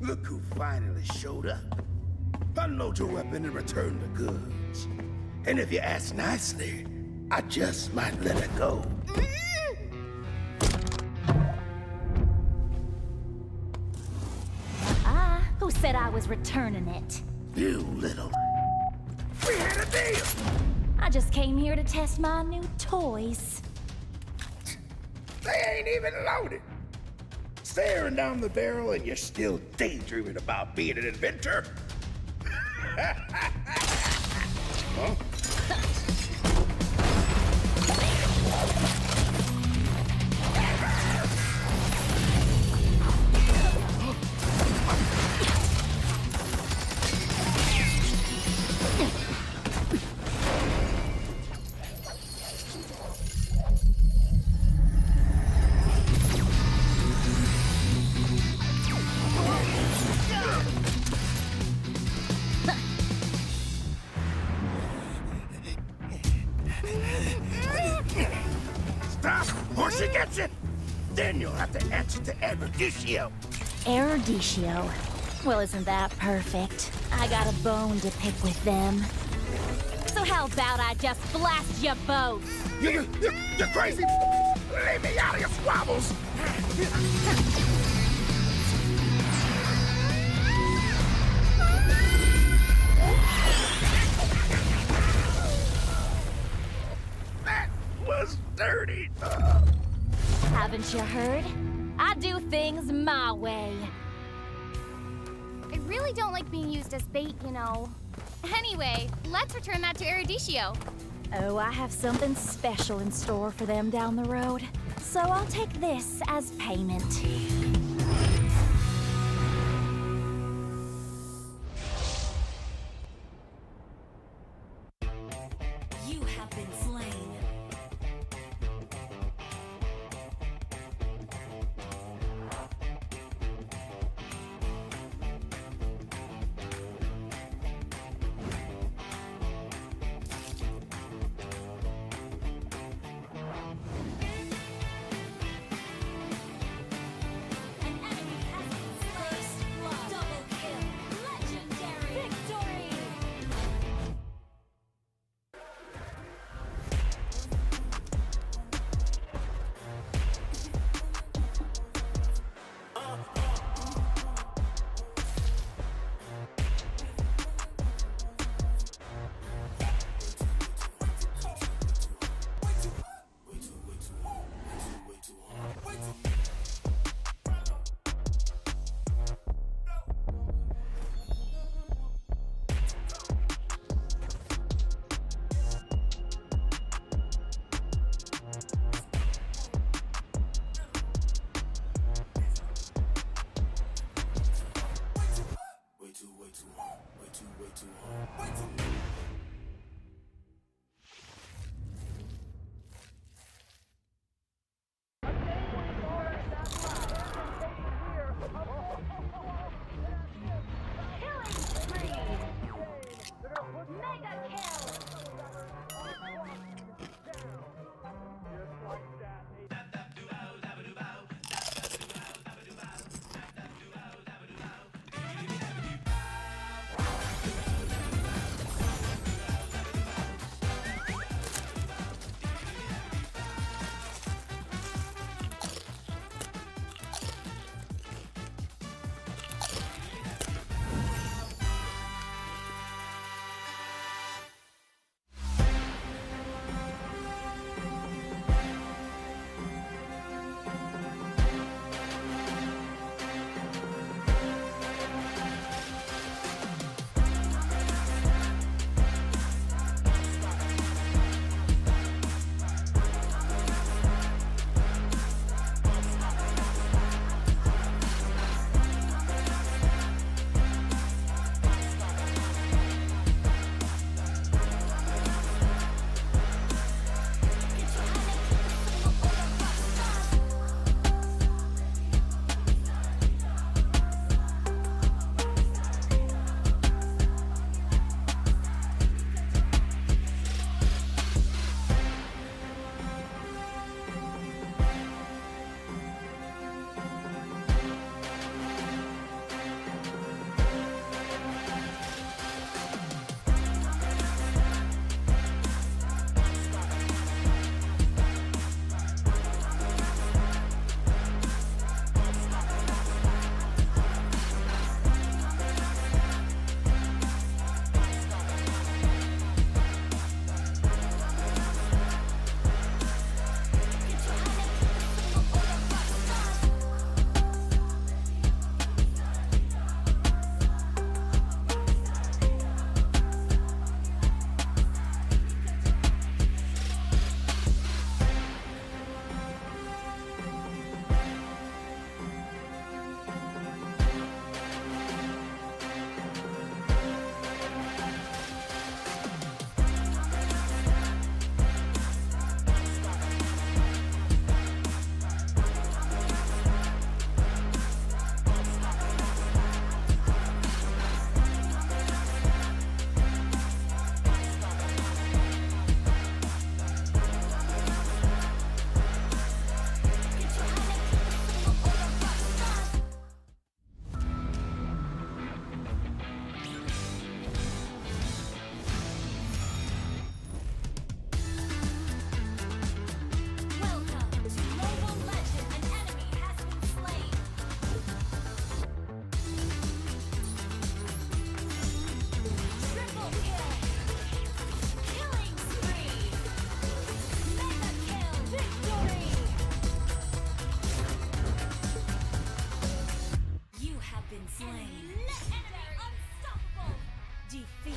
Look who finally showed up. Unload your weapon and return the goods. And if you ask nicely, I just might let it go. Who said I was returning it? You little... We had a deal! I just came here to test my new toys. They ain't even loaded. Staring down the barrel and you're still daydreaming about being an inventor? Huh? Or she gets it, then you'll have to answer to Erudicio. Erudicio? Well, isn't that perfect? I got a bone to pick with them. So how about I just blast you both? You're crazy! Leave me out of your squabbles! That was dirty. Haven't you heard? I do things my way. I really don't like being used as bait, you know. Anyway, let's return that to Erudicio. Oh, I have something special in store for them down the road. So I'll take this as payment. You have been slain. slain. Enemy unstoppable. Defeat.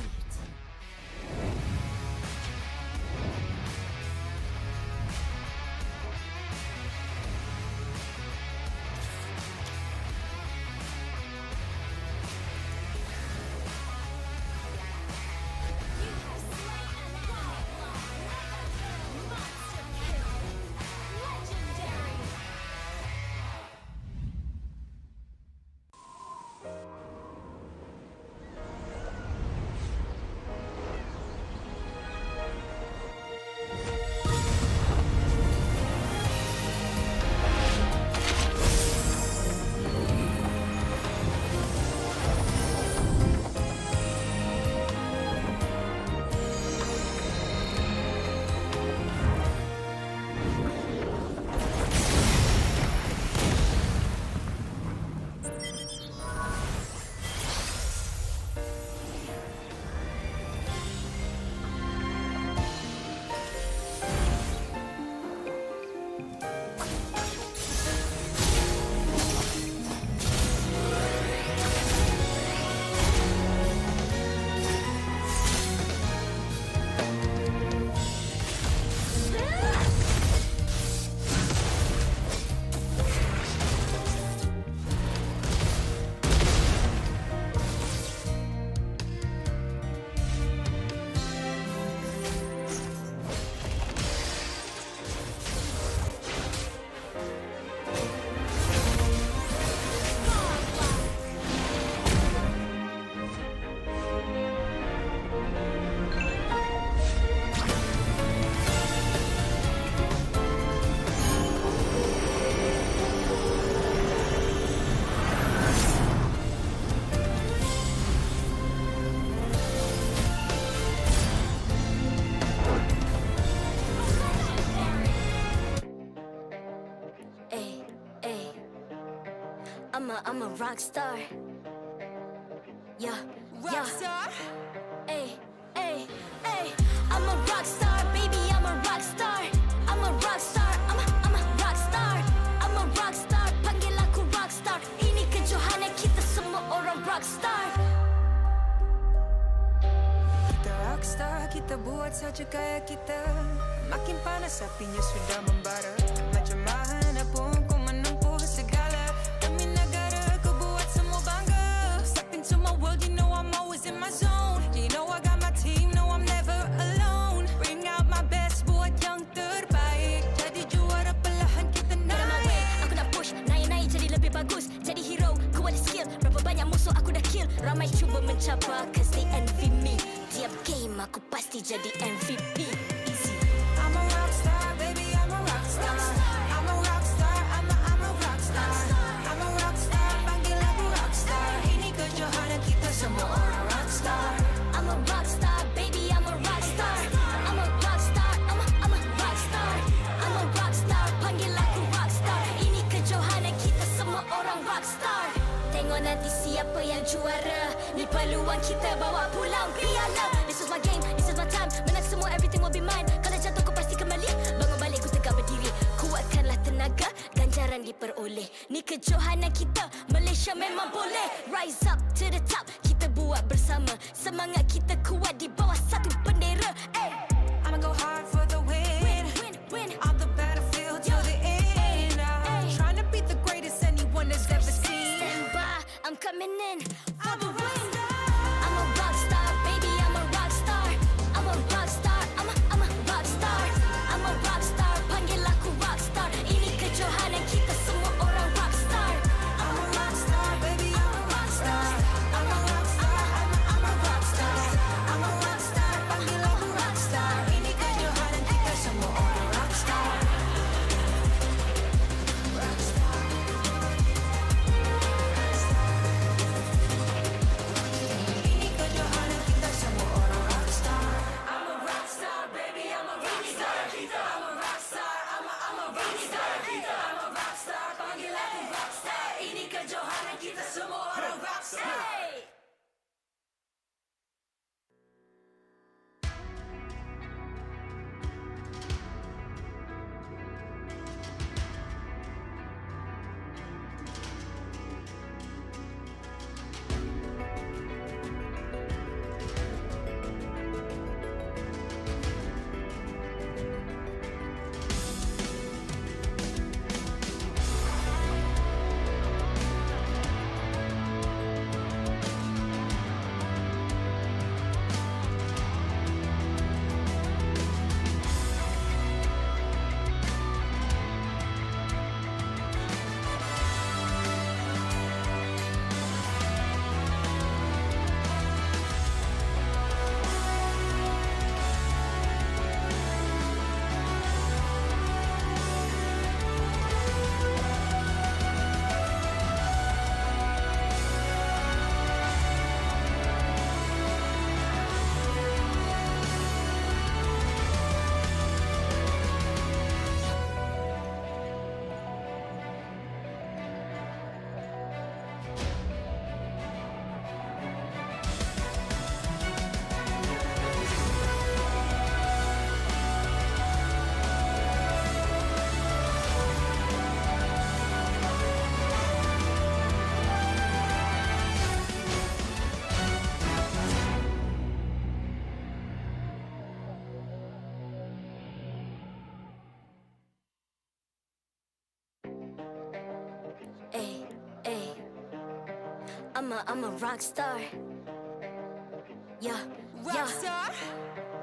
I'm a rock star. Yeah, Rock star? Ay, ay, ay. I'm a rock star, baby. I'm a rock star. I'm a rock star. I'm a rock star. I'm a rock star. Panggil aku rock star. Ini kejohanan kita semua orang rock star. Kita rockstar, kita buat saja gaya kita. Makin panas apinya sudah membara. Macam mana pun ku menempuh segala. Demi negara ku buat semua bangga. Step into my world, you know I'm always in my zone. You know I got my team, no I'm never alone. Bring out my best, buat yang terbaik. Jadi juara perlahan kita Get on my way, naik. aku nak push. Naik-naik jadi lebih bagus. Jadi hero, ku ada skill. Berapa banyak musuh aku dah kill. Ramai cuba mencabar, cause they envy me. Tiap game aku pasti jadi MVP. Easy. I'm a rockstar, baby, I'm a rockstar. I'm a rockstar, I'm a rockstar. I'm a rockstar, panggil aku rockstar. Ini kejohanan kita semua orang rockstar. I'm a rockstar, baby, I'm a rockstar. I'm a rockstar, I'm a rockstar. I'm a rockstar, panggil aku rockstar. Ini kejohanan kita semua orang rockstar. Tengok nanti siapa yang juara. Ni peluang kita bawa pulang piala. This is my game, this is my time. Menang semua, everything will be mine. Kalau jatuh kau pasti kembali. Bangun balik ku tegak berdiri. Kuatkanlah tenaga, ganjaran diperoleh. Ni kejohanan kita, Malaysia memang boleh. Rise up to the top, kita buat bersama. Semangat kita kuat di bawah satu bendera. Ay. I'ma go hard for the win. Win. On the battlefield till the end. I'm trying to beat the greatest anyone has ever seen. Stand by, I'm coming in for the win. I'm a rock star, baby, I'm a rock star. I'm a rock star, I'm a rock star. I'm a rock star, panggil aku rock star. Ini kejohanan kita semua orang rock star. I'm a rockstar, baby, I'm a rockstar. I'm a rockstar, I'm a rockstar. I'm a rockstar, panggil aku rockstar. Ini kejohanan kita semua orang rockstar. Ini kejohanan kita semua orang rockstar. I'm a rockstar, baby, I'm a rockstar. I'm a rockstar, I'm a rockstar. I'm a rockstar, I'm a rock star. Yeah, Rock star.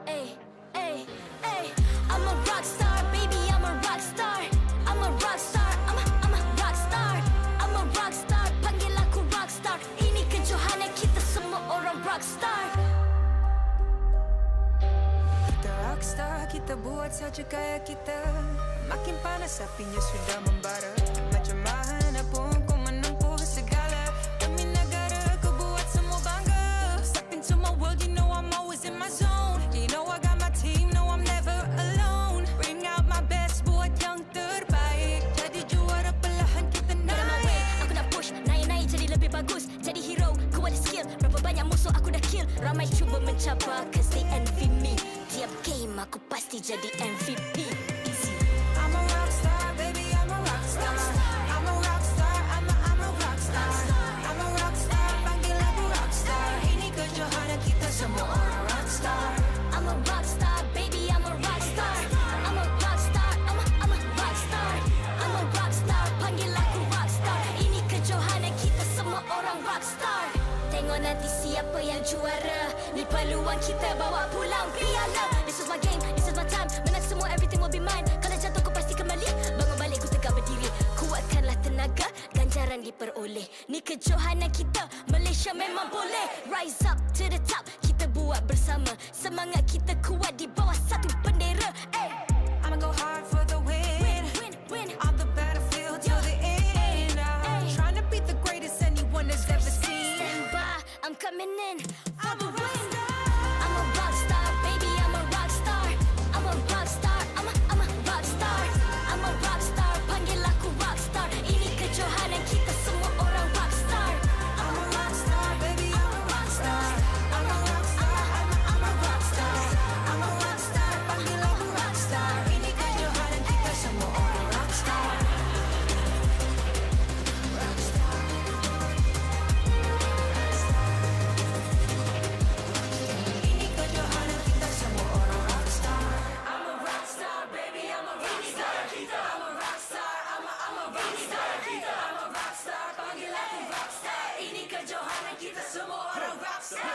Ay, ay, ay. I'm a rock star, baby, I'm a rock star. I'm a rock star, I'm a rock star. I'm a rock star, panggil aku rock star. Ini kejohanan kita semua orang rock star. Kita rockstar, kita buat saja gaya kita. Makin panas apinya sudah membara. Macam mana pun kau menempuh segala demi negara, kau buat semua bangga. Step into my world, you know I'm always in my zone. You know I got my team, no I'm never alone. Bring out my best, buat yang terbaik. Jadi juara perlahan kita Get on my way, naik. aku nak push, naik-naik jadi lebih bagus. Jadi hero, ku ada skill. Berapa banyak musuh aku dah kill. Ramai cuba mencabar, cause they envy me. Tiap game aku pasti jadi MVP. Easy. I'm a rockstar, baby, I'm a rockstar. I'm a rockstar, I'm a rockstar. I'm a rockstar, panggil aku rockstar. Ini kejohanan kita semua orang rockstar. I'm a rock star, baby, I'm a rock star. I'm a rock star, I'm a rock star. I'm a rock star, panggil aku rock star. Ini kejohanan kita semua orang rock star. Tengok nanti siapa yang juara. Ni peluang kita bawa pulang piala. This is my game, this is my time. Menang semua, everything will be mine. Kalau jatuh kau pasti kembali. Bangun balik ku tegak berdiri. Kuatkanlah tenaga, ganjaran diperoleh. Ni kejohanan kita, Malaysia memang boleh. Rise up to the top, kita buat bersama. Semangat kita kuat di bawah satu bendera. Ay. I'ma go hard for the win. Win. On the battlefield till the end. I'm trying to beat the greatest anyone has ever seen. Stand by, I'm coming in for the win. I'm a rock star, baby, I'm a rock star. I'm a rock star, I'm a rock star. I'm a rock star, panggil aku rock star. Ini kejohanan kita semua orang rock star. I'm a rockstar, baby, I'm a rockstar. I'm a rockstar, I'm a rockstar. I'm a rockstar, panggil aku rockstar. Ini kejohanan kita semua orang rockstar. Ini kejohanan kita semua orang rockstar. I'm a rockstar, baby, I'm a rockstar. I'm a rockstar, I'm a rockstar. I'm a rockstar, panggil aku rockstar. Ini kejohanan kita semua orang rockstar.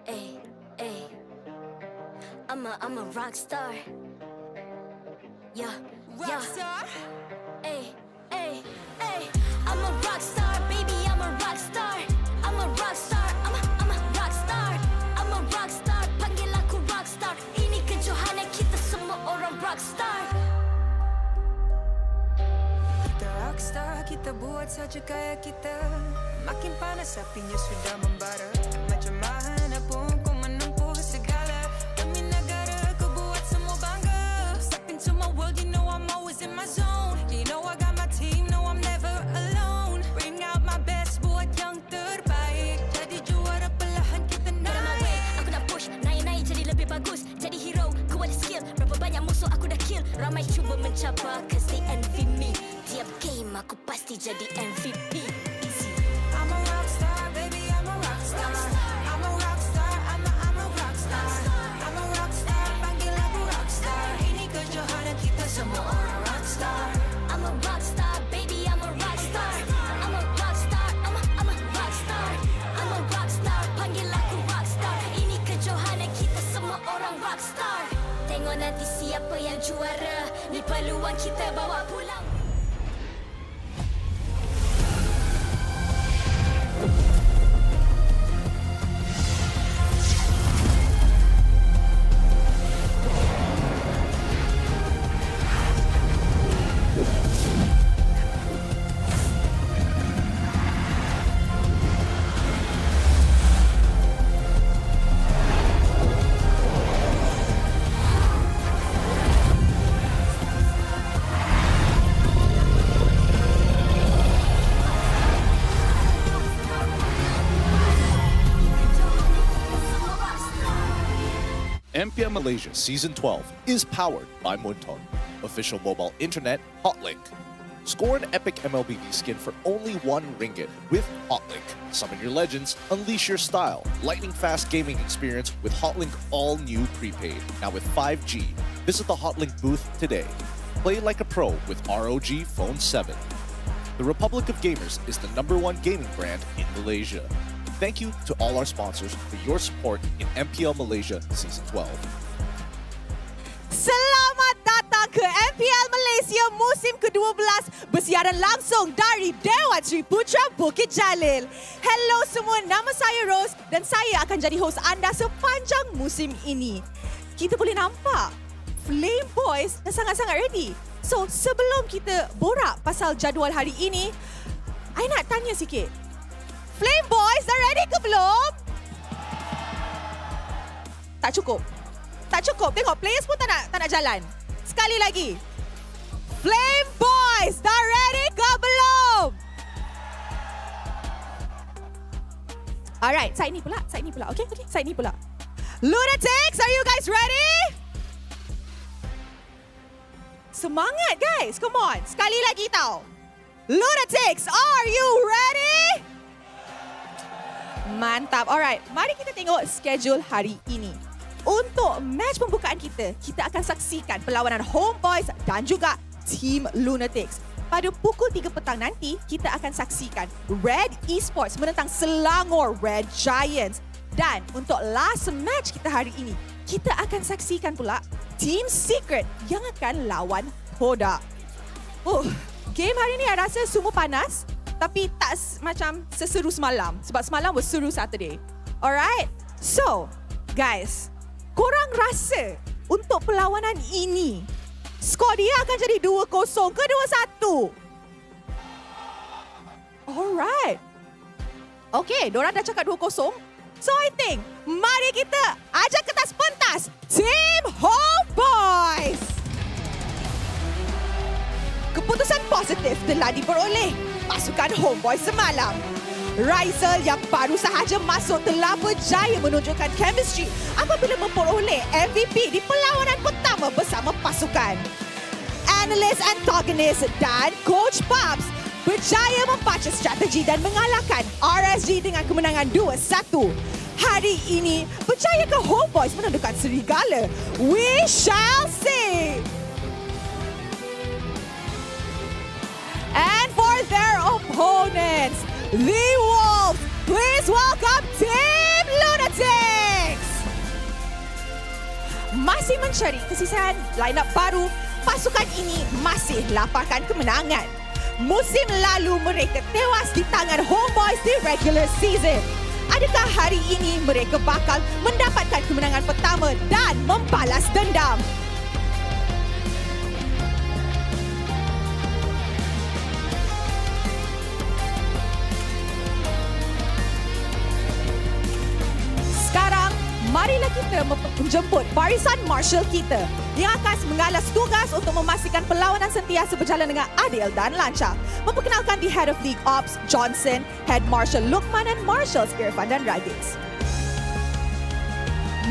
Hey! Ay. I'm a rock star. Yeah. Rockstar. Ay. I'm a rock star, baby, I'm a rock star. I'm a rock star, I'm a rock star. I'm a rock star, panggil aku rock star. Ini kejohanan kita semua orang rock star. Kita rockstar, kita buat saja gaya kita. Makin panas apinya sudah membara. Macam mana pun kau menempuh segala demi negara, kau buat semua bangga. Step into my world, you know I'm always in my zone. You know I got my team, no I'm never alone. Bring out my best, buat yang terbaik. Jadi juara perlahan kita Get on my way, naik. aku nak push, Ramai cuba mencabar cause they envy me. Tiap game aku pasti jadi MVP. Easy. I'm a rock star, baby, I'm a rock star. I'm a rock star, I'm a rock star. I'm a rock star, panggil aku rock star. Ini kejohanan kita semua orang rock star. I'm a rock star, baby, I'm a rock star. I'm a rock star, I'm a rock star. I'm a rock star, panggil aku rock star. Ini kejohanan kita semua orang rock star. Tengok nanti siapa yang juara. Ni peluang kita bawa pulang. MPL Malaysia Season 12 is powered by Muntong, official mobile internet Hotlink. Score an epic MLBB skin for only RM1 with Hotlink. Summon your legends, unleash your style. Lightning-fast gaming experience with Hotlink all-new prepaid. Now with 5G. Visit the Hotlink booth today. Play like a pro with ROG Phone 7. The Republic of Gamers is the #1 gaming brand in Malaysia. Thank you to all our sponsors for your support in MPL Malaysia Season 12. Selamat datang ke MPL Malaysia musim ke-12 bersiaran langsung dari Dewan Sri Putra Bukit Jalil. Hello semua, nama saya Rose dan saya akan jadi host anda sepanjang musim ini. Kita boleh nampak Flame Boys dah sangat-sangat ready. So sebelum kita borak pasal jadual hari ini, I nak tanya sikit. Flame Boys dah ready ke belum? Tak cukup. Tak cukup. Tengok players pun tak nak jalan. Sekali lagi. Flame Boys dah ready ke belum? Alright, side ni pula. Okay, side ni pula. Lunatix, are you guys ready? Semangat guys, come on. Sekali lagi tau. Lunatix, are you ready? Mantap. Alright, mari kita tengok schedule hari ini. Untuk match pembukaan kita akan saksikan perlawanan Homebois dan juga Team Lunatix. Pada pukul 3 petang nanti, kita akan saksikan Red Esports menentang Selangor Red Giants. Dan untuk last match kita hari ini, kita akan saksikan pula Team Secret yang akan lawan Todak. Game hari ini saya rasa semua panas. Tapi tak macam seseru semalam. Sebab semalam was seru Saturday. Alright. So, guys. Korang rasa untuk perlawanan ini, skor dia akan jadi 2-0 ke 2-1? Alright. Okay, diorang dah cakap 2-0. So, I think, mari kita ajak ke atas pentas Team Homebois. Keputusan positif telah diperoleh pasukan Homebois semalam. Raisel yang baru sahaja masuk telah berjaya menunjukkan chemistry apabila memperoleh MVP di perlawanan pertama bersama pasukan. Analyst antagonist dan Coach Pops berjaya membaca strategi dan mengalahkan RSG dengan kemenangan 2-1. Hari ini, berjayakah Homebois menundukkan serigala? We shall see! And for their opponents, the Wolves, please welcome Team Lunatix! Masih mencari kesisian line-up baru, pasukan ini masih laparkan kemenangan. Musim lalu mereka tewas di tangan Homebois di regular season. Adakah hari ini mereka bakal mendapatkan kemenangan pertama dan membalas dendam? Marilah kita menjemput barisan marshal kita yang akan mengalas tugas untuk memastikan perlawanan sentiasa berjalan dengan adil dan lancar. Memperkenalkan di Head of League Ops, Johnson, Head Marshal Lukman dan Marshals Irfan dan Raditz.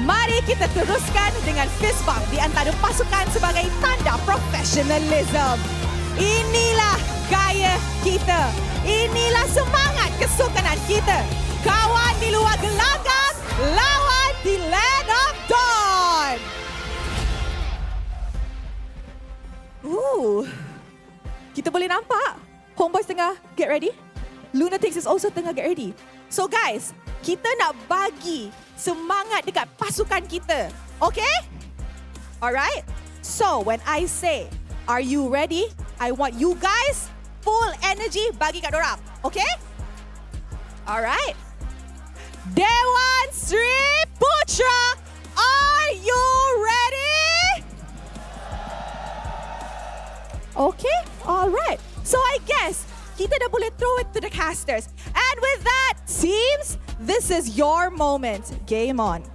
Mari Mari kita teruskan dengan fist bump di antara pasukan sebagai tanda profesionalism. Inilah gaya kita. Inilah semangat kesukanan kita. Kawan di luar gelanggang, lawan di Land of Dawn. Kita boleh nampak Homebois tengah get ready. Lunatix is also tengah get ready. So guys, kita nak bagi semangat dekat pasukan kita. Okay? Alright? So when I say, are you ready? I want you guys full energy bagi kat dorang. Okay? Alright. Dewan Sri Putra, are you ready? Okay, alright. So I guess kita dah boleh throw it to the casters. And with that, teams, this is your moment. Game on.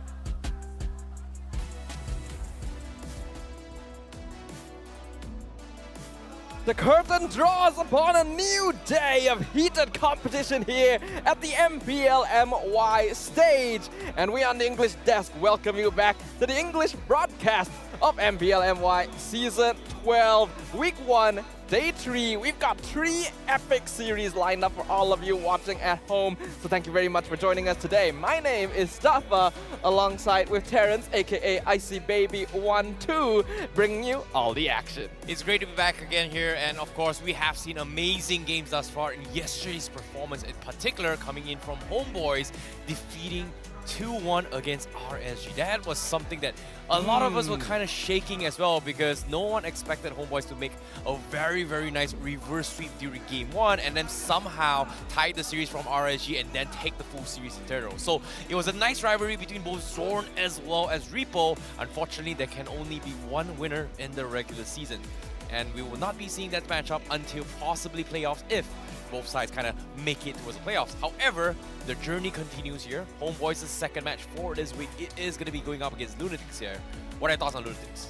The curtain draws upon a new day of heated competition here at the MPL MY stage. And we on the English desk welcome you back to the English broadcast of MPL MY Season 12, Week 1, Day 3. We've got 3 epic series lined up for all of you watching at home. So thank you very much for joining us today. My name is Stafa, alongside with Terrence, aka Icy Baby 12, bringing you all the action. It's great to be back again here, and of course we have seen amazing games thus far, and yesterday's performance in particular coming in from Homebois, defeating 2-1 against RSG. That was something that a lot of us were kind of shaking as well, because no one expected Homebois to make a very, very nice reverse sweep during game 1 and then somehow tie the series from RSG and then take the full series in total. So it was a nice rivalry between both Zorn as well as Repo. Unfortunately, there can only be one winner in the regular season, and we will not be seeing that matchup until possibly playoffs if both sides kind of make it towards the playoffs. However, the journey continues here. Homebois' second match for this week, it is going to be going up against Lunatix here. What are your thoughts on Lunatix?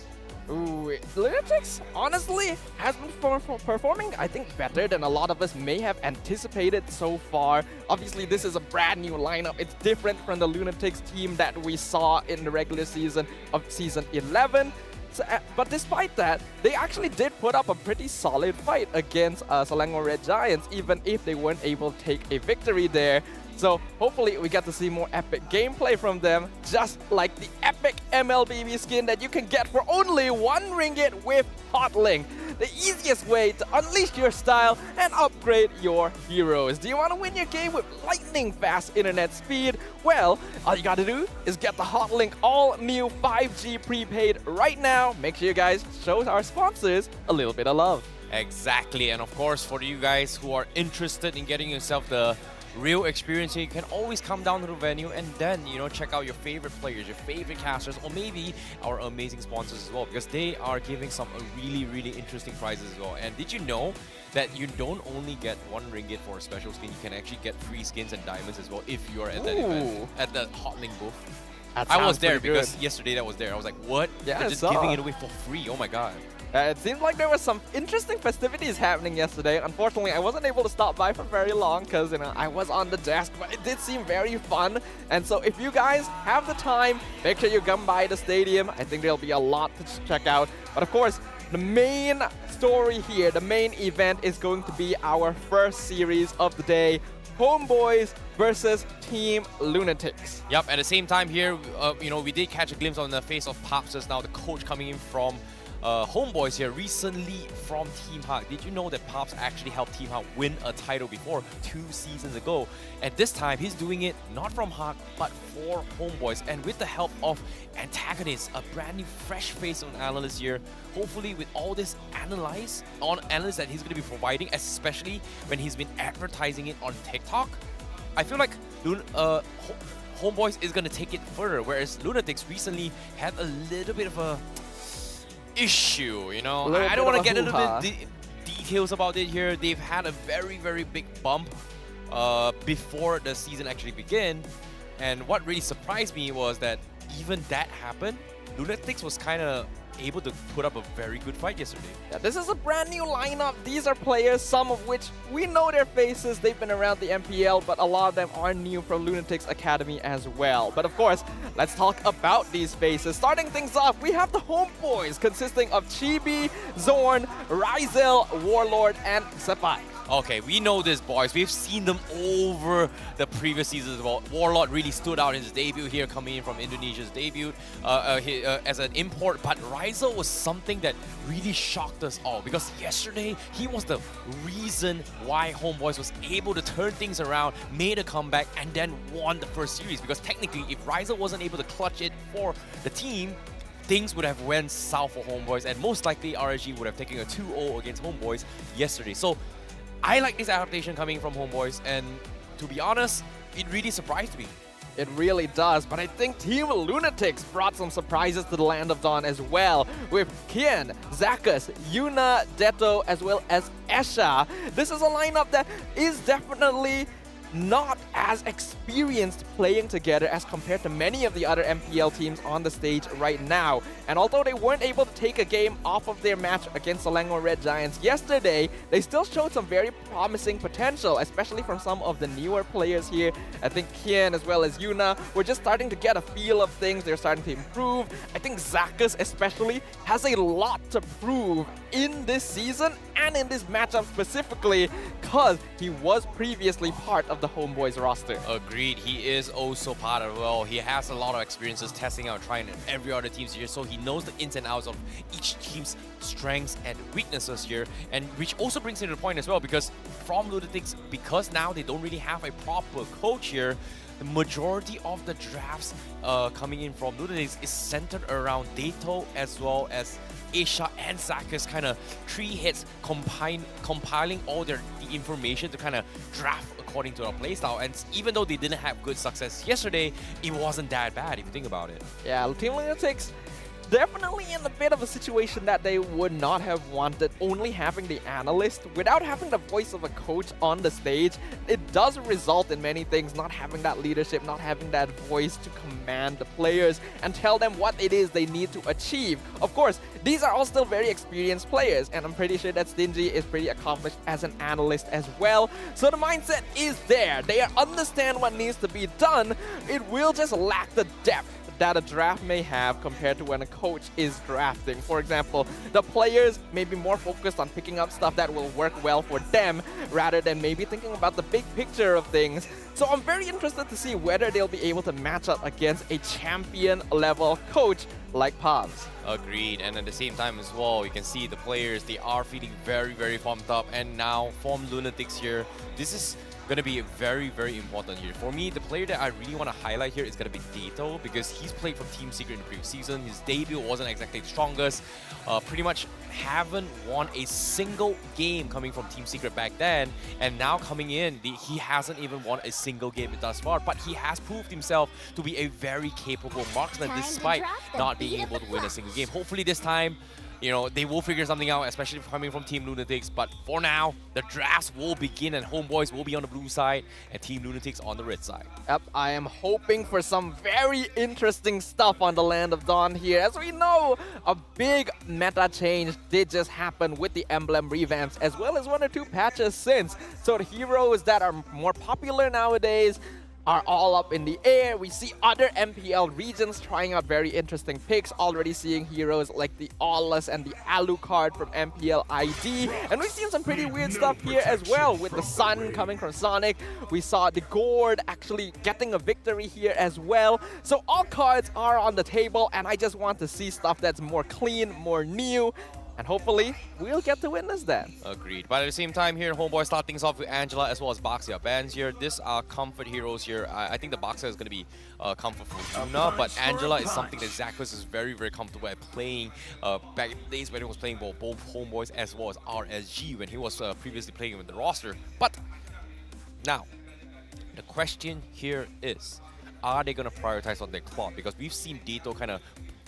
Ooh, Lunatix honestly has been performing, I think, better than a lot of us may have anticipated so far. Obviously, this is a brand new lineup. It's different from the Lunatix team that we saw in the regular season of Season 11. So, but despite that, they actually did put up a pretty solid fight against Selangor Red Giants, even if they weren't able to take a victory there. So hopefully we get to see more epic gameplay from them, just like the epic MLBB skin that you can get for only 1 ringgit with Hotlink. The easiest way to unleash your style and upgrade your heroes. Do you want to win your game with lightning fast internet speed? Well, all you gotta do is get the Hotlink all new 5G prepaid right now. Make sure you guys show our sponsors a little bit of love. Exactly, and of course for you guys who are interested in getting yourself the real experience here, you can always come down to the venue and then, you know, check out your favorite players, your favorite casters, or maybe our amazing sponsors as well, because they are giving some really, really interesting prizes as well. And did you know that you don't only get 1 ringgit for a special skin, you can actually get free skins and diamonds as well if you're at that event, at the Hotlink booth. I was there because yesterday that was there. I was like, what? Yeah, they're just giving it away for free. Oh my god. It seems like there was some interesting festivities happening yesterday. Unfortunately, I wasn't able to stop by for very long because, you know, I was on the desk, but it did seem very fun. And so if you guys have the time, make sure you come by the stadium. I think there'll be a lot to check out. But of course, the main story here, the main event is going to be our first series of the day, Homebois versus Team Lunatix. Yep, at the same time here, you know, we did catch a glimpse on the face of Pops just now, the coach coming in from Homebois here, recently from Team Hawk. Did you know that Pops actually helped Team Hawk win a title before 2 seasons ago? And this time, he's doing it not from Hawk, but for Homebois. And with the help of Antagonist, a brand new fresh face on analyst here. Hopefully with all this analyst that he's going to be providing, especially when he's been advertising it on TikTok, I feel like Homebois is going to take it further, whereas Lunatix recently had a little bit of a issue, you know. I don't want to get into the details about it here. They've had a very, very big bump before the season actually began, and what really surprised me was that even that happened, Lunatix was kind of able to put up a very good fight yesterday. Yeah, this is a brand new lineup. These are players, some of which we know their faces. They've been around the MPL, but a lot of them are new from Lunatix Academy as well. But of course, let's talk about these faces. Starting things off, we have the Homebois, consisting of Chibi, Zorn, Ryzel, Warlord, and Sepai. Okay, we know this, boys. We've seen them over the previous seasons as well. Warlord really stood out in his debut here, coming in from Indonesia's debut as an import. But Ryzel was something that really shocked us all, because yesterday he was the reason why Homebois was able to turn things around, made a comeback, and then won the first series. Because technically, if Ryzel wasn't able to clutch it for the team, things would have went south for Homebois, and most likely RSG would have taken a 2-0 against Homebois yesterday. So I like this adaptation coming from Homebois, and to be honest, it really surprised me. It really does, but I think Team Lunatix brought some surprises to the Land of Dawn as well, with Kian, Zakus, Yuna, Deto, as well as Esha. This is a lineup that is definitely not as experienced playing together as compared to many of the other MPL teams on the stage right now. And although they weren't able to take a game off of their match against Selangor Red Giants yesterday, they still showed some very promising potential, especially from some of the newer players here. I think Kian as well as Yuna were just starting to get a feel of things. They're starting to improve. I think Zakus especially has a lot to prove in this season and in this matchup specifically, because he was previously part of the Homebois roster. Agreed. He is also part of, well, he has a lot of experiences testing out, trying every other team's here, so he knows the ins and outs of each team's strengths and weaknesses here, and which also brings me to the point as well, because from Lunatix, because now they don't really have a proper coach here, the majority of the drafts coming in from Lunatix is centered around Dato as well as Asia and Zakus, kind of three heads compiling all the information to kind of draft according to our playstyle. And even though they didn't have good success yesterday, it wasn't that bad if you think about it. Yeah, Team Lunatix definitely in a bit of a situation that they would not have wanted, only having the analyst without having the voice of a coach on the stage. It does result in many things, not having that leadership, not having that voice to command the players and tell them what it is they need to achieve. Of course, these are all still very experienced players, and I'm pretty sure that Stingy is pretty accomplished as an analyst as well. So the mindset is there. They understand what needs to be done. It will just lack the depth that a draft may have compared to when a coach is drafting. For example, the players may be more focused on picking up stuff that will work well for them rather than maybe thinking about the big picture of things. So I'm very interested to see whether they'll be able to match up against a champion level coach like Pabs. Agreed, and at the same time as well, you can see the players, they are feeling very, very pumped up. And now from Lunatix here, this is going to be very, very important here. For me, the player that I really want to highlight here is going to be Dato, because he's played for Team Secret in the previous season. His debut wasn't exactly the strongest. Pretty much haven't won a single game coming from Team Secret back then. And now coming in, he hasn't even won a single game thus far. But he has proved himself to be a very capable marksman despite not being able to win a single game. Hopefully this time, you know, they will figure something out, especially coming from Team Lunatix. But for now, the drafts will begin and Homebois will be on the blue side and Team Lunatix on the red side. Yep, I am hoping for some very interesting stuff on the Land of Dawn here. As we know, a big meta change did just happen with the emblem revamps, as well as 1 or 2 patches since. So the heroes that are more popular nowadays are all up in the air. We see other MPL regions trying out very interesting picks, already seeing heroes like the Aulus and the Alucard from MPL ID. And we've seen some pretty weird stuff here as well, with the Sun coming from Sonic. We saw the Gourd actually getting a victory here as well. So all cards are on the table, and I just want to see stuff that's more clean, more new. And hopefully, we'll get to witness that. Agreed. But at the same time here, Homeboy start things off with Angela as well as Baxia. Bans here, these are comfort heroes here. I think the Baxia is going to be comfort for Yuna, but Angela is something that Zakus is very, very comfortable at playing. Back in the days when he was playing both Homeboys as well as RSG when he was previously playing with the roster. But now, the question here is, are they going to prioritize on their clock? Because we've seen Dato kind of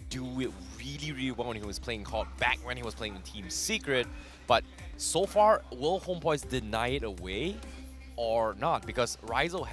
do it really, really well when he was playing COD back when he was playing in Team Secret. But so far, will Homebois deny it away or not? Because Ryzel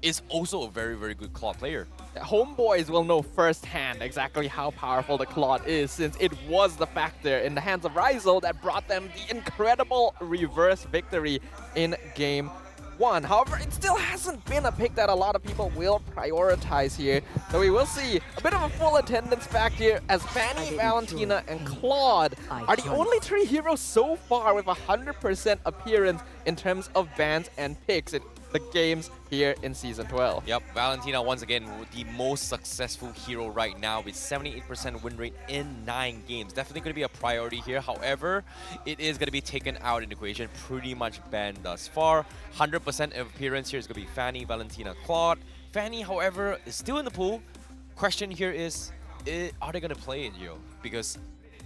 is also a very, very good COD player. Homeboys will know firsthand exactly how powerful the Claude is, since it was the factor in the hands of Rizal that brought them the incredible reverse victory in Game 1. However, it still hasn't been a pick that a lot of people will prioritize here. So we will see a bit of a full attendance fact here, as Fanny, Valentina, and Claude are the only 3 heroes so far with 100% appearance in terms of bans and picks in the games here in Season 12. Yep, Valentina once again the most successful hero right now with 78% win rate in 9 games. Definitely going to be a priority here. However, it is going to be taken out in the equation, pretty much banned thus far. 100% of appearance here is going to be Fanny, Valentina, Claude. Fanny, however, is still in the pool. Question here is are they going to play it, yo? Because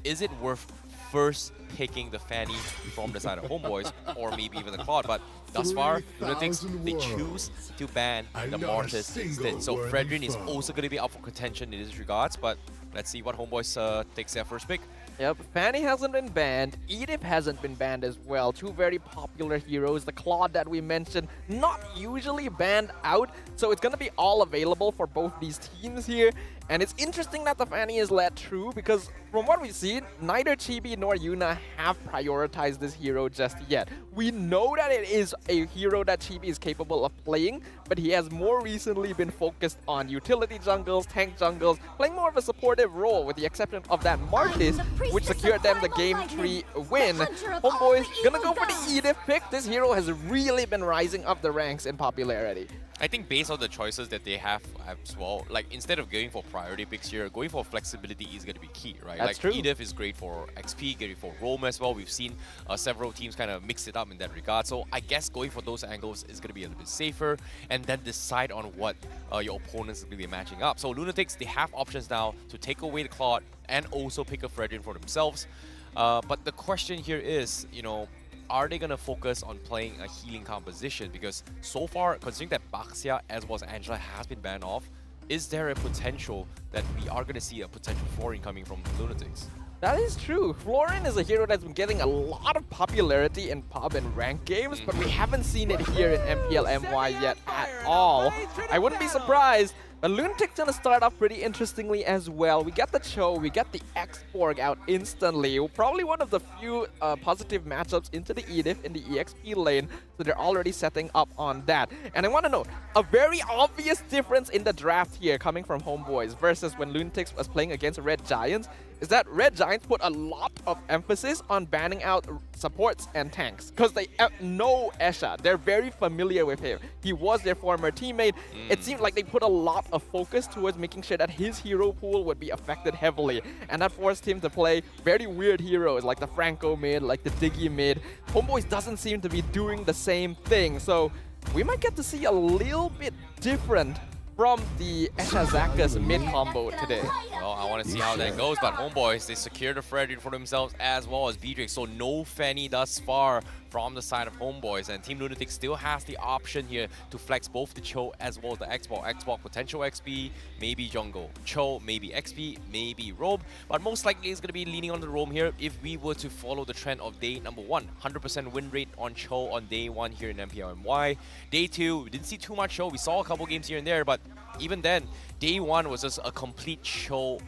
is it worth first picking the Fanny from the side of Homeboys, or maybe even the Claude? But thus far, Lunatix, they choose to ban the Mortis instead. So Fredrin is also going to be up for contention in this regards, but let's see what Homeboys takes their first pick. Yep, Fanny hasn't been banned, Edith hasn't been banned as well. 2 very popular heroes. The Claude that we mentioned, not usually banned out, so it's going to be all available for both these teams here. And it's interesting that the Fanny is let through, because from what we've seen, neither Chibi nor Yuna have prioritized this hero just yet. We know that it is a hero that Chibi is capable of playing, but he has more recently been focused on utility jungles, tank jungles, playing more of a supportive role, with the exception of that Martis, which secured them the Game 3 win. Homeboys gonna go for the Edith pick. This hero has really been rising up the ranks in popularity. I think based on the choices that they have as well, like instead of going for priority picks here, going for flexibility is going to be key, right? That's like true. Edith is great for XP, great for roam as well. We've seen several teams kind of mix it up in that regard. So I guess going for those angles is going to be a little bit safer, and then decide on what your opponents are going to be matching up. So Lunatix, they have options now to take away the Claude and also pick a Fredrin for themselves. But the question here is, you know, are they going to focus on playing a healing composition? Because so far, considering that Baxia as well as Angela has been banned off, is there a potential that we are going to see a potential flooring coming from Lunatix? That is true. Florin is a hero that's been getting a lot of popularity in pub and rank games, but we haven't seen it here in MPL MY yet at all. I wouldn't be surprised. But Lunatix gonna start off pretty interestingly as well. We get the Cho, we get the X-Borg out instantly. Probably one of the few positive matchups into the Edith in the EXP lane, so they're already setting up on that. And I want to know, a very obvious difference in the draft here coming from Homeboys versus when Lunatix was playing against Red Giants is that Red Giants put a lot of emphasis on banning out supports and tanks, because they know Esha. They're very familiar with him. He was their former teammate. It seemed like they put a lot of focus towards making sure that his hero pool would be affected heavily, and that forced him to play very weird heroes like the Franco mid, like the Diggy mid. Homeboys doesn't seem to be doing the same thing, so we might get to see a little bit different from the Esha Zakas mid combo today. Well, I want to see how that goes, but Homeboys, they secured a Fredrin for themselves as well as Beatrix, so no Fanny thus far from the side of Homeboys, and Team Lunatix still has the option here to flex both the Cho as well as the X-Borg. X-Borg potential XP, maybe jungle. Cho, maybe XP, maybe roam, but most likely it's going to be leaning on the roam here if we were to follow the trend of day number 1. 100% win rate on Cho on day 1 here in MPL MY. Day 2, we didn't see too much Cho. We saw a couple games here and there, but even then, day 1 was just a complete Cho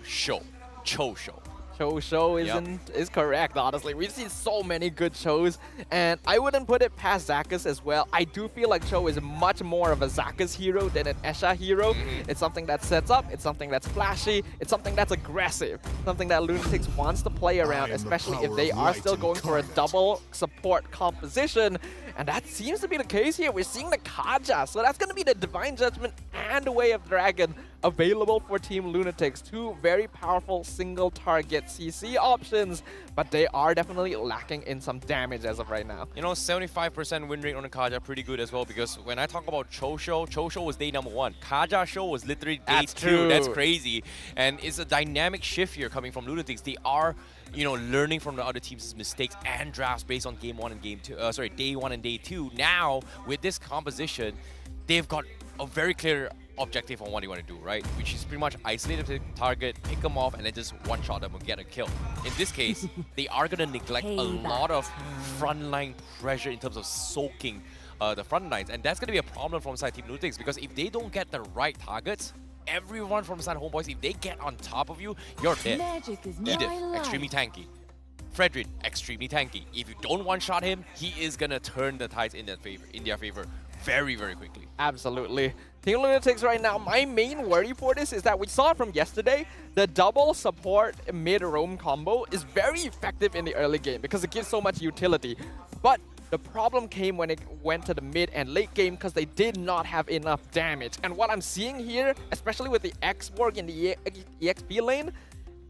show. Cho is correct, honestly. We've seen so many good shows, and I wouldn't put it past Zakas as well. I do feel like Cho is much more of a Zakas hero than an Esha hero. It's something that sets up, it's something that's flashy, it's something that's aggressive, something that Lunatix wants to play around, especially if they are still going for a double support composition. And that seems to be the case here. We're seeing the Kaja, so that's going to be the Divine Judgment and the Way of Dragon available for Team Lunatix. 2 very powerful single target CC options, but they are definitely lacking in some damage as of right now. You know, 75% win rate on the Kaja, pretty good as well, because when I talk about Cho Show was day number 1. Kaja Show was literally day 2. That's crazy. And it's a dynamic shift here coming from Lunatix. They are, you know, learning from the other teams' mistakes and drafts based on game 1 and game 2. Day 1 and day 2. Now, with this composition, they've got a very clear objective on what they want to do, right? Which is pretty much isolate the target, pick them off, and then just one-shot them and get a kill. In this case, they are going to neglect a lot of frontline pressure in terms of soaking the front lines, and that's going to be a problem from side Team Lunatix, because if they don't get the right targets, everyone from side Homeboys, if they get on top of you, you're dead. Edith, extremely tanky. Frederick, extremely tanky. If you don't one-shot him, he is gonna turn the tides in their favor very, very quickly. Absolutely. Team Lunatix right now, my main worry for this is that we saw from yesterday, the double support mid-roam combo is very effective in the early game because it gives so much utility. But the problem came when it went to the mid and late game because they did not have enough damage. And what I'm seeing here, especially with the X-Borg in the EXP lane,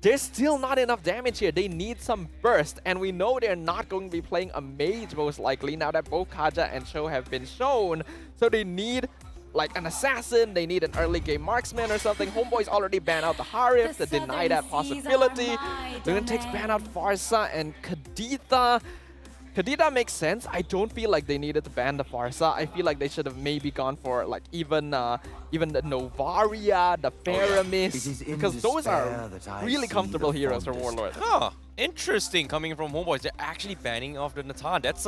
there's still not enough damage here. They need some burst, and we know they're not going to be playing a mage most likely now that both Kaja and Cho have been shown. So they need like an assassin, they need an early game marksman or something. Homeboys already banned out the Harif to deny that possibility. Lunatix banned out Farsa and Kaditha. Kadita makes sense. I don't feel like they needed to ban the Farsa. I feel like they should have maybe gone for like even the Novaria, the Faramis, because those are really comfortable heroes for Warlords. Huh. Interesting coming from Homeboys. They're actually banning off the Natan. That's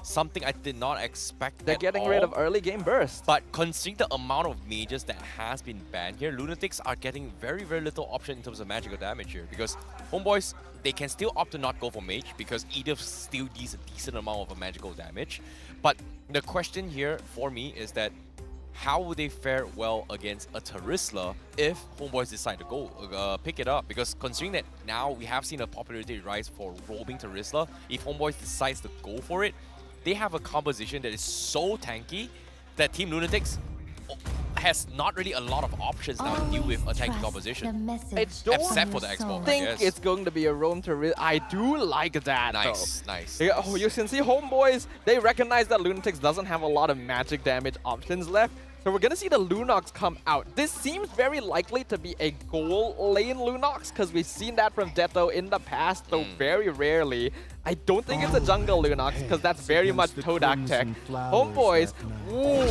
something I did not expect. They're getting rid of early game burst. But considering the amount of mages that has been banned here, Lunatics are getting very, very little option in terms of magical damage here. Because Homeboys, they can still opt to not go for mage because Edith still deals a decent amount of magical damage. But the question here for me is that how would they fare well against a Terisla if Homeboys decide to go pick it up? Because considering that now we have seen a popularity rise for roaming Terisla, if Homeboys decides to go for it, they have a composition that is so tanky that Team Lunatics has not really a lot of options now to deal with a tanky composition. Except for the Xbox, I think it's going to be a roam Terisla. I do like that. Nice, nice. Oh, you can see Homeboys, they recognize that Lunatix doesn't have a lot of magic damage options left. So we're going to see the Lunox come out. This seems very likely to be a goal lane Lunox because we've seen that from Detto in the past, though very rarely. I don't think it's a jungle Lunox because that's very much Todak tech. Homeboys, ooh,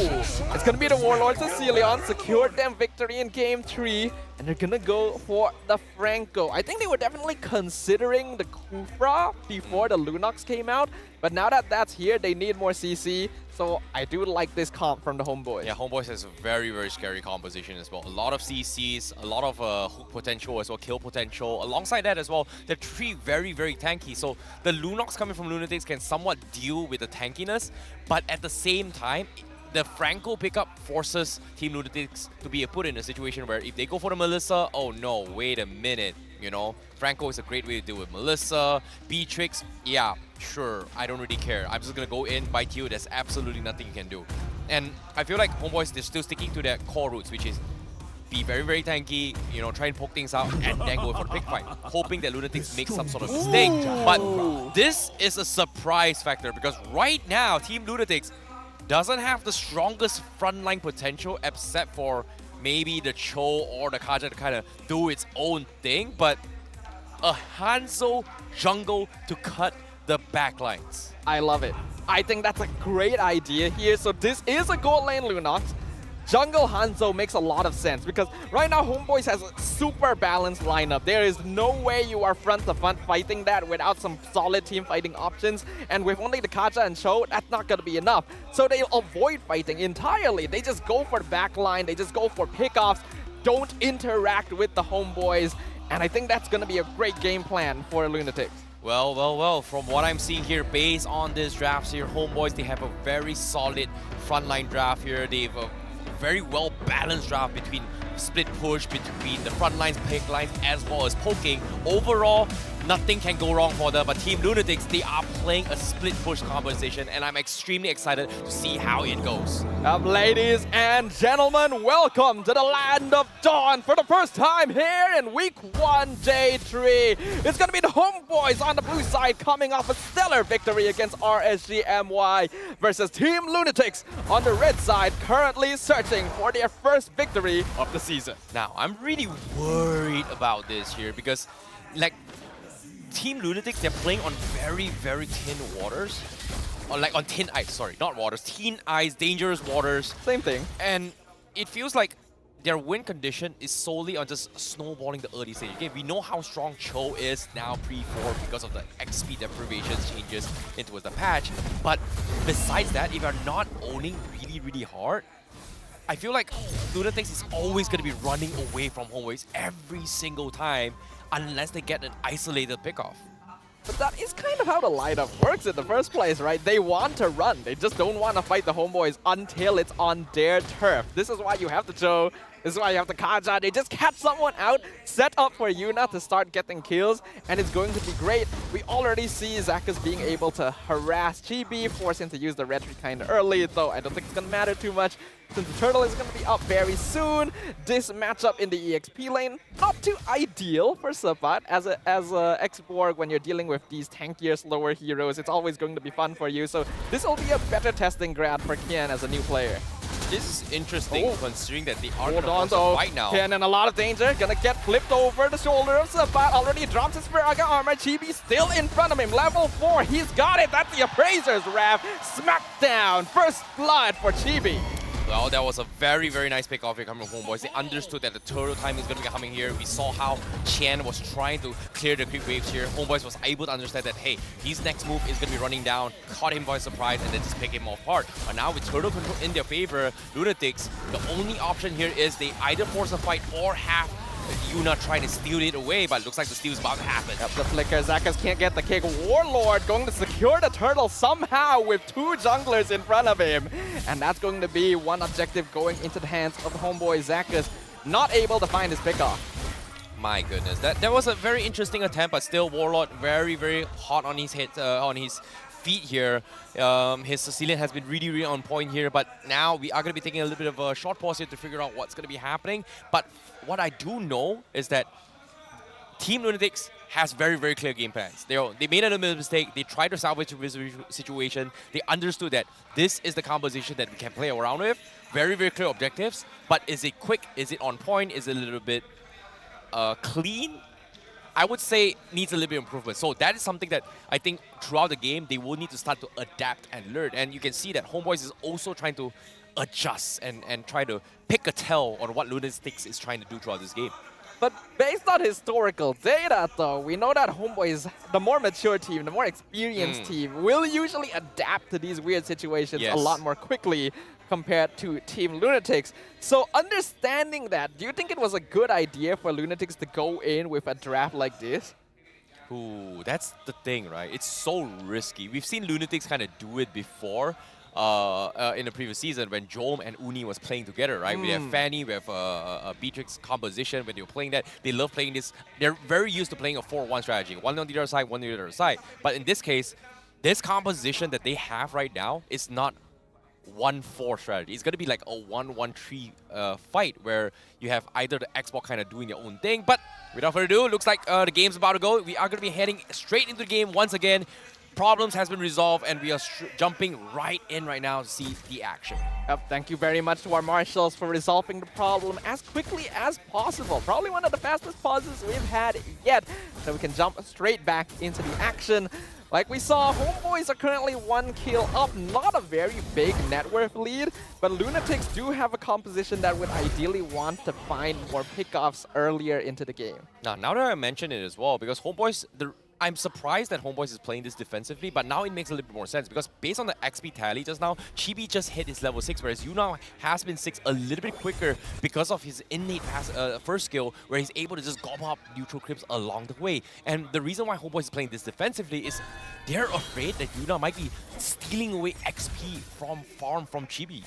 it's going to be the Warlords of Celion, secured them victory in game 3, and they're going to go for the Franco. I think they were definitely considering the Kufra before the Lunox came out, but now that that's here, they need more CC. So I do like this comp from the Homeboys. Yeah, Homeboys has a very, very scary composition as well. A lot of CCs, a lot of hook potential as well, kill potential. Alongside that as well, they're three very, very tanky. So the Lunox coming from Lunatix can somewhat deal with the tankiness, but at the same time, the Franco pickup forces Team Lunatix to be put in a situation where if they go for the Melissa, oh no, wait a minute, you know, Franco is a great way to deal with Melissa. Beatrix, yeah, sure, I don't really care. I'm just gonna go in, bite you, there's absolutely nothing you can do. And I feel like Homeboys, they're still sticking to their core roots, which is be very, very tanky, you know, try and poke things out, and then go for the pick fight, hoping that Lunatix makes some sort of mistake. But this is a surprise factor because right now, Team Lunatix doesn't have the strongest frontline potential except for maybe the Cho or the Kaja to kind of do its own thing, but a Hanzo jungle to cut the backlines. I love it. I think that's a great idea here. So this is a gold lane Lunox. Jungle Hanzo makes a lot of sense because right now Homeboys has a super balanced lineup. There is no way you are front to front fighting that without some solid team fighting options, and with only the Kaja and Cho, that's not going to be enough. So they avoid fighting entirely. They just go for the backline, they just go for pickoffs, don't interact with the Homeboys, and I think that's going to be a great game plan for Lunatix. Well, from what I'm seeing here, based on this draft here, Homeboys, they have a very solid frontline draft here. They've a very well balanced draft between split push, between the front lines, pick lines, as well as poking. Overall, nothing can go wrong for them, but Team Lunatix, they are playing a split push composition, and I'm extremely excited to see how it goes. Ladies and gentlemen, welcome to the land of dawn for the first time here in week 1, day 3. It's gonna be the Homeboys on the blue side coming off a stellar victory against RSG MY versus Team Lunatix on the red side, currently searching for their first victory of the season. Now, I'm really worried about this here because, like, Team Lunatix, they're playing on very, very thin waters. Or like on thin ice, sorry, not waters. Thin ice, dangerous waters. Same thing. And it feels like their win condition is solely on just snowballing the early stage. Okay, we know how strong Cho is now pre-4 because of the XP deprivation changes into the patch. But besides that, if you're not owning really, really hard, I feel like Lunatix is always going to be running away from Homebois every single time unless they get an isolated pickoff. But that is kind of how the lineup works in the first place, right? They want to run. They just don't want to fight the Homebois until it's on their turf. This is why you have the Joe. This is why you have the Kaja. They just catch someone out, set up for Yuna to start getting kills, and it's going to be great. We already see Zakas being able to harass Chibi, force him to use the red tree kind of early, though I don't think it's going to matter too much since the turtle is going to be up very soon. This matchup in the EXP lane, not too ideal for Sabat as a X-Borg when you're dealing with these tankier, slower heroes. It's always going to be fun for you, so this will be a better testing ground for Kian as a new player. This is interesting considering that they are Hold on going though, to fight now. Kian in a lot of danger, gonna get flipped over the shoulder of Sabat, already drops his Spiraga armor, Chibi still in front of him, level 4, he's got it, that's the Appraiser's Wrath, smackdown, first blood for Chibi. Well, that was a very, very nice pick off here coming from Homebois. They understood that the turtle time is going to be coming here. We saw how Qian was trying to clear the creep waves here. Homebois was able to understand that, hey, his next move is going to be running down, caught him by surprise, and then just pick him apart. But now with turtle control in their favor, Lunatix, the only option here is they either force a fight or have Yuna trying to steal it away, but it looks like the steal is about to happen. Yep, the flicker, Zakas can't get the kick. Warlord going to secure the turtle somehow with 2 junglers in front of him. And that's going to be one objective going into the hands of the Homeboy Zakas, not able to find his pickoff. My goodness, that was a very interesting attempt, but still Warlord very, very hot on his head, on his feet here. His Sicilian has been really, really on point here, but now we are going to be taking a little bit of a short pause here to figure out what's going to be happening. But what I do know is that Team Lunatix has very, very clear game plans. They made a little bit of mistake. They tried to salvage the situation. They understood that this is the composition that we can play around with. Very, very clear objectives. But is it quick? Is it on point? Is it a little bit clean? I would say needs a little bit of improvement. So that is something that I think throughout the game, they will need to start to adapt and learn. And you can see that Homebois is also trying to adjust and try to pick a tell on what Lunatix is trying to do throughout this game. But based on historical data, though, we know that Homebois, the more mature team, the more experienced team, will usually adapt to these weird situations a lot more quickly compared to Team Lunatix. So understanding that, do you think it was a good idea for Lunatix to go in with a draft like this? Ooh, that's the thing, right? It's so risky. We've seen Lunatix kind of do it before. In the previous season when Jom and Uni was playing together, right? We have Fanny, we have a Beatrix composition. When they were playing that, they love playing this. They're very used to playing a 4-1 strategy. One on the other side, one on the other side. But in this case, this composition that they have right now is not 1-4 strategy. It's going to be like a 1-1-3 fight where you have either the Xbox kind of doing their own thing. But without further ado, looks like the game's about to go. We are going to be heading straight into the game once again. Problems has been resolved and we are jumping right in right now to see the action. Yep, thank you very much to our marshals for resolving the problem as quickly as possible. Probably one of the fastest pauses we've had yet, so we can jump straight back into the action. Like we saw, Homebois are currently 1 kill up, not a very big net worth lead, but Lunatix do have a composition that would ideally want to find more pickoffs earlier into the game. Now that I mention it as well, because Homebois, I'm surprised that Homebois is playing this defensively, but now it makes a little bit more sense because based on the XP tally just now, Chibi just hit his level 6, whereas Yuna has been 6 a little bit quicker because of his innate first skill, where he's able to just gobble up neutral creeps along the way. And the reason why Homebois is playing this defensively is they're afraid that Yuna might be stealing away XP from farm from Chibi.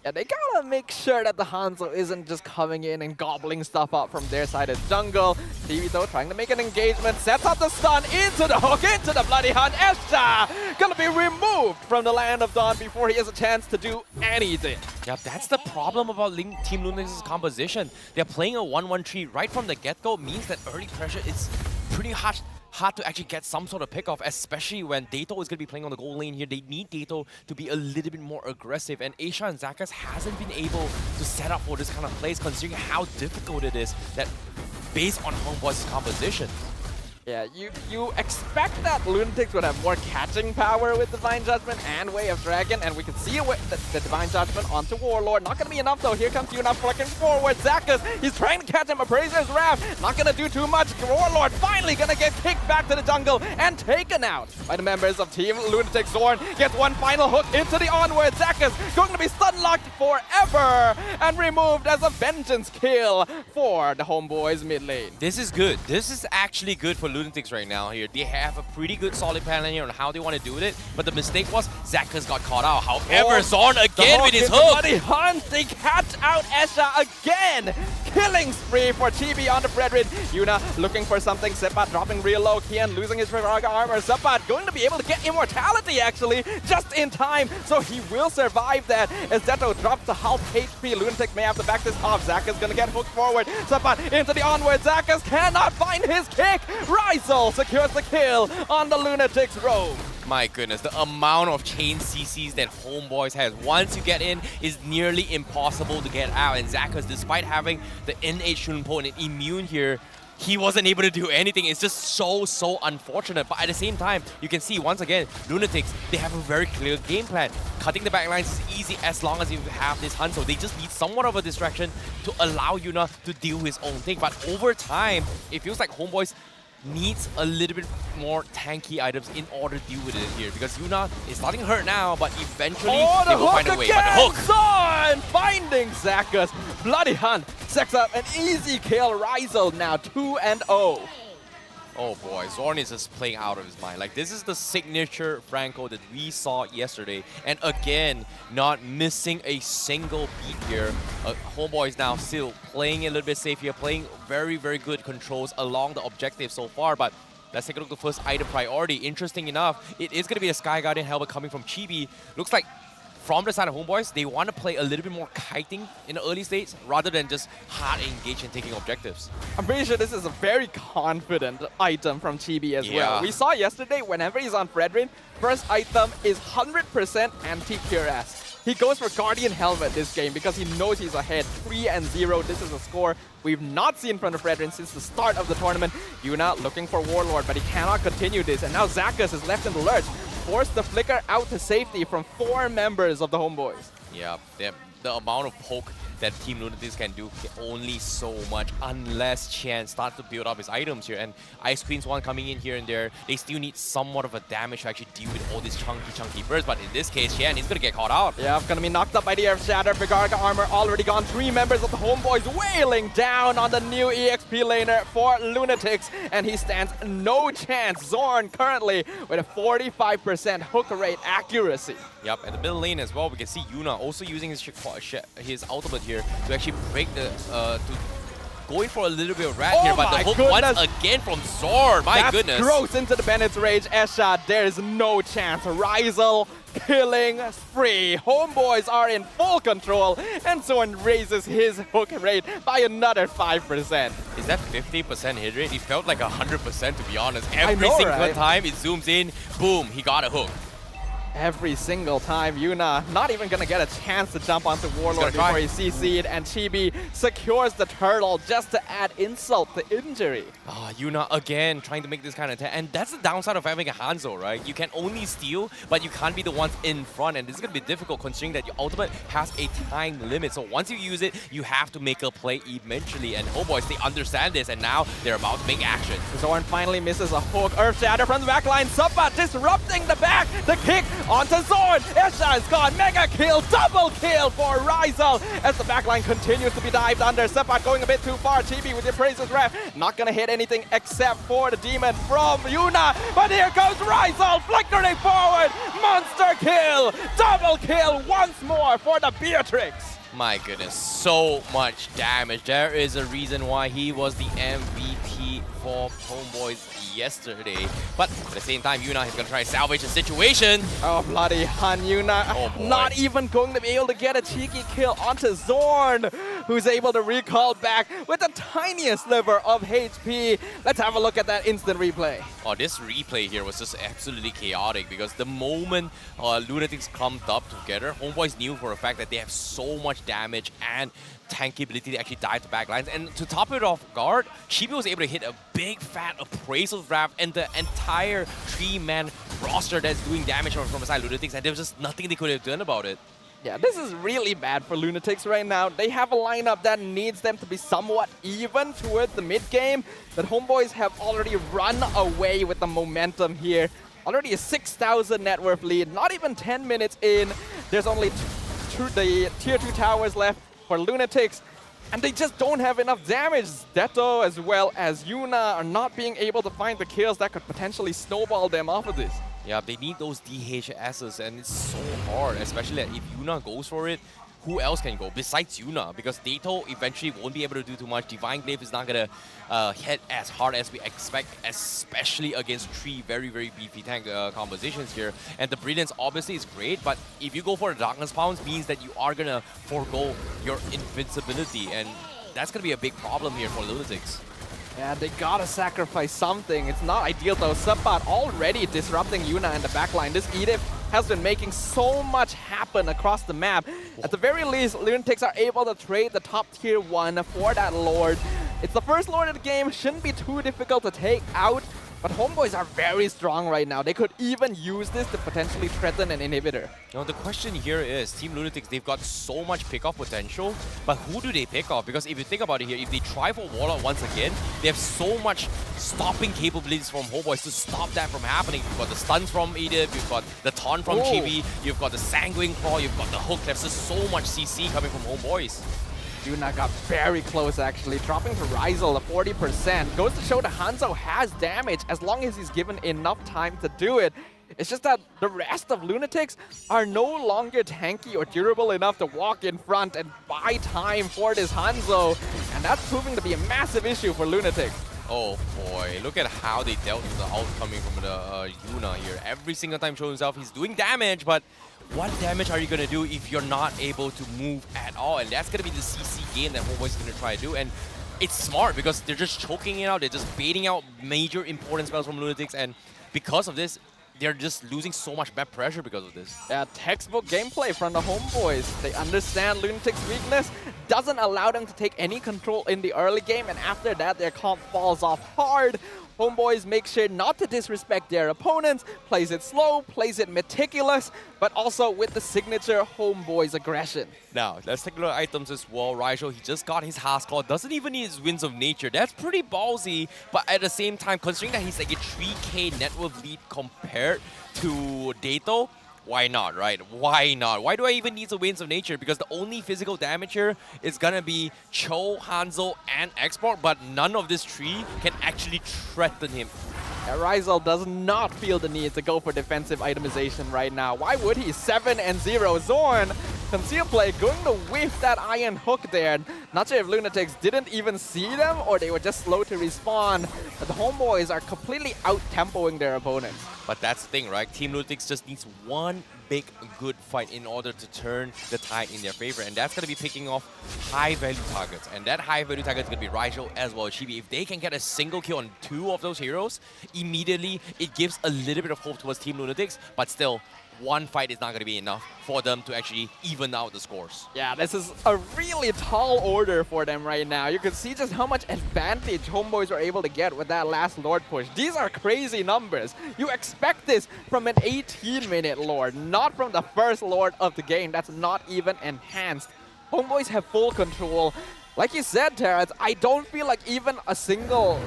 Yeah, they gotta make sure that the Hanzo isn't just coming in and gobbling stuff up from their side of jungle. TV though trying to make an engagement, sets up the stun into the hook, into the bloody hunt. Esha gonna be removed from the Land of Dawn before he has a chance to do anything. Yeah, that's the problem about Team Lunatix's composition. They're playing a 1-1-3 right from the get-go, means that early pressure is pretty hard to actually get some sort of pickoff, especially when Dato is going to be playing on the goal lane here. They need Dato to be a little bit more aggressive, and Aisha and Zakas hasn't been able to set up for this kind of plays, considering how difficult it is that based on Homebois' composition. Yeah, you expect that Lunatix would have more catching power with Divine Judgment and Way of Dragon, and we can see the Divine Judgment onto Warlord. Not gonna be enough though. Here comes Yuna flicking forward. Zakus, he's trying to catch him. Appraiser's Wrath, not gonna do too much. Warlord finally gonna get kicked back to the jungle and taken out by the members of Team Lunatix. Zorn gets one final hook into the onward. Zakus going to be stun locked forever and removed as a vengeance kill for the Homebois mid lane. This is good. This is actually good for Lunatix right now here. They have a pretty good solid plan here on how they want to do it, but the mistake was Zakus got caught out. However, Zorn again with his hook. Bloody Hunt, they catch out Esha again. Killing spree for Chibi on the Fredrin. Yuna looking for something. Sepat dropping real low. Kian losing his Raga armor. Sepat going to be able to get immortality actually just in time, so he will survive that as Zeto drops to half HP. Lunatix may have to back this off. Zakus gonna get hooked forward. Sepat into the onward. Zakus cannot find his kick. Rizal secures the kill on the Lunatix roam. My goodness, the amount of chain CCs that Homebois has once you get in is nearly impossible to get out. And Zakus, despite having the innate Shunpo and immune here, he wasn't able to do anything. It's just so unfortunate. But at the same time, you can see once again, Lunatix, they have a very clear game plan. Cutting the backlines is easy as long as you have this Hanzo. They just need somewhat of a distraction to allow Yuna to do his own thing. But over time, it feels like Homebois needs a little bit more tanky items in order to deal with it here, because Yuna is starting to hurt now, but eventually they will find a way. But the hook! Zorn finding Zakus. Bloody Hunt sets up an easy kill. Rizal now 2-0. Oh boy, Zorn is just playing out of his mind. Like, this is the signature Franco that we saw yesterday. And again, not missing a single beat here. Homeboy is now still playing a little bit safe here, playing very good controls along the objective so far. But let's take a look at the first item priority. Interesting enough, it is going to be a Sky Guardian helmet coming from Chibi. Looks like from the side of Homebois, they want to play a little bit more kiting in the early stage rather than just hard engage and taking objectives. I'm pretty sure this is a very confident item from Chibi as well. We saw yesterday, whenever he's on Fredrin, first item is 100% anti-cuirass. He goes for Guardian Helmet this game because he knows he's ahead. 3-0, this is a score we've not seen from the Fredrin since the start of the tournament. Yuna looking for Warlord, but he cannot continue this. And now Zakus is left in the lurch. Forced the flicker out to safety from 4 members of the Homebois. Yeah, the amount of poke that Team Lunatix can do only so much unless Qian starts to build up his items here. And Ice Queen's one coming in here and there. They still need somewhat of a damage to actually deal with all these chunky bursts. But in this case, Qian is going to get caught out. Yeah, gonna be knocked up by the Earth Shatter. Vigarga armor already gone. 3 members of the Homebois wailing down on the new EXP laner for Lunatix. And he stands no chance. Zorn currently with a 45% hook rate accuracy. Yep, at the middle lane as well, we can see Yuna also using his ultimate here to actually break the going for a little bit of rat here, but the hook once again from Zorn. My goodness. Gross into the Bennett's Rage. Esha, there is no chance. Rizal killing spree. Homebois are in full control, and Zorn raises his hook rate by another 5%. Is that 50% hit rate? It felt like 100% to be honest. Every single time it zooms in, boom, he got a hook. Every single time, Yuna not even gonna get a chance to jump onto Warlord before he CC'd, and Chibi secures the turtle just to add insult to injury. Yuna again trying to make this kind of attack, and that's the downside of having a Hanzo, right? You can only steal, but you can't be the ones in front, and this is gonna be difficult considering that your ultimate has a time limit. So once you use it, you have to make a play eventually, and Homebois, they understand this, and now they're about to make action. Zorn finally misses a hook. Earth Shatter from the backline. Subbat disrupting the back. The kick onto Zorn. Esha is gone. Mega kill. Double kill for Rizal as the backline continues to be dived under. Subbat going a bit too far. Chibi with the Appraiser's Wrath. Not going to hit anything except for the demon from Yuna. But here goes Rizal flickering forward. Monster kill. Double kill once more for the Beatrix. My goodness, so much damage. There is a reason why he was the MVP for Homebois yesterday. But at the same time, Yuna is going to try to salvage the situation. Oh, bloody Han Yuna. Not even going to be able to get a cheeky kill onto Zorn, who's able to recall back with the tiniest sliver of HP. Let's have a look at that instant replay. Oh, this replay here was just absolutely chaotic because the moment Lunatix clumped up together, Homebois knew for a fact that they have so much damage and tanky ability to actually dive the back lines. And to top it off guard, Chibi was able to hit a big fat appraisal draft and the entire 3-man roster that's doing damage from beside Lunatix, and there was just nothing they could have done about it. Yeah, this is really bad for Lunatix right now. They have a lineup that needs them to be somewhat even towards the mid-game, but Homebois have already run away with the momentum here. Already a 6,000 net worth lead, not even 10 minutes in. There's only the tier 2 towers left for Lunatix, and they just don't have enough damage. Detto as well as Yuna are not being able to find the kills that could potentially snowball them off of this. Yeah, they need those DHSs, and it's so hard, especially if Yuna goes for it. Who else can go besides Yuna? Because Dato eventually won't be able to do too much. Divine Glaive is not going to hit as hard as we expect, especially against 3 very, very beefy tank compositions here. And the Brilliance obviously is great, but if you go for the Darkness Pounds, means that you are going to forego your invincibility, and that's going to be a big problem here for Lunatix. Yeah, they gotta sacrifice something. It's not ideal though. Subbot already disrupting Yuna in the backline. This Edith has been making so much happen across the map. At the very least, Lunatix are able to trade the top tier 1 for that Lord. It's the first Lord of the game, shouldn't be too difficult to take out. But Homebois are very strong right now. They could even use this to potentially threaten an inhibitor. Now the question here is, Team Lunatix, they've got so much pick-off potential, but who do they pick off? Because if you think about it here, if they try for Warlock once again, they have so much stopping capabilities from Homebois to stop that from happening. You've got the stuns from Edith, you've got the taunt from Chibi, you've got the Sanguine Claw, you've got the hook. There's just so much CC coming from Homebois. Yuna got very close actually, dropping to Rizal at 40%. Goes to show that Hanzo has damage as long as he's given enough time to do it. It's just that the rest of Lunatix are no longer tanky or durable enough to walk in front and buy time for this Hanzo. And that's proving to be a massive issue for Lunatix. Oh boy, look at how they dealt with the ult coming from the Yuna here. Every single time showing himself, he's doing damage, but what damage are you going to do if you're not able to move at all? And that's going to be the CC game that Homebois is going to try to do. And it's smart because they're just choking it out. They're just baiting out major important spells from Lunatix. And because of this, they're just losing so much map pressure because of this. Yeah, textbook gameplay from the Homebois. They understand Lunatix's weakness, doesn't allow them to take any control in the early game, and after that their comp falls off hard. Homebois make sure not to disrespect their opponents, plays it slow, plays it meticulous, but also with the signature Homebois aggression. Now, let's take a look at items as well. Raijo, he just got his Haskell, doesn't even need his Winds of Nature. That's pretty ballsy, but at the same time, considering that he's like a 3k net worth lead compared to Dato, why not, right? Why not? Why do I even need the Winds of Nature? Because the only physical damage here is gonna be Cho, Hanzo, and Export, but none of this tree can actually threaten him. Rizal does not feel the need to go for defensive itemization right now. Why would he? 7-0. Zorn, conceal play, going to whiff that iron hook there. Not sure if Lunatix didn't even see them or they were just slow to respawn. But the Homebois are completely out-tempoing their opponents. But that's the thing, right? Team Lunatix just needs one big good fight in order to turn the tide in their favor, and that's going to be picking off high-value targets. And that high-value target is going to be Raijo as well as Chibi. If they can get a single kill on 2 of those heroes, immediately it gives a little bit of hope towards Team Lunatix, but still, one fight is not going to be enough for them to actually even out the scores. Yeah, this is a really tall order for them right now. You can see just how much advantage Homebois were able to get with that last Lord push. These are crazy numbers. You expect this from an 18-minute Lord, not from the first Lord of the game. That's not even enhanced. Homebois have full control. Like you said, Terrence, I don't feel like even a single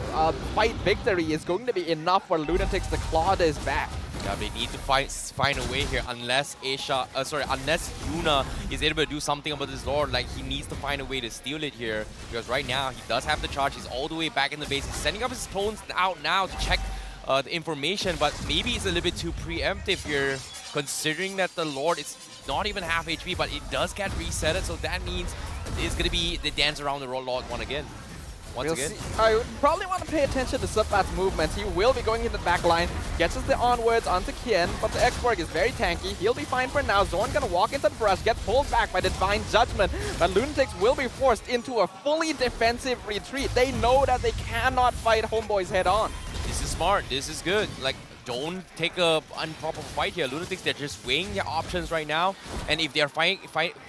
fight victory is going to be enough for Lunatix to claw this back. Yeah, they need to find a way here unless unless Yuna is able to do something about this Lord. Like, he needs to find a way to steal it here, because right now he does have the charge. He's all the way back in the base. He's sending up his clones out now to check the information, but maybe it's a little bit too preemptive here, considering that the Lord is not even half HP, but it does get resetted, so that means it's going to be the dance around the Lord once again. I would probably want to pay attention to Subbat's movements. He will be going into the back line, gets us the onwards onto Kien, but the X-Borg is very tanky. He'll be fine for now. Zorn gonna walk into the brush, get pulled back by the Divine Judgment, but Lunatix will be forced into a fully defensive retreat. They know that they cannot fight Homebois head on. This is smart. This is good. Like, don't take a improper fight here. Lunatix, they're just weighing their options right now. And if they're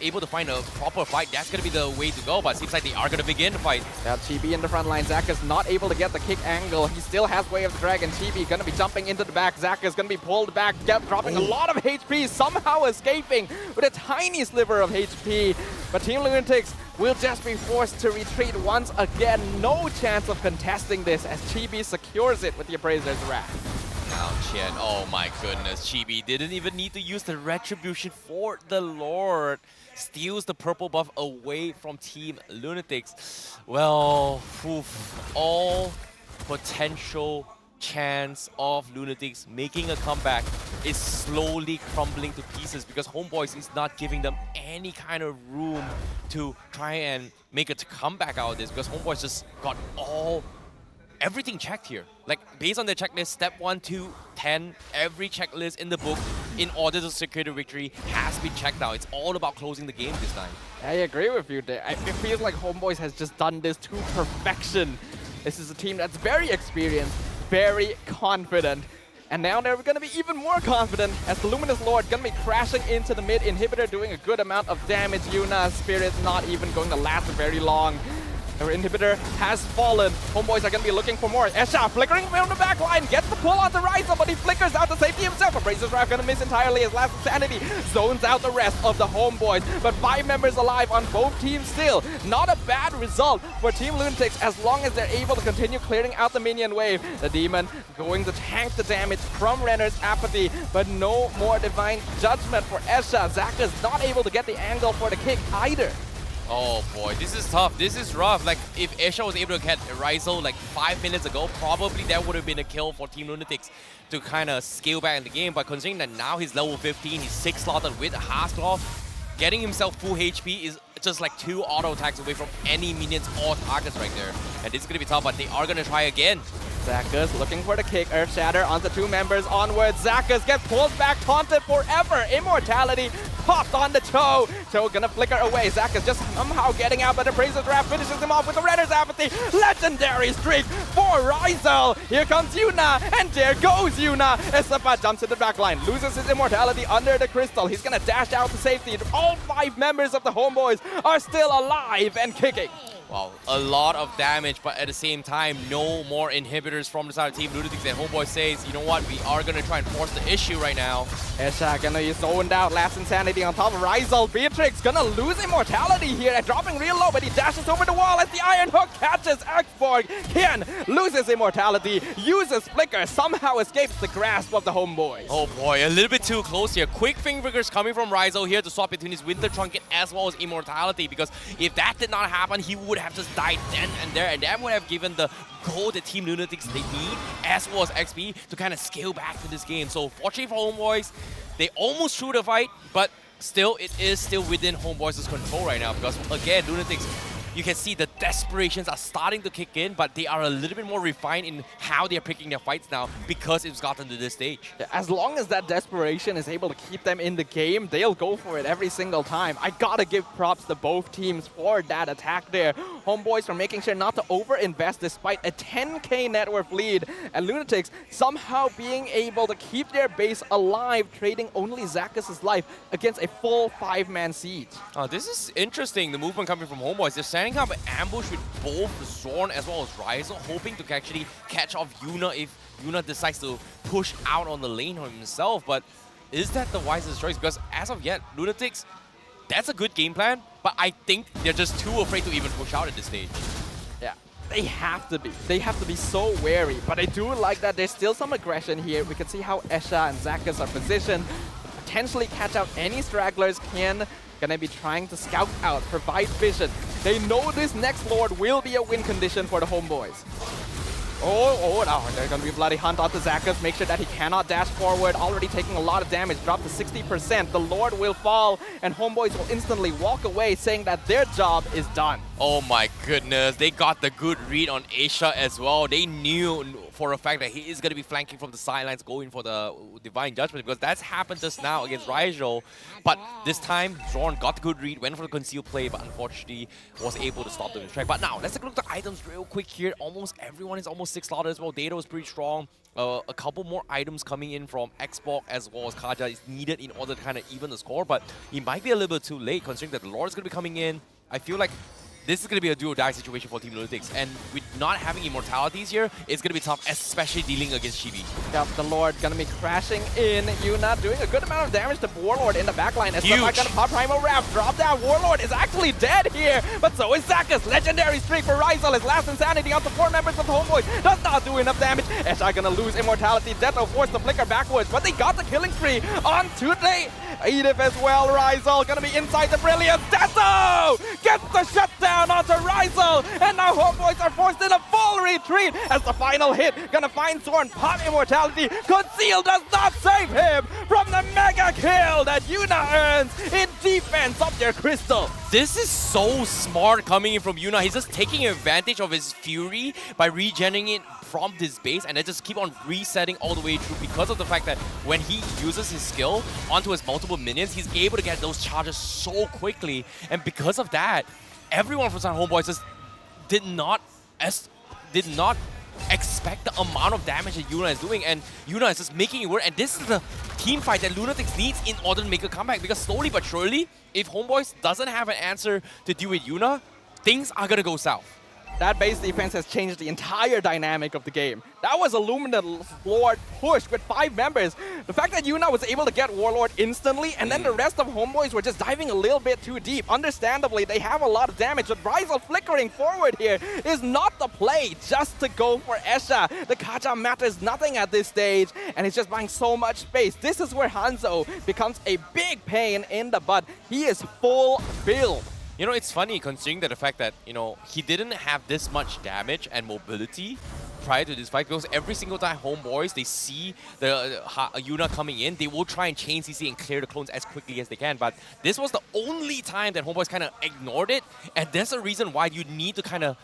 able to find a proper fight, that's going to be the way to go. But it seems like they are going to begin the fight. Yeah, Chibi in the front line. Zakas not able to get the kick angle. He still has Way of the Dragon. Chibi going to be jumping into the back. Zakas going to be pulled back, dropping a lot of HP, somehow escaping with a tiny sliver of HP. But Team Lunatix will just be forced to retreat once again. No chance of contesting this as Chibi secures it with the Appraiser's Wrath. Now Chen, oh my goodness, Chibi didn't even need to use the Retribution for the Lord. Steals the purple buff away from Team Lunatix. Well, all potential chance of Lunatix making a comeback is slowly crumbling to pieces because Homebois is not giving them any kind of room to try and make a comeback out of this because Homebois just got everything checked here. Like, based on the checklist, step 1 to 10, every checklist in the book in order to secure the victory has been checked out. It's all about closing the game this time. I agree with you there. It feels like Homebois has just done this to perfection. This is a team that's very experienced, very confident. And now they're going to be even more confident as the Luminous Lord going to be crashing into the mid inhibitor, doing a good amount of damage. Yuna's Spirit not even going to last very long. Their inhibitor has fallen. Homebois are going to be looking for more. Esha flickering from the back line, gets the pull onto Ryzel, but he flickers out to safety himself. Appraiser's Wrath going to miss entirely. His last Insanity zones out the rest of the Homebois. But 5 members alive on both teams still. Not a bad result for Team Lunatix as long as they're able to continue clearing out the minion wave. The Demon going to tank the damage from Renner's Apathy, but no more Divine Judgment for Esha. Zakas not able to get the angle for the kick either. Oh boy, this is tough. This is rough. Like, if Esha was able to catch Ryzel like 5 minutes ago, probably that would have been a kill for Team Lunatix to kind of scale back in the game. But considering that now he's level 15, he's 6 slotted with Haskell, getting himself full HP is just like 2 auto attacks away from any minions or targets right there. And this is going to be tough, but they are going to try again. Zakas looking for the kick. Earth Shatter onto 2 members onwards. Zakas gets pulled back, taunted forever. Immortality popped on the Toe. Toe gonna flicker away. Zakas just somehow getting out, but the Appraiser's Wrath finishes him off with the Renner's Apathy. Legendary streak for Ryzel. Here comes Yuna, and there goes Yuna. Esapa jumps in the back line, loses his immortality under the crystal. He's gonna dash out to safety. All 5 members of the Homebois are still alive and kicking. Wow, a lot of damage, but at the same time, no more inhibitors from the side of Team Lunatix. And Homeboy says, you know what, we are going to try and force the issue right now. Esha gonna be zoned out, last Insanity on top of Ryzel. Beatrix gonna lose immortality here and dropping real low, but he dashes over the wall as the Iron Hook catches Axborg. Kian loses immortality, uses Flicker, somehow escapes the grasp of the Homeboys. Oh boy, a little bit too close here. Quick fingers coming from Ryzel here to swap between his Winter Trinket as well as immortality, because if that did not happen, he would have just died then and there, and that would have given the gold that Team Lunatix they need, as well as XP, to kind of scale back to this game. So fortunately for Homeboys, they almost threw the fight, but still, it is still within Homeboys' control right now, because again, Lunatix, you can see the desperations are starting to kick in, but they are a little bit more refined in how they're picking their fights now because it's gotten to this stage. As long as that desperation is able to keep them in the game, they'll go for it every single time. I gotta give props to both teams for that attack there. Homeboys are making sure not to over-invest despite a 10k net worth lead, and Lunatix somehow being able to keep their base alive, trading only Zakas' life against a full 5-man siege. This is interesting, the movement coming from Homeboys. They're setting up an ambush with both Zorn as well as Ryzel, hoping to actually catch off Yuna if Yuna decides to push out on the lane himself. But is that the wisest choice? Because as of yet, Lunatix, that's a good game plan, but I think they're just too afraid to even push out at this stage. Yeah, they have to be. They have to be so wary, but I do like that there's still some aggression here. We can see how Esha and Zakas are positioned to potentially catch out any stragglers. Gonna be trying to scout out, provide vision. They know this next Lord will be a win condition for the Homeboys. Oh, there's gonna be a bloody hunt onto Zakas. Make sure that he cannot dash forward. Already taking a lot of damage, dropped to 60%. The Lord will fall, and Homeboys will instantly walk away, saying that their job is done. Oh my goodness, they got the good read on Asia as well. They knew for a fact that he is going to be flanking from the sidelines, going for the Divine Judgment, because that's happened just now against Rigel. But this time, Zorn got the good read, went for the concealed play, but unfortunately was able to stop the track. But now, let's take a look at the items real quick here. Almost everyone is almost 6 slotted as well. Dado is pretty strong. A couple more items coming in from Xbox as well as Kaja is needed in order to kind of even the score, but it might be a little bit too late considering that the Lord is going to be coming in. I feel like this is going to be a do-or-die situation for Team Lunatix, and with not having immortalities here, it's going to be tough, especially dealing against Chibi. Yep, the Lord going to be crashing in. Yuna doing a good amount of damage to Warlord in the backline. As Sunlight going to pop Primal Wrap, drop down. Warlord is actually dead here, but so is Zakus. Legendary streak for Rizal. His last insanity onto 4 members of the Homeboys does not do enough damage. Esha going to lose immortality. Death force the flicker backwards, but they got the killing spree on today. Edith as well. Rizal going to be inside the Brilliance. Deato gets the shutdown onto Rizal, and now Homeboys are forced in a full retreat as the final hit gonna find Zorn. Pop immortality. Conceal does not save him from the mega kill that Yuna earns in defense of their crystal. This is so smart coming in from Yuna. He's just taking advantage of his fury by regenerating it from this base and then just keep on resetting all the way through because of the fact that when he uses his skill onto his multiple minions, he's able to get those charges so quickly. And because of that, everyone from Sun Homeboys just did not expect the amount of damage that Yuna is doing, and Yuna is just making it work. And this is the team fight that Lunatix needs in order to make a comeback, because slowly but surely, if Homeboys doesn't have an answer to deal with Yuna, things are gonna go south. That base defense has changed the entire dynamic of the game. That was a Luminous Lord push with 5 members. The fact that Yuna was able to get Warlord instantly, and then the rest of Homeboys were just diving a little bit too deep. Understandably, they have a lot of damage, but Rizal flickering forward here is not the play just to go for Esha. The Kaja matters nothing at this stage, and he's just buying so much space. This is where Hanzo becomes a big pain in the butt. He is full build. You know, it's funny considering that the fact that, you know, he didn't have this much damage and mobility prior to this fight, because every single time Homeboys, they see the Yuna coming in, they will try and chain CC and clear the clones as quickly as they can. But this was the only time that Homeboys kind of ignored it, and that's the reason why you need to kind of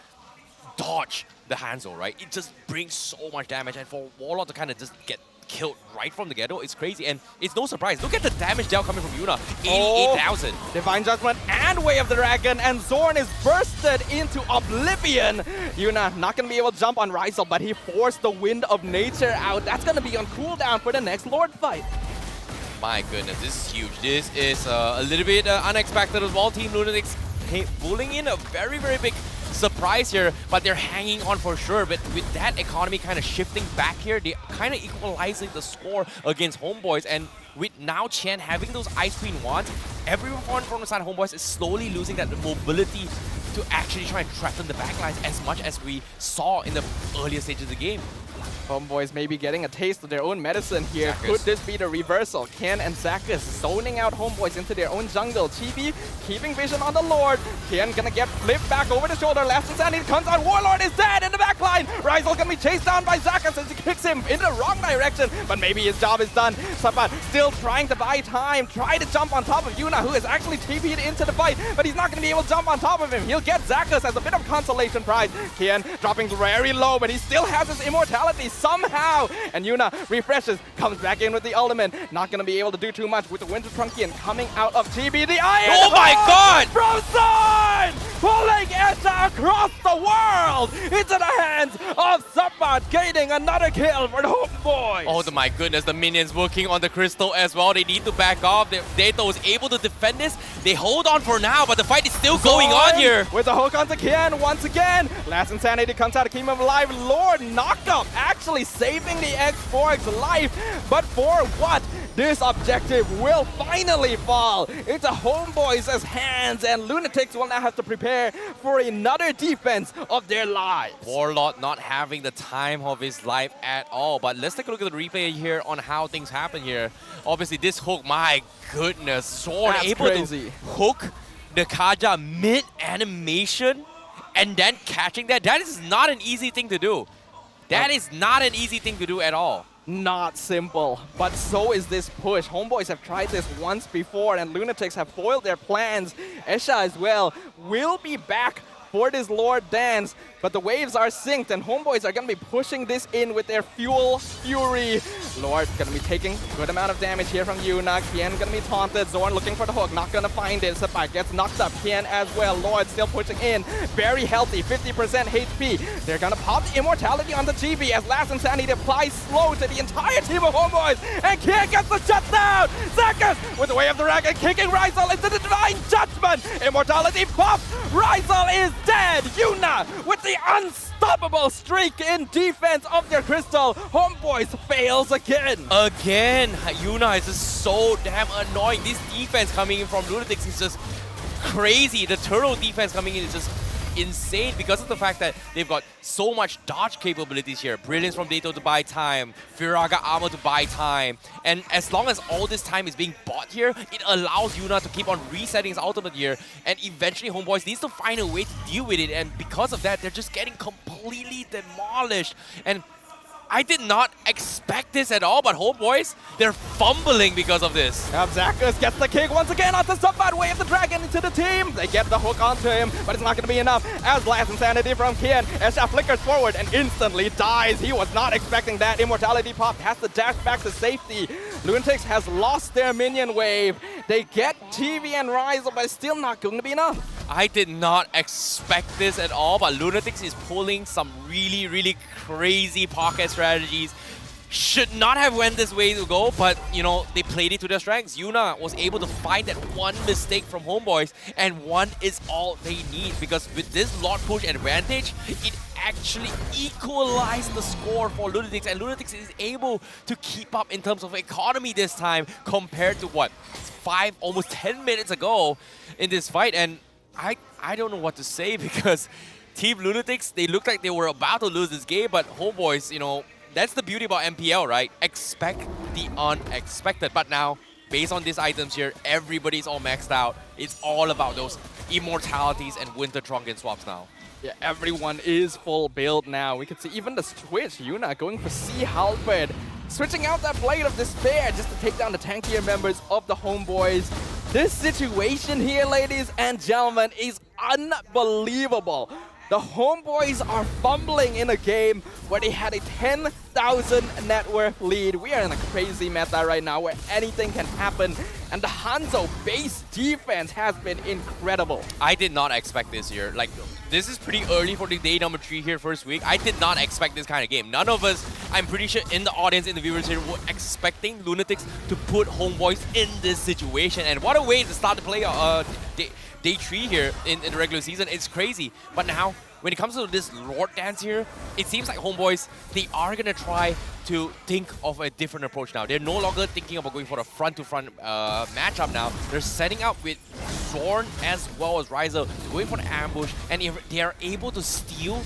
dodge the Hanzo, right? It just brings so much damage, and for Warlord to kind of just get killed right from the ghetto, it's crazy, and it's no surprise. Look at the damage dealt coming from Yuna, 88,000. Divine Judgment and Way of the Dragon, and Zorn is bursted into oblivion. Yuna not going to be able to jump on Rizal, but he forced the Wind of Nature out. That's going to be on cooldown for the next Lord fight. My goodness, this is huge. This is a little bit unexpected as well. Team Lunatix pulling in a very, very big surprise here, but they're hanging on for sure. But with that economy kind of shifting back here, they're kind of equalizing the score against Homeboys. And with now Chen having those Ice Queen wands, everyone from the side of Homeboys is slowly losing that mobility to actually try and threaten the backlines as much as we saw in the earlier stages of the game. Homeboys may be getting a taste of their own medicine here. Zakus. Could this be the reversal? Ken and Zakus zoning out Homeboys into their own jungle. Chibi keeping vision on the Lord. Ken gonna get flipped back over the shoulder. Last insanity comes out. Warlord is dead in the backline. Rizal gonna be chased down by Zakus as he kicks him in the wrong direction. But maybe his job is done. Sabat still trying to buy time. Try to jump on top of Yuna, who is actually TP'd into the fight. But he's not gonna be able to jump on top of him. He'll get Zakus as a bit of consolation prize. Ken dropping very low, but he still has his immortality somehow. And Yuna refreshes, comes back in with the ultimate. Not going to be able to do too much with the Winter Trunkian coming out of TB. The Iron Oh my God! From Zorn! Pulling Esha across the world into the hands of Sabat, gaining another kill for the Homeboys. Oh my goodness, the minions working on the crystal as well. They need to back off. Dato is able to defend this. They hold on for now, but the fight is still going on here. With the hook onto Kian once again. Last insanity comes out of Kingdom of Life. Lord Knockup actually saving the X-Borg's life. But for what? This objective will finally fall into Homeboys' hands, and Lunatix will now have to prepare for another defense of their lives. Warlord not having the time of his life at all. But let's take a look at the replay here on how things happen here. Obviously, this hook, my goodness, Zorn able to hook the Kaja mid-animation and then catching that. That is not an easy thing to do. That is not an easy thing to do at all. Not simple, but so is this push. Homeboys have tried this once before, and Lunatix have foiled their plans. Esha as well will be back for this Lord dance. But the waves are synced, and Homebois are going to be pushing this in with their Fuel Fury. Lord going to be taking a good amount of damage here from Yuna. Kian going to be taunted. Zorn looking for the hook, not going to find it. Sapai gets knocked up. Kian as well. Lord still pushing in. Very healthy, 50% HP. They're going to pop the immortality on the GB as Last Insanity applies slow to the entire team of Homebois. And Kian gets the shutdown. Zakas with the way of the racket, kicking Rizal into the Divine Judgment. Immortality pops. Rizal is dead. Yuna with the unstoppable streak in defense of their crystal. Homebois fails again. Again, Yuna is just so damn annoying. This defense coming in from Lunatix is just crazy. The turtle defense coming in is just insane because of the fact that they've got so much dodge capabilities here. Brilliance from Dato to buy time, Firaga armor to buy time, and as long as all this time is being bought here, it allows Yuna to keep on resetting his ultimate here, and eventually Homebois needs to find a way to deal with it, and because of that, they're just getting completely demolished. And I did not expect this at all, but Homebois, they're fumbling because of this. Zakas gets the kick once again onto Subbat, wave the dragon into the team. They get the hook onto him, but it's not going to be enough. As Last Insanity from Kian, Esha flickers forward and instantly dies. He was not expecting that. Immortality pop has to dash back to safety. Lunatix has lost their minion wave. They get TV and Rizal, but it's still not going to be enough. I did not expect this at all, but Lunatix is pulling some really, really crazy pocket strategies. Should not have went this way to go, but you know, they played it to their strengths. Yuna was able to find that one mistake from Homebois, and one is all they need, because with this Lord push advantage, it actually equalized the score for Lunatix, and Lunatix is able to keep up in terms of economy this time compared to what, 5, almost 10 minutes ago in this fight. And I don't know what to say, because Team Lunatix, they looked like they were about to lose this game, but Homebois, you know, that's the beauty about MPL, right? Expect the unexpected. But now, based on these items here, everybody's all maxed out. It's all about those immortalities and Winter Trunken swaps now. Yeah, everyone is full build now. We can see even the switch. Yuna going for Sea Halberd, switching out that Blade of Despair just to take down the tankier members of the Homebois. This situation here, ladies and gentlemen, is unbelievable. The Homebois are fumbling in a game where they had a 10,000 net worth lead. We are in a crazy meta right now where anything can happen, and the Hanzo base defense has been incredible. I did not expect this here. Like, this is pretty early for the day number 3 here, first week. I did not expect this kind of game. None of us, I'm pretty sure in the audience, in the viewers here, were expecting Lunatix to put Homebois in this situation. And what a way to start the play day 3 here in the regular season. It's crazy. But now, when it comes to this Lord dance here, it seems like Homebois, they are going to try to think of a different approach now. They're no longer thinking about going for a front-to-front matchup now. They're setting up with Zorn as well as Rizal, going for an ambush, and if they are able to steal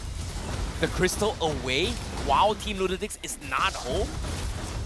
the crystal away while Team Lunatix is not home,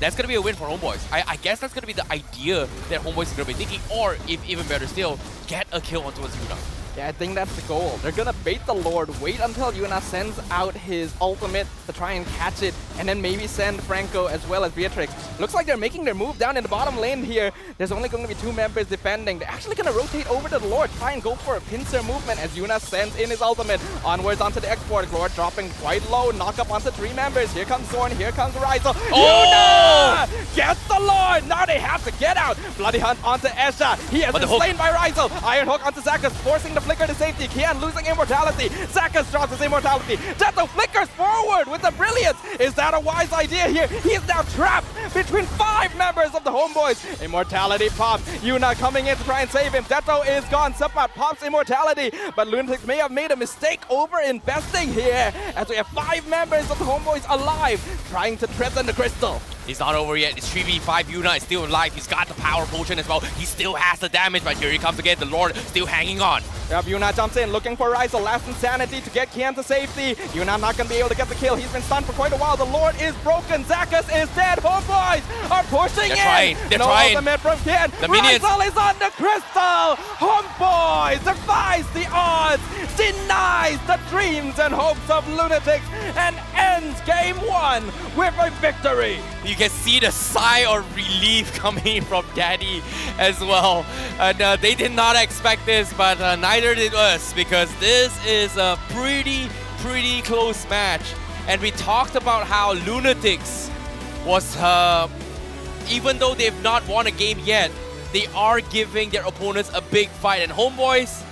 that's going to be a win for Homebois. I guess that's going to be the idea that Homebois is going to be thinking, or if even better still, get a kill onto Yuna. Yeah, I think that's the goal. They're gonna bait the Lord, wait until Yuna sends out his ultimate to try and catch it, and then maybe send Franco as well as Beatrix. Looks like they're making their move down in the bottom lane here. There's only going to be 2 members defending. They're actually gonna rotate over to the Lord, try and go for a pincer movement as Yuna sends in his ultimate. Onwards onto the export. Lord dropping quite low, knock up onto 3 members. Here comes Zorn, here comes Rizal. Oh! Yuna gets the Lord! Now they have to get out! Bloody Hunt onto Esha. He has been slain by Rizal. Iron Hook onto Zakas, forcing the flicker to safety. Kian losing immortality. Zakas drops his immortality. Jetto flickers forward with the brilliance. Is that a wise idea here? He is now trapped between 5 members of the Homebois. Immortality pops. Yuna coming in to try and save him. Jetto is gone. Subbat pops immortality. But Lunatix may have made a mistake over investing here, as we have 5 members of the Homebois alive, trying to threaten the crystal. It's not over yet. It's 3v5. Yuna is still alive. He's got the power potion as well. He still has the damage, but here he comes again. The Lord still hanging on. Yep, Yuna jumps in, looking for Rizal. Last Insanity to get Kian to safety. Yuna not going to be able to get the kill. He's been stunned for quite a while. The Lord is broken. Zakas is dead. Homebois are pushing in. They're no trying. Ultimate from Kian. The minions. Rizal is on the crystal. Homebois defies the odds, denies the dreams and hopes of Lunatix, and ends Game 1 with a victory. You can see the sigh of relief coming from Daddy as well. And they did not expect this, but neither did us, because this is a pretty close match. And we talked about how Lunatix was, even though they've not won a game yet, they are giving their opponents a big fight. And Homebois,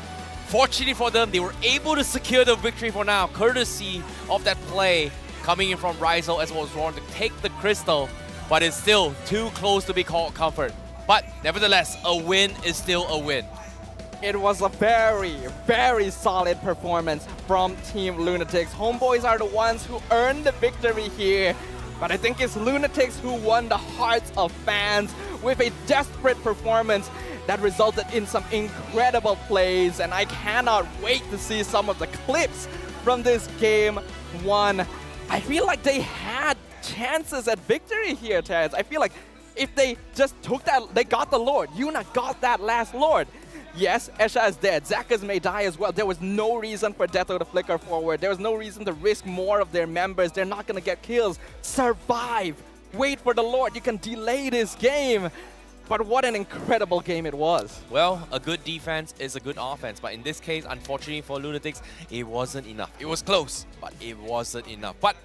fortunately for them, they were able to secure the victory for now, courtesy of that play coming in from Rizal as well as Ron to take the crystal, but it's still too close to be called comfort. But nevertheless, a win is still a win. It was a very solid performance from Team Lunatix. Homebois are the ones who earned the victory here. But I think it's Lunatix who won the hearts of fans with a desperate performance that resulted in some incredible plays. And I cannot wait to see some of the clips from this Game 1. I feel like they had chances at victory here, Terrence. I feel like if they just took that, they got the Lord. Yuna got that last Lord. Yes, Esha is dead. Zakas may die as well. There was no reason for Deathlo to flicker forward. There was no reason to risk more of their members. They're not going to get kills. Survive. Wait for the Lord. You can delay this game. But what an incredible game it was. Well, a good defense is a good offense, but in this case, unfortunately for Lunatix, it wasn't enough. It was close, but it wasn't enough. But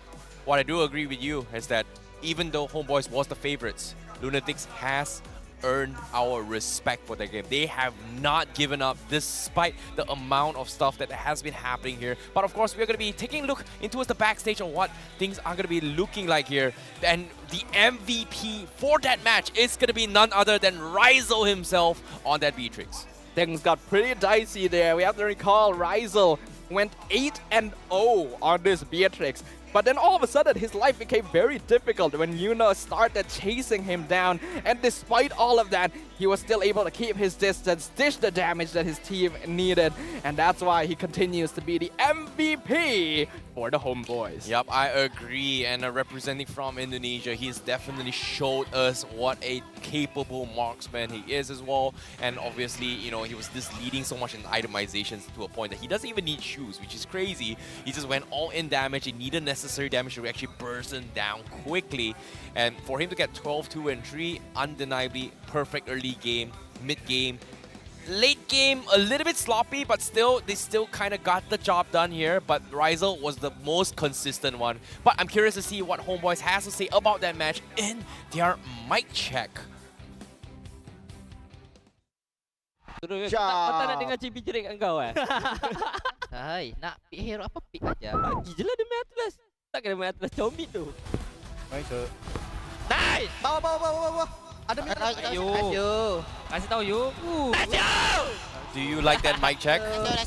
what I do agree with you is that even though Homebois was the favorites, Lunatix has earned our respect for their game. They have not given up despite the amount of stuff that has been happening here. But of course, we're going to be taking a look into the backstage on what things are going to be looking like here. And the MVP for that match is going to be none other than Rizal himself on that Beatrix. Things got pretty dicey there. We have to recall Rizal went 8-0 on this Beatrix. But then all of a sudden, his life became very difficult when Yuna started chasing him down. And despite all of that, he was still able to keep his distance, dish the damage that his team needed. And that's why he continues to be the MVP for the Homebois. Yep, I agree. And representing from Indonesia, he's definitely showed us what a capable marksman he is as well. And obviously, you know, he was just leading so much in itemizations to a point that he doesn't even need shoes, which is crazy. He just went all in damage. He needed necessary damage to actually burst him down quickly. And for him to get 12, 2, and 3, undeniably perfect early game, mid game. Late game, a little bit sloppy, but still, they still kind of got the job done here. But Rizal was the most consistent one. But I'm curious to see what Homebois has to say about that match in their mic check. Kau nak dengar cipi-cirik kat kau eh? Hai, nak pick hero apa pick aja. Bagi je lah dia main Atlas. Tak kena main Atlas comit tu. Baik ke? Nice! Bawa. Ada mic. Ayo. Kasih tahu you. Do you like that mic check?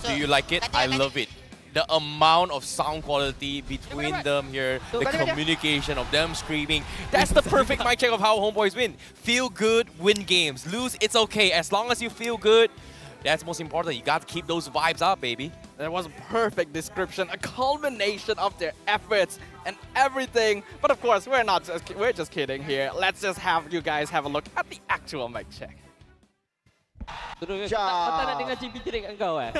Do you like it? I love it. The amount of sound quality between them here, the communication of them screaming. That's the perfect mic check of how Homebois win. Feel good, win games. Lose, it's okay. As long as you feel good, that's most important. You got to keep those vibes up, baby. That was a perfect description, a culmination of their efforts and everything. But of course, we're just kidding here. Let's just have you guys have a look at the actual mic check. Kau tak nak dengar cipi-cirik kat kau eh?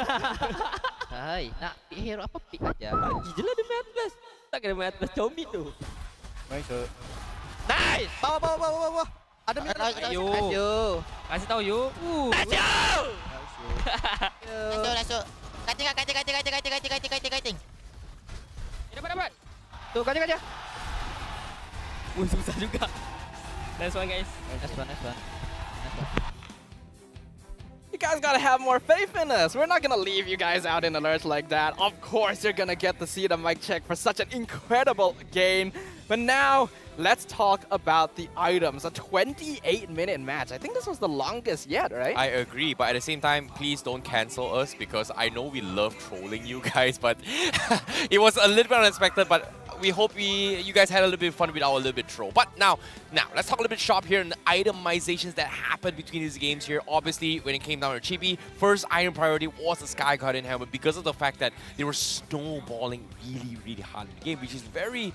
Hai, nak pick hero apa pick aja. Bagi je lah dia main Atlas. Tak kena main Atlas comit tu. Baik ke? Nice! Bawa. Ada mic. Ayo. Kasih tahu you. Masuk. Kating. Dapat. Tu kaca. Susah juga. Nice one guys. Nice one. You guys gotta have more faith in us. We're not gonna leave you guys out in the lurch like that. Of course, you're gonna get to see the mic check for such an incredible game. But now, let's talk about the items. A 28-minute match. I think this was the longest yet, right? I agree, but at the same time, please don't cancel us because I know we love trolling you guys, but it was a little bit unexpected, but we hope you guys had a little bit of fun with our little bit troll. But now, let's talk a little bit shop here and the itemizations that happened between these games here. Obviously, when it came down to Chibi, first item priority was the Sky Guardian helmet because of the fact that they were snowballing really hard in the game, which is very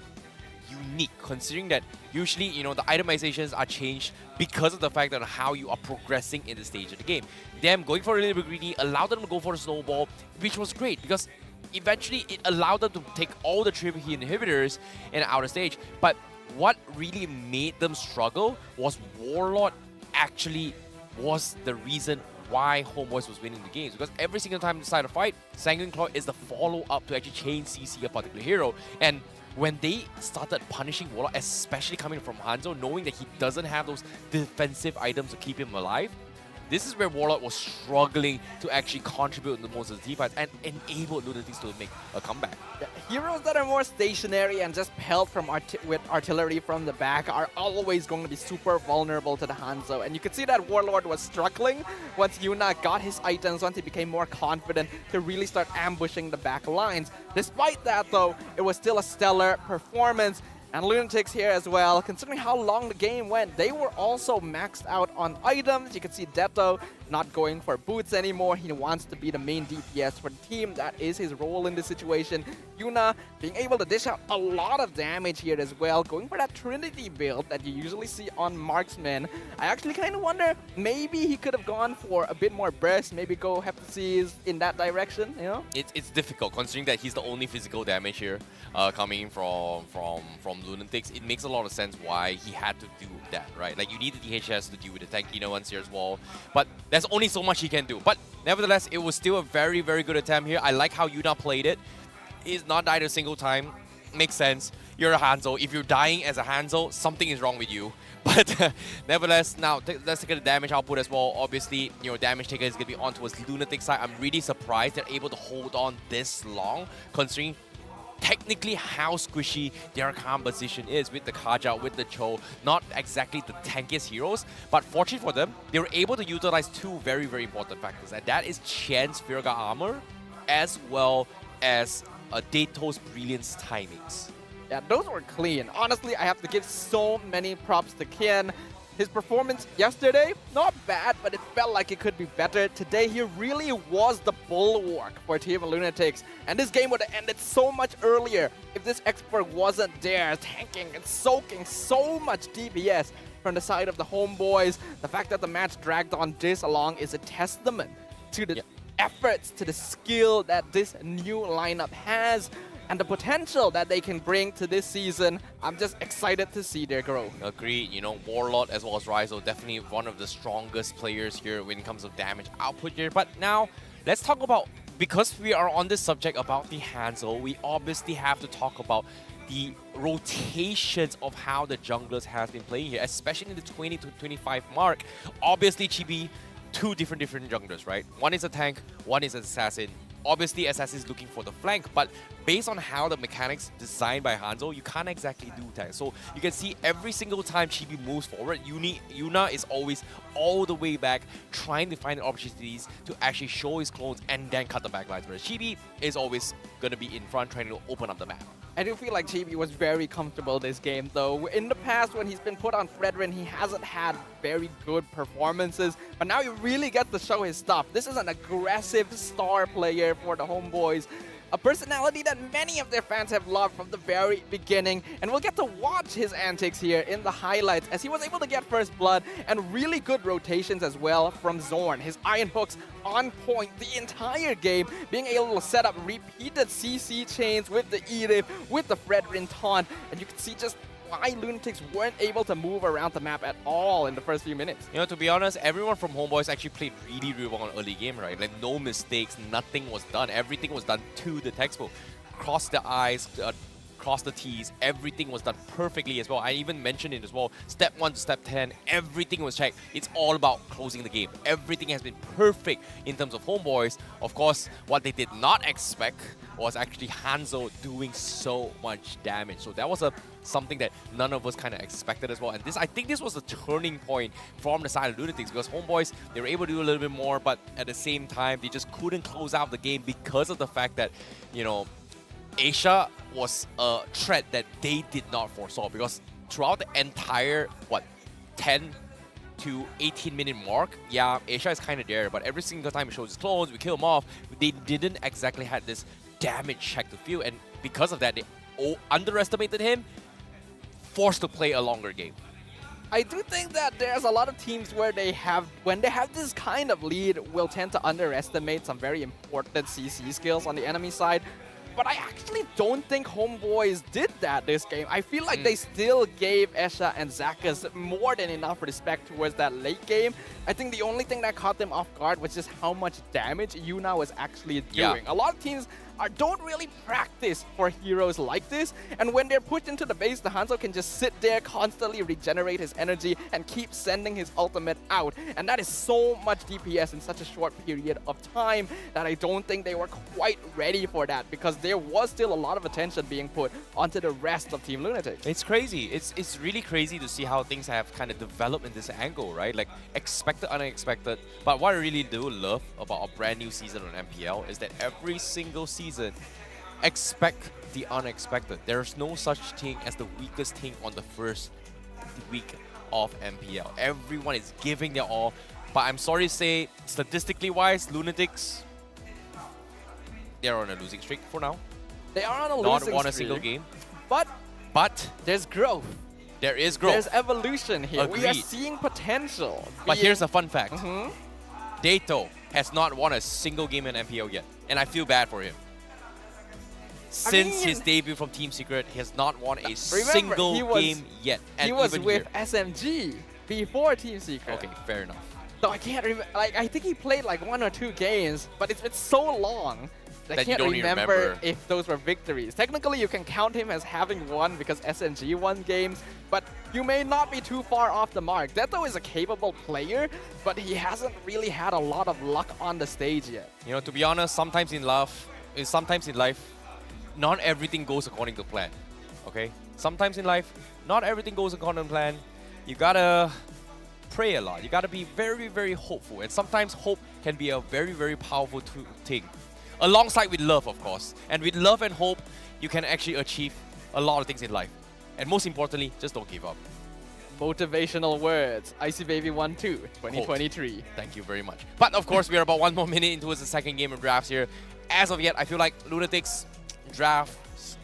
unique considering that usually, you know, the itemizations are changed because of the fact that how you are progressing in the stage of the game. Them going for a little bit greedy allowed them to go for the snowball, which was great because eventually it allowed them to take all the triple key inhibitors in the outer stage. But what really made them struggle was Warlord actually was the reason why Homebois was winning the games. Because every single time they decide to fight, Sanguine Claw is the follow-up to actually chain CC a particular hero. And when they started punishing Warlord, especially coming from Hanzo, knowing that he doesn't have those defensive items to keep him alive, this is where Warlord was struggling to actually contribute the most of the teamfights and enable Lunatix to make a comeback. Yeah, heroes that are more stationary and just pelt from with artillery from the back are always going to be super vulnerable to the Hanzo. And you could see that Warlord was struggling once Yuna got his items, once he became more confident to really start ambushing the back lines. Despite that though, it was still a stellar performance. And Lunatix here as well, considering how long the game went, they were also maxed out on items. You can see Detto not going for boots anymore. He wants to be the main DPS for the team. That is his role in this situation. Yuna being able to dish out a lot of damage here as well, going for that Trinity build that you usually see on Marksman. I actually kind of wonder, maybe he could have gone for a bit more burst, maybe go Heptases in that direction, you know? It's difficult considering that he's the only physical damage here coming from Lunatix. It makes a lot of sense why he had to do that, right? Like you need the DHS to deal with the Tankino once here as well, but there's only so much he can do. But nevertheless, it was still a very, very good attempt here. I like how Yuna played it. He's not died a single time. Makes sense. You're a Hanzo. If you're dying as a Hanzo, something is wrong with you. But nevertheless, now let's take a damage output as well. Obviously, you know, damage taker is going to be on towards Lunatix side. I'm really surprised they're able to hold on this long, considering technically how squishy their composition is with the Kaja, with the Cho. Not exactly the tankiest heroes, but fortunately for them, they were able to utilize two very, very important factors, and that is Qian's Virga armor as well as Dato's Brilliance timings. Yeah, those were clean. Honestly, I have to give so many props to Qian. His performance yesterday, not bad, but it felt like it could be better. Today, he really was the bulwark for Team Lunatix. And this game would have ended so much earlier if this expert wasn't there, tanking and soaking so much DPS from the side of the Homebois. The fact that the match dragged on this long is a testament to the efforts, to the skill that this new lineup has, and the potential that they can bring to this season. I'm just excited to see their growth. Agreed. You know, Warlord as well as Rizzo, definitely one of the strongest players here when it comes to damage output here. But now, let's talk about, because we are on this subject about the Hanzo, we obviously have to talk about the rotations of how the junglers has been playing here, especially in the 20 to 25 mark. Obviously, Chibi, two different junglers, right? One is a tank, one is an assassin. Obviously, Assassin is looking for the flank, but based on how the mechanics designed by Hanzo, you can't exactly do that. So you can see every single time Chibi moves forward, Yuna is always all the way back, trying to find the opportunities to actually show his clones and then cut the backlines. Whereas Chibi is always going to be in front, trying to open up the map. I do feel like Chibi was very comfortable this game, though. In the past, when he's been put on Fredrin, he hasn't had very good performances, but now he really gets to show his stuff. This is an aggressive star player for the Homebois, a personality that many of their fans have loved from the very beginning, and we'll get to watch his antics here in the highlights as he was able to get first blood and really good rotations as well from Zorn. His iron hooks on point the entire game, being able to set up repeated CC chains with the Edith, with the Fredrin taunt, and you can see just why Lunatix weren't able to move around the map at all in the first few minutes. You know, to be honest, everyone from Homebois actually played really, really well in early game, right? Like, no mistakes, nothing was done. Everything was done to the textbook. Cross the I's, cross the T's, everything was done perfectly as well. I even mentioned it as well. Step 1 to step 10, everything was checked. It's all about closing the game. Everything has been perfect in terms of Homebois. Of course, what they did not expect was actually Hanzo doing so much damage. So that was something that none of us kind of expected as well. And I think this was the turning point from the side of Lunatix, because Homebois, they were able to do a little bit more, but at the same time, they just couldn't close out the game because of the fact that, you know, Asia was a threat that they did not foresaw, because throughout the entire, 10 to 18-minute mark, yeah, Asia is kind of there, but every single time he shows his clones, we kill him off, they didn't exactly have this damage check to feel, and because of that, they underestimated him, forced to play a longer game. I do think that there's a lot of teams where when they have this kind of lead, will tend to underestimate some very important CC skills on the enemy side. But I actually don't think Homebois did that this game. I feel like they still gave Esha and Zakas more than enough respect towards that late game. I think the only thing that caught them off guard was just how much damage Yuna was actually doing. A lot of teams don't really practice for heroes like this, and when they're pushed into the base, the Hanzo can just sit there, constantly regenerate his energy and keep sending his ultimate out, and that is so much DPS in such a short period of time that I don't think they were quite ready for that, because there was still a lot of attention being put onto the rest of Team Lunatix. It's crazy. It's really crazy to see how things have kind of developed in this angle, right? Like expected, unexpected. But what I really do love about a brand new season on MPL is that every single season expect the unexpected. There's no such thing as the weakest thing on the first week of MPL. Everyone is giving their all. But I'm sorry to say, statistically wise, Lunatix, they're on a losing streak for now. They are on a losing streak. Not won a single game. But there's growth. There is growth. There's evolution here. Agreed. We are seeing potential. But here's a fun fact. Dato has not won a single game in MPL yet. And I feel bad for him. Since his debut from Team Secret, he has not won a single game yet. And he was with here. SMG before Team Secret. Okay, fair enough. So I can't remember. Like, I think he played like 1 or 2 games, but it's been so long that I can't remember if those were victories. Technically, you can count him as having won because SMG won games, but you may not be too far off the mark. Deto is a capable player, but he hasn't really had a lot of luck on the stage yet. You know, to be honest, sometimes in life, not everything goes according to plan, okay? Sometimes in life, not everything goes according to plan. You gotta pray a lot. You gotta be very, very hopeful. And sometimes hope can be a very, very powerful thing. Alongside with love, of course. And with love and hope, you can actually achieve a lot of things in life. And most importantly, just don't give up. Motivational words. Icy Baby 1-2, 2023. Thank you very much. But of course, we are about 1 more minute into the second game of drafts here. As of yet, I feel like Lunatix drafts,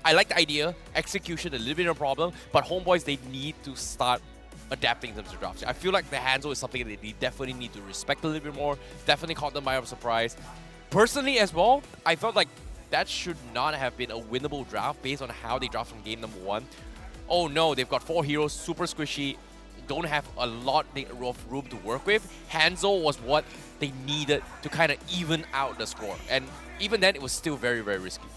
I like the idea. Execution, a little bit of a problem. But Homebois, they need to start adapting in terms of drafts. I feel like the Hanzo is something that they definitely need to respect a little bit more. Definitely caught them by a surprise. Personally as well, I felt like that should not have been a winnable draft based on how they draft from game number 1. Oh no, they've got 4 heroes, super squishy, don't have a lot of room to work with. Hanzo was what they needed to kind of even out the score. And even then, it was still very, very risky.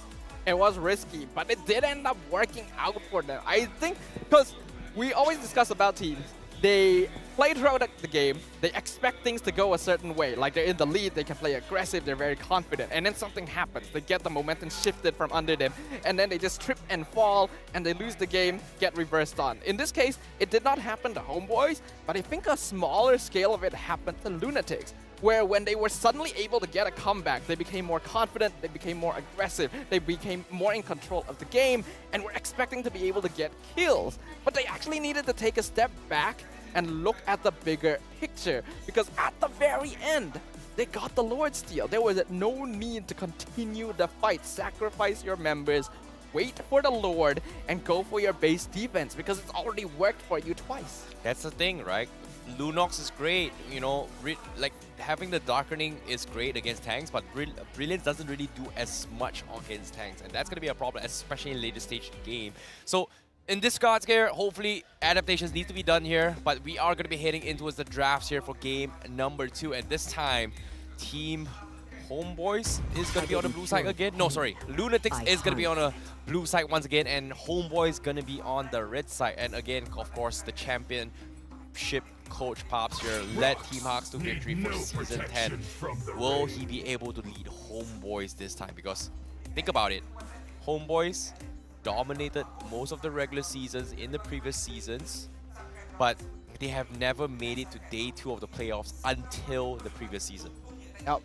It was risky, but it did end up working out for them. I think, because we always discuss about teams, they play throughout the game, they expect things to go a certain way. Like they're in the lead, they can play aggressive, they're very confident, and then something happens. They get the momentum shifted from under them, and then they just trip and fall, and they lose the game, get reversed on. In this case, it did not happen to Homebois, but I think a smaller scale of it happened to Lunatix, where when they were suddenly able to get a comeback, they became more confident, they became more aggressive, they became more in control of the game, and were expecting to be able to get kills. But they actually needed to take a step back and look at the bigger picture, because at the very end, they got the Lord Steal. There was no need to continue the fight. Sacrifice your members, wait for the Lord, and go for your base defense, because it's already worked for you twice. That's the thing, right? Lunox is great, you know, like having the Darkening is great against tanks, but Brilliance doesn't really do as much against tanks, and that's going to be a problem, especially in later stage game. So in this cards here, hopefully adaptations need to be done here, but we are going to be heading into the drafts here for game number 2, and this time Team Homebois is going to be on the blue side again. No, sorry, Lunatix is going to be on a blue side once again, and Homebois is going to be on the red side. And again, of course, the championship coach Pops here led Team Hawks to victory for Season 10. Will he be able to lead Homebois this time? Because think about it, Homebois dominated most of the regular seasons in the previous seasons, but they have never made it to day 2 of the playoffs until the previous season.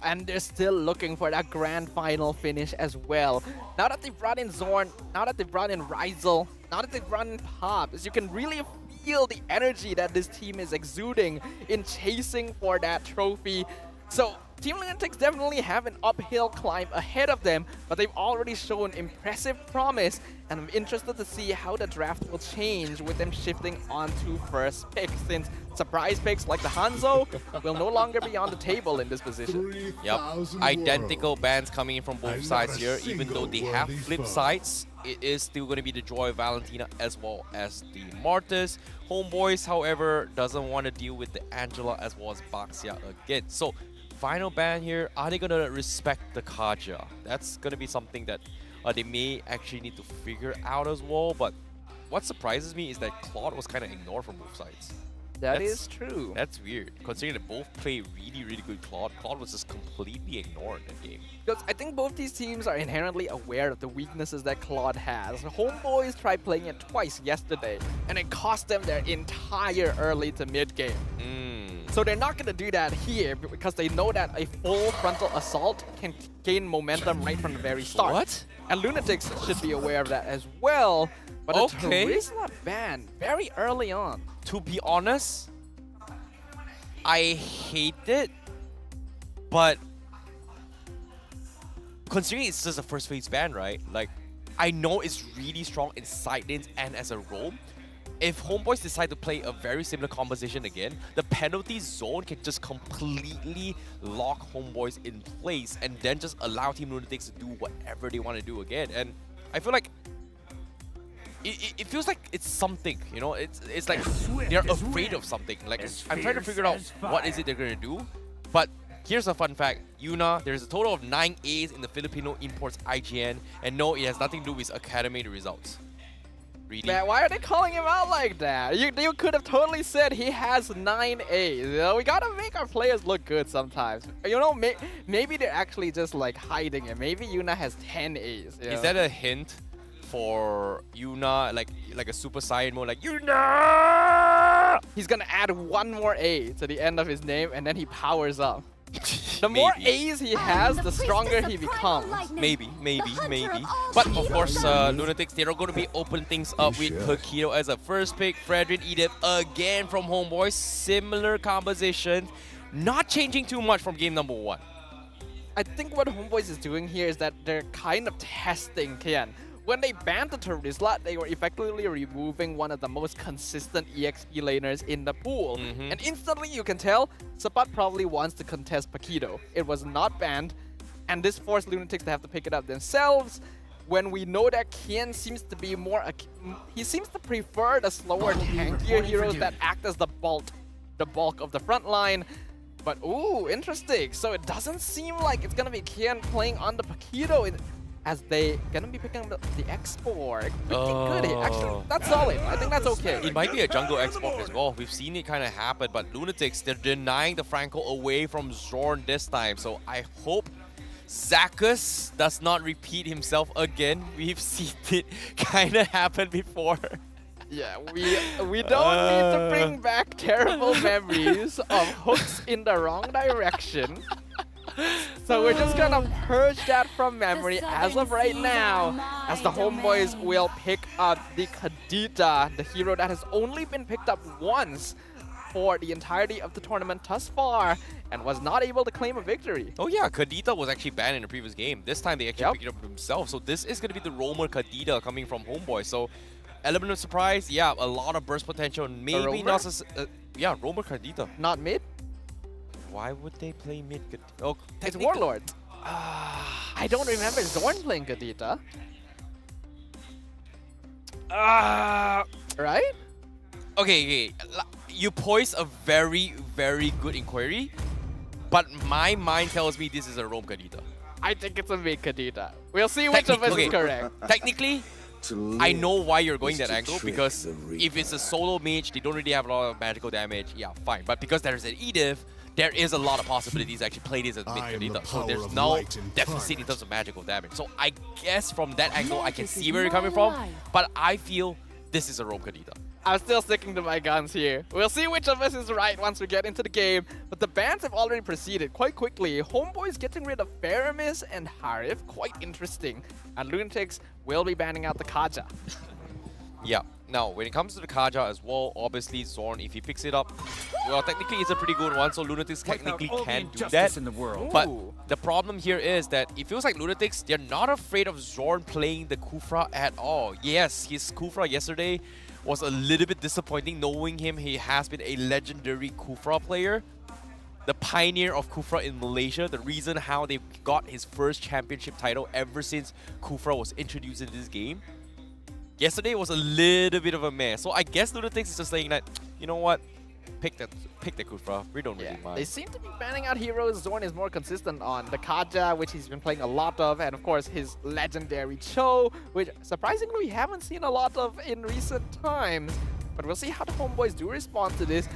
And they're still looking for that grand final finish as well. Now that they've brought in Zorn, now that they've brought in Ryzel, now that they've brought in Pops, you can really feel the energy that this team is exuding in chasing for that trophy. So Team Lunatix definitely have an uphill climb ahead of them, but they've already shown impressive promise, and I'm interested to see how the draft will change with them shifting onto first pick, since surprise picks like the Hanzo will no longer be on the table in this position. Yep, identical bans coming in from both sides here, even though they have flip sides. It is still going to be the Joy Valentina as well as the Martis. Homebois, however, doesn't want to deal with the Angela as well as Baxia again. So, final ban here. Are they going to respect the Kaja? That's going to be something that they may actually need to figure out as well. But what surprises me is that Claude was kind of ignored from both sides. That is true. That's weird, considering they both play really, really good Claude. Claude was just completely ignored in that game. Because I think both these teams are inherently aware of the weaknesses that Claude has. Homeboys tried playing it twice yesterday, and it cost them their entire early to mid game. So they're not going to do that here because they know that a full frontal assault can gain momentum right from the very start. What? And Lunatix should be aware of that as well. But Okay. a Charisma ban very early on. To be honest, I hate it, but considering it's just a first phase ban, right? Like, I know it's really strong in side lanes and as a roam. If Homeboys decide to play a very similar composition again, the penalty zone can just completely lock Homeboys in place and then just allow Team Lunatix to do whatever they want to do again. And I feel like it feels like it's something, you know? It's like they're afraid of something. Like, I'm trying to figure out what is it they're going to do. But here's a fun fact. Yuna, there's a total of 9 A's in the Filipino Imports IGN. And no, it has nothing to do with academy results. Really? Man, why are they calling him out like that? You could have totally said he has 9 A's. You know, we gotta make our players look good sometimes. You know, maybe they're actually just like hiding it. Maybe Yuna has 10 A's. Is that a hint for Yuna, like a Super Saiyan mode, like Yuna? He's gonna add 1 more A to the end of his name, and then he powers up. The more A's he has, the stronger he becomes. Maybe. But of course, Lunatix, they're going to be opening things up with Paquito as a first pick. Fredrin Edith again from Homeboys. Similar composition. Not changing too much from game number 1. I think what Homeboys is doing here is that they're kind of testing Kian. When they banned the Terizla, they were effectively removing one of the most consistent EXP laners in the pool. And instantly you can tell, Sapat probably wants to contest Paquito. It was not banned, and this forced Lunatix to have to pick it up themselves. When we know that Kian seems to be more... he seems to prefer the slower, tankier heroes that act as the bulk of the front line. But ooh, interesting. So it doesn't seem like it's gonna be Kian playing on the Paquito as they gonna be picking up the export. Pretty good. Actually, that's solid. I think that's okay. It might be a jungle export as well. We've seen it kind of happen, but Lunatix, they're denying the Franco away from Zorn this time. So I hope Zacchus does not repeat himself again. We've seen it kind of happen before. Yeah, we don't need to bring back terrible memories of hooks in the wrong direction. So we're just gonna purge that from memory as of right now, as the Homeboys will pick up the Kadita, the hero that has only been picked up once for the entirety of the tournament thus far, and was not able to claim a victory. Oh yeah, Kadita was actually banned in the previous game. This time they actually picked it up themselves. So this is going to be the roamer Kadita coming from Homeboy. So element of surprise, yeah, a lot of burst potential. Maybe not... yeah, roamer Kadita. Not mid? Why would they play mid? Oh, it's Warlord. I don't remember Zorn playing Kadita. Right? Okay. You poised a very, very good inquiry, but my mind tells me this is a roam Kadita. I think it's a mid Kadita. We'll see which of us is correct. Technically, I know why you're going that angle, because if it's a solo mage, they don't really have a lot of magical damage. Yeah, fine. But because there's an Edith, there is a lot of possibilities to actually play this as mid Kadita. So there's no deficit in terms of magical damage. So I guess from that angle, I can see where you're coming from. But I feel this is a roam Kadita. I'm still sticking to my guns here. We'll see which of us is right once we get into the game. But the bans have already proceeded quite quickly. Homeboys getting rid of Faramis and Harif. Quite interesting. And Lunatix will be banning out the Kaja. Yeah. Now, when it comes to the Kaja as well, obviously Zorn, if he picks it up, well, technically it's a pretty good one, so Lunatix technically can do that. in the world. But the problem here is that it feels like Lunatix, they're not afraid of Zorn playing the Kufra at all. Yes, his Kufra yesterday was a little bit disappointing. Knowing him, he has been a legendary Kufra player. The pioneer of Kufra in Malaysia, the reason how they got his first championship title ever since Kufra was introduced in this game. Yesterday was a little bit of a mess. So I guess Lunatix is just saying that, you know what, pick the Kufra. We don't really mind. They seem to be banning out heroes Zorn is more consistent on. The Kaja, which he's been playing a lot of, and of course his legendary Cho, which surprisingly we haven't seen a lot of in recent times. But we'll see how the Homebois do respond to this.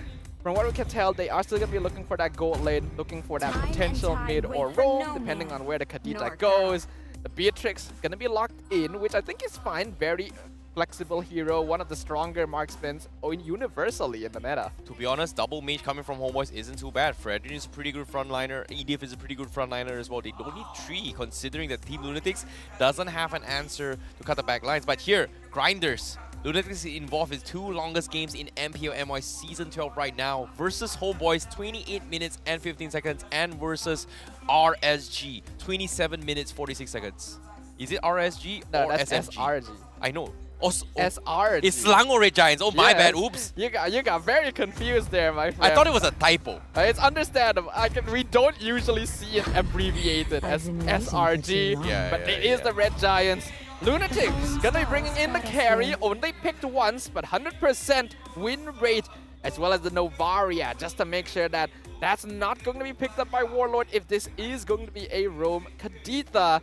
From what we can tell, they are still going to be looking for that gold lane, looking for that potential mid or roam, depending on where the Kadita goes. The Beatrix going to be locked in, which I think is fine. Very flexible hero, one of the stronger marksmen universally in the meta. To be honest, double mage coming from Homebois isn't too bad. Fredrin is a pretty good frontliner. EDF is a pretty good frontliner as well. They don't need 3, considering that Team Lunatix doesn't have an answer to cut the back lines. But here, Grinders. Lunatix is involved in 2 longest games in MPL MY Season 12 right now versus Homebois 28 minutes and 15 seconds and versus RSG 27 minutes 46 seconds. Is it RSG or that's SMG? SRG. I know. SRG. It's Selangor Red Giants. Oh, my bad. Oops. You got very confused there, my friend. I thought it was a typo. It's understandable. We don't usually see it abbreviated as SRG, but it is the Red Giants. Lunatix gonna be bringing in the carry, only picked once, but 100% win rate, as well as the Novaria, just to make sure that that's not going to be picked up by Warlord if this is going to be a roam Kadita.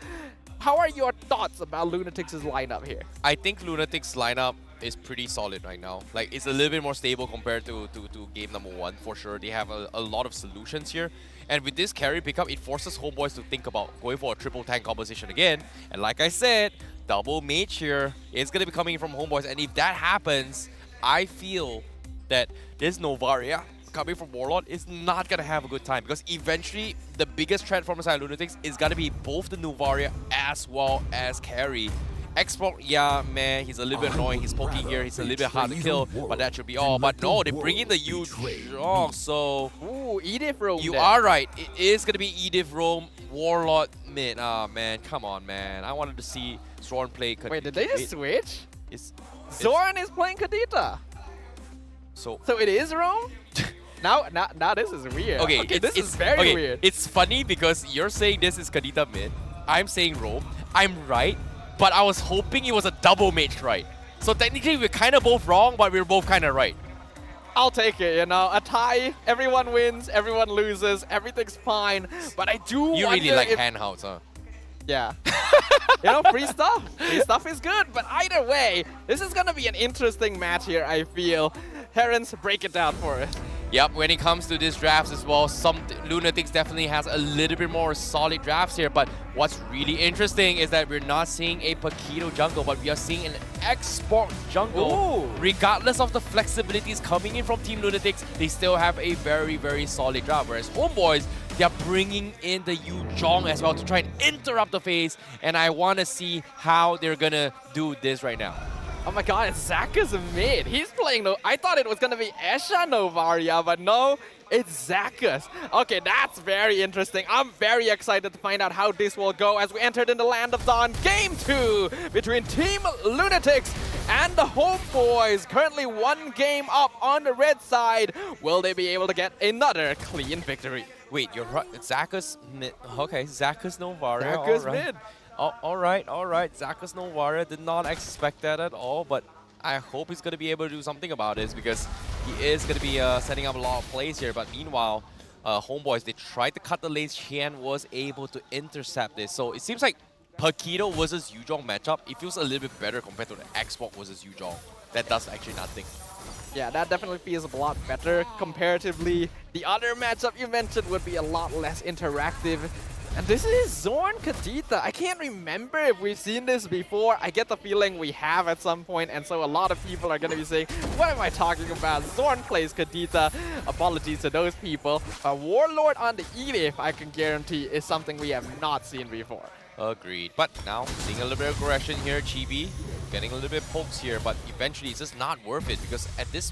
How are your thoughts about Lunatix's lineup here? I think Lunatix's lineup is pretty solid right now. Like, it's a little bit more stable compared to game number 1, for sure. They have a lot of solutions here. And with this carry pickup, it forces Homebois to think about going for a triple tank composition again. And like I said, double mage here is going to be coming from Homebois. And if that happens, I feel that this Novaria coming from Warlord is not going to have a good time, because eventually the biggest threat from the side of Lunatix is going to be both the Novaria as well as carry. Export, yeah, man, he's a little bit annoying. He's poking here. He's a little bit hard to kill, but that should be all. But no, they bring in the Yu Zhong, so... Ooh, Edith roam. You are right. It is going to be Edith roam, Warlord mid. Ah, man, come on, man. I wanted to see Zorn play Kadita. Wait, did they just switch? Zorn is playing Kadita. So it is roam? Now this is weird. Okay, this is very weird. It's funny because you're saying this is Kadita mid. I'm saying roam. I'm right. But I was hoping it was a double mage right. So technically we're kind of both wrong, but we're both kind of right. I'll take it, you know. A tie, everyone wins, everyone loses, everything's fine. But I do You really like handouts, huh? Yeah. You know, free stuff. Free stuff is good, but either way, this is going to be an interesting match here, I feel. Herons, break it down for us. Yep, when it comes to these drafts as well, Lunatix definitely has a little bit more solid drafts here, but what's really interesting is that we're not seeing a Paquito jungle, but we are seeing an export jungle. Ooh. Regardless of the flexibilities coming in from Team Lunatix, they still have a very, very solid draft, whereas Homebois, they're bringing in the Yu Zhong as well to try and interrupt the phase, and I want to see how they're gonna do this right now. Oh my god, it's Zakas mid. He's playing I thought it was gonna be Esha Novaria, but no, it's Zakas. Okay, that's very interesting. I'm very excited to find out how this will go as we entered in the Land of Dawn. Game 2 between Team Lunatix and the Homebois. Currently 1 game up on the red side. Will they be able to get another clean victory? Wait, you're right. Zakas mid. Okay, Zakas Novaria. Zakas mid. All right. Zakas Novaria, did not expect that at all, but I hope he's going to be able to do something about this, because he is going to be setting up a lot of plays here. But meanwhile, Homebois, they tried to cut the lanes. Qian was able to intercept this. So it seems like Paquito versus Yu Zhong matchup, it feels a little bit better compared to the Xbox versus Yu Zhong. That does actually nothing. Yeah, that definitely feels a lot better comparatively. The other matchup you mentioned would be a lot less interactive. And this is Zorn Kadita. I can't remember if we've seen this before. I get the feeling we have at some point, and so a lot of people are going to be saying, what am I talking about? Zorn plays Kadita. Apologies to those people. A Warlord on the Edith, I can guarantee, is something we have not seen before. Agreed. But now, seeing a little bit of aggression here, Chibi getting a little bit pokes here, but eventually it's just not worth it because at this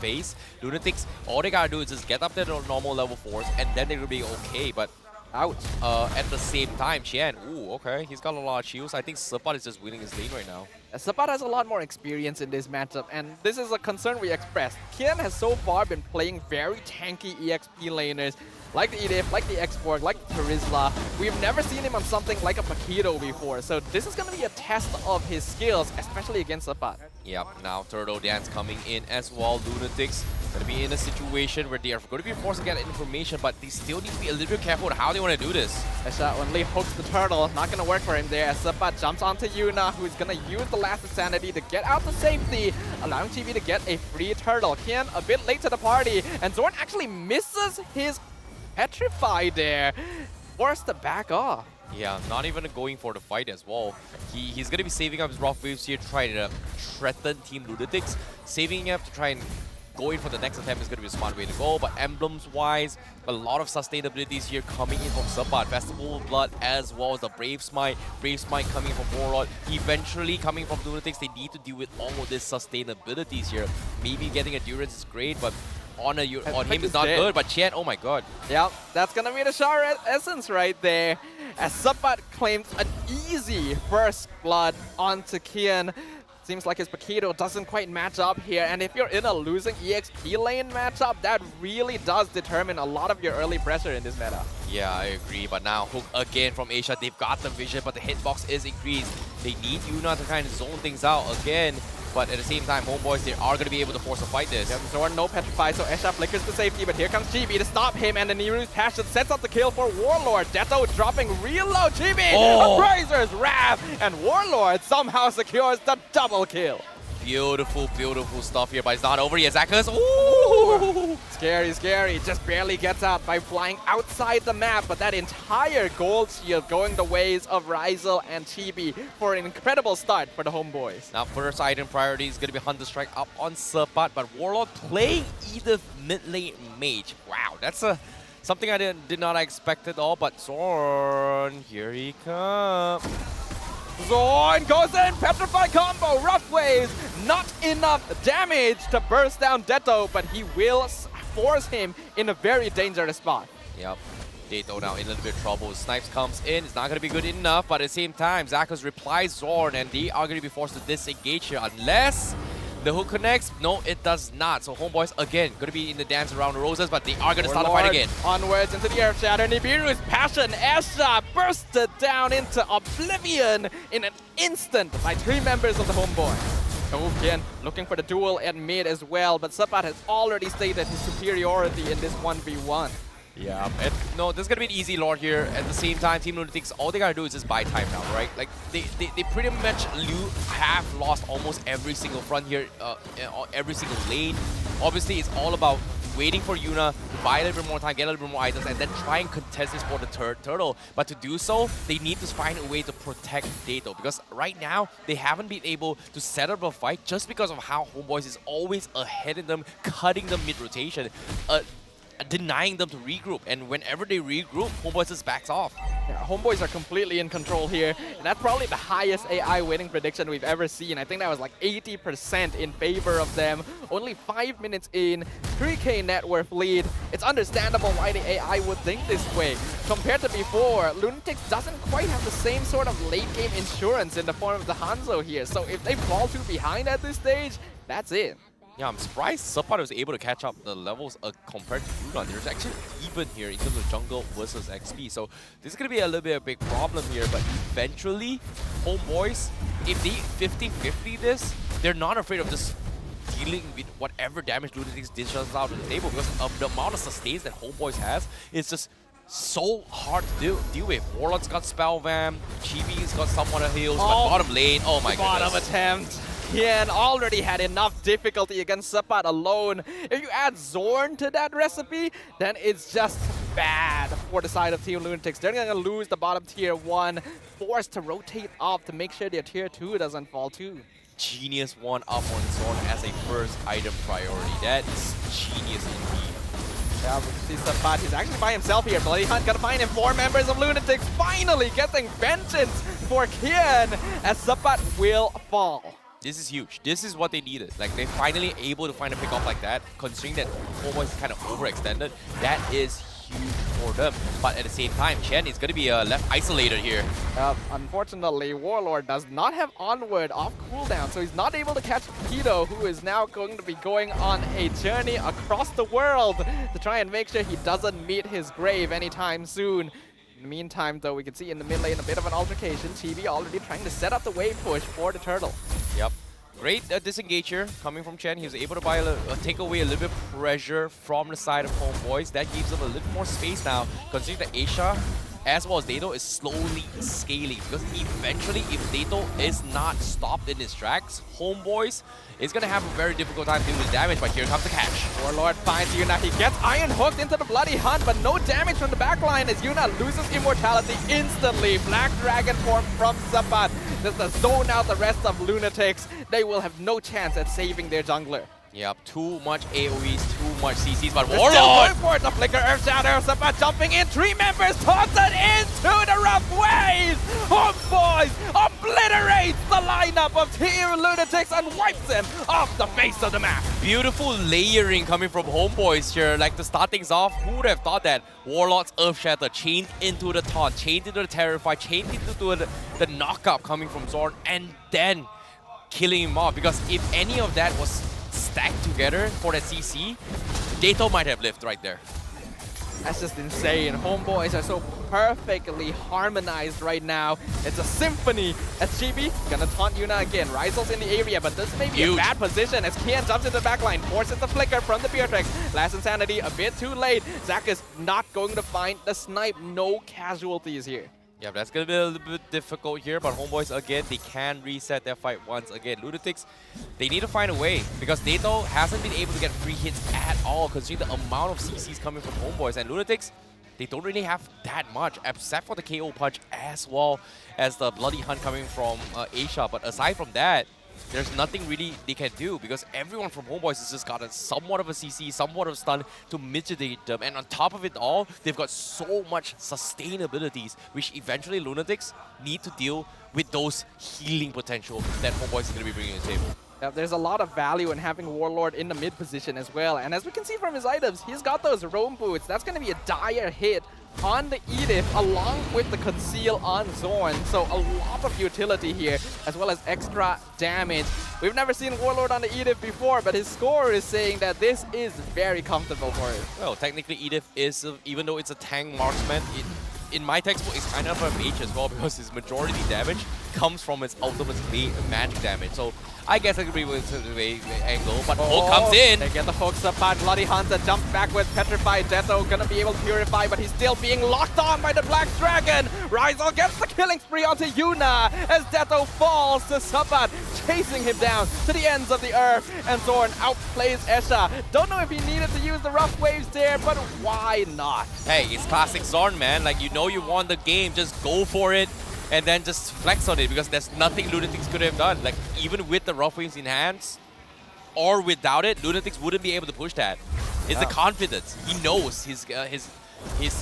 phase, Lunatix, all they gotta do is just get up their normal level 4s and then they will be okay, but Ouch. at the same time, Qian, ooh, okay, he's got a lot of shields. I think Sepat is just winning his lane right now. Sepat has a lot more experience in this matchup, and this is a concern we expressed. Kian has so far been playing very tanky EXP laners, like the EDF, like the Export, like Terizla. We've never seen him on something like a Paquito before, so this is going to be a test of his skills, especially against Sepat. Yep, now Turtle Dance coming in as well. Lunatix going to be in a situation where they are going to be forced to get information, but they still need to be a little bit careful with how they want to do this. Esha only hooks the turtle, not going to work for him there as Sepat jumps onto Yuna, who's going to use the last insanity to get out to safety, allowing TV to get a free turtle. Kian a bit late to the party, and Zorn actually misses his Petrify there. Forced to back off. Yeah, not even going for the fight as well. He's going to be saving up his rock waves here, trying to threaten Team Lunatix. Saving up to try and go in for the next attempt is going to be a smart way to go. But emblems-wise, a lot of sustainabilities here coming in from Sepat. Festival of Blood as well as the Brave Smite. Brave Smite coming from Warlord. Eventually coming from Lunatix, they need to deal with all of this sustainabilities here. Maybe getting Endurance is great, but on him is not good. But Qian, oh my god. Yep, that's gonna be the Shard Essence right there. As Sepat claims an easy first blood onto Kian. Seems like his Paquito doesn't quite match up here, and if you're in a losing EXP lane matchup, that really does determine a lot of your early pressure in this meta. Yeah, I agree, but now hook again from Asia. They've got the vision, but the hitbox is increased. They need Yuna to kind of zone things out again, but at the same time, Homebois, they are going to be able to force a fight this. Yeah, Zorn no Petrify, so Esha flickers to safety, but here comes GB to stop him, and the Neru's Passion sets up the kill for Warlord. Detto dropping real low, GB! Oh. Appraiser's Wrath, and Warlord somehow secures the double kill. Beautiful, beautiful stuff here, but it's not over yet. Zakas, ooh! Scary, scary. Just barely gets out by flying outside the map, but that entire gold shield going the ways of Ryzel and Chibi for an incredible start for the Homebois. Now, first item priority is going to be Hunter Strike up on Sepat, but Warlord playing Edith mid lane mage. Wow, that's something I did not expect at all, but Zorn, here he comes. Zorn goes in, Petrify combo, rough waves, not enough damage to burst down Detto, but he will force him in a very dangerous spot. Yep, Detto now in a little bit of trouble. Snipes comes in, it's not going to be good enough, but at the same time, Zakas replies Zorn, and they are going to be forced to disengage here unless the hook connects. No, it does not. So Homebois again going to be in the dance around the roses, but they are going to start the fight again. Onwards into the Earth Shatter. Nibiru's Passion Esha bursted down into oblivion in an instant by 3 members of the Homebois. Kian looking for the duel at mid as well, but Sepat has already stated his superiority in this 1v1. Yeah, no, this is going to be an easy lord here. At the same time, Team Lunatix, all they got to do is just buy time now, right? Like, they pretty much have lost almost every single front here, every single lane. Obviously, it's all about waiting for Yuna to buy a little bit more time, get a little bit more items, and then try and contest this for the turtle. But to do so, they need to find a way to protect Detto, because right now, they haven't been able to set up a fight just because of how Homebois is always ahead of them, cutting them mid-rotation. Denying them to regroup, and whenever they regroup, Homebois just backs off. Yeah, Homebois are completely in control here, and that's probably the highest AI winning prediction we've ever seen. I think that was like 80% in favor of them. Only 5 minutes in, 3k net worth lead. It's understandable why the AI would think this way. Compared to before, Lunatix doesn't quite have the same sort of late game insurance in the form of the Hanzo here, so if they fall too behind at this stage, that's it. Yeah, I'm surprised Sepat was able to catch up the levels compared to Yuna. There's actually even here in terms of jungle versus XP. So this is going to be a little bit of a big problem here. But eventually, Homebois, if they 50-50 this, they're not afraid of just dealing with whatever damage Lunatix dishes out on the table, because of the amount of sustains that Homebois has. It's just so hard to deal with. Warlord's got Spell Vamp, Chibi's got somewhat of heals, but bottom lane, oh my goodness. Bottom attempt. Kian already had enough difficulty against Sepat alone. If you add Zorn to that recipe, then it's just bad for the side of Team Lunatix. They're going to lose the bottom tier 1, forced to rotate up to make sure their tier 2 doesn't fall too. Genius one up on Zorn as a first item priority. That is genius indeed. Yeah, we see Sepat, he's actually by himself here. Bloody Hunt gonna find him. 4 members of Lunatix finally getting vengeance for Kian as Sapat will fall. This is huge. This is what they needed. Like, they're finally able to find a pick-off like that, considering that Homebois is kind of overextended. That is huge for them. But at the same time, Chen is going to be left isolated here. Unfortunately, Warlord does not have Onward off cooldown, so he's not able to catch Kido, who is now going to be going on a journey across the world to try and make sure he doesn't meet his grave anytime soon. In the meantime, though, we can see in the mid lane a bit of an altercation. Chibi already trying to set up the wave push for the turtle. Yep. Great disengage here coming from Chen. He was able to take away a little bit of pressure from the side of Homebois. That gives them a little more space now, considering that Asia, as well as Dato, is slowly scaling. Because eventually, if Dato is not stopped in his tracks, Homebois is going to have a very difficult time dealing with damage. But here comes the catch. Warlord finds Yuna. He gets Iron hooked into the bloody hunt, but no damage from the backline as Yuna loses immortality instantly. Black Dragon form from Sapat. Just to zone out the rest of Lunatix. They will have no chance at saving their jungler. Yep, too much AoEs, too much CCs, but They're Warlord! still going for it. The flicker Earth Shadow. Sapat jumping in. 3 members tossed it into the rough waves. Homebois obliterates the lineup of Team Lunatix and wipes them off the face of the map. Beautiful layering coming from Homebois here. Like, to start things off, who would have thought that Warlord's Earth Shatter chained into the taunt, chained into the Terrify, chained into the knockup coming from Zorn, and then killing him off. Because if any of that was stacked together for that CC, Dato might have lived right there. That's just insane. Homebois are so perfectly harmonized right now. It's a symphony. As Chibi gonna taunt Yuna again. Rizel's in the area, but this may be a bad position as Kian jumps into the backline, forces the flicker from the Beatrix. Last Insanity a bit too late. Zac is not going to find the snipe. No casualties here. Yeah, that's going to be a little bit difficult here, but Homebois, again, they can reset their fight once again. Lunatix, they need to find a way, because Dato hasn't been able to get free hits at all, considering the amount of CCs coming from Homebois. And Lunatix, they don't really have that much, except for the KO punch as well as the bloody hunt coming from Asia. But aside from that, there's nothing really they can do, because everyone from Homebois has just got somewhat of a CC, somewhat of a stun to mitigate them. And on top of it all, they've got so much sustainabilities, which eventually Lunatix need to deal with those healing potential that Homebois is going to be bringing to the table. Yeah, there's a lot of value in having Warlord in the mid position as well. And as we can see from his items, he's got those roam boots. That's going to be a dire hit on the Edith along with the conceal on Zorn. So a lot of utility here as well as extra damage. We've never seen Warlord on the Edith before, but his score is saying that this is very comfortable for him. Well, technically Edith is, even though it's a tank marksman, in my textbook it's kind of a mage as well, because his majority damage comes from its ultimate magic damage. So I guess I agree with the angle, but Hook comes in. They get the hooks up by Bloody Hunter, jumps back with Petrified. Deto gonna be able to purify, but he's still being locked on by the Black Dragon. Rizel gets the killing spree onto Yuna as Deto falls to Sapat, chasing him down to the ends of the earth. And Zorn outplays Esha. Don't know if he needed to use the rough waves there, but why not? Hey, it's classic Zorn, man. Like, you know you won the game, just go for it. And then just flex on it, because there's nothing Lunatix could have done. Like, even with the rough waves in hands, or without it, Lunatix wouldn't be able to push that. It's the confidence. He knows his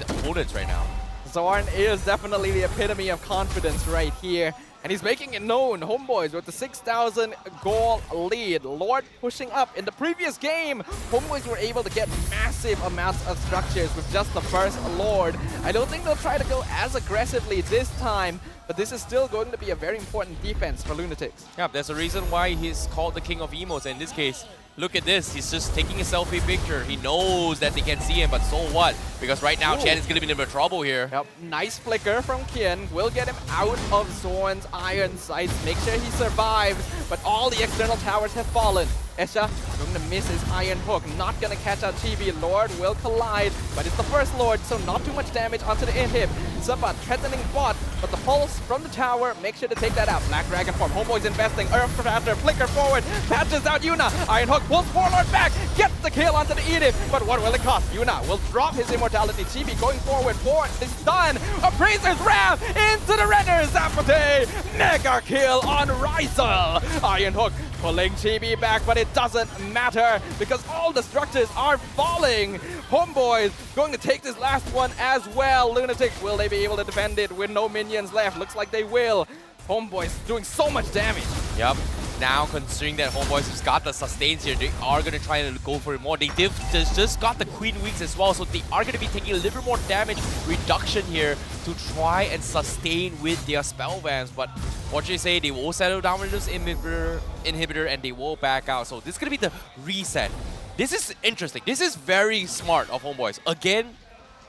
opponents right now. Zorn is definitely the epitome of confidence right here. And he's making it known. Homebois with the 6,000 goal lead. Lord pushing up. In the previous game, Homebois were able to get massive amounts of structures with just the first Lord. I don't think they'll try to go as aggressively this time, but this is still going to be a very important defense for Lunatix. Yeah, there's a reason why he's called the king of emotes. In this case, look at this. He's just taking a selfie picture. He knows that they can see him, but so what? Because right now, Chen is going to be in a bit of trouble here. Yep, nice flicker from Kian. Will get him out of Zorn's iron sights. Make sure he survives, but all the external towers have fallen. Esha going to miss his iron hook. Not going to catch out Chibi. Lord will collide, but it's the first Lord, so not too much damage onto the inhib. Sapat threatening bot, but the pulse from the tower, make sure to take that out. Black Dragon form. Homebois investing. Earth Raptor, flicker forward. Patches out Yuna. Iron hook pulls Warlord back. Gets the kill onto the Edith, but what will it cost? Yuna will drop his immortality. Chibi going forward for the stun. Appraiser's Wrath into the Render. Zapate. Mega kill on Rizel. Iron hook Pulling Chibi back, but it doesn't matter because all the structures are falling. Homeboys going to take this last one as well. Lunatix, will they be able to defend it with no minions left? Looks like they will. Homeboys doing so much damage. Yep. Now, considering that Homeboys has got the sustains here, they are going to try to go for it more. They just got the Queen Wings as well, so they are going to be taking a little bit more damage reduction here to try and sustain with their spell vamps. But what you say, they will settle down with this inhibitor and they will back out. So this is going to be the reset. This is interesting. This is very smart of Homeboys. Again,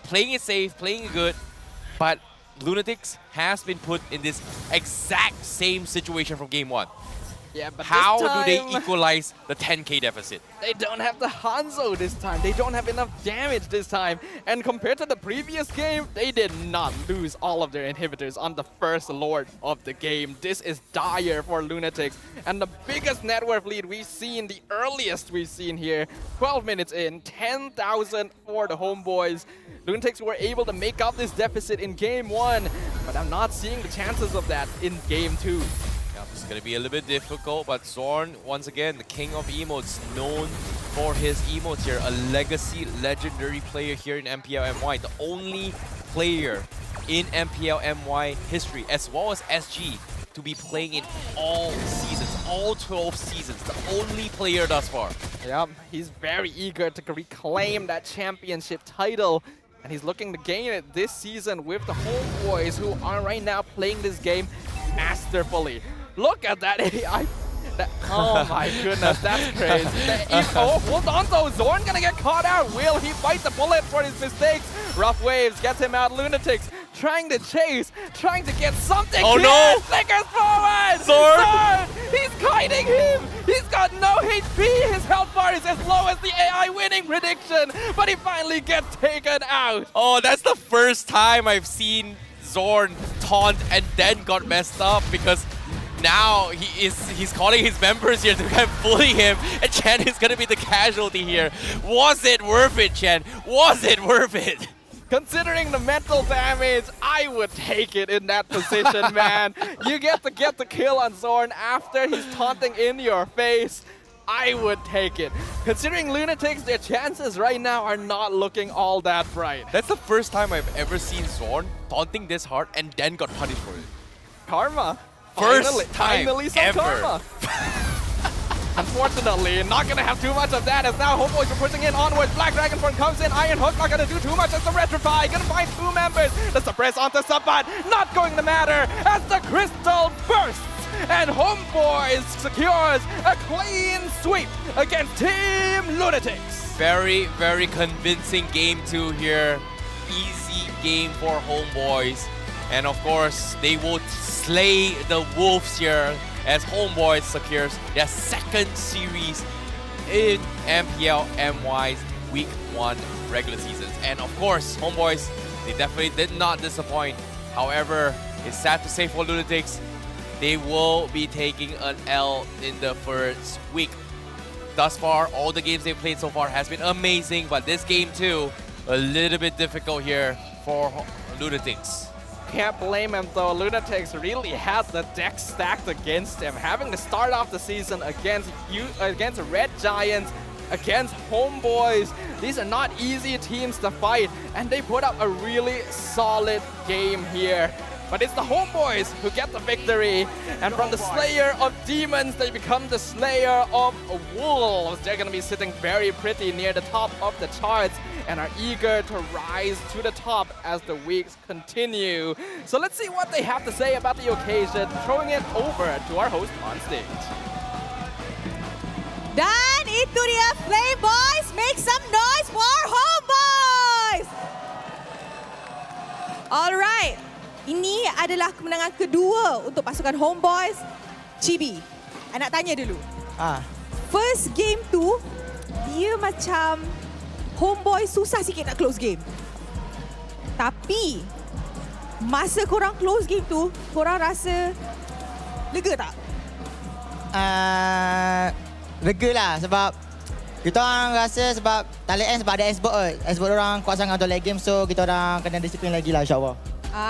playing it safe, playing it good, but Lunatix has been put in this exact same situation from game 1. Yeah, but how this do they time, equalize the 10k deficit? They don't have the Hanzo this time. They don't have enough damage this time. And compared to the previous game, they did not lose all of their inhibitors on the first Lord of the game. This is dire for Lunatix. And the biggest net worth lead we've seen, the earliest we've seen here, 12 minutes in, 10,000 for the Homeboys. Lunatix were able to make up this deficit in game 1, but I'm not seeing the chances of that in game 2. It's going to be a little bit difficult, but Zorn, once again, the king of emotes, known for his emotes here. A legacy, legendary player here in MPL MY. The only player in MPL MY history, as well as SG, to be playing in all seasons, all 12 seasons. The only player thus far. Yep, he's very eager to reclaim that championship title. And he's looking to gain it this season with the Homeboys, who are right now playing this game masterfully. Look at that AI. Oh my goodness, that's crazy. Oh, hold on though. Zorn gonna get caught out. Will he fight the bullet for his mistakes? Rough Waves gets him out. Lunatix trying to chase, trying to get something. Oh no! Flickers forward! Zorn! He's kiting him! He's got no HP! His health bar is as low as the AI winning prediction, but he finally gets taken out. Oh, that's the first time I've seen Zorn taunt and then got messed up, because now he's calling his members here to kind of bully him, and Chen is going to be the casualty here. Was it worth it, Chen? Was it worth it? Considering the mental damage, I would take it in that position, man. You get the kill on Zorn after he's taunting in your face. I would take it. Considering Lunatix, their chances right now are not looking all that bright. That's the first time I've ever seen Zorn taunting this hard and then got punished for it. Karma. First Finally some ever. karma. Unfortunately, not gonna have too much of that as now Homeboys are pushing in onwards. Black Dragonborn comes in. Iron Hook not gonna do too much as the Retrify. Gonna find 2 members. The suppress onto Sabat. Not going to matter as the crystal bursts. And Homeboys secures a clean sweep against Team Lunatix. Very, very convincing game 2 here. Easy game for Homeboys. And of course, they will slay the Wolves here as Homeboys secures their second series in MPL MY's Week 1 regular seasons. And of course, Homeboys, they definitely did not disappoint. However, it's sad to say for Lunatix, they will be taking an L in the first week. Thus far, all the games they've played so far has been amazing, but this game too, a little bit difficult here for Lunatix. Can't blame him though. Lunatix really had the deck stacked against him, having to start off the season against Red Giants, against Homeboys. These are not easy teams to fight, and they put up a really solid game here. But it's the Homeboys who get the victory, and from the Slayer of Demons, they become the Slayer of Wolves. They're gonna be sitting very pretty near the top of the charts and are eager to rise to the top as the weeks continue. So let's see what they have to say about the occasion, throwing it over to our host on stage. Dan itu dia Flame Boys, make some noise for Homeboys! Alright, ini adalah kemenangan kedua untuk pasukan Homeboys. Chibi, I nak tanya dulu. First game tu, dia macam Homeboys susah sikit nak close game. Tapi, masa korang close game tu, korang rasa lega tak? Lega lah sebab kita orang rasa sebab tak late end sebab ada Esports orang kuat sangat untuk late game, so kita orang kena disiplin lagi lah insyaAllah.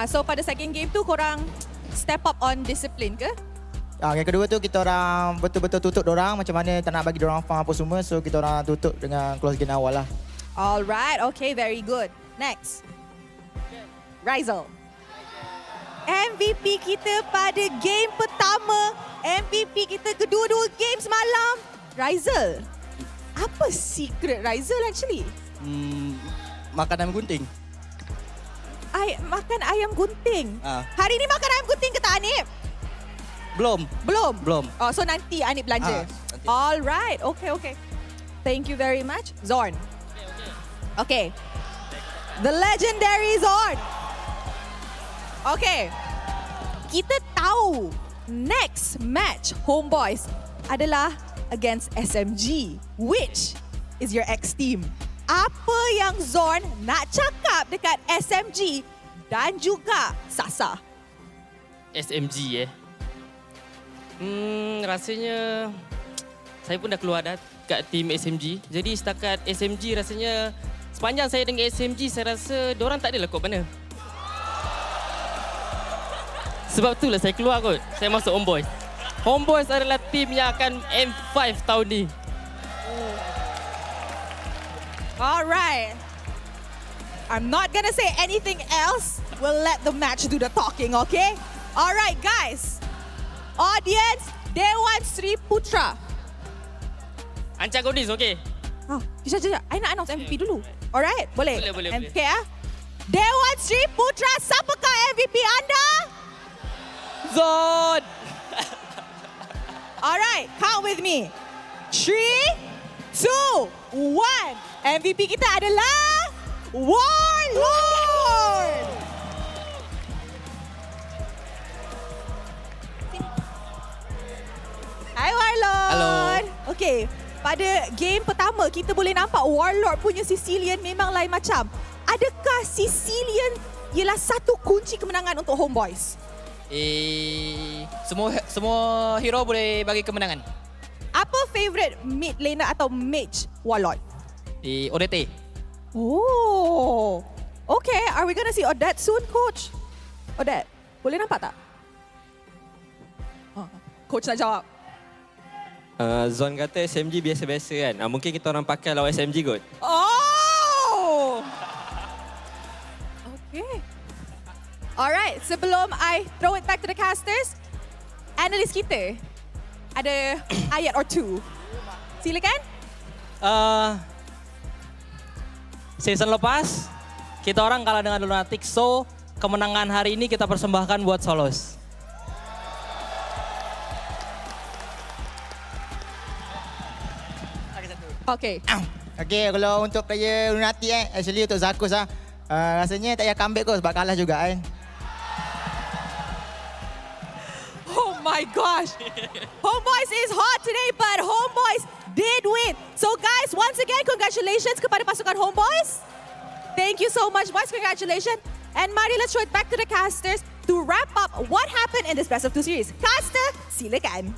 So pada second game tu korang step up on discipline ke? Yang kedua tu kita orang betul-betul tutup dorang macam mana tak nak bagi dorang farm apa semua. So kita orang tutup dengan close game awal lah. Alright, okay, very good. Next. Rizal. MVP kita pada game pertama, MVP kita kedua-dua game semalam. Rizal, apa secret Rizal actually? Makan ayam gunting. Makan ayam gunting. Hari ni makan ayam gunting ke tak, Anip? Belum? Oh, so nanti Anip belanja? Nanti. Alright, okay. Thank you very much. Zorn. Okay. The legendary Zorn. Okay. Kita tahu next match Homebois adalah against SMG, which is your ex-team. Apa yang Zorn nak cakap dekat SMG dan juga Sasa? SMG rasanya saya pun dah keluar dah kat tim SMG. Jadi setakat SMG rasanya sepanjang saya dengan SMG saya rasa diorang tak adalah kot mana. Sebab itulah saya keluar kot. Saya masuk Homebois. Homebois adalah tim yang akan M5 tahun ni. Alright. I'm not gonna say anything else. We'll let the match do the talking, okay? Alright, guys. Audience, Dewan Sri Putra. Antagonis, okey? Sekejap. I nak announce MVP dulu. Alright, boleh? Boleh. MVP ya. Dewan Sri Putra, siapakah MVP anda? Zon! Alright, count with me. 3, 2, 1. MVP kita adalah Warlord! Hai Warlord! Hello. Okay, pada game pertama kita boleh nampak Warlord punya Sicilian memang lain macam. Adakah Sicilian ialah satu kunci kemenangan untuk Homebois? Semua hero boleh bagi kemenangan. Apa favourite mid laner atau mage Warlord? ODT. Oh, okay. Are we gonna see Odette soon, Coach? Odette, boleh nampak tak? Coach nak jawab. Zon kata SMG biasa-biasa kan. Mungkin kita orang pakai lawan SMG kot. Oh! Okay. Alright, sebelum I throw it back to the casters, analis kita ada ayat or two. Silakan. Season lepas, kita orang kalah dengan Lunatix, so kemenangan hari ini kita persembahkan buat Solos. Okay. Okay, kalau untuk player Lunatix actually untuk Zakus rasanya tak payah comeback kot sebab kalah juga kan. Oh my gosh. Homebois is hot today, but Homebois did win. So guys, once again, congratulations kepada pasukan Homebois. Thank you so much, boys. Congratulations. And mari, let's show it back to the casters to wrap up what happened in this best of 2 series. Caster, silakan.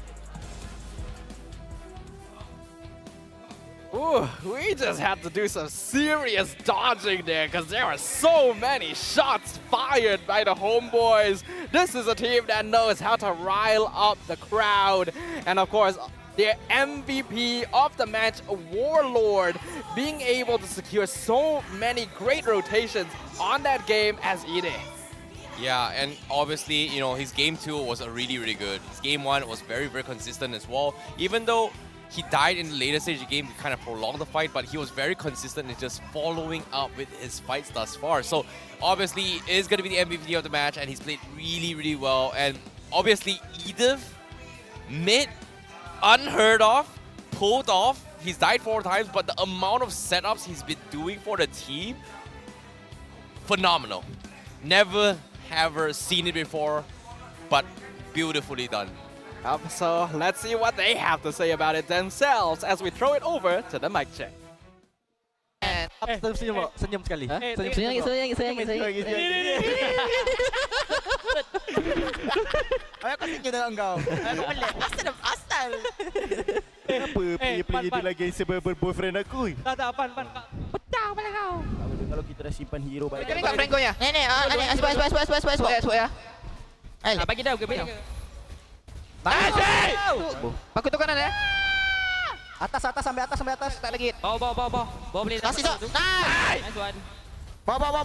Ooh, we just had to do some serious dodging there because there were so many shots fired by the Homebois. This is a team that knows how to rile up the crowd. And of course, their MVP of the match, Warlord, being able to secure so many great rotations on that game as Ide. Yeah, and obviously, you know, his game 2 was really good. His game 1 was very consistent as well. Even though he died in the later stage of the game, he kind of prolonged the fight, but he was very consistent in just following up with his fights thus far. So obviously, he is going to be the MVP of the match, and he's played really well. And obviously, Edith, mid, unheard of, pulled off. He's died 4 times, but the amount of setups he's been doing for the team, phenomenal. Never ever seen it before, but beautifully done. So let's see what they have to say about it themselves as we throw it over to the mic check. Senyum sekali. Senyum. Aku senyum dengan engkau. Asal. Kenapa player dia lagi boyfriend aku? Tak, pan. Pecah kepala kau. Kalau kita dah simpan hero balik. Kami kat Franco ya. Ni, sebab ya. Bagi dah, bagi. Pakai tu kanan ya. Atas sampai atas. Tak lagi. Bawa boleh. Kasih Sok. Nice. Nice one. Bawa.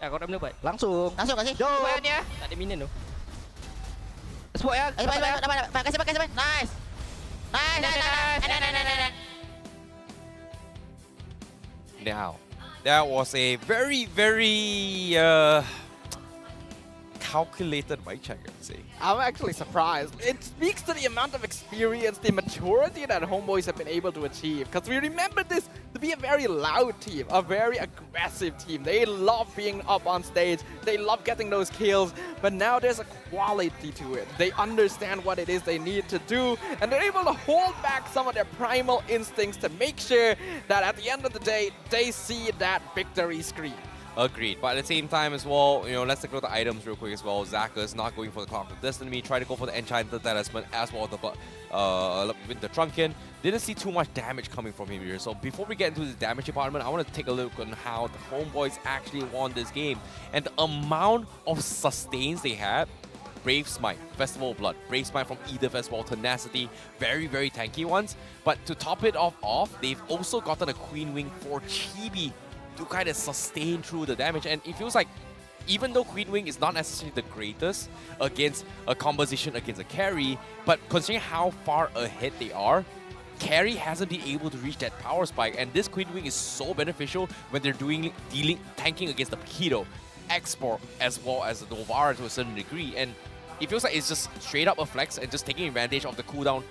Ya, kau boleh buat. Langsung Kasih. Buat ni ya. Tak ada minion tu. Spot ya. Dapat. Kasih. Nice. Now, that was a very, very calculated mic check, I'd say. I'm actually surprised. It speaks to the amount of experience, the maturity that Homebois have been able to achieve. Because we remember this to be a very loud team, a very aggressive team. They love being up on stage. They love getting those kills. But now there's a quality to it. They understand what it is they need to do. And they're able to hold back some of their primal instincts to make sure that at the end of the day, they see that victory screen. Agreed, but at the same time as well, let's take a look at the items real quick as well. Zaka's not going for the Clock of Destiny, try to go for the Enchanted Talisman as well with the Trunkin. Didn't see too much damage coming from him here. So before we get into the damage department, I want to take a look on how the Homebois actually won this game. And the amount of sustains they had. Brave Smite, Festival of Blood, Brave Smite from Edith as well, Tenacity, very, very tanky ones. But to top it off, they've also gotten a Queen Wing for Chibi to kind of sustain through the damage. And it feels like even though Queen Wing is not necessarily the greatest against a composition against a carry, but considering how far ahead they are, carry hasn't been able to reach that power spike. And this Queen Wing is so beneficial when they're tanking against the Paquito, Export, as well as the Novara to a certain degree. And it feels like it's just straight up a flex and just taking advantage of the cooldown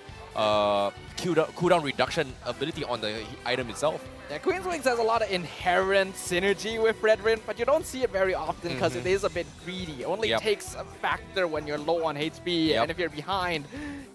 reduction ability on the item itself. Yeah, Queen's Wings has a lot of inherent synergy with Red Rin, but you don't see it very often because it is a bit greedy. It only takes a factor when you're low on HP, and if you're behind,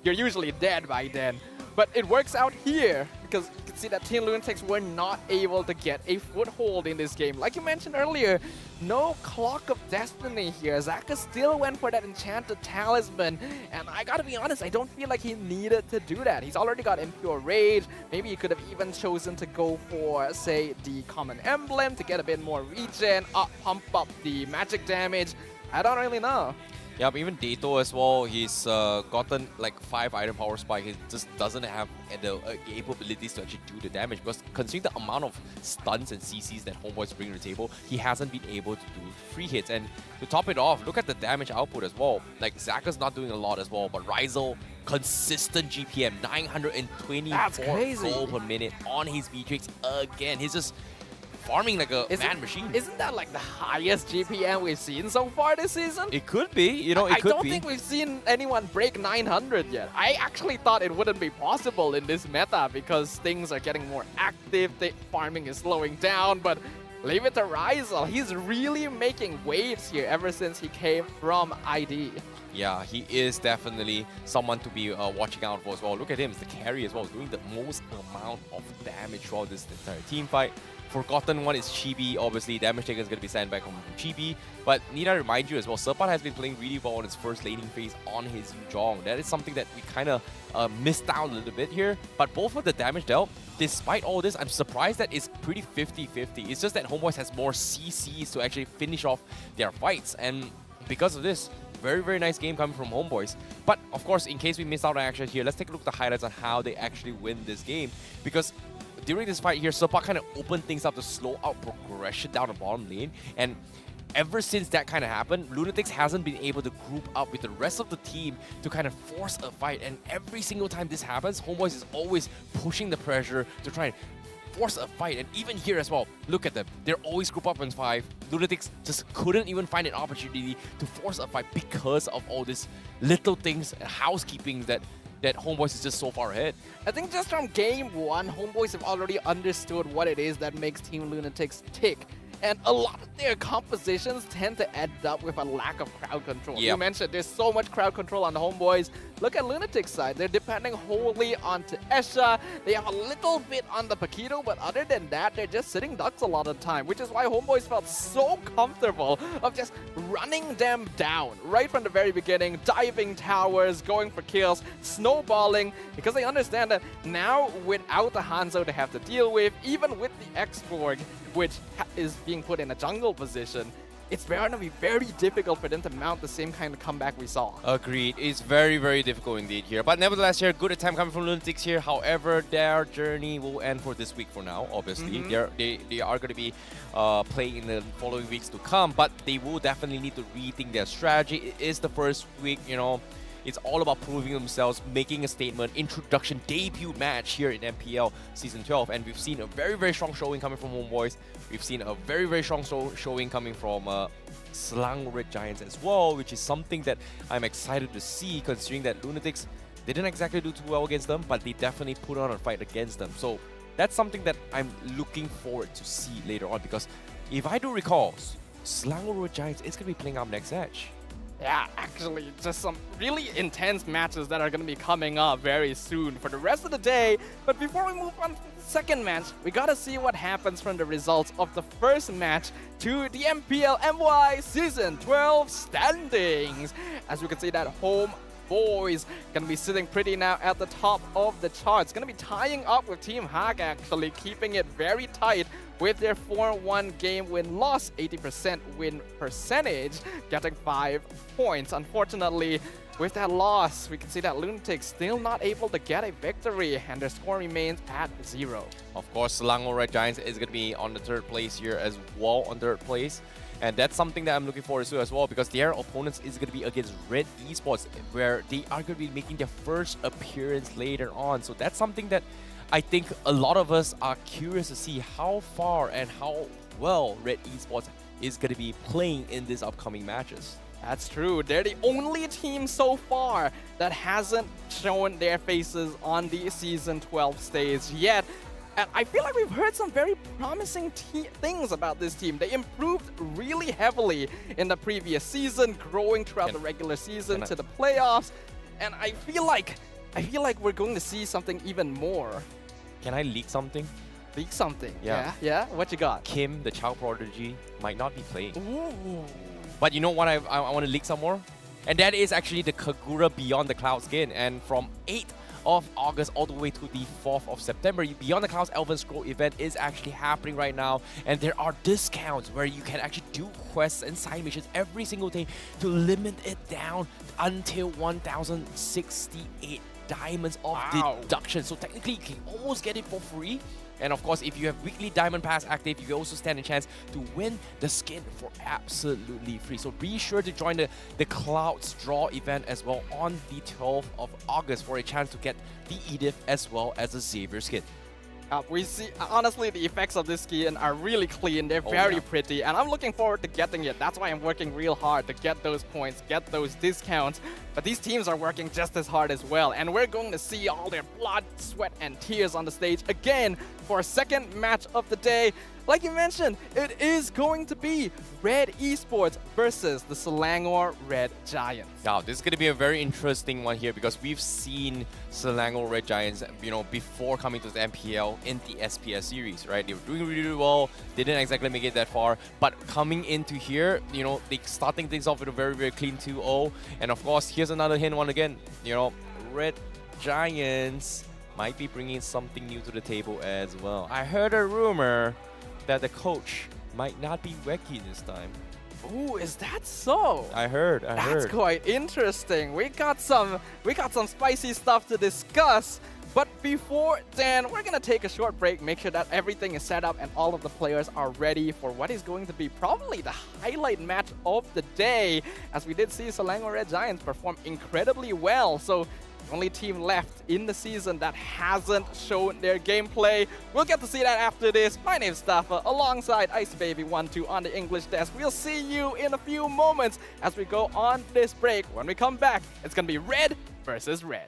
you're usually dead by then. But it works out here because you can see that Team Lunatix were not able to get a foothold in this game. Like you mentioned earlier, no Clock of Destiny here. Zaka still went for that Enchanted Talisman, and I gotta be honest, I don't feel like he needed to do that. He's already got Impure Rage. Maybe he could have even chosen to go for, say, the Common Emblem to get a bit more regen, pump up the magic damage. I don't really know. Yeah, but even Dato as well, he's gotten like 5 item power spike. He just doesn't have the capabilities to actually do the damage because considering the amount of stuns and CCs that Homebois bring to the table, he hasn't been able to do free hits. And to top it off, look at the damage output as well. Like Zaka's not doing a lot as well, but Ryzel, consistent GPM, 924 gold per minute on his Beatrix again. He's just farming like a machine. Isn't that like the highest GPM we've seen so far this season? It could be, I don't think we've seen anyone break 900 yet. I actually thought it wouldn't be possible in this meta because things are getting more active, the farming is slowing down, but leave it to Ryzel. He's really making waves here ever since he came from ID. Yeah, he is definitely someone to be watching out for as well. Look at him, he's the carry as well, doing the most amount of damage throughout this entire team fight. Forgotten one is Chibi. Obviously, damage taker is going to be sent back from Chibi. But need I remind you as well, Serpat has been playing really well in his first laning phase on his Yuzhong. That is something that we kind of missed out a little bit here. But both of the damage dealt, despite all this, I'm surprised that it's pretty 50-50. It's just that Homebois has more CCs to actually finish off their fights. And because of this, very, very nice game coming from Homebois. But of course, in case we missed out on action here, let's take a look at the highlights on how they actually win this game. Because during this fight here, Serpat kind of opened things up to slow out progression down the bottom lane. And ever since that kind of happened, Lunatix hasn't been able to group up with the rest of the team to kind of force a fight. And every single time this happens, Homebois is always pushing the pressure to try and force a fight. And even here as well, look at them. They're always group up in 5. Lunatix just couldn't even find an opportunity to force a fight because of all these little things and housekeeping that Homebois is just so far ahead. I think just from game 1, Homebois have already understood what it is that makes Team Lunatix tick. And a lot of their compositions tend to end up with a lack of crowd control. Yep. You mentioned there's so much crowd control on the Homebois. Look at Lunatix side. They're depending wholly on Esha. They have a little bit on the Paquito, but other than that, they're just sitting ducks a lot of the time, which is why Homebois felt so comfortable of just running them down right from the very beginning, diving towers, going for kills, snowballing, because they understand that now without the Hanzo they have to deal with, even with the X-Borg, which is being put in a jungle position, it's going to be very difficult for them to mount the same kind of comeback we saw. Agreed. It's very, very difficult indeed here. But nevertheless here, good attempt coming from Lunatix here. However, their journey will end for this week for now, obviously. They are going to be playing in the following weeks to come, but they will definitely need to rethink their strategy. It is the first week, you know. It's all about proving themselves, making a statement, introduction, debut match here in MPL Season 12. And we've seen a very, very strong showing coming from Homebois. We've seen a very, very strong showing coming from Selangor Red Giants as well, which is something that I'm excited to see, considering that Lunatix didn't exactly do too well against them, but they definitely put on a fight against them. So that's something that I'm looking forward to see later on, because if I do recall, Selangor Red Giants is going to be playing up next edge. Yeah, actually, just some really intense matches that are going to be coming up very soon for the rest of the day. But before we move on to the second match, we got to see what happens from the results of the first match to the MPL MY Season 12 standings. As we can see that Homebois gonna be sitting pretty now at the top of the charts. Gonna be tying up with Team Hag, actually keeping it very tight with their 4-1 game win-loss, 80% win percentage, getting 5 points. Unfortunately, with that loss, we can see that Lunatix still not able to get a victory, and their score remains at 0. Of course, Selangor Red Giants is going to be on the 3rd place here as well, on 3rd place. And that's something that I'm looking forward to as well, because their opponents is going to be against Red Esports, where they are going to be making their first appearance later on. So that's something that I think a lot of us are curious to see how far and how well Red Esports is going to be playing in these upcoming matches. That's true. They're the only team so far that hasn't shown their faces on the Season 12 stage yet. And I feel like we've heard some very promising things about this team. They improved really heavily in the previous season, growing throughout the regular season to the playoffs. And I feel like we're going to see something even more. Can I leak something? Leak something? Yeah. Yeah? What you got? Kim, the child prodigy, might not be playing. Ooh. But you know what? I want to leak some more? And that is actually the Kagura Beyond the Cloud skin. And from 8th of August all the way to the 4th of September, Beyond the Clouds Elven Scroll event is actually happening right now. And there are discounts where you can actually do quests and side missions every single day to limit it down until 1,068 diamonds of deduction. So technically, you can almost get it for free. And of course, if you have weekly diamond pass active, you can also stand a chance to win the skin for absolutely free. So be sure to join the Clouds Draw event as well on the 12th of August for a chance to get the Edith as well as the Xavier skin. We see, honestly, the effects of this skin are really clean. They're very pretty, and I'm looking forward to getting it. That's why I'm working real hard to get those points, get those discounts. But these teams are working just as hard as well, and we're going to see all their blood, sweat, and tears on the stage again for a second match of the day. Like you mentioned, it is going to be Red Esports versus the Selangor Red Giants. Now, this is going to be a very interesting one here, because we've seen Selangor Red Giants, you know, before coming to the MPL in the SPS series, right? They were doing really well. They didn't exactly make it that far, but coming into here, you know, they starting things off with a very, very clean 2-0. And of course, here's another hint one again. You know, Red Giants might be bringing something new to the table as well. I heard a rumor that the coach might not be Wacky this time. Ooh, is that so? I heard. That's quite interesting. We got some spicy stuff to discuss. But before then, we're gonna take a short break, make sure that everything is set up and all of the players are ready for what is going to be probably the highlight match of the day, as we did see Selangor Red Giants perform incredibly well. So the only team left in the season that hasn't shown their gameplay. We'll get to see that after this. My name's Staffa, alongside Ice Baby 12 on the English desk. We'll see you in a few moments as we go on this break. When we come back, it's gonna be Red versus Red.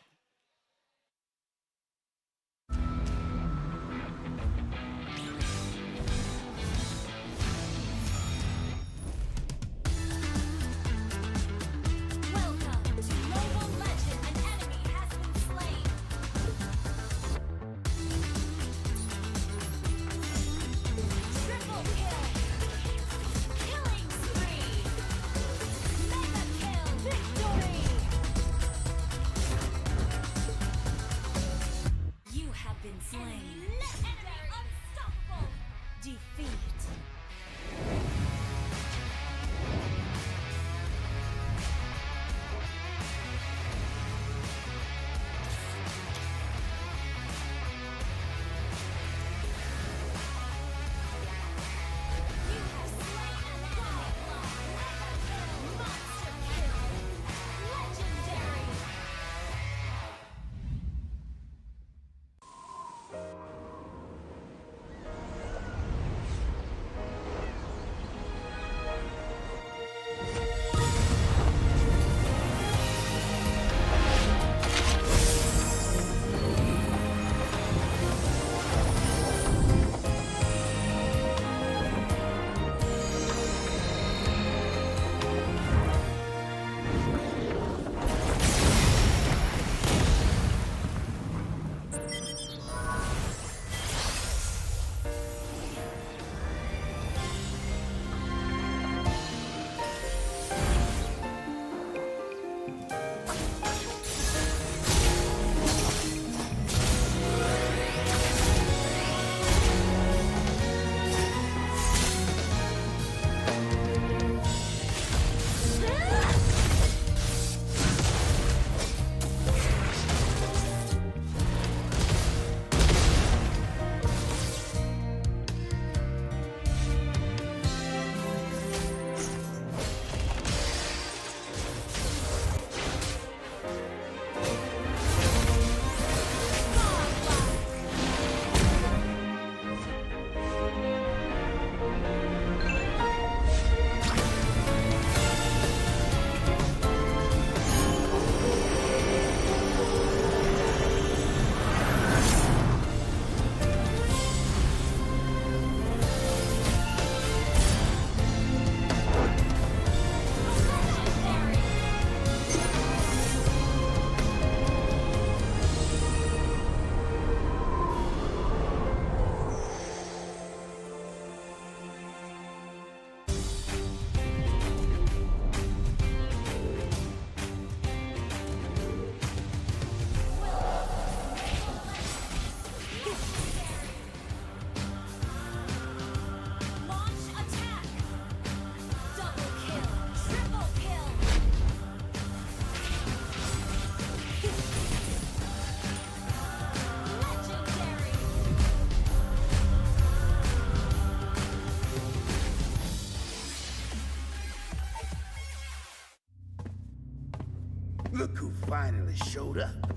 Look who finally showed up.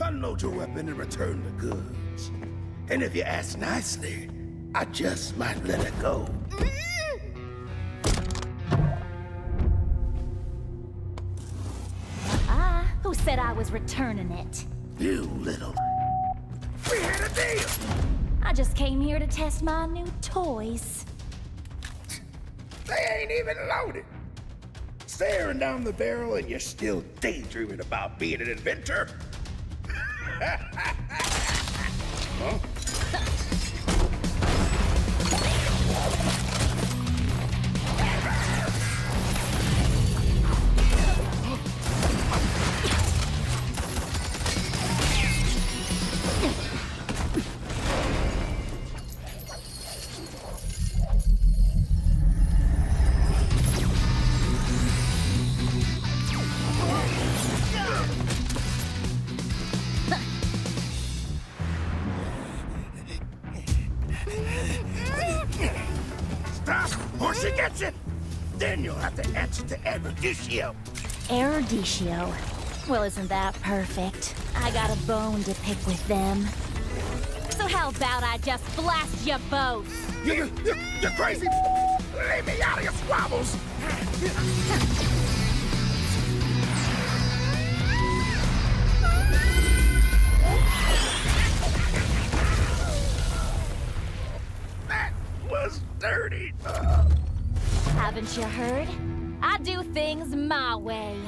Unload your weapon and return the goods. And if you ask nicely, I just might let it go. Who said I was returning it? You little... We had a deal! I just came here to test my new toys. They ain't even loaded. Staring down the barrel and you're still daydreaming about being an inventor? Huh? Stop, or she gets it! Then you'll have to answer to Erudicio. Erudicio? Well, isn't that perfect? I got a bone to pick with them. So how about I just blast you both? You're crazy! Leave me out of your squabbles! That was dirty. Haven't you heard? I do things my way.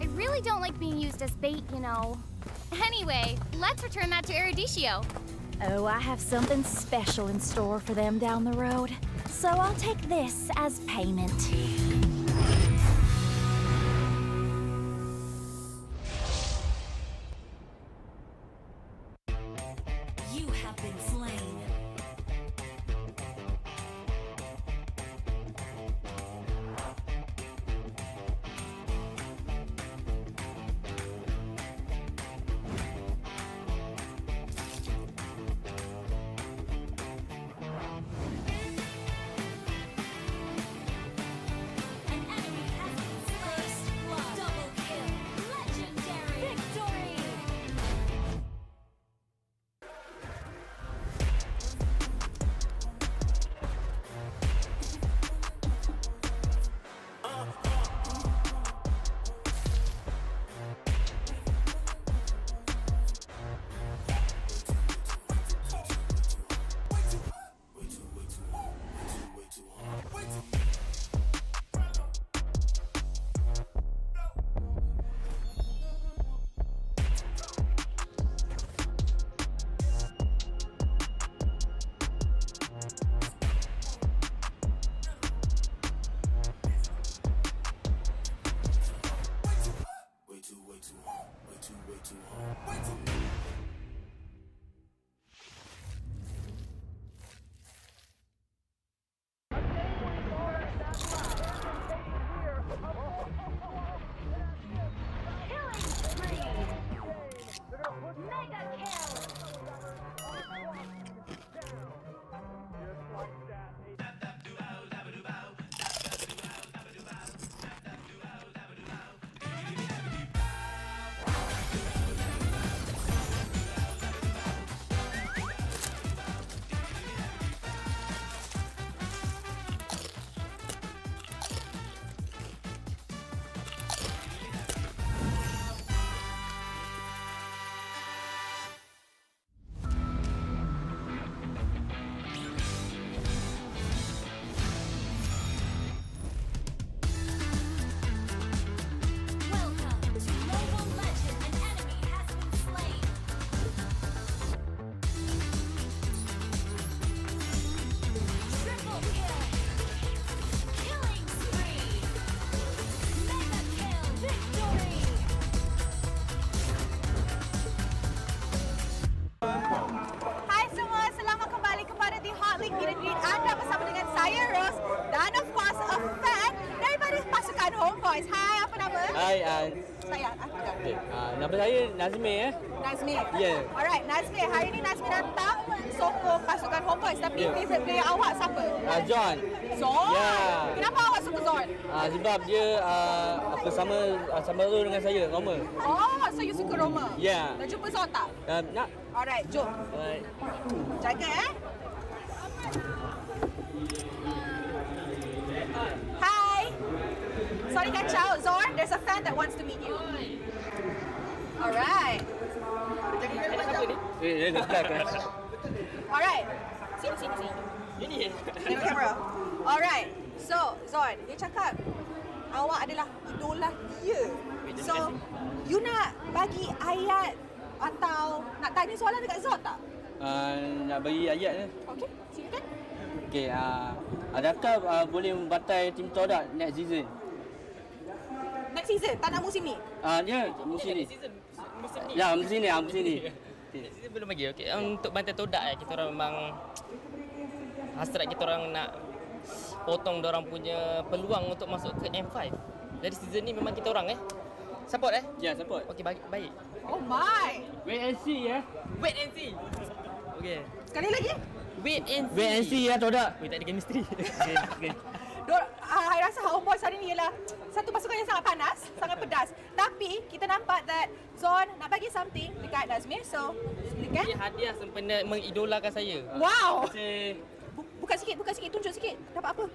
I really don't like being used as bait, you know. Anyway, let's return that to Erudicio. Oh, I have something special in store for them down the road. So I'll take this as payment. You have been slain. An enemy has been slain. Double kill. Legendary. Victory. Hai, Saya, nama saya Nazmi Nazmi. Yeah. Alright, Nazmi. Hari ni Nazmi datang sokong pasukan Homebois. Tapi favorite player awak siapa? John. Zon. Yeah. Kenapa awak suka Zon? Sebab dia sama role dengan saya, Roma. Oh, so you suka Roma? Yeah. Nak jumpa Zon tak? Nak. Alright, jom. Alright. Jaga Hi. Sorry kacau, Zorn. There's a fan that wants to meet you. Alright. Alright. Sini. Ini. Tengok kamera. Alright. So, Zorn, dia cakap awak adalah idola dia. So, you nak bagi ayat atau nak tanya soalan dekat Zorn tak? Nak bagi ayat ni. Okey, silakan. Okey, adakah boleh membantai tim Todak next season? Next season, tak nak musim ni? Ya, musim ni. Ya, musim ni. Season belum lagi. Okey, untuk bantai Todak kita orang memang hasrat kita orang nak potong dorang punya peluang untuk masuk ke M5. Jadi season ni memang kita orang support Ya, support. Okey, baik. Oh my. Wait and see Wait and see. Okey. Sekali lagi. Wait and see ya Todak. Wait, tak ada chemistry. Okey. I rasa Homebois hari ni ialah satu pasukan yang sangat panas, sangat pedas. Tapi kita nampak that Zon nak bagi something dekat Nazmi. So, silakan. Dia hadiah sempena mengidolakan saya. Wow. Terima kasih. Buka sikit, tunjuk sikit. Dapat apa?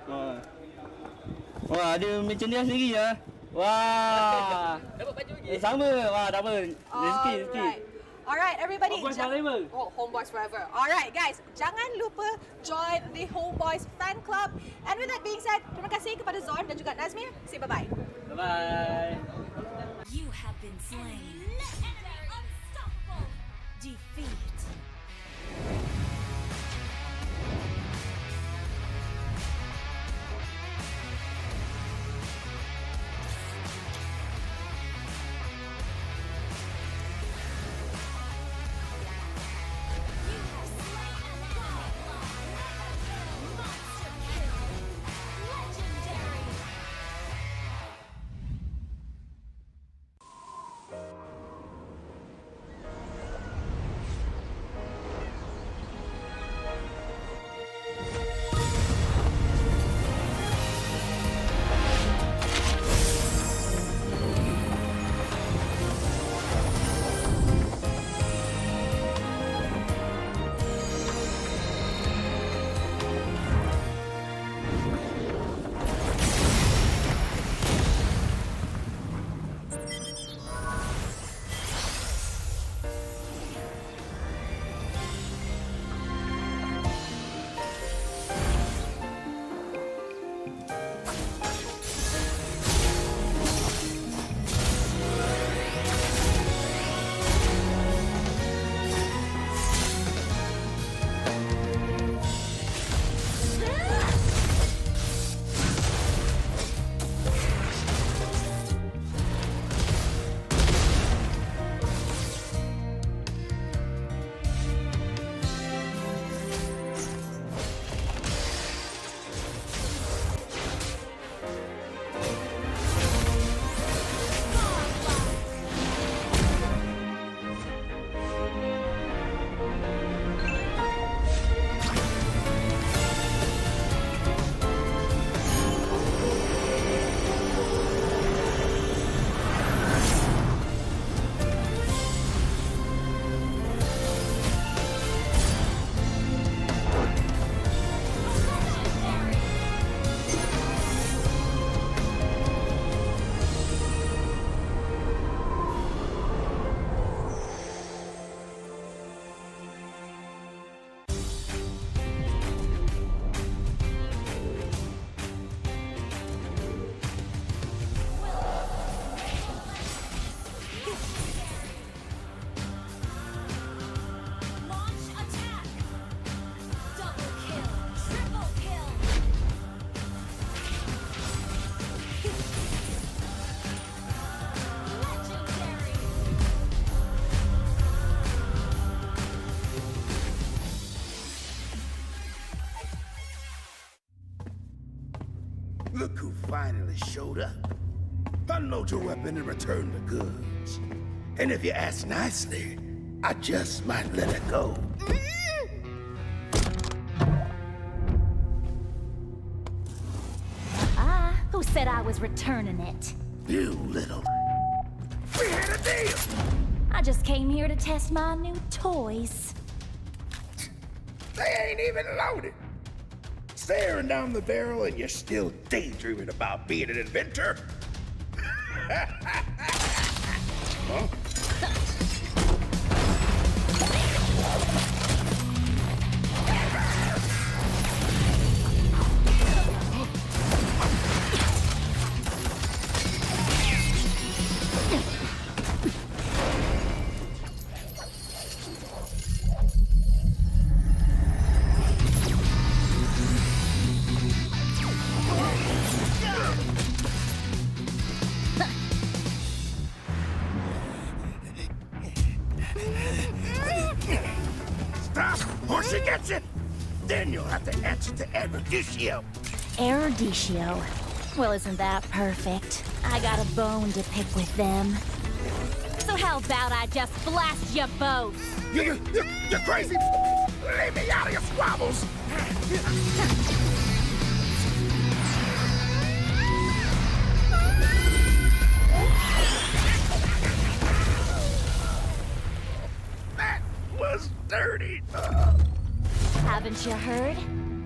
Wah, ada merchandise sendiri ya. Wah. Dapat baju lagi. Sama. Wah, tak apa. Rezeki. Alright, everybody. Homebois forever. Oh, Homebois forever. Alright, guys. Jangan lupa join the Homebois fan club. And with that being said, terima kasih kepada Zon dan juga Nazmi. Say bye-bye. Bye-bye. You have been slain. Unstoppable. Defeat. Look who finally showed up. Unload your weapon and return the goods. And if you ask nicely, I just might let it go. Who said I was returning it? You little... We had a deal! I just came here to test my new toys. They ain't even loaded. Staring down the barrel and you're still daydreaming about being an inventor? Huh? Stop, or she gets it! Then you'll have to answer to Erudicio. Erudicio? Well, isn't that perfect? I got a bone to pick with them. So how about I just blast you both? You're crazy! Leave me out of your squabbles! That was dirty! Haven't you heard?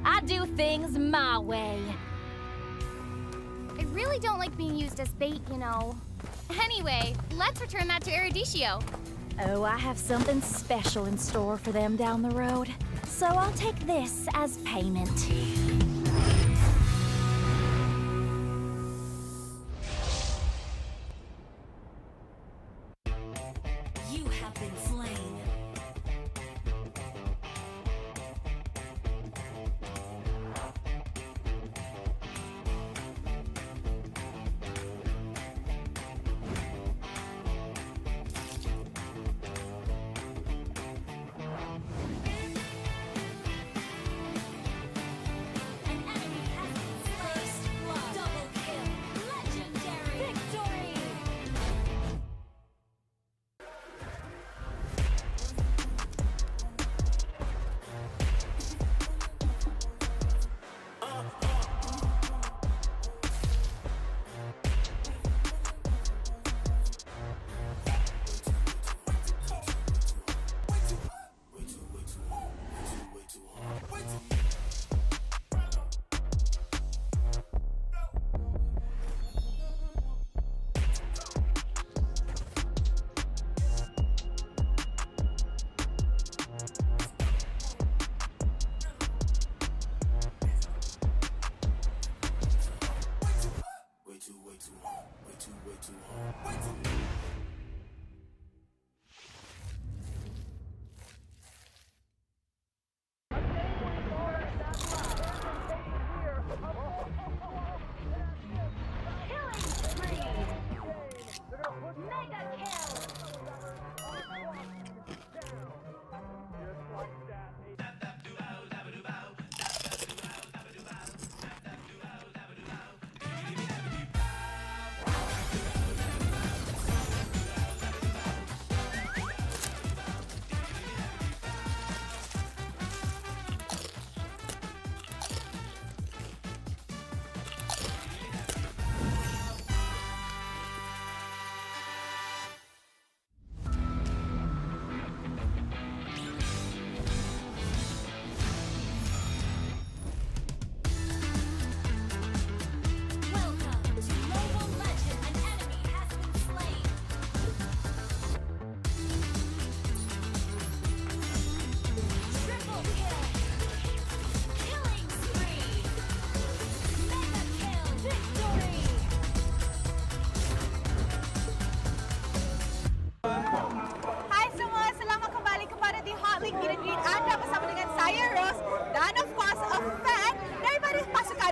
I do things my way. I really don't like being used as bait, you know. Anyway, let's return that to Erudicio. Oh, I have something special in store for them down the road. So I'll take this as payment. You have been slain.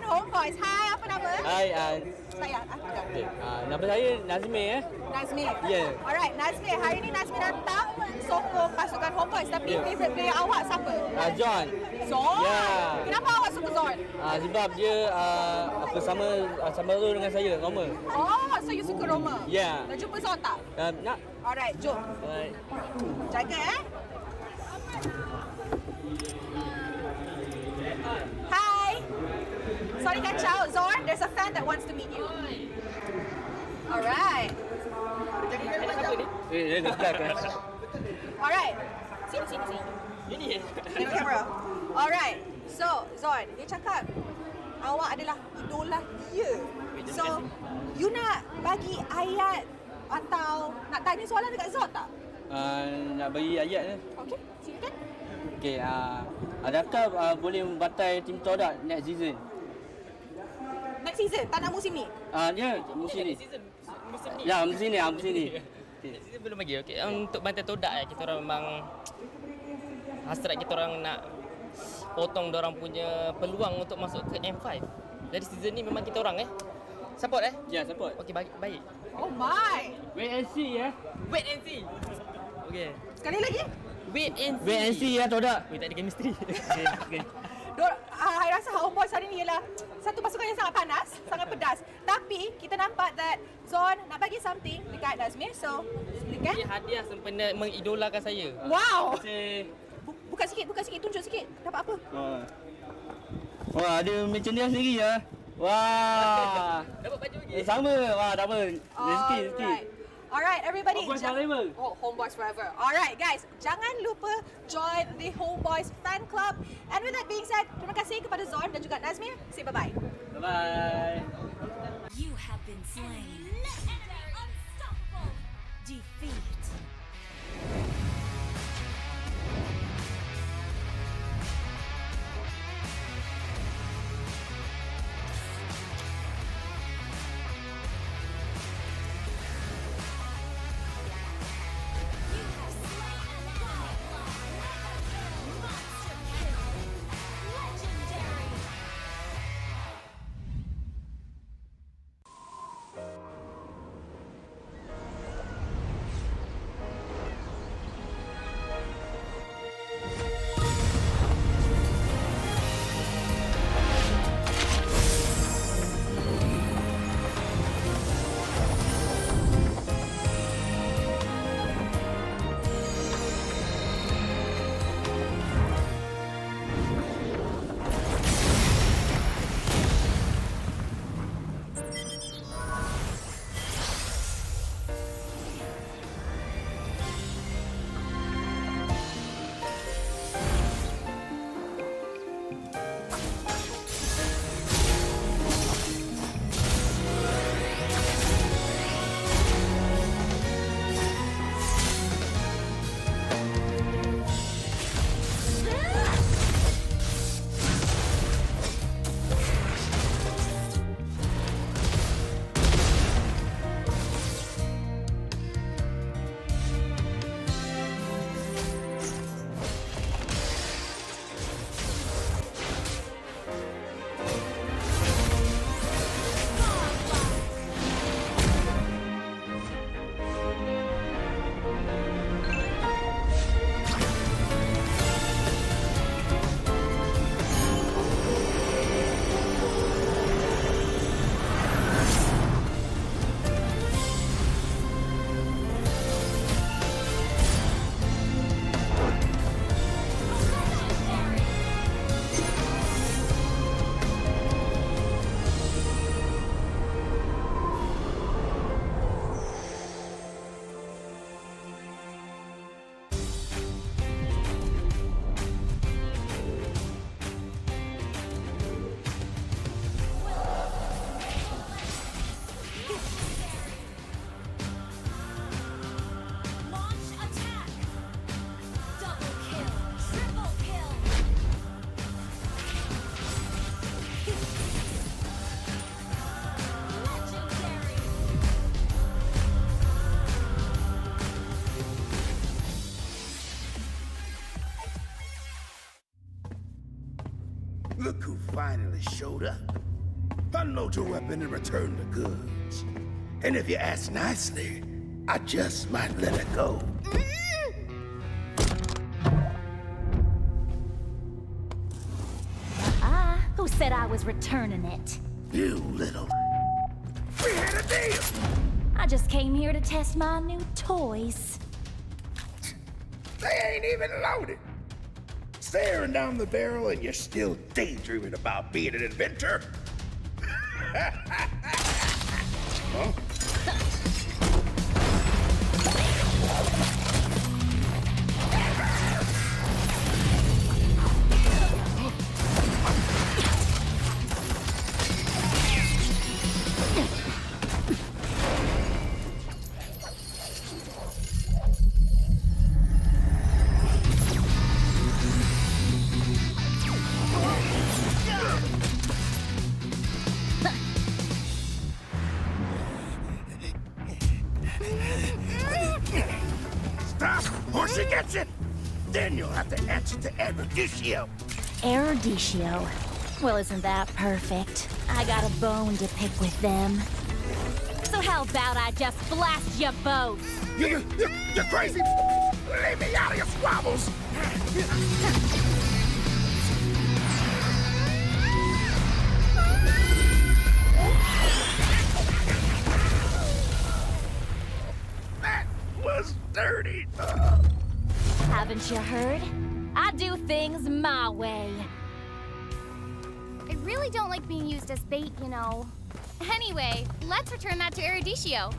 Homebois. Hai, apa nama? Hai, Saya, nama saya Nazmi Nazmi. Ya. Alright, Nazmi. Hari ini Nazmi datang sokong pasukan Homebois, tapi favorite player awak siapa? John. Zon? Ya. Kenapa awak suka Zon? Sebab dia sama role dengan saya, Roma. Oh, so you suka Roma? Ya. Nak jumpa Zon tak? Nak. Alright, jom. Alright. Jaga Hi. Sorry kacau, Zorn. There's a fan that wants to meet you. Alright. Alright. Sini. Tengok kamera. Alright. So, Zorn, dia cakap awak adalah idola dia. So, you nak bagi ayat atau nak tanya soalan dekat Zon tak? Nak bagi ayat ni. Okey, silakan. Okey, adakah boleh membatai tim Todak next season? Next season, tak nak musim ni? Ya, musim ni. Musim ni. Ya, musim ni. Season belum lagi. Okey, untuk bantai Todak kita orang memang hasrat kita orang nak potong dorang punya peluang untuk masuk ke M5. Jadi season ni memang kita orang support Ya, support. Okey, baik. Oh my. Wait and see ya. Wait and see. Okey. Sekali lagi. Wait and see ya Todak. Wait, tak ada chemistry. Okey. Saya rasa Homebois hari ni ialah satu pasukan yang sangat panas, sangat pedas. Tapi kita nampak that Zon nak bagi something dekat Nazmir. So, silakan. Ini hadiah sempena mengidolakan saya. Wow. Buka sikit, tunjuk sikit. Dapat apa? Wah, ada merchandise sendiri ya. Wah. Dapat baju lagi? Sama. Wah, tak apa. Rezeki. Alright, everybody. Homebois forever. Oh, Homebois forever. Alright, guys. Jangan lupa join the Homebois fan club. And with that being said, terima kasih kepada Zon dan juga Nazmir. Say bye-bye. Bye-bye. You have been slain. Unstoppable. Defeat. Look who finally showed up. Unload your weapon and return the goods. And if you ask nicely, I just might let it go. said I was returning it. You little... We had a deal! I just came here to test my new toys. They ain't even loaded. Staring down the barrel and you're still daydreaming about being an inventor? Huh? Stop, or she gets it! Then you'll have to answer to Erudicio. Erudicio? Well, isn't that perfect? I got a bone to pick with them. So how about I just blast you both? You're crazy! Leave me out of your squabbles! That was dirty. Haven't you heard? I do things my way. I really don't like being used as bait, you know. Anyway, let's return that to Erudicio.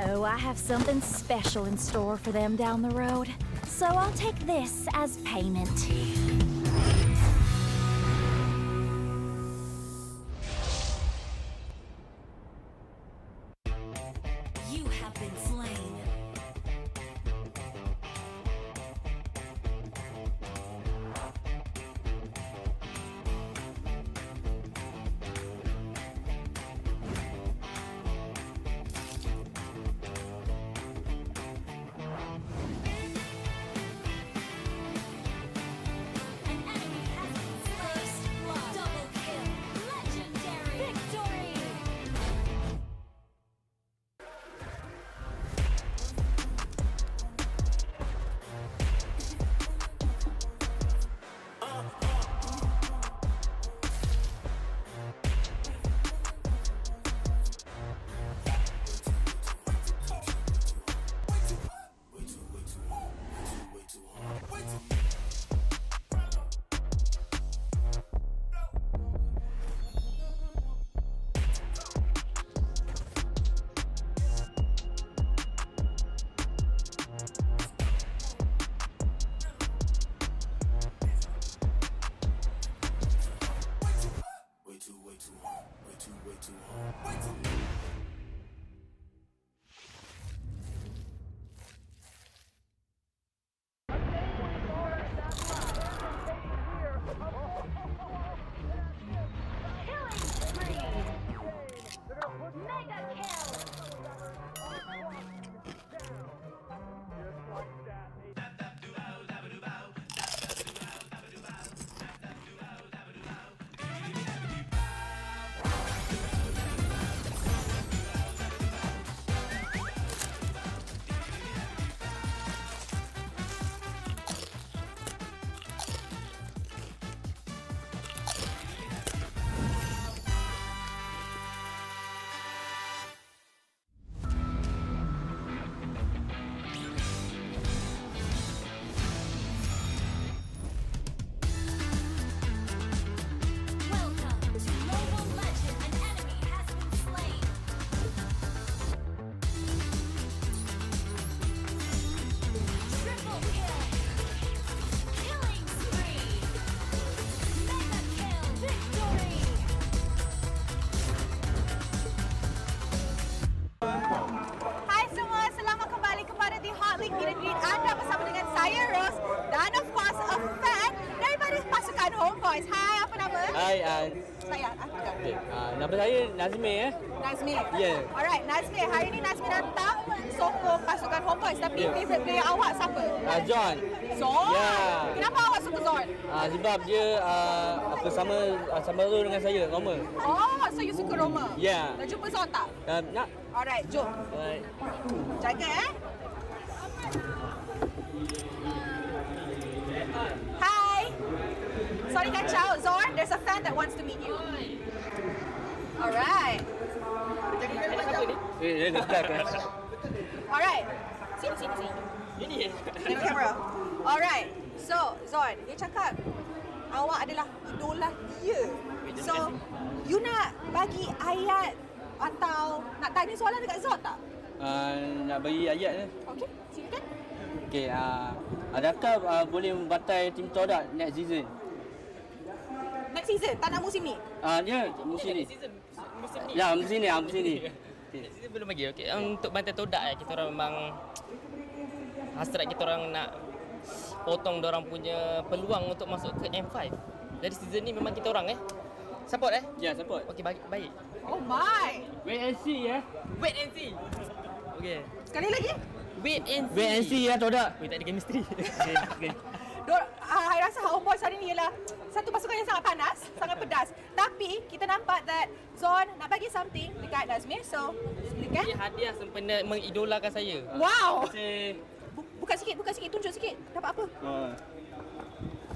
Oh, I have something special in store for them down the road. So I'll take this as payment. You have been slain. Homebois. Hai, apa nama? Hai, Saya, okay. Nama saya Nazmi Nazmi. Yeah. Alright, Nazmi. Hari ni Nazmi datang sokong pasukan Homebois. Tapi favorite player awak siapa? John. Zon? Yeah. Kenapa awak suka Zon? Sebab dia apa sama role dengan saya, Roma. Oh, so you suka Roma? Yeah. Nak jumpa Zon tak? Nak. Alright, jom. Alright. Jaga Hai. Sorry Sorry kacau. Zorn, there's a fan that wants to meet you. Alright. Alright. Sini. Tengok kamera. Alright. So, Zorn, dia cakap awak adalah idola dia. So, you nak bagi ayat atau nak tanya soalan dekat Zorn tak? Nak bagi ayat ni. Okey, silakan. Okey, adakah boleh membantai tim Todak next season? Next season, tak nak musim ni? Ya, musim ni. Musim ni. Ya, musim ni. Season belum lagi. Okey, untuk bantai Todak kita orang memang hasrat kita orang nak potong dorang punya peluang untuk masuk ke M5. Jadi season ni memang kita orang support Ya, support. Okey, baik. Oh my. Wait and see ya. Wait and see. Okey. Sekali lagi. Wait and see ya Todak. Wait, tak ada chemistry. Okey. I rasa Homebois hari ni ialah satu pasukan yang sangat panas, sangat pedas. Tapi kita nampak that Zon nak bagi something dekat Nazmir. So, silakan. Dia hadiah sempena mengidolakan saya. Wow. Terima kasih. Buka sikit, tunjuk sikit. Dapat apa?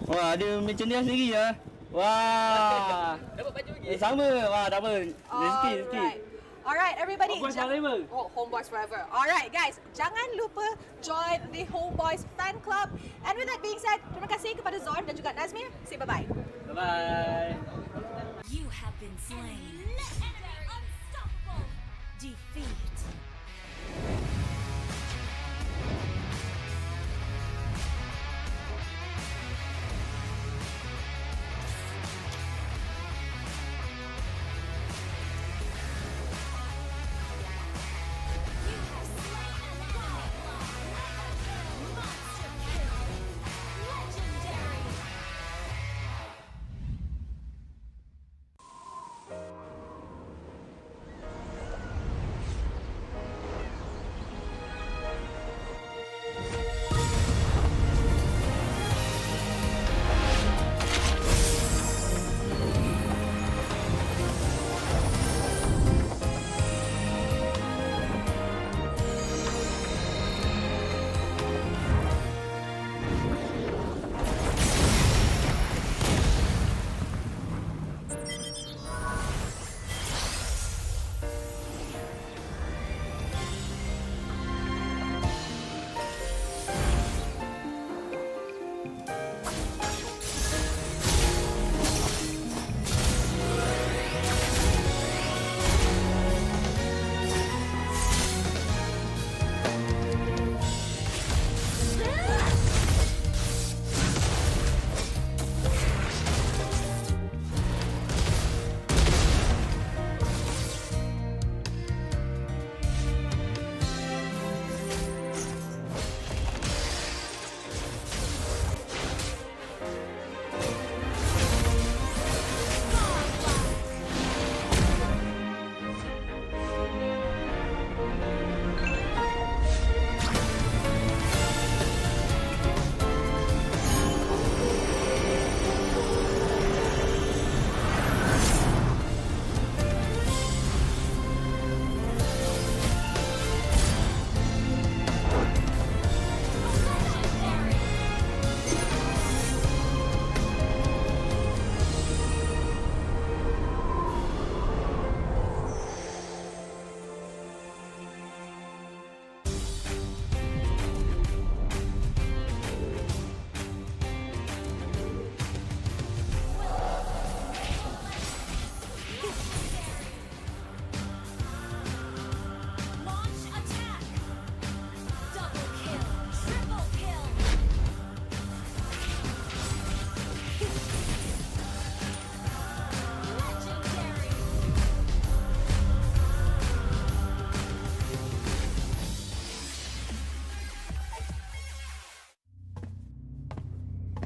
Wah, ada merchandise lagi ya. Wah. Dapat baju lagi. Sama. Wah, tak apa. Rezeki. Alright, everybody. Homebois forever. Oh, Homebois forever. Alright, guys. Jangan lupa join the Homebois fan club. And with that being said, terima kasih kepada Zorn dan juga Nazmir. Say bye-bye. Bye-bye. You have been slain. Unstoppable. Defeat.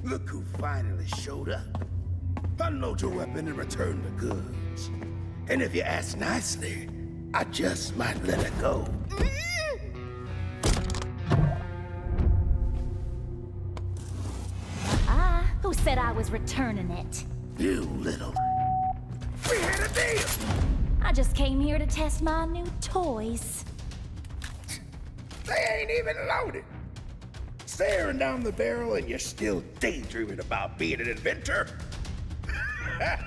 Look who finally showed up. Unload your weapon and return the goods. And if you ask nicely, I just might let it go. Who said I was returning it? You little... We had a deal! I just came here to test my new toys. They ain't even loaded. Staring down the barrel and you're still daydreaming about being an inventor? Huh?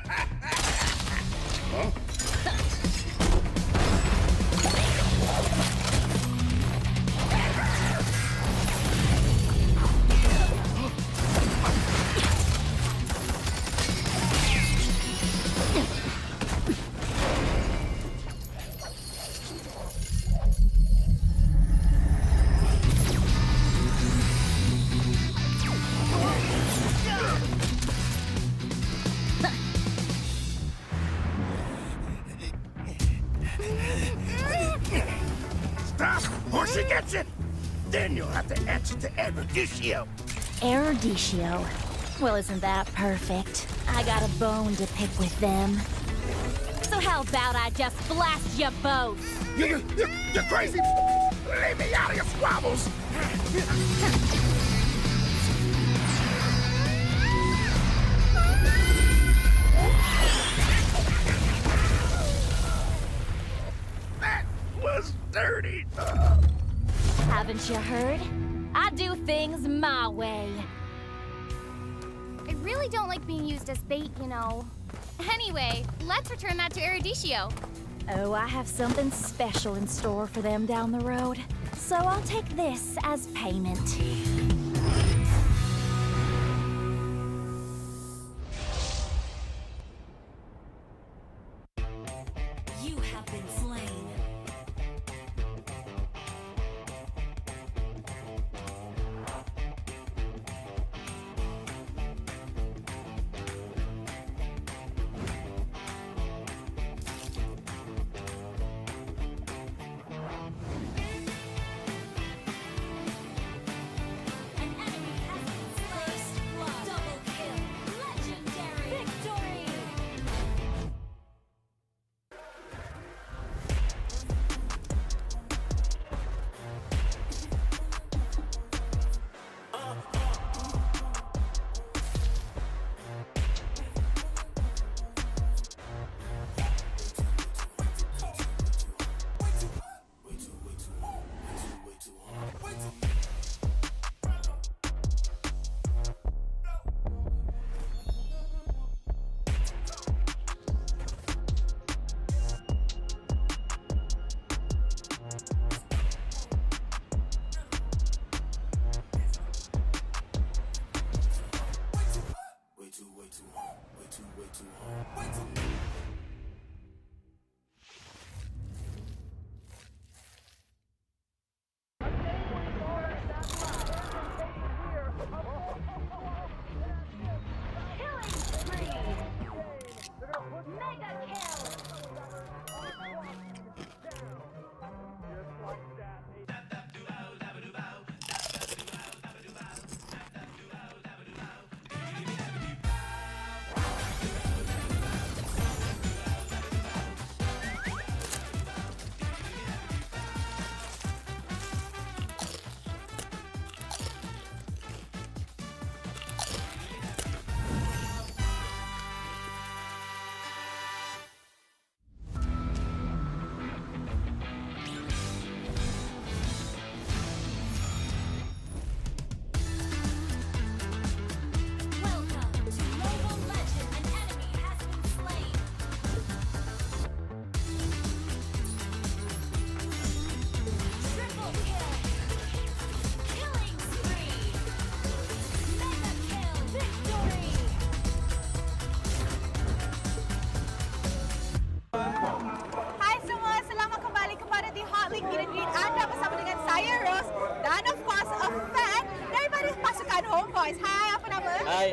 Stop, or she gets it! Then you'll have to answer to Eruditio. Eruditio? Well, isn't that perfect? I got a bone to pick with them. So how about I just blast you both? You're crazy! Leave me out of your squabbles! That was dirty. Haven't you heard? I do things my way. I really don't like being used as bait, you know. Anyway, let's return that to Eruditio. Oh, I have something special in store for them down the road. So I'll take this as payment. You have been slain. Homebois. Hai, apa nama? Hai,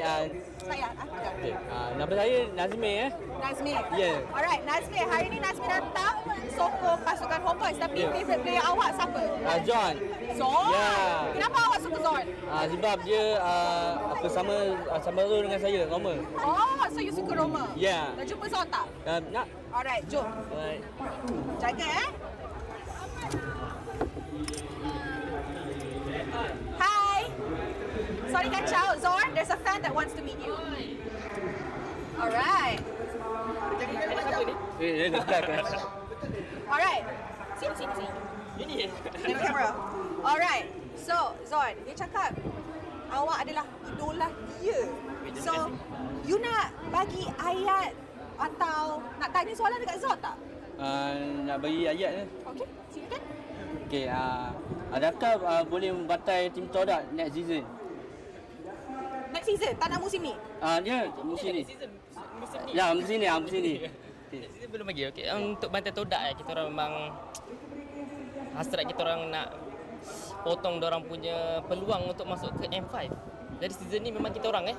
Saya, okay. Nama saya Nazmi Nazmi. Yeah. Alright, Nazmi. Hari ni Nazmi datang sokong pasukan Homebois. Tapi favorite player awak siapa? John. Zon? Yeah. Kenapa awak suka Zon? Sebab dia apa sama role dengan saya, Roma. Oh, so you suka Roma? Yeah. Dah jumpa Zon tak? Nak. Alright, jom. Alright. Jaga Hi. Sorry kacau, Zorn. There's a fan that wants to meet you. Alright. Alright. Sini. Ini. Tengok kamera. Alright. So, Zorn, dia cakap awak adalah idola dia. So, You nak bagi ayat atau nak tanya soalan dekat Zod tak? Nak bagi ayat ni. Okey, silakan. Okey, adakah boleh membantai tim Todak next season? Next season, tak nak musim ni? Dia musim ni. Musim ni. Ya, musim ni, musim ni. Season belum lagi. Okey, untuk bantai Todak kita orang memang hasrat kita orang nak potong orang punya peluang untuk masuk ke M5. Jadi season ni memang kita orang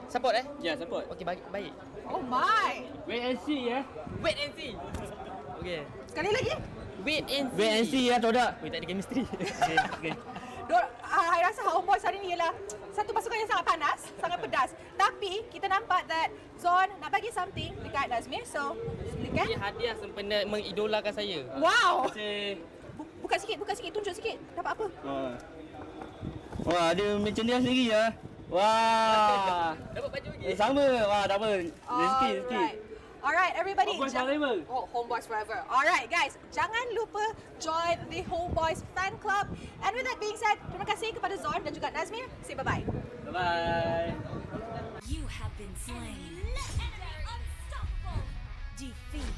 support Ya, support. Okey, baik. Oh my! Wait and see ya. Wait and see. Okey. Sekali lagi? Wait and see. Wait and see ya Todak. Wait, tak ada chemistry. Okey. I rasa Homebois hari ni ialah satu pasukan yang sangat panas, sangat pedas. Tapi kita nampak that Zon nak bagi something dekat Nazmir. So, silakan. Dia hadiah sempena mengidolakan saya. Wow! Terima kasih. Buka sikit, tunjuk sikit. Dapat apa? Wah, ada merchandise lagi ya. Wah. Dapat baju lagi. Sama. Wah, tak apa. Rezeki. Alright, everybody. Homebois forever. Oh, Homebois forever. Alright, guys. Jangan lupa join the Homebois fan club. And with that being said, terima kasih kepada Zon dan juga Nazmir. Say bye-bye. Bye-bye. You have been slain. Unstoppable. Defeat.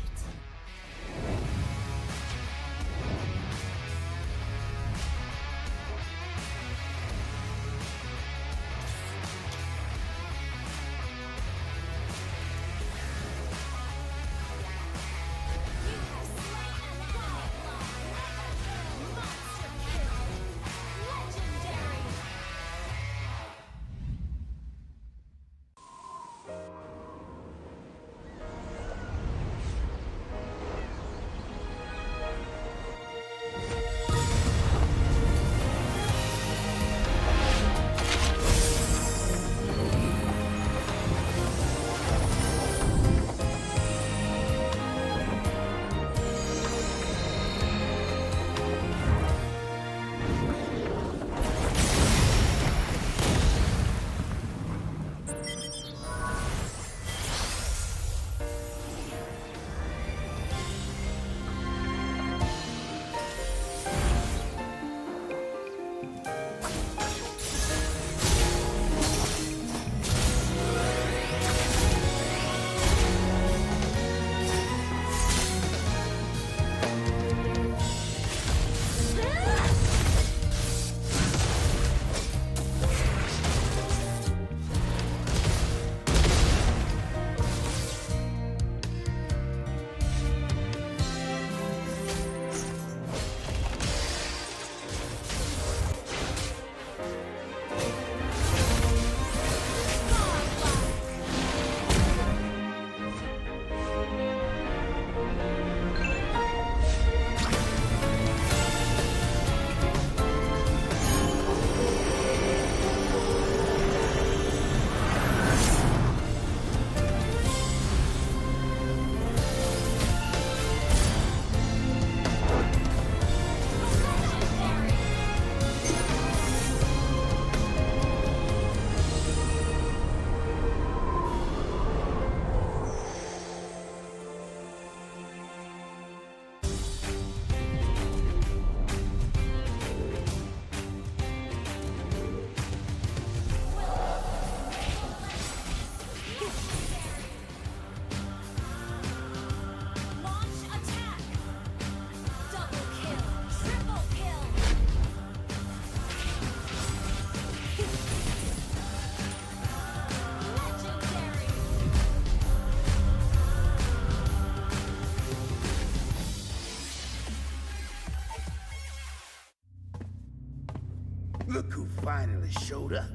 Look who finally showed up.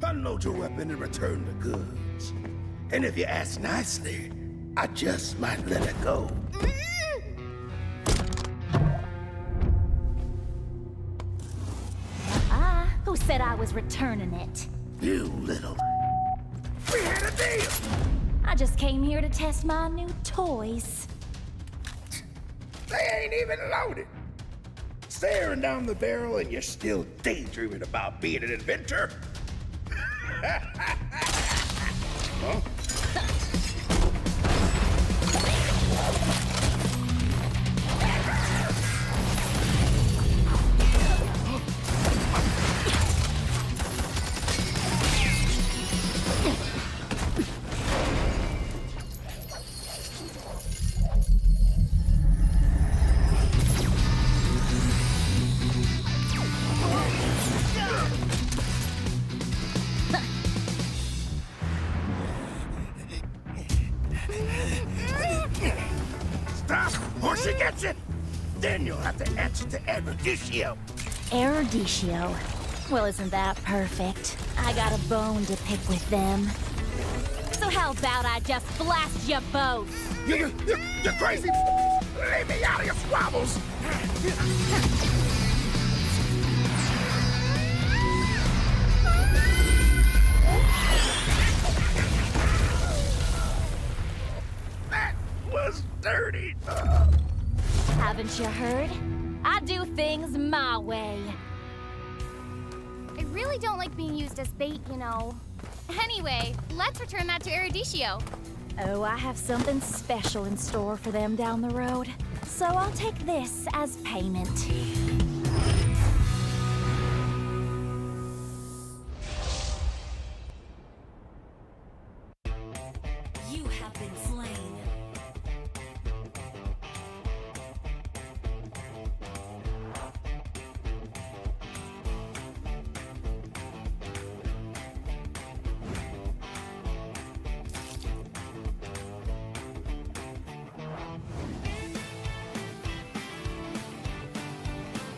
Unload your weapon and return the goods. And if you ask nicely, I just might let it go. Who said I was returning it? You little... We had a deal! I just came here to test my new toys. They ain't even loaded. Staring down the barrel and you're still daydreaming about being an inventor? Huh? Stop, or she gets it! Then you'll have to answer to Eruditio. Eruditio? Well, isn't that perfect? I got a bone to pick with them. So how about I just blast you both? You're crazy! Leave me out of your squabbles! That was dirty! Haven't you heard? I do things my way. I really don't like being used as bait, you know. Anyway, let's return that to Eruditio. Oh, I have something special in store for them down the road. So I'll take this as payment. You have been slain.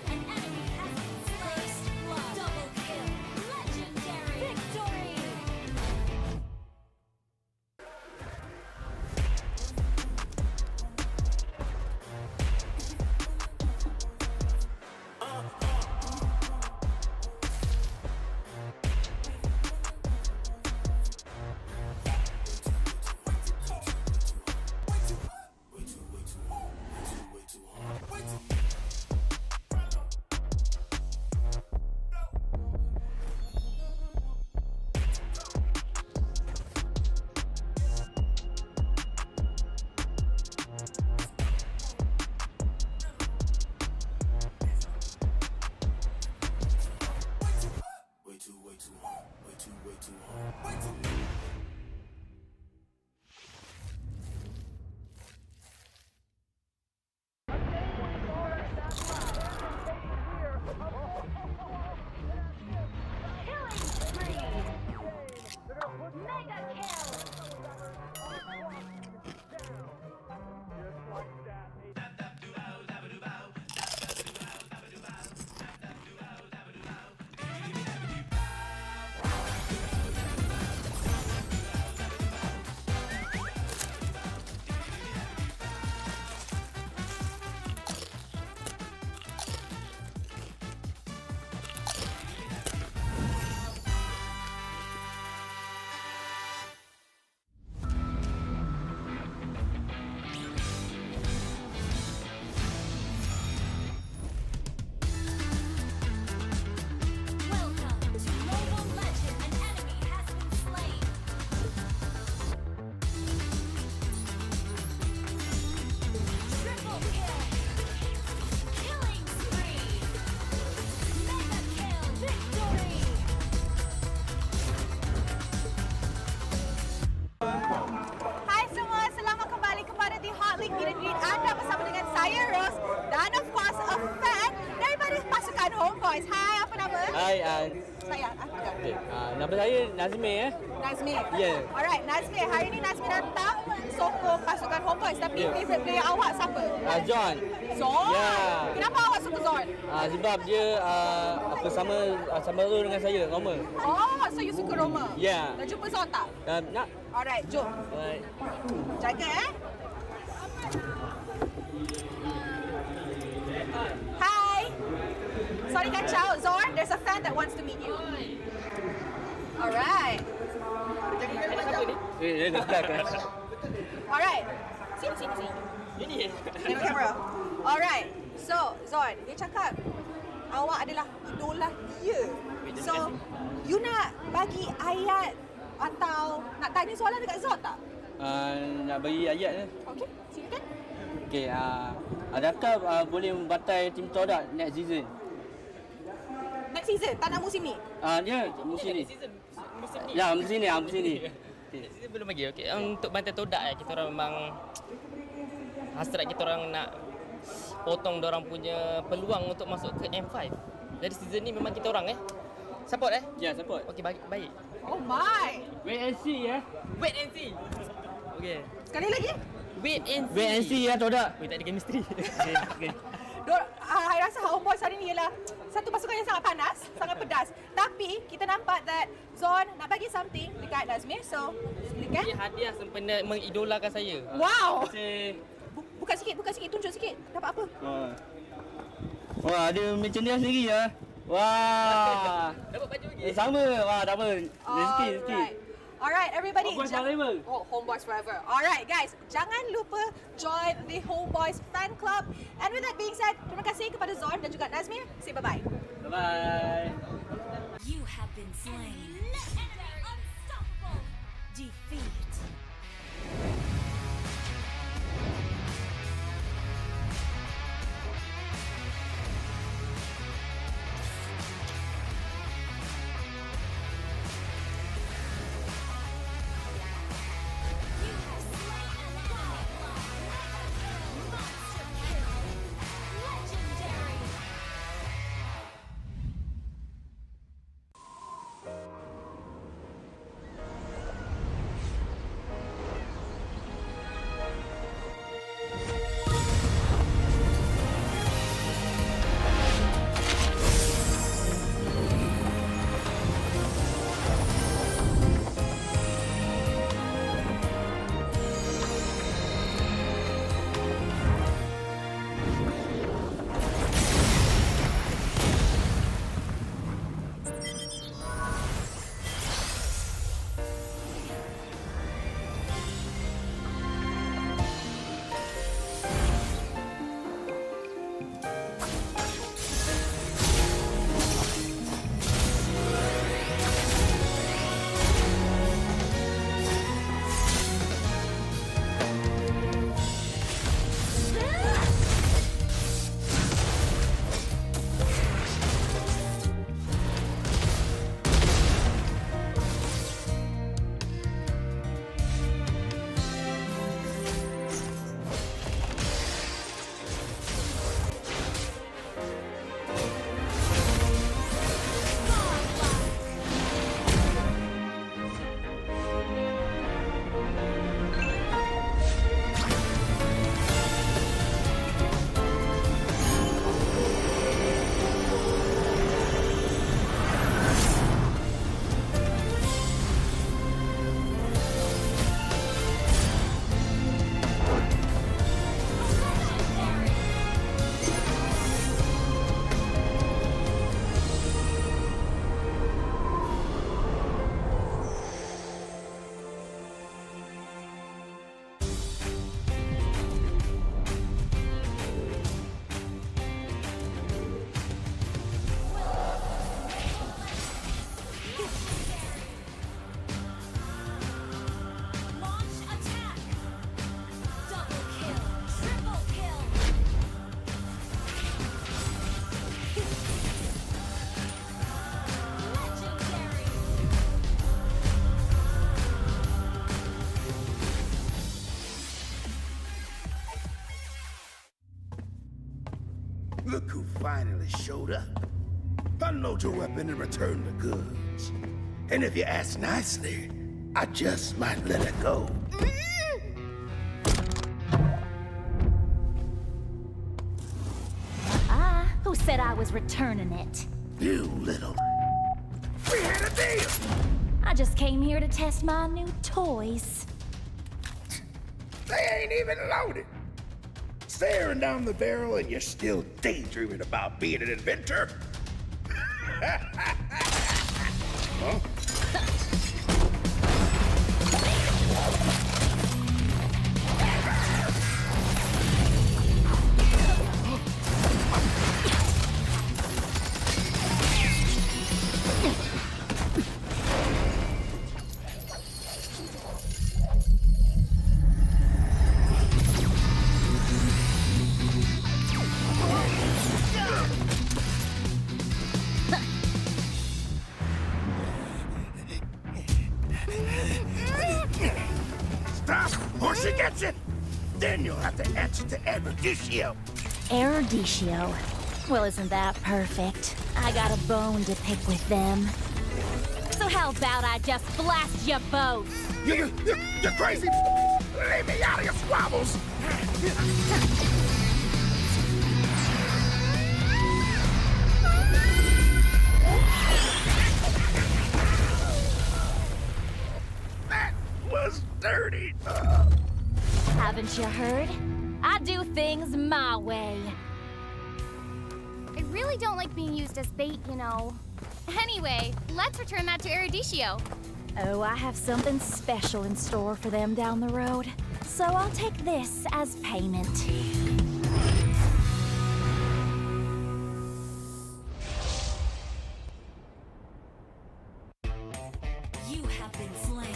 An enemy has been slain. Double kill. Legendary. Victory. Homebois. Hai, apa nama? Hai, Saya. okay. Nama saya Nazmi Nazmi. Ya. Alright, Nazmi. Hari ni Nazmi datang sokong pasukan Homebois. Tapi favorite player awak siapa? John. Zon? Ya. Kenapa awak suka Zon? Sebab dia sama role dengan saya, Roma. Oh, so you suka Roma? Ya. Dah jumpa Zon tak? Nak. Alright, jom. Alright. Jaga Hi. Sorry kacau, Zorn. There's a fan that wants to meet you. Alright. Alright. Sini. Tengok kamera. Alright. So, Zorn, dia cakap awak adalah idola dia. So, you nak bagi ayat atau nak tanya soalan dekat Zorn tak? Nak bagi ayat ni. Okey, silakan. Okey, adakah boleh membantai Team Todak next season? Next season, tak nak musim ni? Ya, musim ni. Musim ni. Ya, musim ni. Okay. Season belum lagi. Okey, untuk bantai Todak kita orang memang hasrat kita orang nak potong dorang punya peluang untuk masuk ke M5. Jadi season ni memang kita orang support Ya, support. Okey, baik. Oh my. Wait and see. Wait and see. Okay. Sekali lagi. Wait and see. Wait and see ya Todak. Wait, tak ada chemistry. Okay. I rasa Homebois hari ni ialah satu pasukan yang sangat panas, sangat pedas. Tapi kita nampak that Zon nak bagi something dekat Nazmir. So, silakan. Dia hadiah sempena mengidolakan saya. Wow. Terima kasih. Buka sikit, tunjuk sikit. Dapat apa? Wah, ada merchandise lagi ya. Wah. Dapat baju lagi. Sama. Wah, tak apa. Rezeki. Alright, everybody. Homebois forever. Oh, Homebois forever. Alright, guys. Jangan lupa join the Homebois fan club. And with that being said, terima kasih kepada Zon dan juga Nazmir. Say bye-bye. Bye-bye. You have been slain. Unstoppable. Defeat. Look who finally showed up. Unload your weapon and return the goods. And if you ask nicely, I just might let it go. Who said I was returning it? You little... We had a deal! I just came here to test my new toys. They ain't even loaded. Staring down the barrel and you're still daydreaming about being an inventor? Huh? Or she gets it, then you'll have to answer to Erudicio. Erudicio? Well, isn't that perfect? I got a bone to pick with them. So how about I just blast you both? You're crazy! Leave me out of your squabbles! That was dirty! Haven't you heard? I do things my way. I really don't like being used as bait, you know. Anyway, let's return that to Erudicio. Oh, I have something special in store for them down the road. So I'll take this as payment. You have been slain.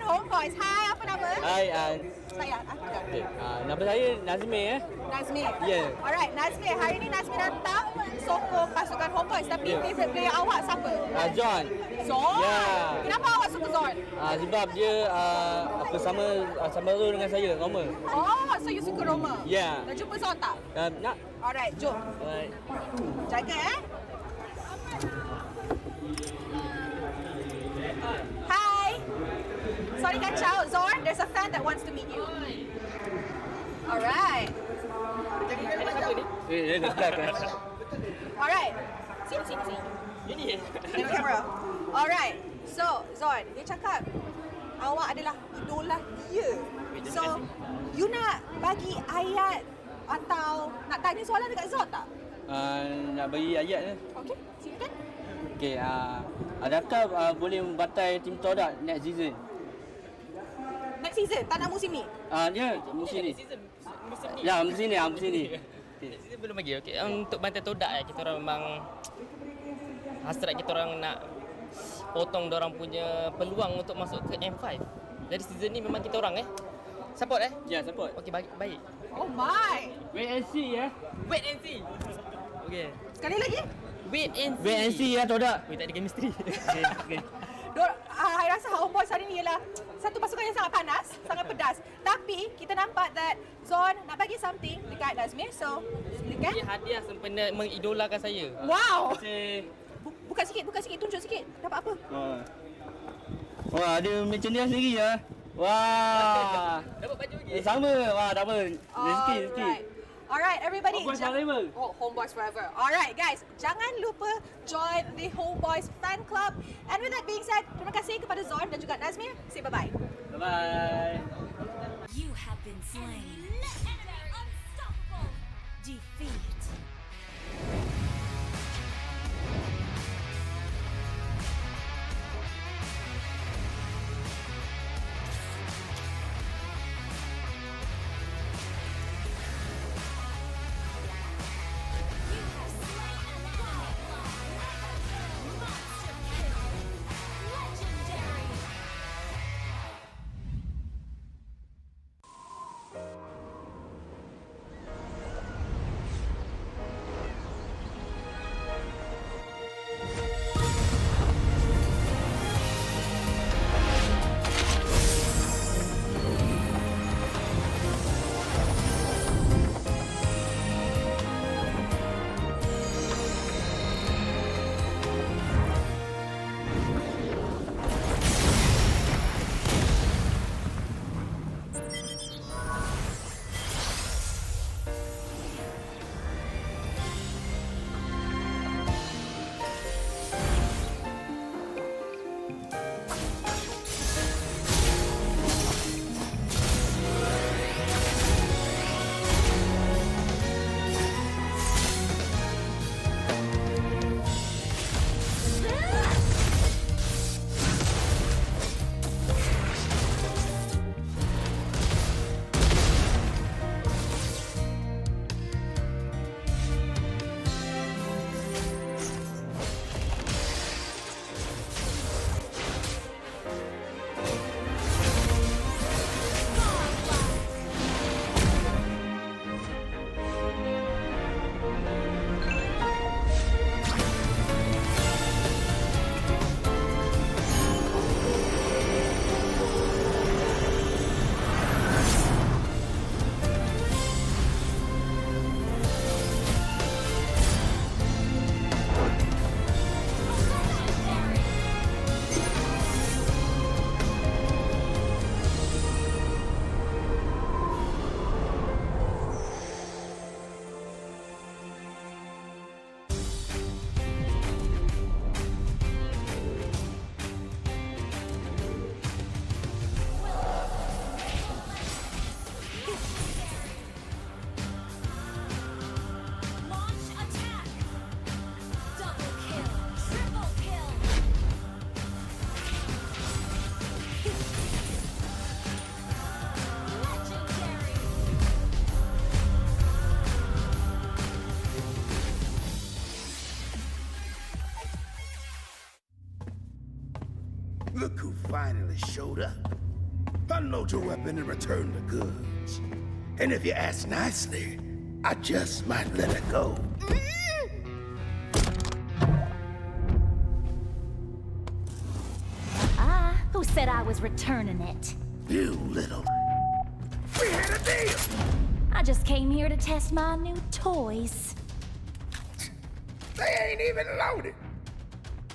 Homebois. Hai, apa nama? Hai, Saya, okay. Nama saya Nazmi Nazmi. Yeah. Alright, Nazmi. Hari ni Nazmi datang sokong pasukan Homebois. Tapi favorite player awak siapa? John. Zon? Yeah. Kenapa awak suka Zon? Sebab dia apa sama role dengan saya, Roma. Oh, so you suka Roma? Yeah. Dah jumpa Zon tak? Nak. Alright, jom. Alright. Jaga Hi. Sorry kacau, Zorn. There's a fan that wants to meet you. Alright. Alright. Sini. Ini. Tengok kamera. Alright. So, Zorn, dia cakap awak adalah idola dia. So, you nak bagi ayat atau nak tanya soalan dekat Zorn tak? Nak bagi ayat ni. Okey, silakan. Okey, adakah boleh membantai Team Todak next season? Next season, tak nak musim ni? Dia musim ni. Musim ni. Ya, musim ni. Season belum lagi. Okey, untuk bantai Todak kita orang memang hasrat kita orang nak potong dorang punya peluang untuk masuk ke M5. Jadi season ni memang kita orang support Ya, support. Okey, baik. Oh my. Wait and see Wait and see. Okey. Sekali lagi. Wait and see ya Todak. Tak ada chemistry. Okay. I rasa Homebois hari ni ialah satu pasukan yang sangat panas, sangat pedas. Tapi kita nampak that Zon nak bagi something dekat Nazmi. So, silakan. Dia hadiah sempena mengidolakan saya. Wow. Buka sikit, tunjuk sikit. Dapat apa? Wah, ada merchandise lagi ya. Wah. Dapat baju lagi. Sama. Wah, dapat. Rezeki. Alright, everybody. Homebois forever. Oh, Homebois forever. Alright, guys. Jangan lupa join the Homebois fan club. And with that being said, terima kasih kepada Zorn dan juga Nazmir. Say bye-bye. Bye-bye. You have been slain. Unstoppable. Defeat. Look who finally showed up. Unload your weapon and return the goods. And if you ask nicely, I just might let it go. Who said I was returning it? You little... We had a deal! I just came here to test my new toys. They ain't even loaded.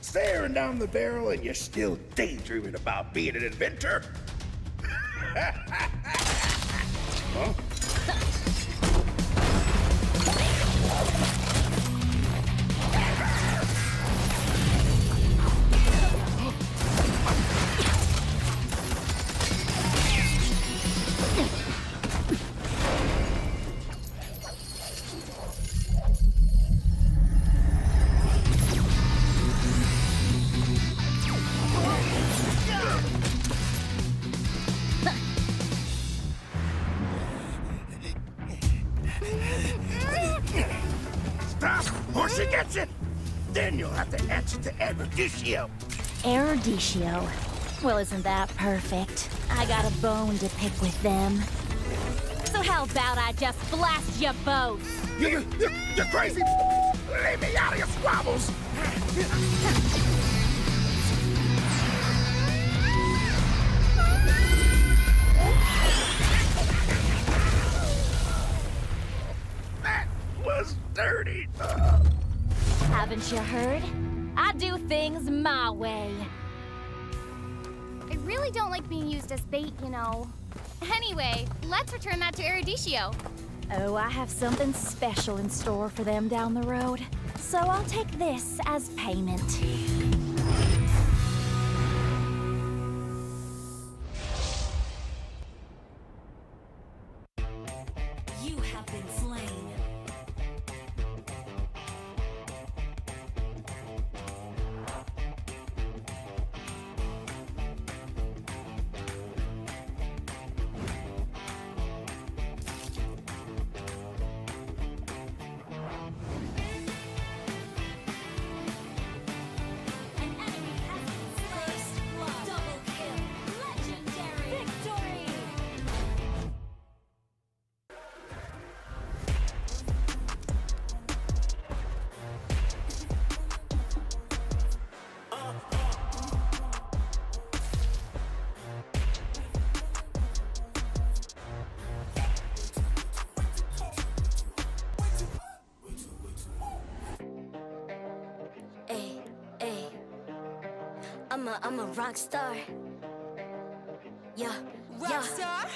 Staring down the barrel and you're still daydreaming about being an inventor? Huh? Or she gets it, then you'll have to answer to Erudicio. Erudicio? Well, isn't that perfect? I got a bone to pick with them. So how about I just blast you both? You're crazy! Leave me out of your squabbles! That was dirty. Haven't you heard? I do things my way. I really don't like being used as bait, you know. Anyway, let's return that to Erudicio. Oh, I have something special in store for them down the road. So I'll take this as payment. You have been slain. An enemy has been slain. Double kill. Legendary. Victory. Ay, ay. I'm a rock star. Yeah, rock star.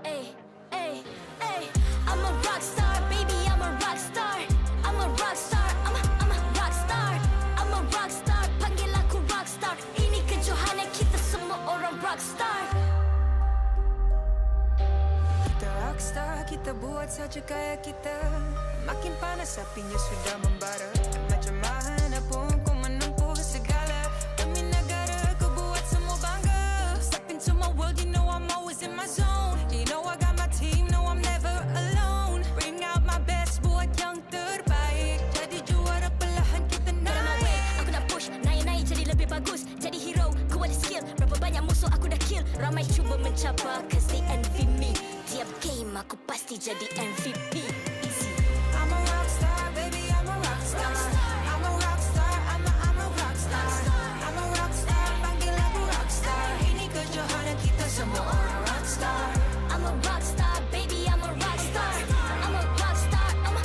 Ay, ay, ay. I'm a rock star, baby. I'm a rock star. I'm a rock star. I'm a rock star. I'm a rock star. Panggil aku rock star. Ini kejohanan kita semua orang rock star. Kita rockstar, kita buat saja gaya kita. Makin panas apinya sudah membara. Macam mana pun ku menempuh segala. Demi negara ku buat semua bangga. Step into my world, you know I'm always in my zone. You know I got my team, no I'm never alone. Bring out my best, buat yang terbaik. Jadi juara perlahan kita Get on my way, aku nak push. Naik-naik jadi lebih bagus. Jadi hero, ku ada skill. Berapa banyak musuh aku dah kill. Ramai cuba mencapai, cause they envy me. Tiap game aku pasti jadi MVP. Easy. I'm a rockstar, baby, I'm a rockstar. I'm a rockstar, I'm a rockstar. I'm a rockstar, panggil aku rockstar. Ini kejohanan kita semua orang rockstar. I'm a rockstar, baby, I'm a rockstar. I'm a rockstar, I'm a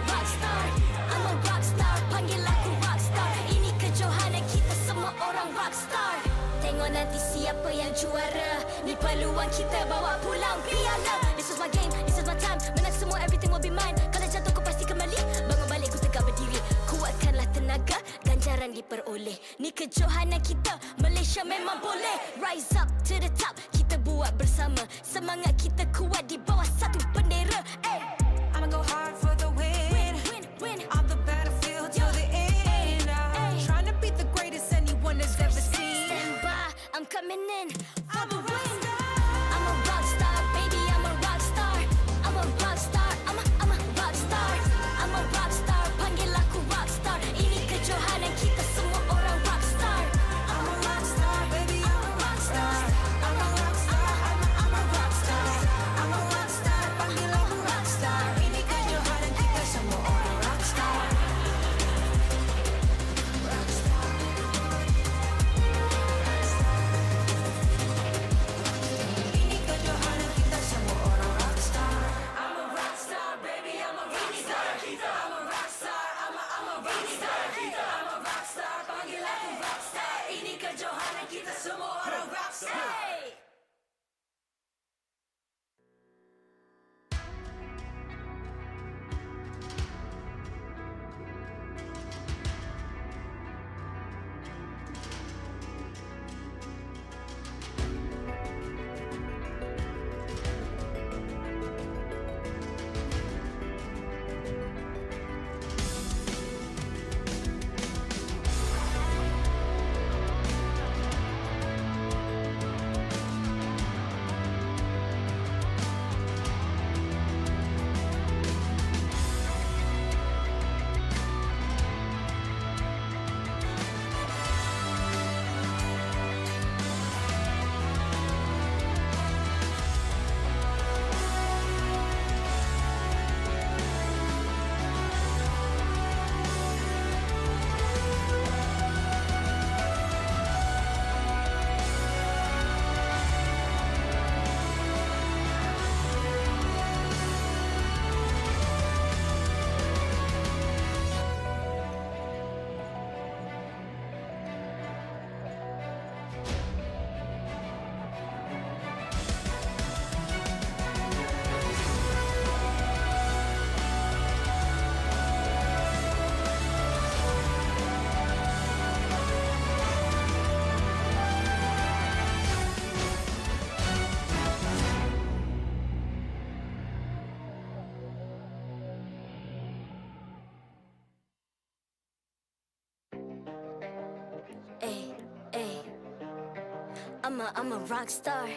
rockstar. I'm a rockstar, panggil aku rockstar. Ini kejohanan kita semua orang rockstar. Tengok nanti siapa yang juara. Ni peluang kita bawa pulang piala. This is my game, this is my time. Menang semua, everything will be mine. Kalau jatuh kau pasti kembali. Bangun balik ku tegak berdiri. Kuatkanlah tenaga, ganjaran diperoleh. Ni kejohanan kita, Malaysia memang boleh. Rise up to the top, kita buat bersama. Semangat kita kuat di bawah satu bendera. Hey. I'ma go hard for the win. Win. On the battlefield till the end. Trying to beat the greatest anyone has ever seen. Stand by, I'm coming in for the win. I'm a rock star, baby, I'm a rock star. I'm a rock star, I'm a rock star. I'm a rock star, panggil aku rock star. Ini kejohanan kita semua orang rock star. I'm a rockstar, baby, I'm a rockstar. I'm a rockstar, I'm a rockstar. I'm a rockstar, panggil aku rockstar. Ini kejohanan kita semua orang rockstar. Ini kejohanan kita semua orang rockstar. I'm a rockstar, baby, I'm a rockstar. I'm a rockstar, I'm a rockstar. I'm a rockstar, panggil aku rockstar. Ini kejohanan kita semua orang rockstar. I'm a rock star.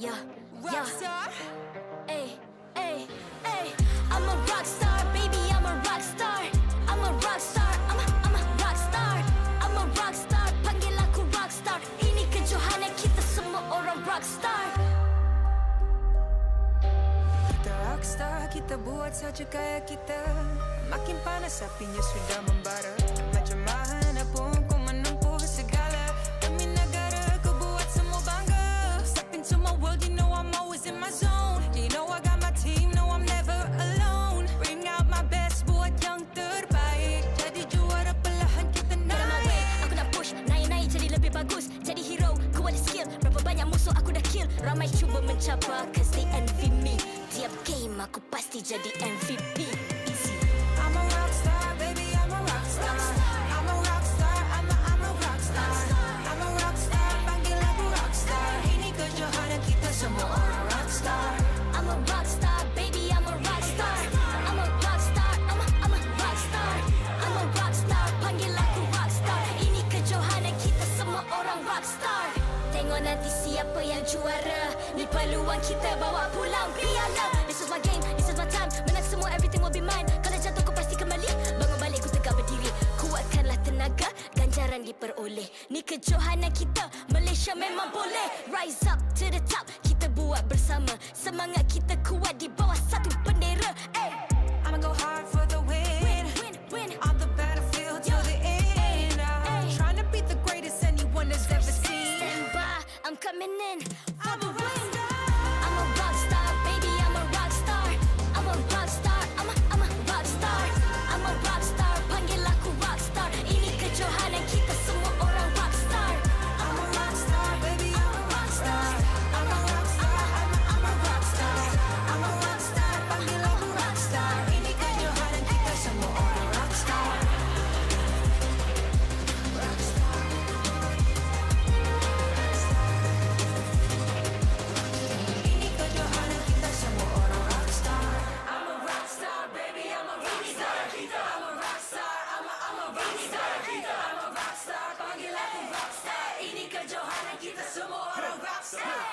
Yeah, Rockstar. Ay, ay, ay. I'm a rock star, baby, I'm a rock star. I'm a rock star, I'm a rock star. I'm a rock star, panggil aku rock star. Ini kejohanan kita semua orang rock star. Kita rockstar, kita buat saja gaya kita. Makin panas apinya sudah membara. Macam mana pun kau menempuh segala. Demi negara kau buat semua bangga. Step into my world, you know I'm always in my zone. You know I got my team, no I'm never alone. Bring out my best, buat yang terbaik. Jadi juara perlahan kita naik. Get on my way, aku nak push, naik-naik jadi lebih bagus. Jadi hero, ku ada skill. Berapa banyak musuh aku dah kill. Ramai cuba mencapai, cause they envy me. Tiap game aku pasti jadi MVP. Easy. I'm a rockstar, baby, I'm a rockstar. I'm a rockstar, I'm a rockstar. I'm a rockstar, panggil aku rockstar. Ini kejohanan kita semua orang rockstar. I'm a rockstar, baby, I'm a rockstar. I'm a rockstar, I'm a rockstar. I'm a rockstar, panggil aku rockstar. Ini kejohanan kita semua orang rockstar. Tengok nanti siapa yang juara. Ni peluang kita bawa pulang piala. This is my game, this is my time. Menang semua, everything will be mine. Kalau jatuh kau pasti kembali. Bangun balik ku tegak berdiri. Kuatkanlah tenaga, ganjaran diperoleh. Ni kejohanan kita, Malaysia memang boleh. Rise up to the top, kita buat bersama. Semangat kita kuat di bawah satu bendera. Ay. I'ma go hard for the win. Win. On the battlefield till the end. Trying to beat the greatest anyone has ever seen. Stand by, I'm coming in for I'm the a win. rockstar. I'm a rockstar, baby, I'm a rockstar. I'm a rockstar, I'm a rockstar. I'm a rockstar, panggil aku rockstar. Ini kejohanan kita semua orang rockstar. I'm a rockstar, baby, I'm a rockstar. I'm a rockstar, I'm a rockstar. I'm a rockstar, panggil aku rockstar. Ini kejohanan kita semua orang rockstar. Ini kejohanan kita semua orang rockstar. I'm a rockstar, baby, I'm a rockstar. I'm a rockstar, I'm a rockstar. I'm a rockstar, panggil aku rockstar. Ini kejohanan kita semua orang rockstar.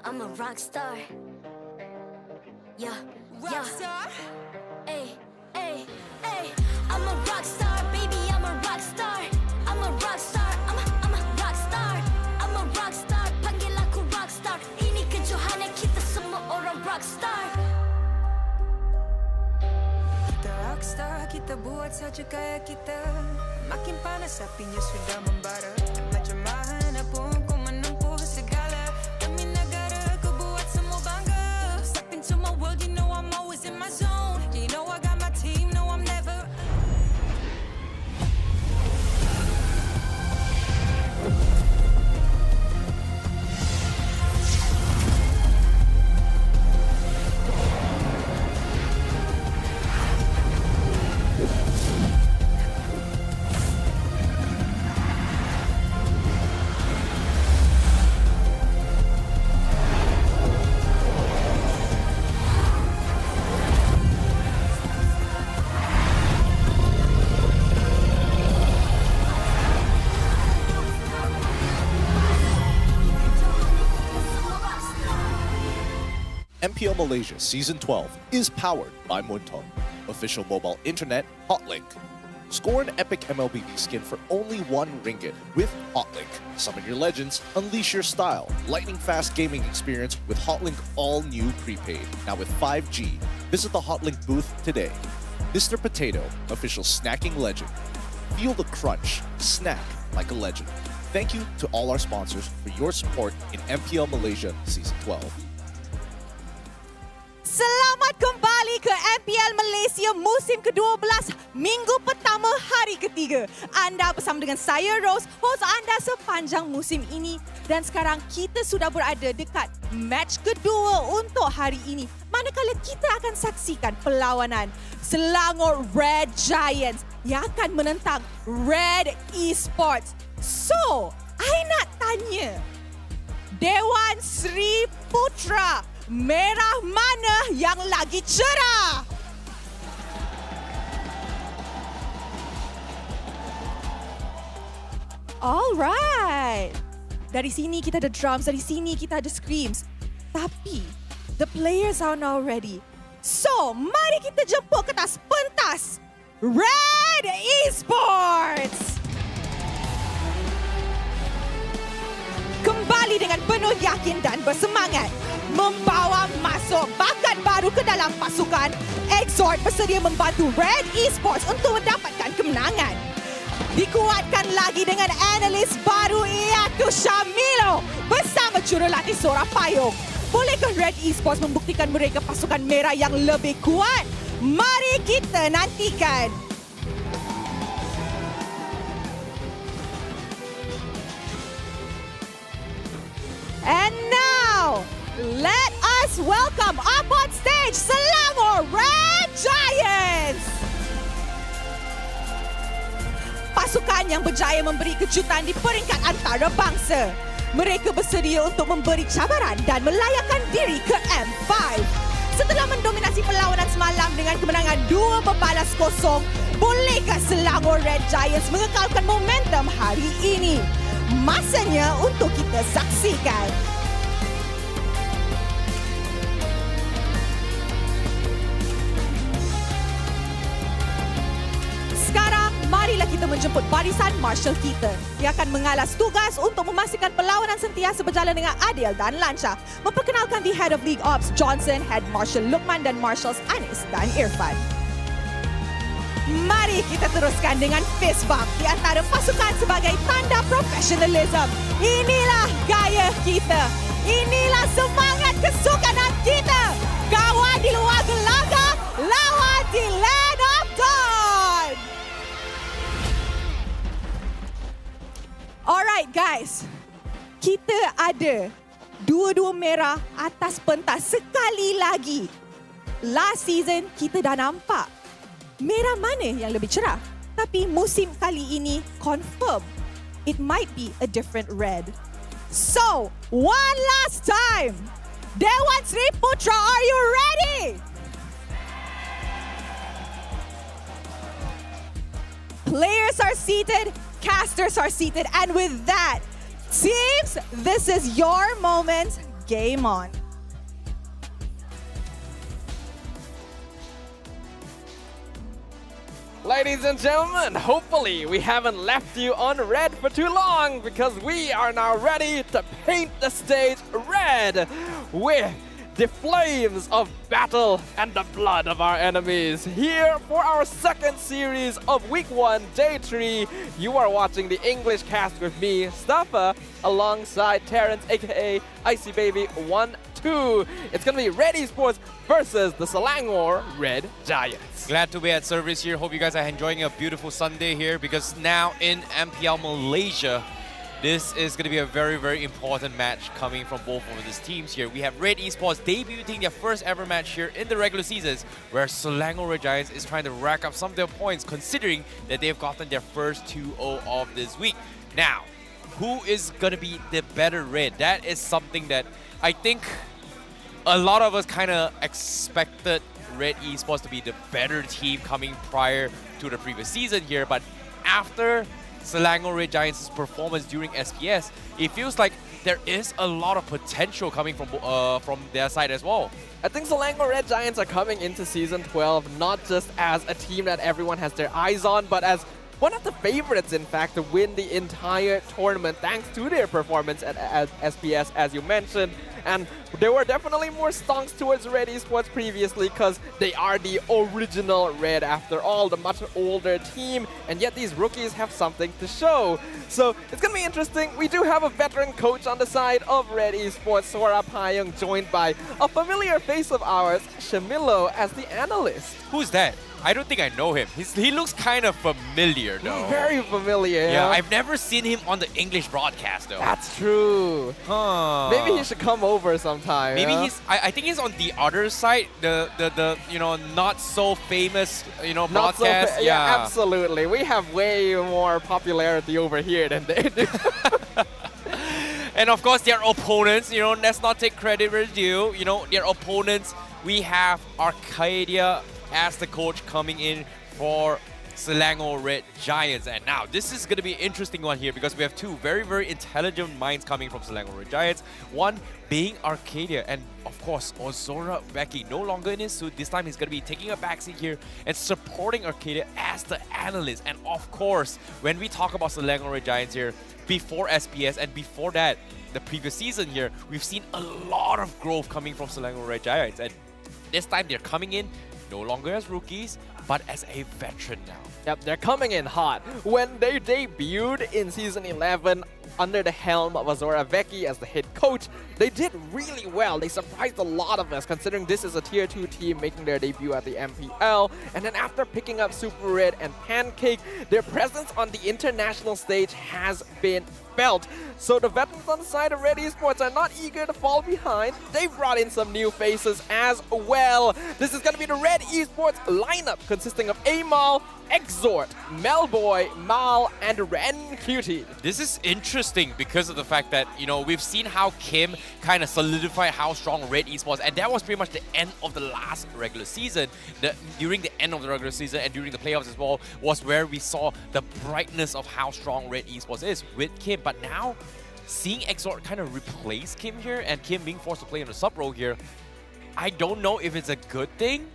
I'm a rock star. Yeah. Rockstar. Ay. I'm a rock star, baby, I'm a rock star. I'm a rock star, I'm a rock star. I'm a rock star, panggil aku rock star. Ini kejohanan kita semua orang rock star. Kita rockstar, kita buat saja gaya kita. Makin panas apinya sudah membara. Macam mana pun kau menempuh segala. Demi negara kau buat semua bangga. Step into my world, you know I'm always in my zone. You know I got my team, no I'm never. MPL Malaysia Season 12 is powered by Munton, official mobile internet hotlink. Score an epic MLBB skin for only 1 ringgit with Hotlink. Summon your legends, unleash your style. Lightning-fast gaming experience with Hotlink all-new prepaid. Now with 5G. Visit the Hotlink booth today. Mr. Potato, official snacking legend. Feel the crunch. Snack like a legend. Thank you to all our sponsors for your support in MPL Malaysia Season 12. Selamat kembali ke MPL Malaysia musim ke-12, minggu pertama hari ketiga. Anda bersama dengan saya Rose, host anda sepanjang musim ini. Dan sekarang kita sudah berada dekat match kedua untuk hari ini. Manakala kita akan saksikan perlawanan Selangor Red Giants yang akan menentang Red Esports. So, I nak tanya, Dewan Sri Putra, merah mana yang lagi cerah? Alright. Dari sini kita ada drums, dari sini kita ada screams. Tapi, the players are now ready. So, mari kita jemput ke atas pentas Red Esports. Kembali dengan penuh yakin dan bersemangat, membawa masuk bakat baru ke dalam pasukan, Exhort bersedia membantu Red Esports untuk mendapatkan kemenangan. Dikuatkan lagi dengan analis baru iaitu Shamilo bersama jurulatih Sora Payung. Bolehkah Red Esports membuktikan mereka pasukan merah yang lebih kuat? Mari kita nantikan. And now, let us welcome up on stage Selangor Red Giants. Pasukan yang berjaya memberi kejutan di peringkat antarabangsa. Mereka bersedia untuk memberi cabaran dan melayakkan diri ke M5. Setelah mendominasi perlawanan semalam dengan kemenangan 2-0, bolehkah Selangor Red Giants mengekalkan momentum hari ini? Masanya untuk kita saksikan. Sekarang, marilah kita menjemput barisan marshal kita yang akan mengalas tugas untuk memastikan perlawanan sentiasa berjalan dengan adil dan lancar. Memperkenalkan the Head of League Ops, Johnson, Head Marshal Lukman dan Marshals Anis dan Irfan. Mari kita teruskan dengan fist bump di antara pasukan sebagai tanda profesionalism. Inilah gaya kita. Inilah semangat kesukanan kita. Kawan di luar gelaga, lawan di Land of God. Alright guys, kita ada dua-dua merah atas pentas sekali lagi. Last season kita dah nampak merah mana yang lebih cerah. Tapi musim kali ini confirm it might be a different red. So, one last time. Dewan Sri Putra, are you ready? Players are seated, casters are seated, and with that, teams, this is your moment. Game on. Ladies and gentlemen, hopefully we haven't left you on red for too long because we are now ready to paint the stage red with the flames of battle and the blood of our enemies. Here for our second series of Week 1, Day 3, you are watching the English cast with me, Staffa, alongside Terrence, aka Icy Baby 1-2. It's gonna be Red Esports versus the Selangor Red Giants. Glad to be at service here. Hope you guys are enjoying a beautiful Sunday here because now in MPL Malaysia, this is going to be a very, very important match coming from both of these teams here. We have Red Esports debuting their first ever match here in the regular seasons, where Selangor Red Giants is trying to rack up some of their points considering that they've gotten their first 2-0 of this week. Now, who is going to be the better red? That is something that I think a lot of us kind of expected Red Esports to be the better team coming prior to the previous season here, but after Selangor Red Giants' performance during SPS, it feels like there is a lot of potential coming from their side as well. I think Selangor Red Giants are coming into Season 12 not just as a team that everyone has their eyes on, but as one of the favorites, in fact, to win the entire tournament thanks to their performance at SPS, as you mentioned. And there were definitely more stonks towards Red Esports previously because they are the original Red after all, the much older team, and yet these rookies have something to show. So it's going to be interesting. We do have a veteran coach on the side of Red Esports, Sora Payung, joined by a familiar face of ours, Shamilo, as the analyst. Who's that? I don't think I know him. He looks kind of familiar though. Very familiar. Yeah, I've never seen him on the English broadcast though. That's true. Huh. Maybe he should come over sometime. Maybe I think he's on the other side, the not so famous broadcast. Yeah, absolutely. We have way more popularity over here than they do. And of course their opponents, let's not take credit where it's due. Their opponents, we have Arcadia as the coach coming in for Selangor Red Giants. And now this is going to be an interesting one here because we have two very, very intelligent minds coming from Selangor Red Giants. One being Arcadia, and of course Ozora Becky no longer in his suit. This time he's going to be taking a backseat here and supporting Arcadia as the analyst. And of course, when we talk about Selangor Red Giants here, before SPS and before that, the previous season here, we've seen a lot of growth coming from Selangor Red Giants. And this time they're coming in no longer as rookies, but as a veteran now. Yep, they're coming in hot. When they debuted in Season 11 under the helm of Azora Vecchi as the head coach, they did really well. They surprised a lot of us considering this is a Tier 2 team making their debut at the MPL. And then after picking up Super Red and Pancake, their presence on the international stage has been felt. So the veterans on the side of Red Esports are not eager to fall behind. They brought in some new faces as well. This is going to be the Red Esports lineup consisting of Amal, Exort, Melboy, Mal, and Ren Cutie. This is interesting because of the fact that, we've seen how Kim kind of solidified how strong Red Esports, and that was pretty much the end of the last regular season. During the end of the regular season and during the playoffs as well was where we saw the brightness of how strong Red Esports is with Kim. But now, seeing Exort kind of replace Kim here and Kim being forced to play in the sub role here, I don't know if it's a good thing.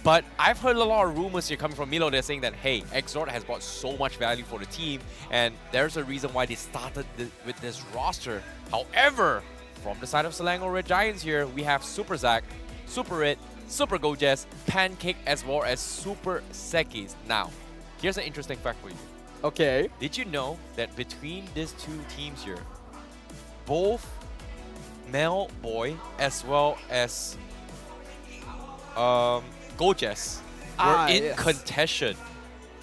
But I've heard a lot of rumors here coming from Milo. They're saying that, hey, Exort has brought so much value for the team, and there's a reason why they started with this roster. However, from the side of Selangor Red Giants here, we have Super Zack, Super Red, Super Gojes, Pancake, as well as Super Sekis. Now, here's an interesting fact for you. Okay. Did you know that between these two teams here, both Melboy as well as Gojes were in contention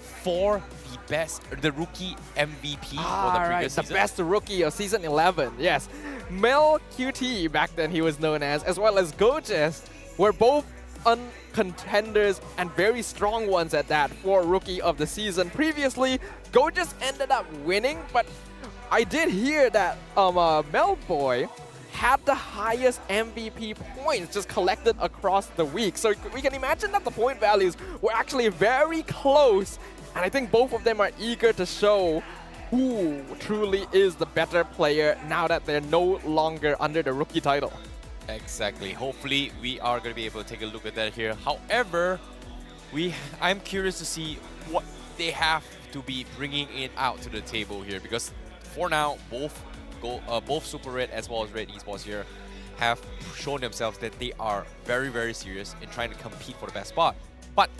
for the rookie MVP for the previous season? The best rookie of Season 11, yes. Mel QT, back then he was known as well as Gojes, were both contenders and very strong ones at that for Rookie of the Season. Previously, Gojes ended up winning, but I did hear that Melboy had the highest MVP points just collected across the week. So we can imagine that the point values were actually very close. And I think both of them are eager to show who truly is the better player now that they're no longer under the rookie title. Exactly. Hopefully, we are going to be able to take a look at that here. However, I'm curious to see what they have to be bringing it out to the table here, because for now, both Super Red as well as Red Esports here have shown themselves that they are very, very serious in trying to compete for the best spot. But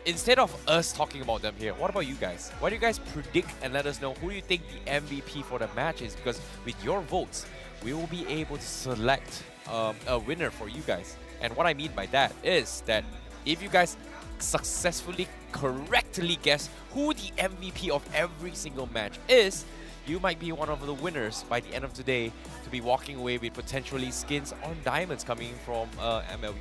instead of us talking about them here, what about you guys? Why do you guys predict and let us know who do you think the MVP for the match is? Because with your votes, we will be able to select a winner for you guys. And what I mean by that is that if you guys successfully, correctly guess who the MVP of every single match is, you might be one of the winners by the end of today to be walking away with potentially skins on diamonds coming from MLB.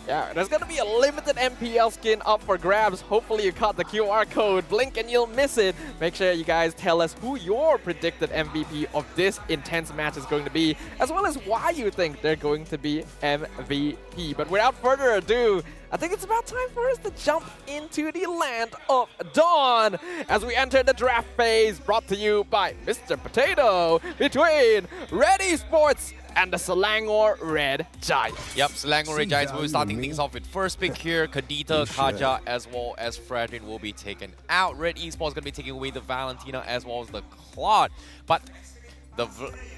Yeah, there's going to be a limited MPL skin up for grabs. Hopefully you caught the QR code. Blink and you'll miss it. Make sure you guys tell us who your predicted MVP of this intense match is going to be, as well as why you think they're going to be MVP. But without further ado, I think it's about time for us to jump into the land of Dawn as we enter the draft phase, brought to you by Mr. Potato between Red Esports and the Selangor Red Giants. Yep, Selangor Red Giants will be starting things off with first pick here. Kadita, Kaja, as well as Fredrin will be taken out. Red Esports going to be taking away the Valentina as well as the Claude. But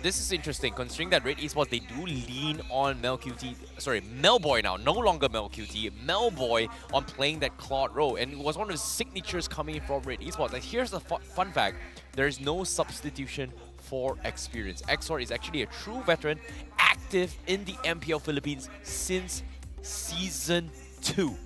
this is interesting, considering that Red Esports, they do lean on Melboy now, no longer MelQT, Melboy on playing that Claude role, and it was one of the signatures coming from Red Esports. And here's the fun fact, there is no substitution for experience. Exor is actually a true veteran, active in the MPL Philippines since Season 2.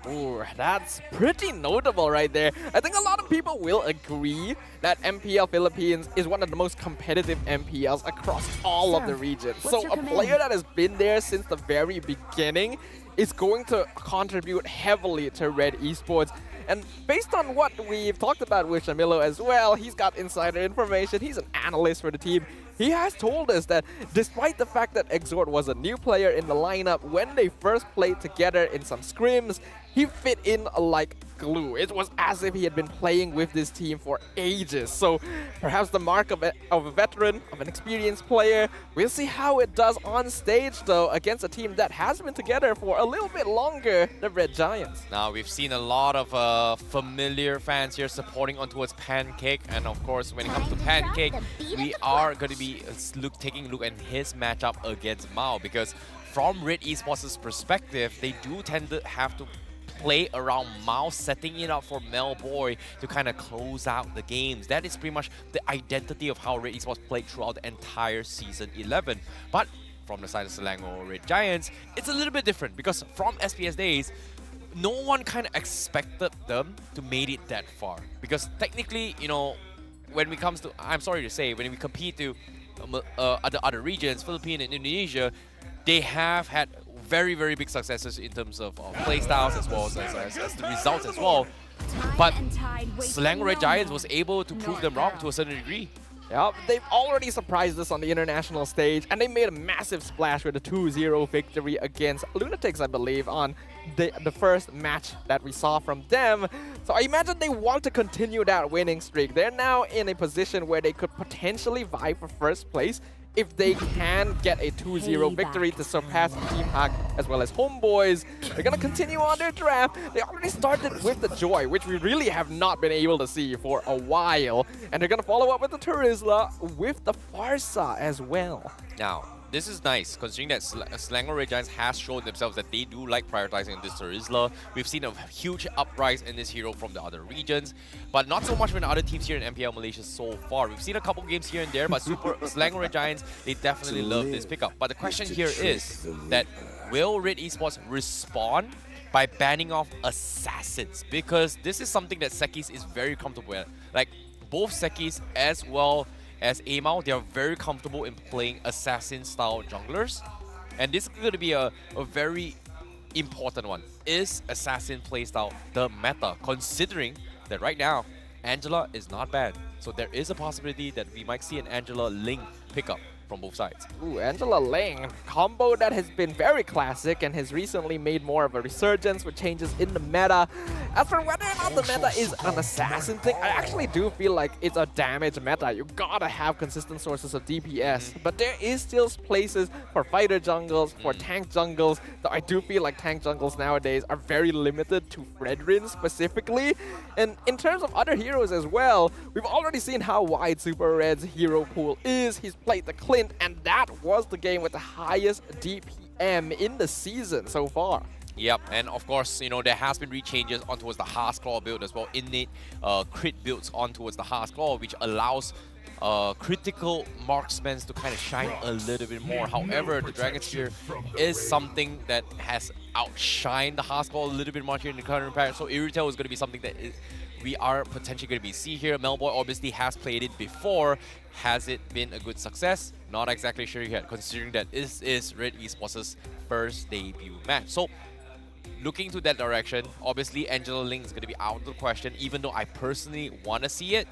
Ooh, that's pretty notable right there. I think a lot of people will agree that MPL Philippines is one of the most competitive MPLs across all of the regions. So a player that has been there since the very beginning is going to contribute heavily to Red Esports. And based on what we've talked about with Shamilo as well, he's got insider information, he's an analyst for the team. He has told us that despite the fact that Exort was a new player in the lineup, when they first played together in some scrims, he fit in like glue. It was as if he had been playing with this team for ages. So perhaps the mark of a veteran, of an experienced player. We'll see how it does on stage though against a team that has been together for a little bit longer, the Red Giants. Now we've seen a lot of familiar fans here supporting on towards Pancake, and of course when it comes to Pancake, we are going to be taking a look at his matchup against Mao, because from Red Esports' perspective, they do tend to have to play around Mao, setting it up for Melboy to kind of close out the games. That is pretty much the identity of how Red Esports played throughout the entire Season 11. But from the side of Selangor Red Giants, it's a little bit different, because from SPS days, no one kind of expected them to made it that far. Because technically, you know, when it comes to, I'm sorry to say, when we compete to other regions, Philippines and Indonesia, they have had very, very big successes in terms of play styles as well as the results as well. But Selangor Red Giants was able to prove them wrong to a certain degree. Yep, they've already surprised us on the international stage, and they made a massive splash with a 2-0 victory against Lunatix, I believe, on the first match that we saw from them. So I imagine they want to continue that winning streak. They're now in a position where they could potentially vie for first place if they can get a 2-0 victory to surpass Team Hack as well as Homebois. They're going to continue on their draft. They already started with the Joy, which we really have not been able to see for a while. And they're going to follow up with the Turisla with the Farsa as well. Now, this is nice, considering that Selangor Red Giants has shown themselves that they do like prioritizing this Turisla. We've seen a huge uprise in this hero from the other regions, but not so much from the other teams here in MPL Malaysia so far. We've seen a couple games here and there, but Selangor Red Giants, they definitely love this pickup. But the question here is that will Red Esports respond by banning off Assassins? Because this is something that Sekis is very comfortable with. Like, both Sekis as well as Amao, they are very comfortable in playing assassin-style junglers. And this is going to be a very important one. Is assassin playstyle the meta? Considering that right now, Angela is not bad. So there is a possibility that we might see an Angela Ling pickup from both sides. Ooh, Angela Ling, combo that has been very classic and has recently made more of a resurgence with changes in the meta. As for whether or not the meta is an assassin thing, I actually do feel like it's a damage meta. You gotta have consistent sources of DPS, but there is still places for fighter jungles, for tank jungles, though I do feel like tank jungles nowadays are very limited to Fredrin specifically. And in terms of other heroes as well, we've already seen how wide Super Red's hero pool is. He's played the Clint, and that was the game with the highest DPM in the season so far. Yep, and of course, you know, there has been rechanges on towards the Hardcore build as well, innate crit builds on towards the Hardcore, which allows critical marksmen to kind of shine a little bit more. However, the Dragon Spear is something that has outshined the Hardcore a little bit more here in the current pack, so Irritel is going to be something that we are potentially going to be see here. Melboy obviously has played it before. Has it been a good success? Not exactly sure yet, considering that this is Red Esports' first debut match. So, looking to that direction, obviously Angela Ling is going to be out of the question, even though I personally want to see it.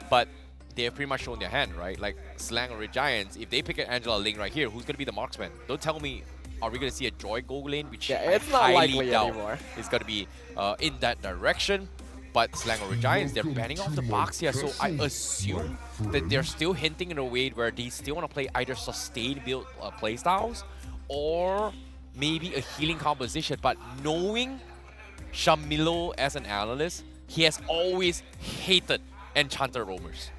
But they've pretty much shown their hand, right? Like Selangor Red Giants, if they pick an Angela Ling right here, who's going to be the marksman? Don't tell me are we going to see a Joy go lane? Which Yeah, I it's not highly likely doubt anymore. is going to be in that direction. But Selangor Red Giants, they're banning off the box here, so I assume that they're still hinting in a way where they still want to play either sustained build playstyles or maybe a healing composition. But knowing Shamilo as an analyst, he has always hated Enchanter roamers.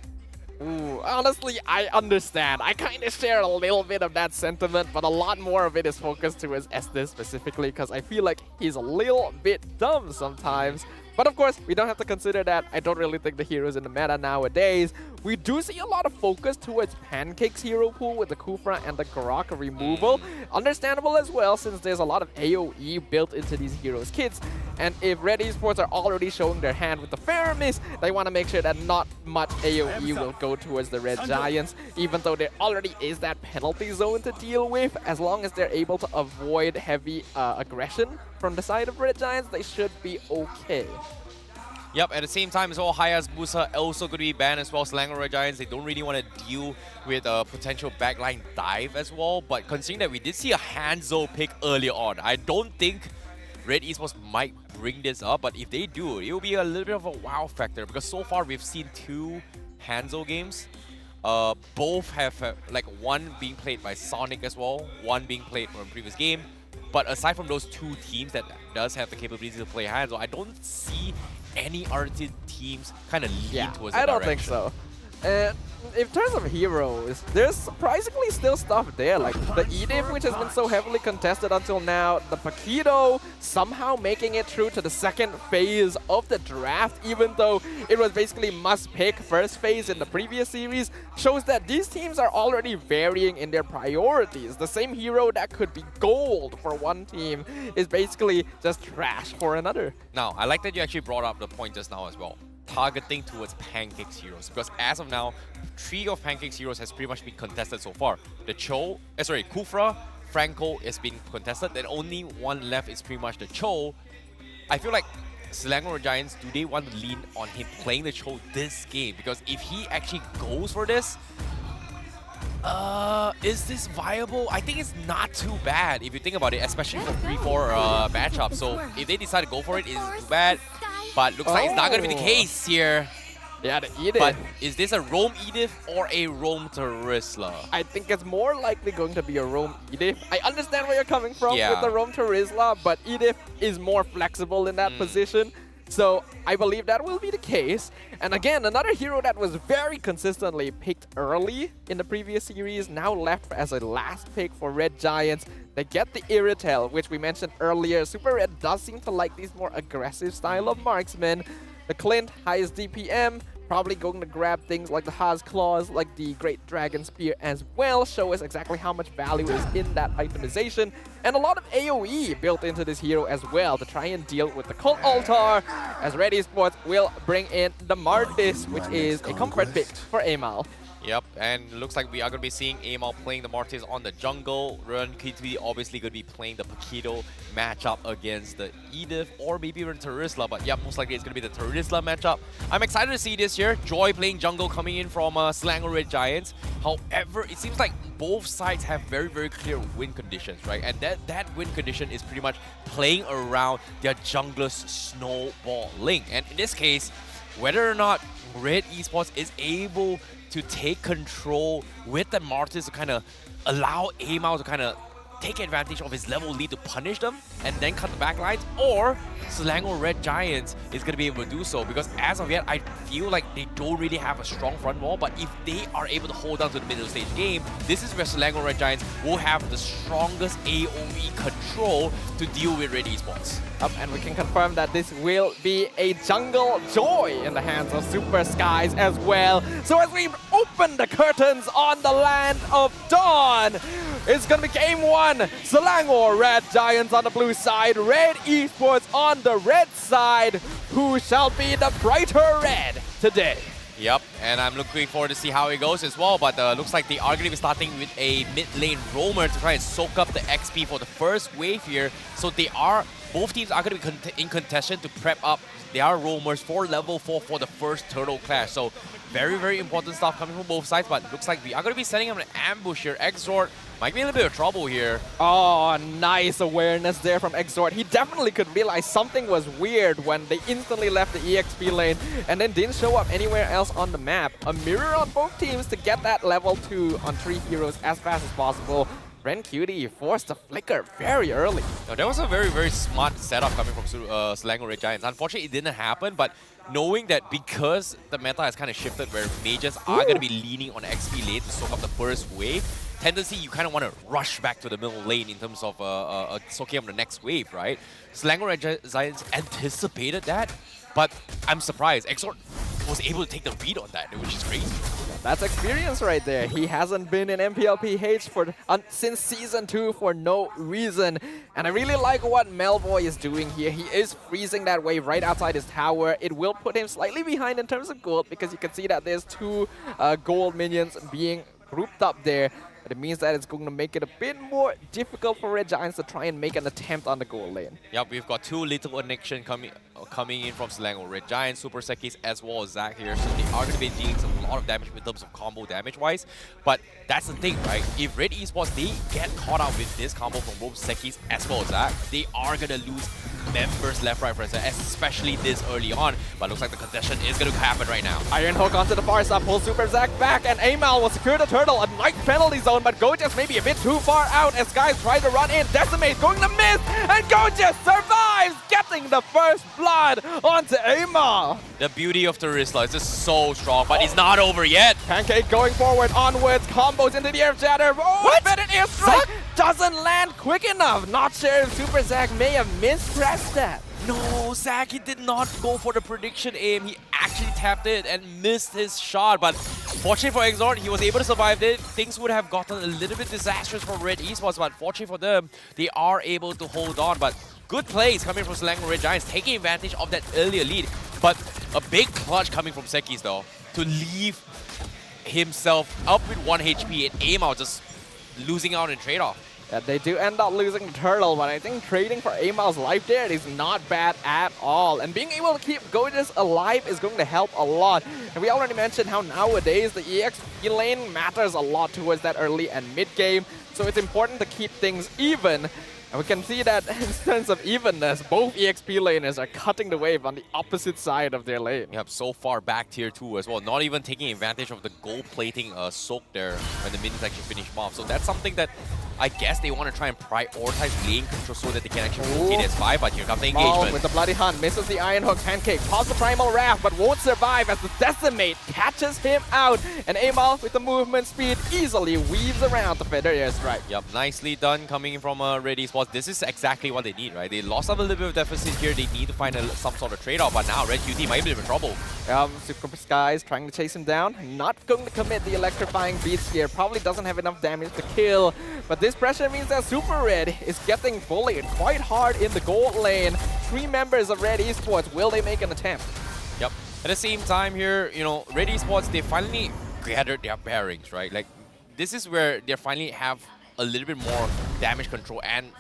Ooh, honestly, I understand. I kind of share a little bit of that sentiment, but a lot more of it is focused towards Estes specifically, because I feel like he's a little bit dumb sometimes. But of course, we don't have to consider that. I don't really think the heroes in the meta nowadays. We do see a lot of focus towards Pancake's hero pool with the Kufra and the Grok removal. Understandable as well, since there's a lot of AoE built into these heroes' kits. And if Red Esports are already showing their hand with the Faramis, they want to make sure that not much AoE will go towards the Red Giants, even though there already is that penalty zone to deal with. As long as they're able to avoid heavy aggression from the side of Red Giants, they should be okay. Yep, at the same time as well, Hayabusa also going to be banned as well. Selangor Red Giants, they don't really want to deal with a potential backline dive as well. But considering that we did see a Hanzo pick earlier on, I don't think Red Esports might bring this up. But if they do, it will be a little bit of a wow factor, because so far we've seen 2 Hanzo games. Both have like one being played by Sonic as well, one being played from a previous game. But aside from those 2 teams that does have the capability to play Hanzo, I don't see any other teams kind of lead towards that I don't direction. think so. And in terms of heroes, there's surprisingly still stuff there, like the Edith, which has been so heavily contested until now, the Paquito somehow making it through to the second phase of the draft, even though it was basically must-pick first phase in the previous series, shows that these teams are already varying in their priorities. The same hero that could be gold for one team is basically just trash for another. Now, I like that you actually brought up the point just now as well. Targeting towards Pancake's heroes, because as of now, 3 of Pancake's heroes has pretty much been contested so far. The Kufra, Franco is being contested, then only one left is pretty much the Cho. I feel like Selangor Giants, do they want to lean on him playing the Cho this game? Because if he actually goes for this, is this viable? I think it's not too bad if you think about it, especially for 3-4 matchup. So if they decide to go for it, it's too bad. But looks like it's not going to be the case here. Yeah, the Edith. But is this a roam Edith or a roam Terizla? I think it's more likely going to be a roam Edith. I understand where you're coming from with the roam Terizla, but Edith is more flexible in that position. So I believe that will be the case. And again, another hero that was very consistently picked early in the previous series, now left as a last pick for Red Giants. They get the Irritel, which we mentioned earlier. Super Red does seem to like these more aggressive style of marksmen. The Clint, highest DPM, probably going to grab things like the Haas Claws, like the Great Dragon Spear as well, show us exactly how much value is in that itemization. And a lot of AoE built into this hero as well to try and deal with the Cult Altar, as Red Esports will bring in the Martis, which is a comfort pick for Amal. Yep, and looks like we are going to be seeing Amal playing the Mortis on the jungle. Ren Kitui obviously going to be playing the Paquito matchup against the Edith, or maybe even Terizla, but yeah, most likely it's going to be the Terizla matchup. I'm excited to see this here. Joy playing jungle coming in from Selangor Red Giants. However, it seems like both sides have very, very clear win conditions, right? And that win condition is pretty much playing around their jungler's snowballing. And in this case, whether or not Red Esports is able to take control with the Martis to kind of allow Amal to kind of take advantage of his level lead to punish them and then cut the back lines, or Selangor Red Giants is going to be able to do so, because as of yet, I feel like they don't really have a strong front wall, but if they are able to hold on to the middle stage game, this is where Selangor Red Giants will have the strongest AoE control to deal with Red Esports. And we can confirm that this will be a jungle Joy in the hands of Super Skies as well. So as we open the curtains on the land of Dawn, it's going to be game 1. Selangor Red Giants on the blue side, Red Esports on the red side. Who shall be the brighter red today? Yep, and I'm looking forward to see how it goes as well, but looks like they are going to be starting with a mid lane roamer to try and soak up the XP for the first wave here. So they are both teams are going to be in contention to prep up their roamers for level 4 for the first turtle clash. So very, very important stuff coming from both sides, but looks like we are going to be setting up an ambush here. Exort might be in a little bit of trouble here. Oh, nice awareness there from Exort. He definitely could realize something was weird when they instantly left the EXP lane and then didn't show up anywhere else on the map. A mirror on both teams to get that level 2 on 3 heroes as fast as possible. Ren Cutie forced the flicker very early. Now, that was a very, very smart setup coming from Selangor Red Giants. Unfortunately, it didn't happen, but knowing that because the meta has kind of shifted where mages are going to be leaning on XP lane to soak up the first wave, tendency you kind of want to rush back to the middle lane in terms of soaking up the next wave, right? Selangor Red Giants anticipated that, but I'm surprised. Exort was able to take the read on that, which is crazy. That's experience right there. He hasn't been in MPL PH since Season 2 for no reason. And I really like what Homebois is doing here. He is freezing that wave right outside his tower. It will put him slightly behind in terms of gold because you can see that there's 2 gold minions being grouped up there. But it means that it's going to make it a bit more difficult for Red Giants to try and make an attempt on the gold lane. Yep, we've got 2 Little Connection coming in from Selangor Red Giants, Super Sekis as well as Zac here. So they are going to be dealing a lot of damage in terms of combo damage-wise. But that's the thing, right? If Red Esports, they get caught out with this combo from both Sekis as well as Zac, they are going to lose members left, right, center, especially this early on. But looks like the contention is going to happen right now. Iron Hook onto the far side, pulls Super Zac back, and Amal will secure the turtle. A nice penalty zone, but Gorgeous maybe a bit too far out as guys try to run in. Decimate going to miss, and Gorgeous survives, getting the first blood onto Amal. The beauty of Terisla is just so strong, but it's not over yet. Pancake going forward, onwards, combos into the air shatter. Oh, what? An airstrike doesn't land quick enough. Not sure if Super Zac may have mispressed that. No, Zac, he did not go for the prediction aim. He actually tapped it and missed his shot. But fortunately for Exort, he was able to survive it. Things would have gotten a little bit disastrous for Red Esports, but fortunately for them, they are able to hold on. But good plays coming from Selangor Red Giants, taking advantage of that earlier lead. But a big clutch coming from Sekis, though, to leave himself up with 1 HP and aim out, just losing out in trade-off. Yeah, they do end up losing the turtle, but I think trading for Amal's life there is not bad at all. And being able to keep Gorgeous alive is going to help a lot. And we already mentioned how nowadays the EXP lane matters a lot towards that early and mid game. So it's important to keep things even. And we can see that in terms of evenness, both EXP laners are cutting the wave on the opposite side of their lane. Yep, so far back tier 2 as well. Not even taking advantage of the gold plating soak there when the minions actually finish him off. So that's something that I guess they want to try and prioritize lane control so that they can actually rotate S5, but here comes the engagement. With the Bloody Hunt, misses the Iron Hook. Pancake pops the Primal Wrath, but won't survive as the Decimate catches him out. And Amal, with the movement speed, easily weaves around the Feather Airstrike. Yep, nicely done coming in from Red Esports. This is exactly what they need, right? They lost a little bit of deficit here. They need to find some sort of trade-off, but now Red QT might be in trouble. Super Skies trying to chase him down. Not going to commit the electrifying beats here. Probably doesn't have enough damage to kill. But this pressure means that Super Red is getting bullied quite hard in the gold lane. 3 members of Red Esports, will they make an attempt? Yep. At the same time here, you know, Red Esports, they finally gathered their bearings, right? Like, this is where they finally have a little bit more damage control and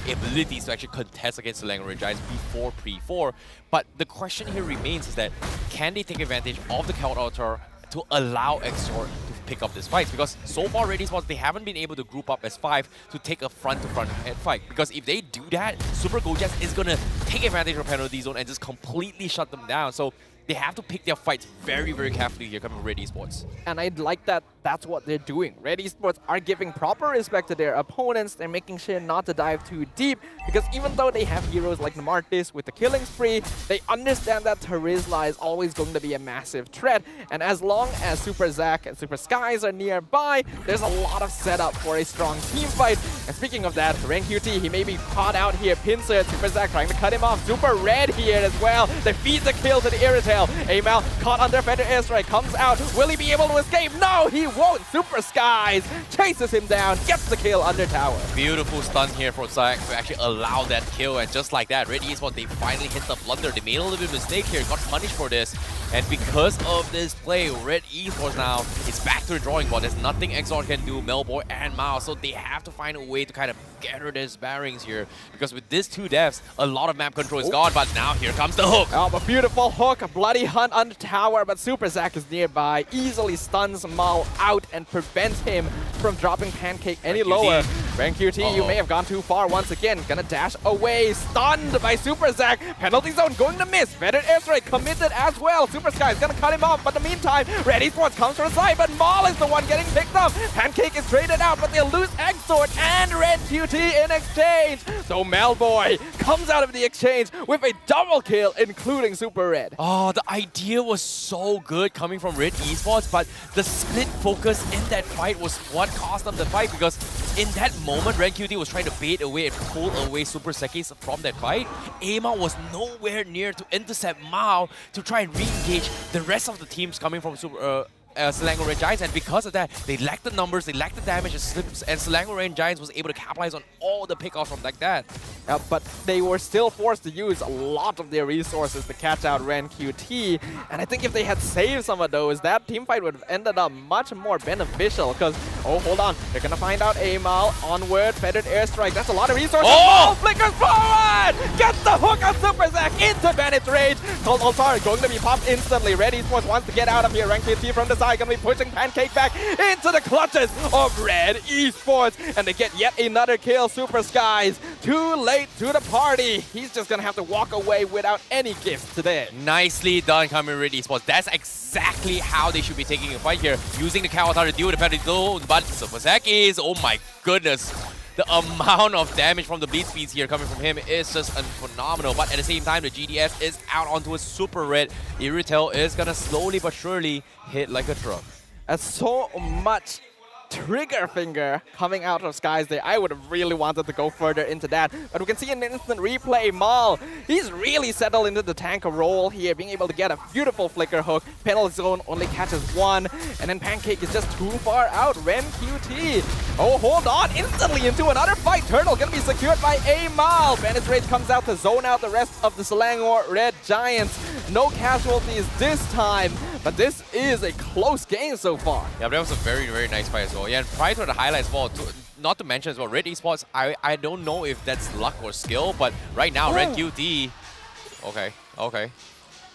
abilities to actually contest against Selangor Red Giants before pre-4. But the question here remains is that, can they take advantage of the counter to allow Exort to pick up this fight? Because so far Red Esports, they haven't been able to group up as 5 to take a front-to-front head fight. Because if they do that, Super Gorgeous is going to take advantage of penalty zone and just completely shut them down. So they have to pick their fights very, very carefully here coming from Red Esports. And I like that that's what they're doing. Red Esports are giving proper respect to their opponents. They're making sure not to dive too deep, because even though they have heroes like Namartis with the killing spree, they understand that Terisla is always going to be a massive threat. And as long as Super Zac and Super Skies are nearby, there's a lot of setup for a strong team fight. And speaking of that, Ren QT, he may be caught out here. Pincer, Super Zac trying to cut him off. Super Red here as well. They feed the kill to the Irritel. Amal caught under Feather Airstrike, comes out. Will he be able to escape? No, he won't. Super Skies chases him down, gets the kill under tower. Beautiful stun here for Zac to actually allow that kill, and just like that, Red Esports, they finally hit the blunder. They made a little bit of mistake here, got punished for this. And because of this play, Red Esports now is back to the drawing board. There's nothing Exort can do, Melboy and Mao, so they have to find a way to kind of gather their bearings here. Because with these two devs, a lot of map control is gone, but now here comes the hook. Oh, a beautiful hook, a bloody hunt on the tower, but Super Zack is nearby, easily stuns Mal out and prevents him from dropping Pancake any lower. Rank QT, you may have gone too far once again. Gonna dash away, stunned by Super Zack. Penalty zone going to miss. Better airstrike committed as well. Super Sky is gonna cut him off, but in the meantime, Red Esports comes from the side, but Mal is the one getting picked up. Pancake is traded out, but they'll lose Exort and Red QT in exchange. So Melboy comes out of the exchange with a double kill, including Super Red. Oh, the idea was so good coming from Red Esports, but the split focus in that fight was what cost them the fight, because in that moment, Red QT was trying to bait away and pull away Super Sekis from that fight. Ama was nowhere near to intercept Mao to try and re-engage the rest of the teams coming from Selangor Red Giants, and because of that, they lacked the numbers, they lacked the damage, and Selangor Red Giants was able to capitalize on all the pickoffs from like that. But they were still forced to use a lot of their resources to catch out Ren QT, and I think if they had saved some of those, that team fight would have ended up much more beneficial, because, oh, hold on, they're gonna find out Amal, onward, feathered airstrike, that's a lot of resources. Oh! Flickers forward! Gets the hook on Super Zack into Bandit's Rage. Cold Altar going to be popped instantly. Red Esports wants to get out of here. Rank QT from the side, gonna be pushing Pancake back into the clutches of Red Esports, and they get yet another kill. Super Skies too late to the party. He's just gonna have to walk away without any gifts today. Nicely done coming Red Esports. That's exactly how they should be taking a fight here, using the counter to deal with the penalty zone. But Super Sekis, oh my goodness, the amount of damage from the bleed speeds here coming from him is just phenomenal. But at the same time, the GDS is out onto a Super Red. Iritel is gonna slowly but surely hit like a truck. That's so much trigger finger coming out of Skies there. I would have really wanted to go further into that, but we can see an instant replay. Mal, he's really settled into the tanker role here, being able to get a beautiful flicker hook. Penalty zone only catches one, and then Pancake is just too far out. Ren QT, oh, hold on, instantly into another fight. Turtle gonna be secured by Amal. Bandit's Rage comes out to zone out the rest of the Selangor Red Giants. No casualties this time, but this is a close game so far. Yeah, but that was a very, very nice fight as well. Yeah, and prior to the highlights, well, not to mention as well, Red Esports, I don't know if that's luck or skill, but right now, Red QT, okay.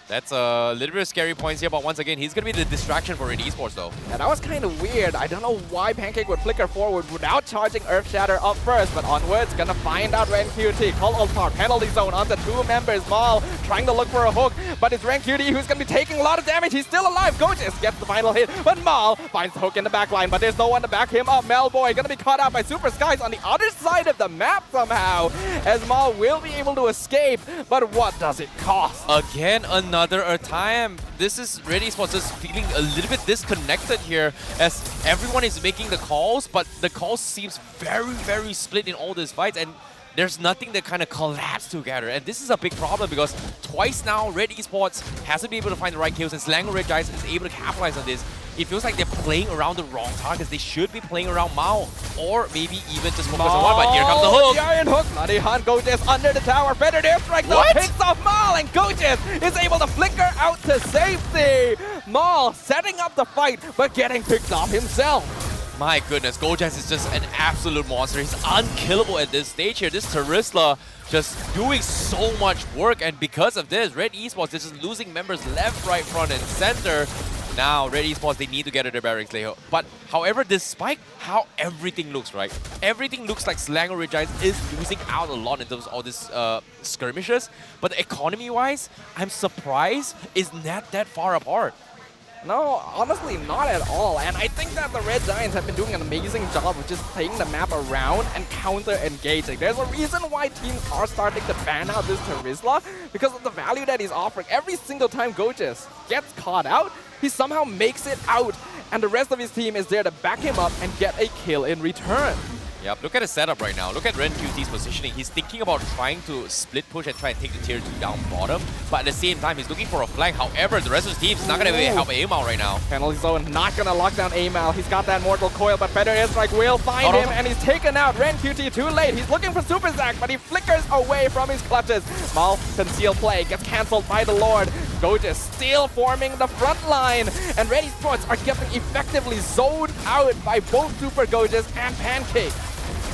That's a little bit of scary points here, but once again, he's going to be the distraction for Red Esports though. Yeah, that was kind of weird. I don't know why Pancake would flicker forward without charging Earth Shatter up first, but onwards, gonna find out Ren QT. Call Altar, penalty zone onto two members. Mal trying to look for a hook, but it's Ren QT who's gonna be taking a lot of damage. He's still alive. Gorgeous gets the final hit, but Mal finds the hook in the back line, but there's no one to back him up. Melboy gonna be caught out by Super Skies on the other side of the map somehow, as Mal will be able to escape, but what does it cost? Again, another time. This is Red Esports just feeling a little bit disconnected here, as everyone is making the calls, but the calls seems very, very split in all these fights, and there's nothing that kind of collapse together. And this is a big problem, because twice now Red Esports hasn't been able to find the right kills, and Selangor Red Giants is able to capitalize on this. It feels like they're playing around the wrong targets. They should be playing around Mao, or maybe even just focus on one, but here comes the hook. The iron hook. Bloody Hunt Gojes under the tower. Feathered airstrike though picks off Mal, and Gojes is able to flicker out to safety. Mal setting up the fight, but getting picked off himself. My goodness, Gojes is just an absolute monster. He's unkillable at this stage here. This Terisla just doing so much work, and because of this, Red Esports is just losing members left, right, front, and center. Now, Red Esports, they need to get their bearings later. But however, despite how everything looks, right? Everything looks like Selangor Red Giants is losing out a lot in terms of all these skirmishes. But economy-wise, I'm surprised it's not that far apart. No, honestly, not at all. And I think that the Red Giants have been doing an amazing job of just playing the map around and counter-engaging. There's a reason why teams are starting to ban out this Terisla, because of the value that he's offering. Every single time Gojes gets caught out, he somehow makes it out, and the rest of his team is there to back him up and get a kill in return. Yep, look at his setup right now. Look at Ren QT's positioning. He's thinking about trying to split push and try and take the tier 2 down bottom, but at the same time, he's looking for a flank. However, the rest of his team is not going to help Amal right now. Penalty zone not going to lock down Amal. He's got that Mortal Coil, but Feather Airstrike will find him, and he's taken out. Ren QT too late. He's looking for Super Zack, but he flickers away from his clutches. Mal concealed play gets cancelled by the Lord. Goges still forming the front line, and Red Esports are getting effectively zoned out by both Super Goges and Pancake.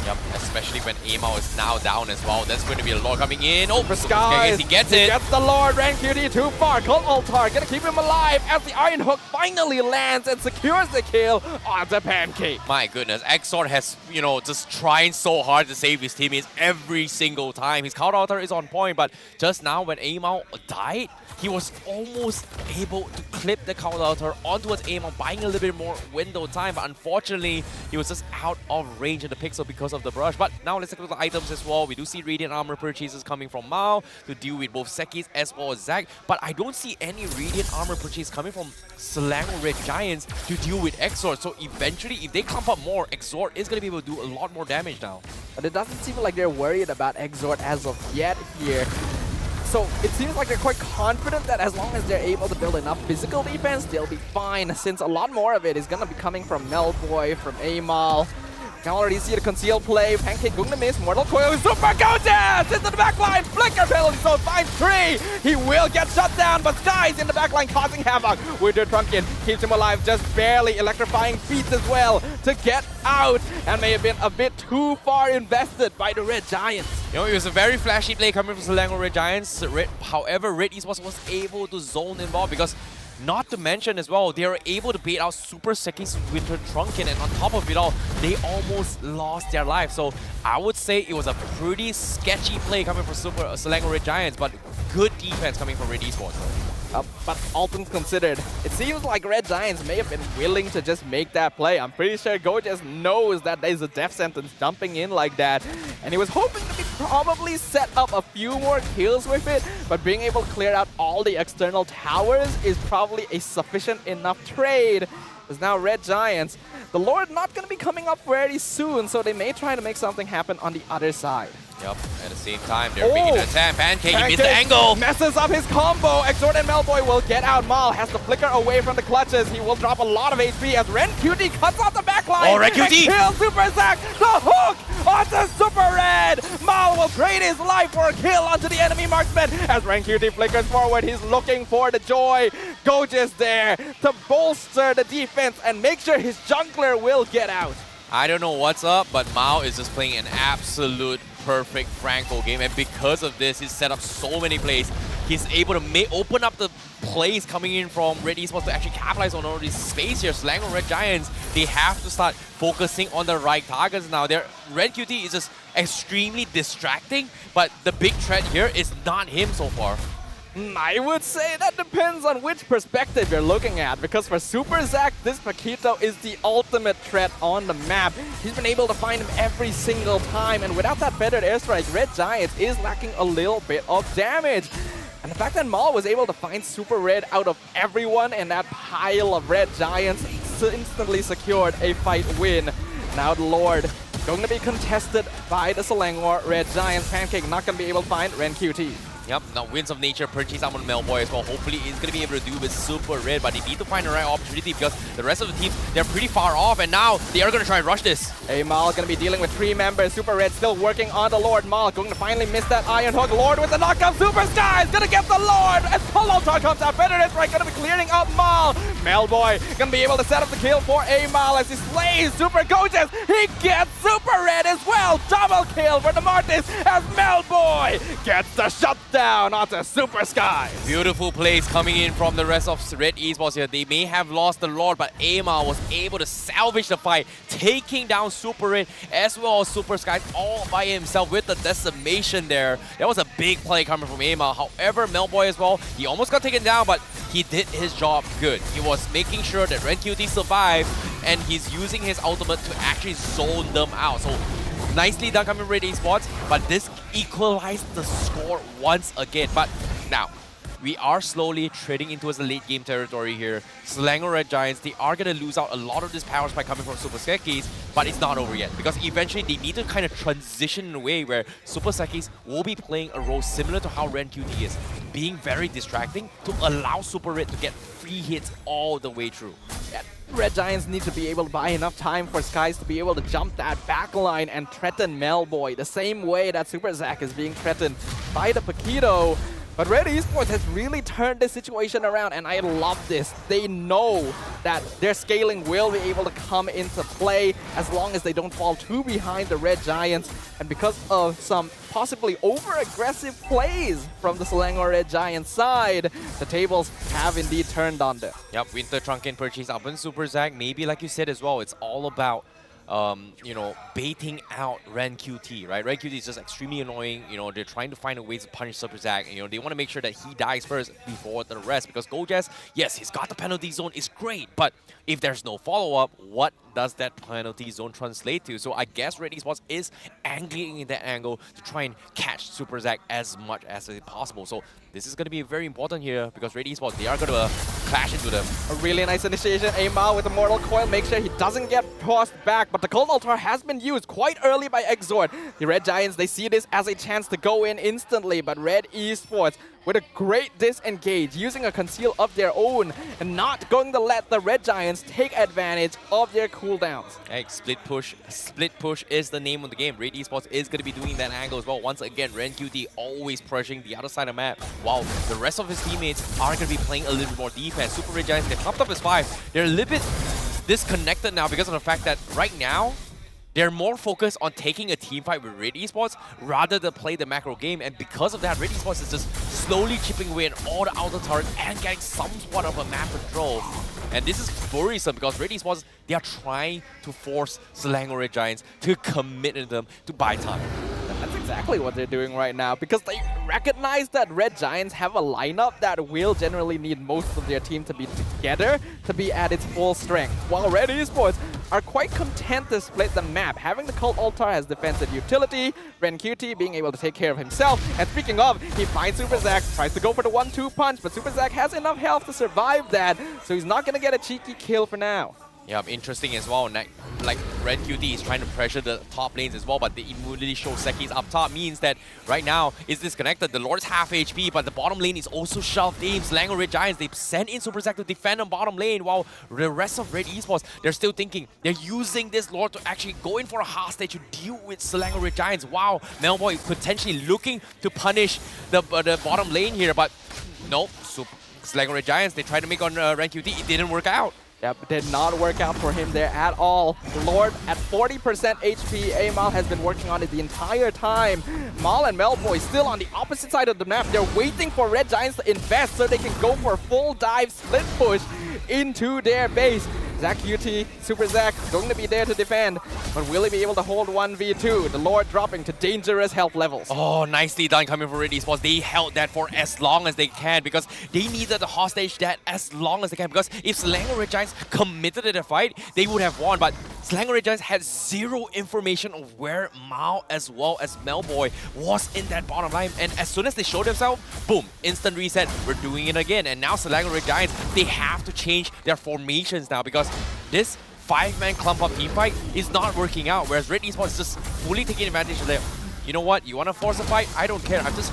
Yep, especially when Amao is now down as well. There's going to be a Lord coming in. Oh, For Skies, he gets it. He gets the Lord. RenQT too far. Cult Altar gonna keep him alive as the Iron Hook finally lands and secures the kill onto Pancake. My goodness, Exort has, you know, just trying so hard to save his teammates every single time. His counter altar is on point, but just now when Amao died, he was almost able to clip the counter altar onto his Amao, buying a little bit more window time, but unfortunately, he was just out of range of the pixel because of the brush. But now let's look at the items as well. We do see Radiant Armor purchases coming from Mao to deal with both Sekis as well as Zac, but I don't see any Radiant Armor purchase coming from Selangor Red Giants to deal with Exort. So eventually, if they clump up more, Exort is going to be able to do a lot more damage now. But it doesn't seem like they're worried about Exort as of yet here. So it seems like they're quite confident that as long as they're able to build enough physical defense, they'll be fine, since a lot more of it is going to be coming from Melboy, from Amal. You can already see the concealed play. Pancake going to miss. Mortal Coil. Super Goges into the backline. Flicker penalty zone. Finds 3. He will get shut down, but Skies in the backline causing havoc. Winter Trunkin keeps him alive, just barely. Electrifying beats as well to get out, and may have been a bit too far invested by the Red Giants. You know, it was a very flashy play coming from Selangor Red Giants. However, Red Esports was able to zone involved because, not to mention as well, they were able to bait out Super Seki's Winter Trunkin, and on top of it all, they almost lost their life. So I would say it was a pretty sketchy play coming from Selangor Red Giants, but good defense coming from Red Esports. But all things considered, it seems like Red Giants may have been willing to just make that play. I'm pretty sure Goges knows that there's a death sentence jumping in like that, and he was hoping to probably set up a few more kills with it, but being able to clear out all the external towers is probably a sufficient enough trade. Because now Red Giants, the Lord not going to be coming up very soon, so they may try to make something happen on the other side. Yep, at the same time, they're making an attack. Pancake, he missed the Pancake angle. messes up his combo. Exort and Melboy will get out. Mal has to flicker away from the clutches. He will drop a lot of HP as RenQT cuts off the backline. Oh, RenQT! And kills Super Zac. The hook onto Super Red. Mal will trade his life for a kill onto the enemy marksman. As RenQT flickers forward, he's looking for the joy. Goges there to bolster the defense and make sure his jungler will get out. I don't know what's up, but Mao is just playing an absolute perfect Franco game, and because of this, he's set up so many plays. He's able to open up the plays coming in from Red Esports to actually capitalize on all this space here. Selangor Red Giants, they have to start focusing on the right targets now. RenQT is just extremely distracting, but the big threat here is not him so far. I would say that depends on which perspective you're looking at, because for Super Zac, this Paquito is the ultimate threat on the map. He's been able to find him every single time, and without that feathered airstrike, Red Giants is lacking a little bit of damage. And the fact that Maul was able to find Super Red out of everyone in that pile of Red Giants instantly secured a fight win. Now the Lord going to be contested by the Selangor Red Giants. Pancake not going to be able to find RenQT. Yep, now Winds of Nature purchase out on Melboy as well. Hopefully he's going to be able to do with Super Red, but they need to find the right opportunity because the rest of the teams, they're pretty far off, and now they are going to try and rush this. Hey, Mal going to be dealing with 3 members. Super Red still working on the Lord. Mal going to finally miss that Iron Hook. Lord with the knockout. Super Sky is going to get the Lord as Polotar comes out. Better is right, going to be clearing up Mal. Melboy going to be able to set up the kill for Amal as he slays Super Goges. He gets Super Red as well. Double kill for the Martis as Melboy gets the shutdown onto Super Sky. Beautiful plays coming in from the rest of Red Esports here. They may have lost the Lord, but Amal was able to salvage the fight, taking down Super Red as well as Super Sky all by himself with the decimation there. That was a big play coming from Amal. However, Melboy as well, he almost got taken down, but he did his job good. He was making sure that RenQT survived, and he's using his ultimate to actually zone them out. So nicely done coming from Red Esports, but this equalized the score once again. But now, we are slowly treading into the late game territory here. Selangor Red Giants, they are going to lose out a lot of this power spike coming from Super Sekis, but it's not over yet because eventually they need to kind of transition in a way where Super Sekis will be playing a role similar to how RenQT is, being very distracting to allow Super Red to get free hits all the way through. Yeah. Red Giants need to be able to buy enough time for Skies to be able to jump that backline and threaten Melboy the same way that Super Zac is being threatened by the Paquito. But Red Esports has really turned this situation around, and I love this. They know that their scaling will be able to come into play as long as they don't fall too behind the Red Giants. And because of some possibly over-aggressive plays from the Selangor Red Giants side, the tables have indeed turned on them. Yep, Winter Trunking purchase up in Super Zack. Maybe like you said as well, it's all about you know, baiting out Ren QT, right? Ren QT is just extremely annoying. You know, they're trying to find a way to punish Super Zack. You know, they want to make sure that he dies first before the rest. Because Gojaz, yes, he's got the penalty zone, it's great. But if there's no follow-up, what does that penalty zone translate to? So I guess Red Esports is angling in that angle to try and catch Super Zack as much as possible. So this is going to be very important here because Red Esports, they are going to clash into them. A really nice initiation. Amal with the Mortal Coil makes sure he doesn't get tossed back, but the Cold Altar has been used quite early by Exort. The Red Giants, they see this as a chance to go in instantly, but Red Esports with a great disengage, using a conceal of their own and not going to let the Red Giants take advantage of their cooldowns. Hey, split push is the name of the game. Red Esports is going to be doing that angle as well. Once again, Ren QT always pressuring the other side of the map, while the rest of his teammates are going to be playing a little bit more defense. Super Red Giants, they topped up as 5. They're a little bit disconnected now because of the fact that right now, they're more focused on taking a team fight with Red Esports rather than play the macro game. And because of that, Red Esports is just slowly chipping away at all the outer turrets and getting some sort of a map control. And this is worrisome because Red Esports, they are trying to force Selangor Red Giants to commit to them to buy time. That's exactly what they're doing right now because they recognize that Red Giants have a lineup that will generally need most of their team to be together to be at its full strength. While Red Esports are quite content to split the map, having the Cult Altar as defensive utility, Ren QT being able to take care of himself. And speaking of, he finds Super Zack, tries to go for the 1-2 punch, but Super Zack has enough health to survive that, so he's not going to get a cheeky kill for now. Yeah, interesting as well. Like Red QT is trying to pressure the top lanes as well, but the immunity Shoseki's up top means that right now it's disconnected. The Lord's half HP, but the bottom lane is also shelved in. Selangor Red Giants, they've sent in Super Zack to defend on bottom lane, while the rest of Red Esports, they're still thinking. They're using this Lord to actually go in for a hostage to deal with Selangor Red Giants. Wow, Homebois potentially looking to punish the bottom lane here, but no. Selangor Red Giants, they tried to make on Red QT, it didn't work out. Yep, did not work out for him there at all. Lord at 40% HP. Amal has been working on it the entire time. Mal and Homebois still on the opposite side of the map. They're waiting for Red Giants to invest so they can go for full dive split push into their base. Zack QT, Super Zack, going to be there to defend, but will he be able to hold 1v2? The Lord dropping to dangerous health levels. Oh, nicely done coming from Red Esports. They held that for as long as they can because they needed the hostage that as long as they can, because if Selangor Red Giants committed to the fight, they would have won, but Selangor Red Giants had zero information of where Mao as well as Homebois was in that bottom line, and as soon as they showed themselves, boom, instant reset, we're doing it again. And now Selangor Red Giants, they have to change their formations now because this 5-man clump up team fight is not working out, whereas Red Esports is just fully taking advantage of that. You know what, you want to force a fight? I don't care, I'm just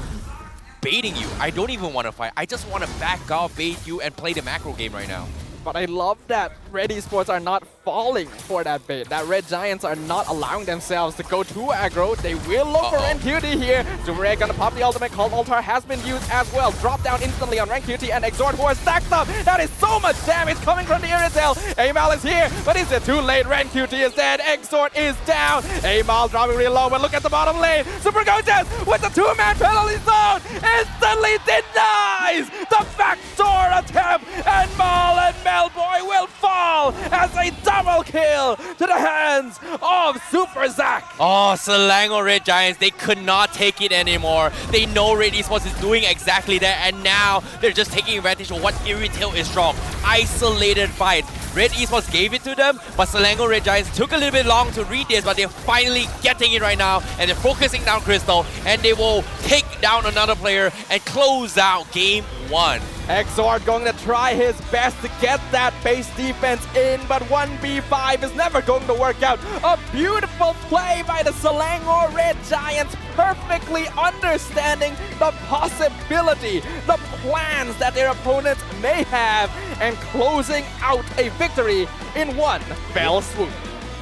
baiting you. I don't even want to fight, I just want to back off, bait you, and play the macro game right now. But I love that Red Esports are not falling for that bait. That Red Giants are not allowing themselves to go too aggro. They will look for Ren QT here. Super Red gonna pop the ultimate. Cult Altar has been used as well. Drop down instantly on Ren QT and Exort, who are stacked up. That is so much damage coming from the Irritel. Amal is here, but is it too late? Ren QT is dead. Exort is down. Amal dropping real low, but look at the bottom lane. Super Gojaz with the 2-man penalty zone instantly denies the backdoor attempt, and Mal and Homebois will fall as a double kill to the hands of Super Zack. Oh, Selangor Red Giants, they could not take it anymore. They know Red Esports is doing exactly that, and now they're just taking advantage of what Irritel is strong. Isolated fights. Red Esports gave it to them, but Selangor Red Giants took a little bit long to read this, but they're finally getting it right now, and they're focusing down Crystal, and they will take down another player and close out Game 1. Exort going to try his best to get that base defense in, but 1v5 is never going to work out. A beautiful play by the Selangor Red Giants, perfectly understanding the possibility, the plans that their opponents may have, and closing out a victory in one fell swoop.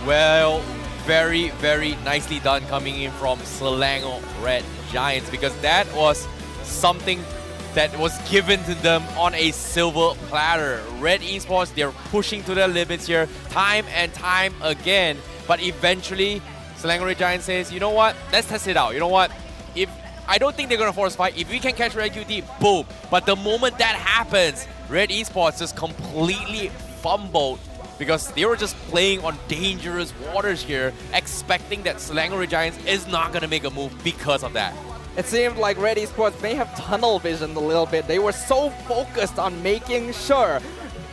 Well, very, very nicely done coming in from Selangor Red Giants, because that was something that was given to them on a silver platter. Red Esports, they're pushing to their limits here time and time again. But eventually, Selangor Red Giants says, you know what, let's test it out. You know what, if I don't think they're going to force fight. If we can catch Red QT, boom. But the moment that happens, Red Esports just completely fumbled because they were just playing on dangerous waters here, expecting that Selangor Red Giants is not going to make a move because of that. It seemed like Red Esports may have tunnel vision a little bit. They were so focused on making sure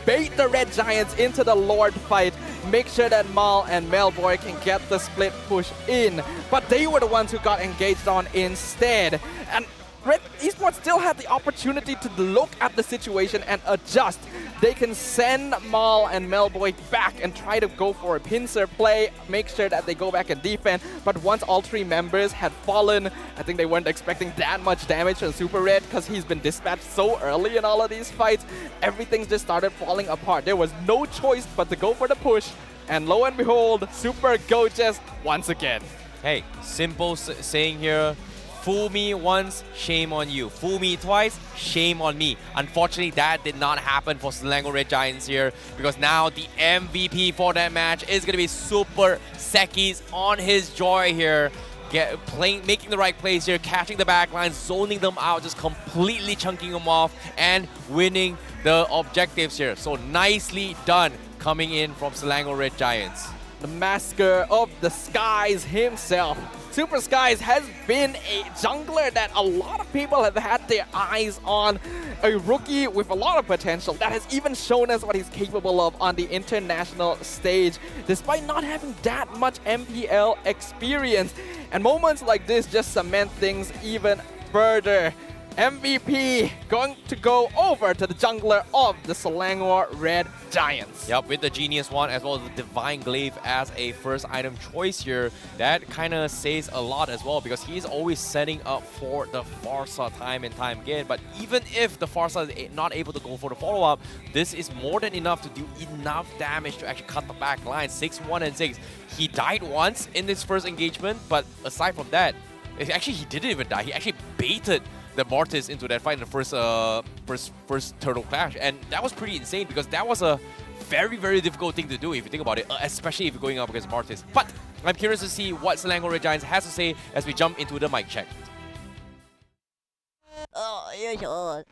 bait the Red Giants into the Lord fight, make sure that Mal and Melboy can get the split push in. But they were the ones who got engaged on instead. And Red Esports still had the opportunity to look at the situation and adjust. They can send Mal and Melboy back and try to go for a pincer play, make sure that they go back and defend. But once all three members had fallen, I think they weren't expecting that much damage from Super Red because he's been dispatched so early in all of these fights. Everything just started falling apart. There was no choice but to go for the push. And lo and behold, Super Gorgeous once again. Hey, simple saying here. Fool me once, shame on you. Fool me twice, shame on me. Unfortunately, that did not happen for Selangor Red Giants here because now the MVP for that match is going to be Super Sekis on his joy here. Making the right plays here, catching the backline, zoning them out, just completely chunking them off and winning the objectives here. So nicely done coming in from Selangor Red Giants. The master of the skies himself. Super Skies has been a jungler that a lot of people have had their eyes on. A rookie with a lot of potential that has even shown us what he's capable of on the international stage, despite not having that much MPL experience. And moments like this just cement things even further. MVP going to go over to the jungler of the Selangor Red Giants. Yep, with the Genius Wand as well as the Divine Glaive as a first item choice here. That kind of says a lot as well because he's always setting up for the Farsa time and time again. But even if the Farsa is not able to go for the follow-up, this is more than enough to do enough damage to actually cut the back line. 6-1 and 6. He died once in this first engagement, but aside from that, actually he didn't even die. He actually baited the Mortis into that fight in the first Turtle Clash. And that was pretty insane because that was a very, very difficult thing to do if you think about it, especially if you're going up against Mortis. But I'm curious to see what Selangor Red Giants has to say as we jump into the mic check. Oh, yeah, sure.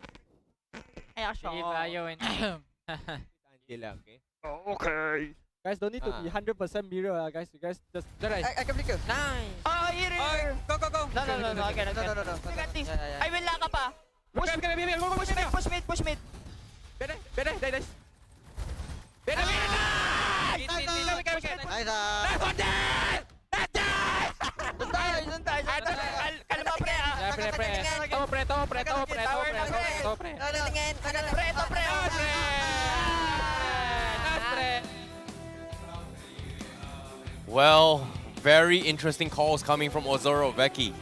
Okay. Guys, don't need to be 100% mirror, guys. You guys just... I can flicker. Nice. Oh, here. Go. No. Okay. I got this. I will lock up. Push mid. Better. Well, very interesting calls coming from Ozoro Veki.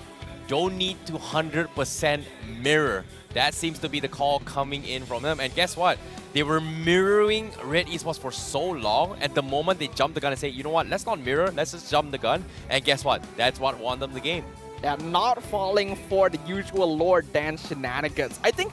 Don't need to 100% mirror. That seems to be the call coming in from them. And guess what? They were mirroring Red Esports for so long. At the moment they jumped the gun and say, you know what, let's not mirror, let's just jump the gun. And guess what? That's what won them the game. They're not falling for the usual Lord Dan shenanigans. I think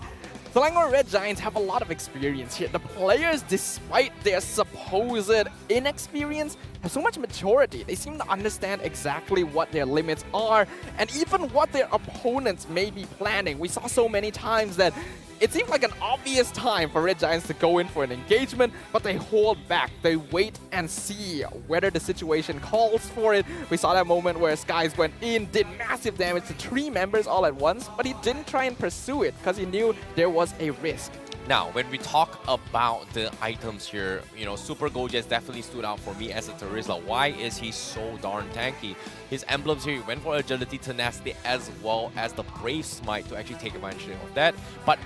Selangor Red Giants have a lot of experience here. The players, despite their supposed inexperience, have so much maturity. They seem to understand exactly what their limits are and even what their opponents may be planning. We saw so many times that it seemed like an obvious time for Red Giants to go in for an engagement, but they hold back. They wait and see whether the situation calls for it. We saw that moment where Skies went in, did massive damage to 3 members all at once, but he didn't try and pursue it because he knew there was a risk. Now, when we talk about the items here, you know, Super Gorgeous definitely stood out for me as a Terizla. Why is he so darn tanky? His emblems here, he went for agility, tenacity, as well as the Brave Smite to actually take advantage of that. But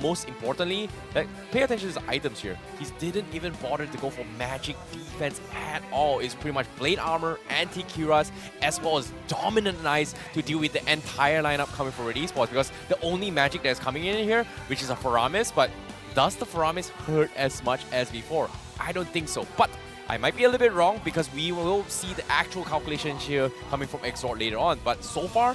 most importantly, pay attention to the items here. He didn't even bother to go for magic defense at all. It's pretty much Blade Armor, Anti-Cuirass, as well as Dominant Knights to deal with the entire lineup coming for Red Esports, because the only magic that's coming in here, which is a Faramis, but does the Faramis hurt as much as before? I don't think so, but I might be a little bit wrong because we will see the actual calculations here coming from Exort later on. But so far,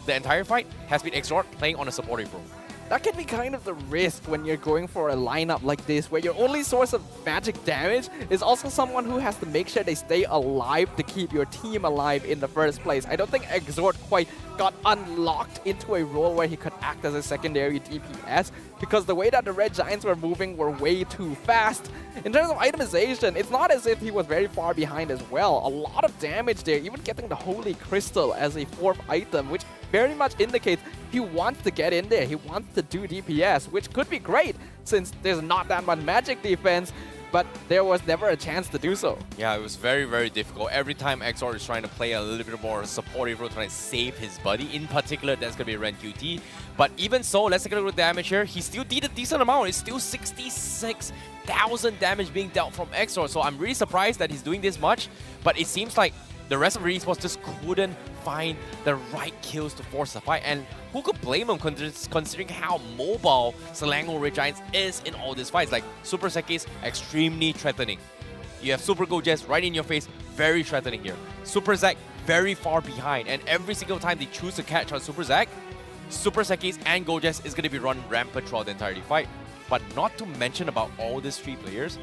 the entire fight has been Exort playing on a supporting role. that can be kind of the risk when you're going for a lineup like this, where your only source of magic damage is also someone who has to make sure they stay alive to keep your team alive in the first place. I don't think Exort quite got unlocked into a role where he could act as a secondary DPS, because the way that the Red Giants were moving were way too fast. In terms of itemization, it's not as if he was very far behind as well. A lot of damage there, even getting the Holy Crystal as a 4th item, which very much indicates he wants to get in there. He wants to do DPS, which could be great since there's not that much magic defense, but there was never a chance to do so. Yeah, it was very, very difficult. Every time Exor is trying to play a little bit more supportive role, trying to save his buddy. In particular, that's going to be Ren QT. But even so, let's take a look at the damage here. He still did a decent amount. It's still 66,000 damage being dealt from Exor. So I'm really surprised that he's doing this much. But it seems like the rest of the Esports just couldn't find the right kills to force the fight. And who could blame him considering how mobile Selangor Red Giants is in all these fights? Like, Super Sekis, extremely threatening. You have Super Gojes right in your face, very threatening here. Super Zac, very far behind. And every single time they choose to catch on Super Zac, Super Sekis and Gojes is going to be run rampant throughout the entire fight. But not to mention about all these 3 players,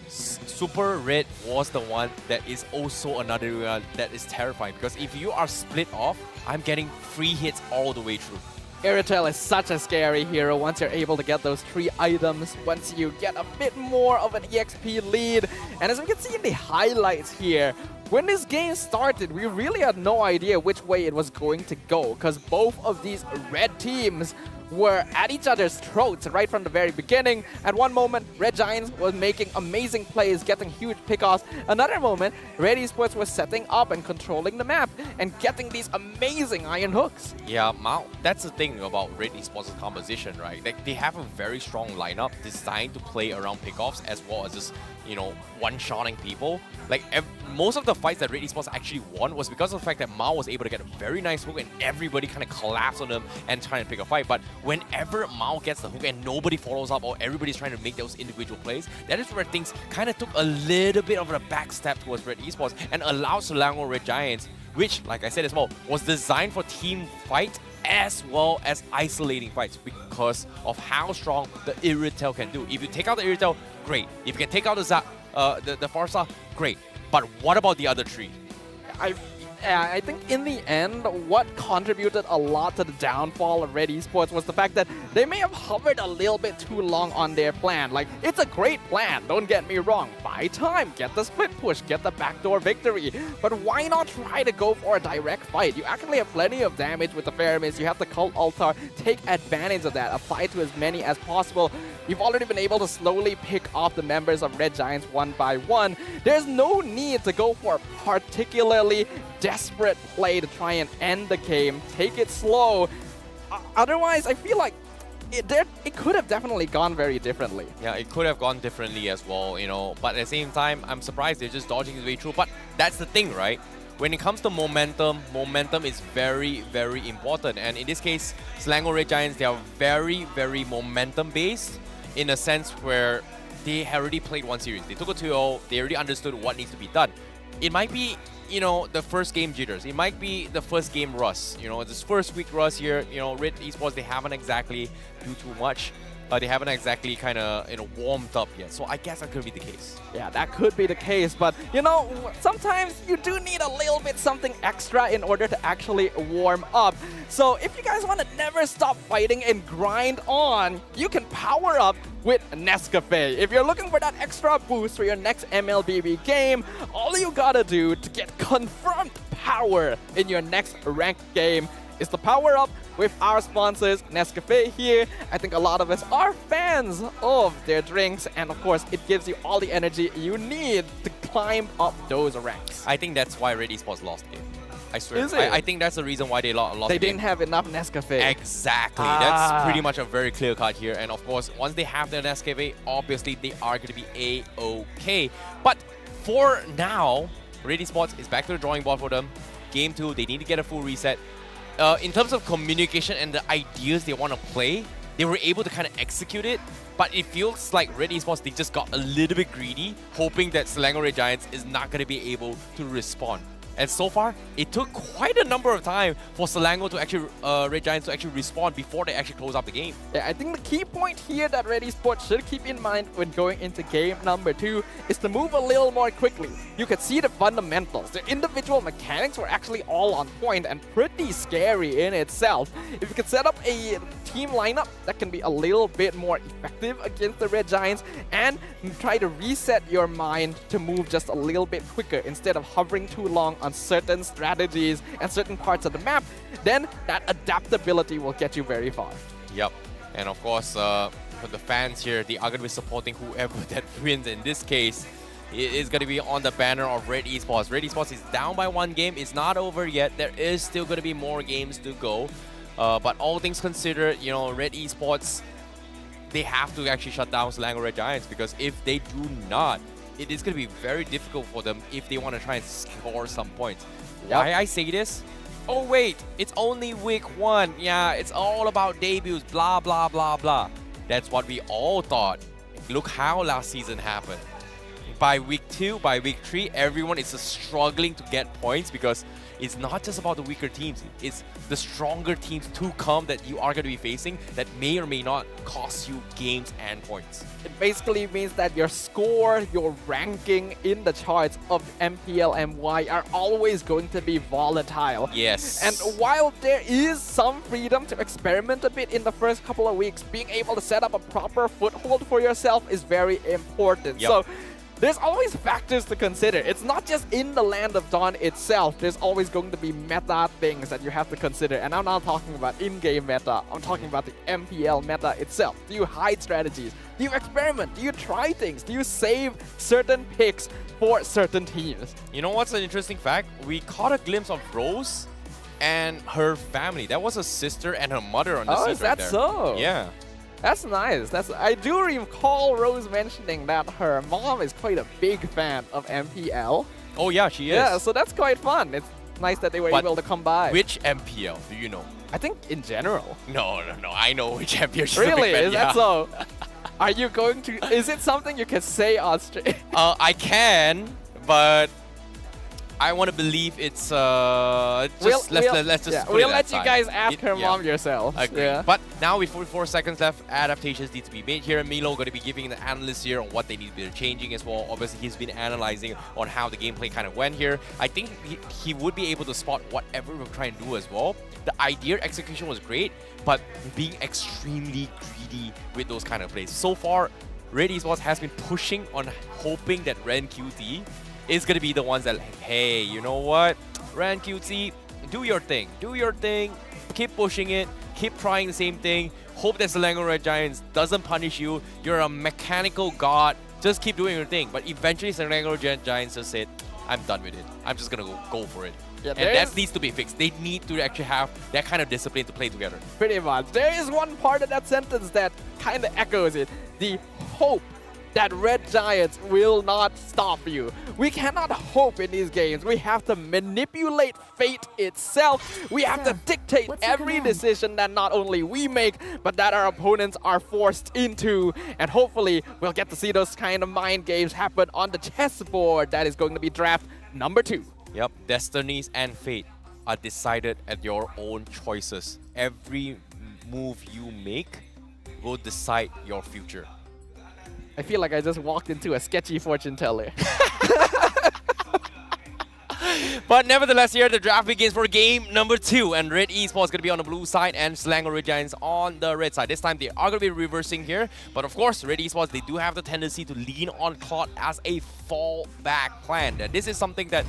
Super Red was the one that is also another that is terrifying, because if you are split off, I'm getting free hits all the way through. Iritel is such a scary hero once you're able to get those 3 items, once you get a bit more of an EXP lead. And as we can see in the highlights here, when this game started, we really had no idea which way it was going to go, because both of these red teams were at each other's throats right from the very beginning. At one moment, Red Giants was making amazing plays, getting huge pickoffs. Another moment, Red Esports was setting up and controlling the map and getting these amazing iron hooks. Yeah, Mao, that's the thing about Red Esports' composition, right? Like, they have a very strong lineup designed to play around pickoffs as well as just, you know, one-shotting people. Like, most of the fights that Red Esports actually won was because of the fact that Mao was able to get a very nice hook and everybody kind of collapsed on him and trying to pick a fight. But whenever Mao gets the hook and nobody follows up, or everybody's trying to make those individual plays, that is where things kind of took a little bit of a backstep towards Red Esports and allowed Selangor Red Giants, which, like I said as well, was designed for team fight as well as isolating fights because of how strong the Iritel can do. If you take out the Iritel, great. If you can take out the Farsa, great. But what about the other 3? I think in the end, what contributed a lot to the downfall of Red Esports was the fact that they may have hovered a little bit too long on their plan. Like, it's a great plan, don't get me wrong. Buy time, get the split push, get the backdoor victory. But why not try to go for a direct fight? You actually have plenty of damage with the Faramis. You have the Cult Altar. Take advantage of that. Apply to as many as possible. You've already been able to slowly pick off the members of Red Giants one by one. There's no need to go for a particularly desperate play to try and end the game. Take it slow. Otherwise, I feel like it could have definitely gone very differently. Yeah, it could have gone differently as well, you know. But at the same time, I'm surprised they're just dodging his way through. But that's the thing, right? When it comes to momentum, momentum is very, very important. And in this case, Selangor Red Giants, they are very, very momentum-based in a sense where they have already played one series. They took a 2-0, they already understood what needs to be done. It might be, you know, the first game jitters. It might be the first game rust. You know, this first week rust here, you know, Red Esports, they haven't exactly do too much. They haven't exactly kind of, you know, warmed up yet. So I guess that could be the case. Yeah, that could be the case. But, you know, sometimes you do need a little bit something extra in order to actually warm up. So if you guys want to never stop fighting and grind on, you can power up with Nescafe. If you're looking for that extra boost for your next MLBB game, all you gotta do to get confront power in your next ranked game is to power up with our sponsors, Nescafe here. I think a lot of us are fans of their drinks, and of course, it gives you all the energy you need to climb up those ranks. I think that's why Red Esports lost the game. I swear. Is it? I think that's the reason why they lost the game. They didn't have enough Nescafe. Exactly. That's pretty much a very clear cut here. And of course, once they have their Nescafe, obviously they are going to be A-okay. But for now, Red Esports is back to the drawing board for them. Game 2, they need to get a full reset. In terms of communication and the ideas they want to play, they were able to kind of execute it, but it feels like Red Esports, they just got a little bit greedy, hoping that Selangor Red Giants is not going to be able to respond. And so far, it took quite a number of time for Selangor to actually, Red Giants to actually respond before they actually close up the game. Yeah, I think the key point here that Red Esports should keep in mind when going into game number 2 is to move a little more quickly. You could see the fundamentals. The individual mechanics were actually all on point and pretty scary in itself. If you could set up a team lineup that can be a little bit more effective against the Red Giants and try to reset your mind to move just a little bit quicker instead of hovering too long on certain strategies and certain parts of the map, then that adaptability will get you very far. Yep. And of course, for the fans here, they are going to be supporting whoever that wins. In this case, it is going to be on the banner of Red Esports. Red Esports is down by 1 game. It's not over yet. There is still going to be more games to go. But all things considered, you know, Red Esports, they have to actually shut down Selangor Red Giants, because if they do not, it is going to be very difficult for them if they want to try and score some points. Yep. Why I say this? Oh wait, it's only week 1. Yeah, it's all about debuts, blah, blah, blah, blah. That's what we all thought. Look how last season happened. By week 2, by week 3, everyone is struggling to get points, because it's not just about the weaker teams. It's the stronger teams to come that you are going to be facing that may or may not cost you games and points. It basically means that your score, your ranking in the charts of MPL MY are always going to be volatile. Yes. And while there is some freedom to experiment a bit in the first couple of weeks, being able to set up a proper foothold for yourself is very important. Yep. So there's always factors to consider. It's not just in the Land of Dawn itself. There's always going to be meta things that you have to consider. And I'm not talking about in-game meta. I'm talking about the MPL meta itself. Do you hide strategies? Do you experiment? Do you try things? Do you save certain picks for certain teams? You know what's an interesting fact? We caught a glimpse of Rose and her family. That was her sister and her mother on the scene is that there. so? Yeah. That's nice. I do recall Rose mentioning that her mom is quite a big fan of MPL. Oh yeah, she is. Yeah, so that's quite fun. It's nice that they were able to come by. Which MPL do you know? I think in general. No. I know which MPL she's Really? a big fan. Is that so? Are you going to... Is it something you can say on stream? I can, but I want to believe it's let's just put we'll it let you aside. guys ask her mom yourself. Agree. Yeah. But now with 44 seconds left, adaptations need to be made here. And Milo going to be giving the analysts here on what they need to be changing as well. Obviously, he's been analyzing on how the gameplay kind of went here. I think he would be able to spot whatever we're trying to do as well. The idea execution was great, but being extremely greedy with those kind of plays. So far, Red Esports has been pushing on hoping that Ren QT is going to be the ones that, hey, you know what? Ren QT, do your thing. Do your thing. Keep pushing it. Keep trying the same thing. Hope that Selangor Red Giants doesn't punish you. You're a mechanical god. Just keep doing your thing. But eventually, Selangor Red Giants just said, I'm done with it. I'm just going to go for it. Yeah, and that needs to be fixed. They need to actually have that kind of discipline to play together. Pretty much. There is one part of that sentence that kind of echoes it. The hope that Red Giants will not stop you. We cannot hope in these games. We have to manipulate fate itself. We have to dictate every decision that not only we make, but that our opponents are forced into. And hopefully, we'll get to see those kind of mind games happen on the chessboard that is going to be draft number 2. Yep, destinies and fate are decided at your own choices. Every move you make will decide your future. I feel like I just walked into a sketchy fortune teller. But nevertheless, here the draft begins for game number 2, and Red Esports is going to be on the blue side and Selangor Red Giants on the red side. This time they are going to be reversing here, but of course, Red Esports, they do have the tendency to lean on Claude as a fallback plan. And this is something that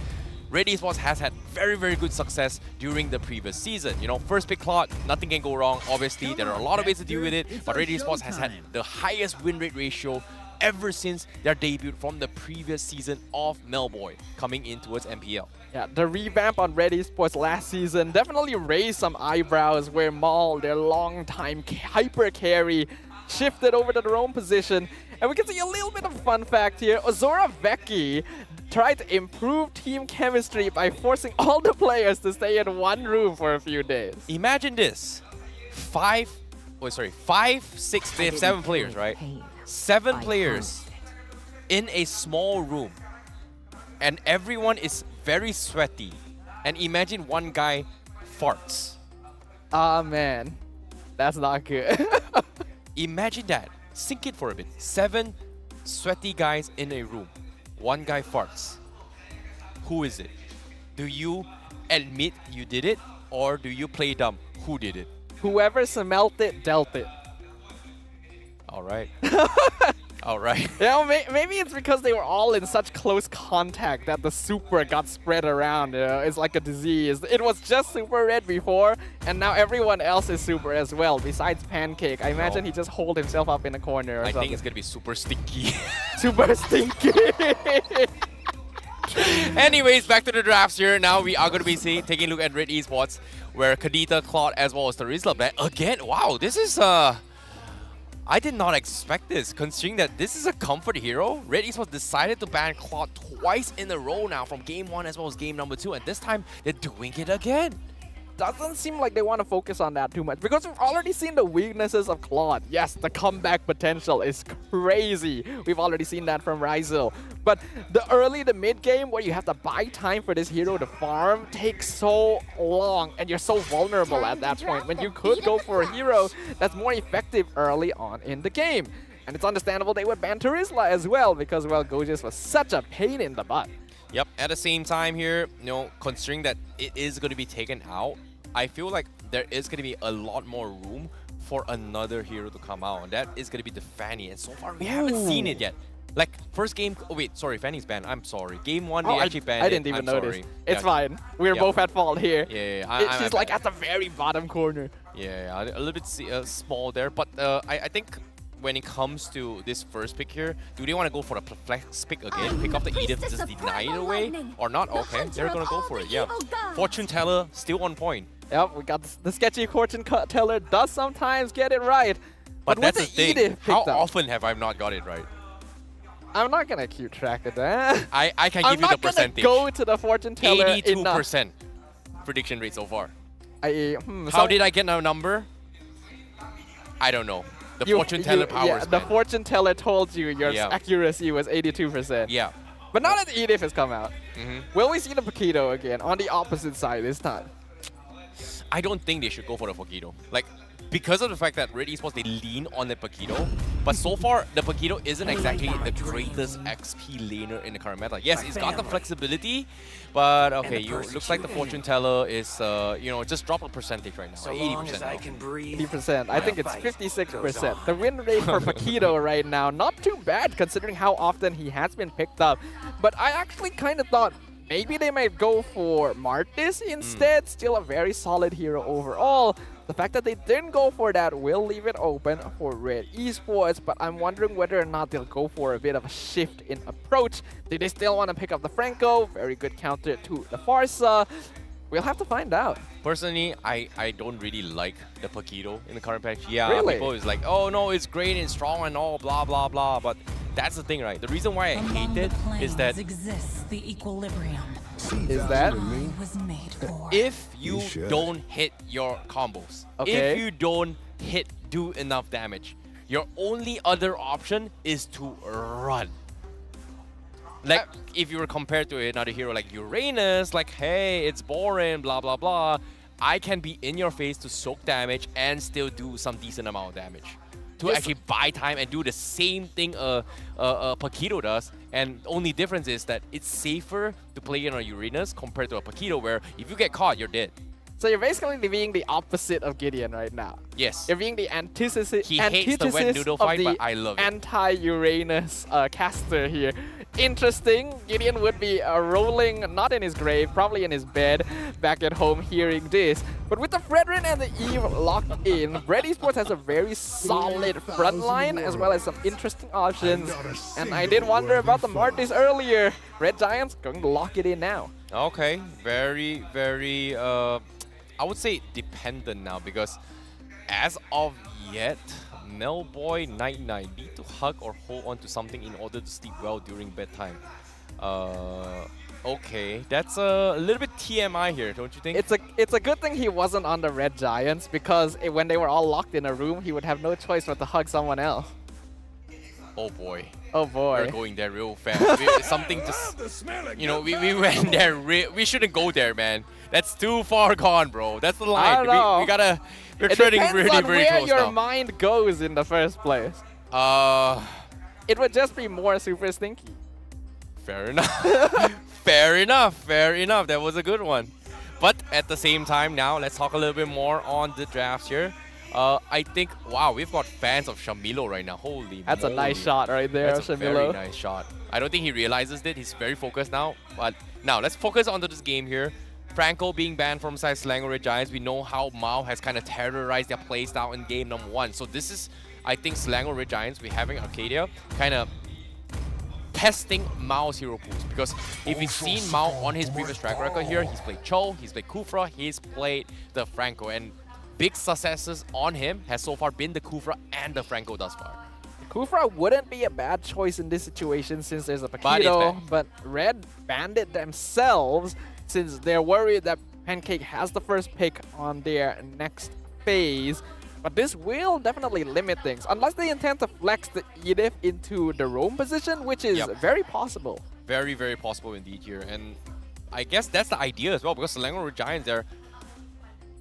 Red Esports has had very, very good success during the previous season. You know, first pick Claude, nothing can go wrong. Obviously, there are a lot of ways to deal with it, but Red Esports has had the highest win rate ratio ever since their debut from the previous season of Homebois coming in towards MPL. Yeah, the revamp on Red Esports last season definitely raised some eyebrows where Maul, their long-time hyper carry, shifted over to their own position. And we can see a little bit of a fun fact here. Ozora Vecchi tried to improve team chemistry by forcing all the players to stay in one room for a few days. Imagine this. 7 players, right? 7 players in a small room. And everyone is very sweaty, and imagine one guy farts. Ah, man. That's not good. Imagine that. Sink it for a bit. 7 sweaty guys in a room. One guy farts. Who is it? Do you admit you did it, or do you play dumb? Who did it? Whoever smelt it, dealt it. All right. All right. Yeah, maybe it's because they were all in such close contact that the super got spread around. It's like a disease. It was just Super Red before, and now everyone else is super as well, besides Pancake. I imagine he just holed himself up in a corner or I something. think it's going to be super stinky. Super stinky. Anyways, back to the drafts here. Now we are going to be taking a look at Red Esports, where Kadita, Claude, as well as Terizla back again. Wow, this is I did not expect this, considering that this is a comfort hero. Red Esports decided to ban Claude twice in a row now, from game 1 as well as game number 2, and this time they're doing it again. Doesn't seem like they want to focus on that too much, because we've already seen the weaknesses of Claude. Yes, the comeback potential is crazy. We've already seen that from Ryzel. But the early to mid game, where you have to buy time for this hero to farm, takes so long, and you're so vulnerable at that point, when you could go for a hero that's more effective early on in the game. And it's understandable they would ban Terizla as well, because, well, Gojis was such a pain in the butt. Yep, at the same time here, you know, considering that it is going to be taken out, I feel like there is going to be a lot more room for another hero to come out, and that is going to be the Fanny. And so far, we haven't seen it yet. Like, first game... Oh, wait, sorry, Fanny's banned. I'm sorry. Game 1, they actually banned I didn't even notice. Sorry. It's fine. We're both at fault here. Yeah. She's like at the very bottom corner. Yeah, a little bit small there. But I think when it comes to this first pick here, do they want to go for the flex pick again? Pick up the Edith, just deny it away? Or not? Okay, they're going to go for it, yeah. Fortune Teller, still on point. Yep, we got the sketchy fortune teller does sometimes get it right. But that's the thing. Edith How often have I not got it right? I'm not gonna keep track of that. I can give you the percentage. I'm not gonna go to the fortune teller 82% prediction rate so far. How so did I get a number? I don't know. The fortune teller powers. Yeah, the fortune teller told you your accuracy was 82%. Yeah. But now that the Edith has come out, will we see the Paquito again on the opposite side this time? I don't think they should go for the Paquito. Like, because of the fact that Red Esports, they lean on the Paquito, but so far, the Paquito isn't exactly the greatest XP laner in the current meta. Yes, it's got the flexibility, but okay, looks like the fortune teller is, you know, just drop a percentage right now, so 80%. I can breathe. 80%. I think it's 56%. The win rate for Paquito right now, not too bad considering how often he has been picked up. But I actually kind of thought maybe they might go for Martis instead. Still a very solid hero overall. The fact that they didn't go for that will leave it open for Red Esports, but I'm wondering whether or not they'll go for a bit of a shift in approach. Do they still want to pick up the Franco? Very good counter to the Farsa. We'll have to find out. Personally, I don't really like the Paquito in the current patch. Yeah, really? People is like, oh no, it's great and strong and all, blah, blah, blah. But that's the thing, right? The reason why I hate it is that... exists the equilibrium. Is that? Was made for. If you don't hit your combos, if you don't do enough damage, your only other option is to run. Like, if you were compared to another hero like Uranus, like, hey, it's boring, blah, blah, blah, I can be in your face to soak damage and still do some decent amount of damage. To actually buy time and do the same thing Paquito does. And the only difference is that it's safer to play it on Uranus compared to a Paquito, where if you get caught, you're dead. So you're basically being the opposite of Gideon right now. Yes. You're being the antithesis He hates the wet noodle fight, but I love it. Anti-Uranus caster here. Interesting. Gideon would be rolling, not in his grave, probably in his bed, back at home hearing this. But with the Fredrin and the Eve locked in, Red Esports has a very solid front line, as well as some interesting options. And I did wonder about the Martis earlier. Red Giants going to lock it in now. Okay. Very, very... I would say dependent now, because as of yet, Melboy 99 need to hug or hold on to something in order to sleep well during bedtime. Okay, that's a little bit TMI here, don't you think? It's a good thing he wasn't on the Red Giants, because when they were all locked in a room, he would have no choice but to hug someone else. Oh boy. Oh boy. We're going there real fast. Something to, you know, we went there. We shouldn't go there, man. That's too far gone, bro. That's the line. We gotta. We're treading really, very where close your now. mind goes in the first place. It would just be more super stinky. Fair enough. Fair enough. Fair enough. That was a good one. But at the same time, now let's talk a little bit more on the drafts here. I think, wow, we've got fans of Shamilo right now. Holy That's moly. a nice shot right there, That's a Shamilo. very nice shot. I don't think he realizes it. He's very focused now. But now, let's focus onto this game here. Franco being banned from side Selangor Red Giants. We know how Mao has kind of terrorized their playstyle in game number 1. So this is, I think, Selangor Red Giants, we're having Arcadia, kind of testing Mao's hero pools, because if you've seen Mao on his previous track record here, he's played Cho, he's played Kufra, he's played the Franco, and big successes on him has so far been the Kufra and the Franco thus far. Kufra wouldn't be a bad choice in this situation since there's a Paquito, but Red banned it themselves since they're worried that Pancake has the first pick on their next phase. But this will definitely limit things, unless they intend to flex the Edith into the roam position, which is very possible. Very, very possible indeed here. And I guess that's the idea as well, because Selangor Red Giants, they're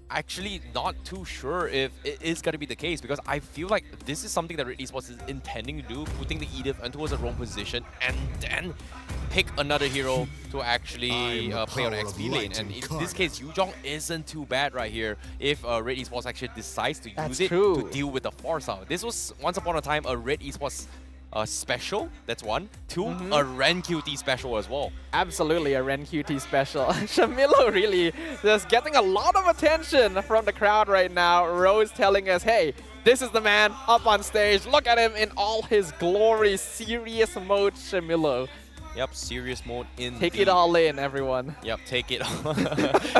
actually not too sure if it is going to be the case, because I feel like this is something that Red Esports is intending to do, putting the Edith into a roam position and then pick another hero to actually play on XP lane. And in this case, Yujong isn't too bad right here if Red Esports actually decides to use it to deal with the force out. This was once upon a time a Red Esports special, that's one. Two, a Ren QT special as well. Absolutely a Ren QT special. Shamilo really just getting a lot of attention from the crowd right now. Rose telling us, hey, this is the man up on stage. Look at him in all his glory. Serious mode, Shamilo. Yep, serious mode in. Take it all in, everyone. Yep, take it.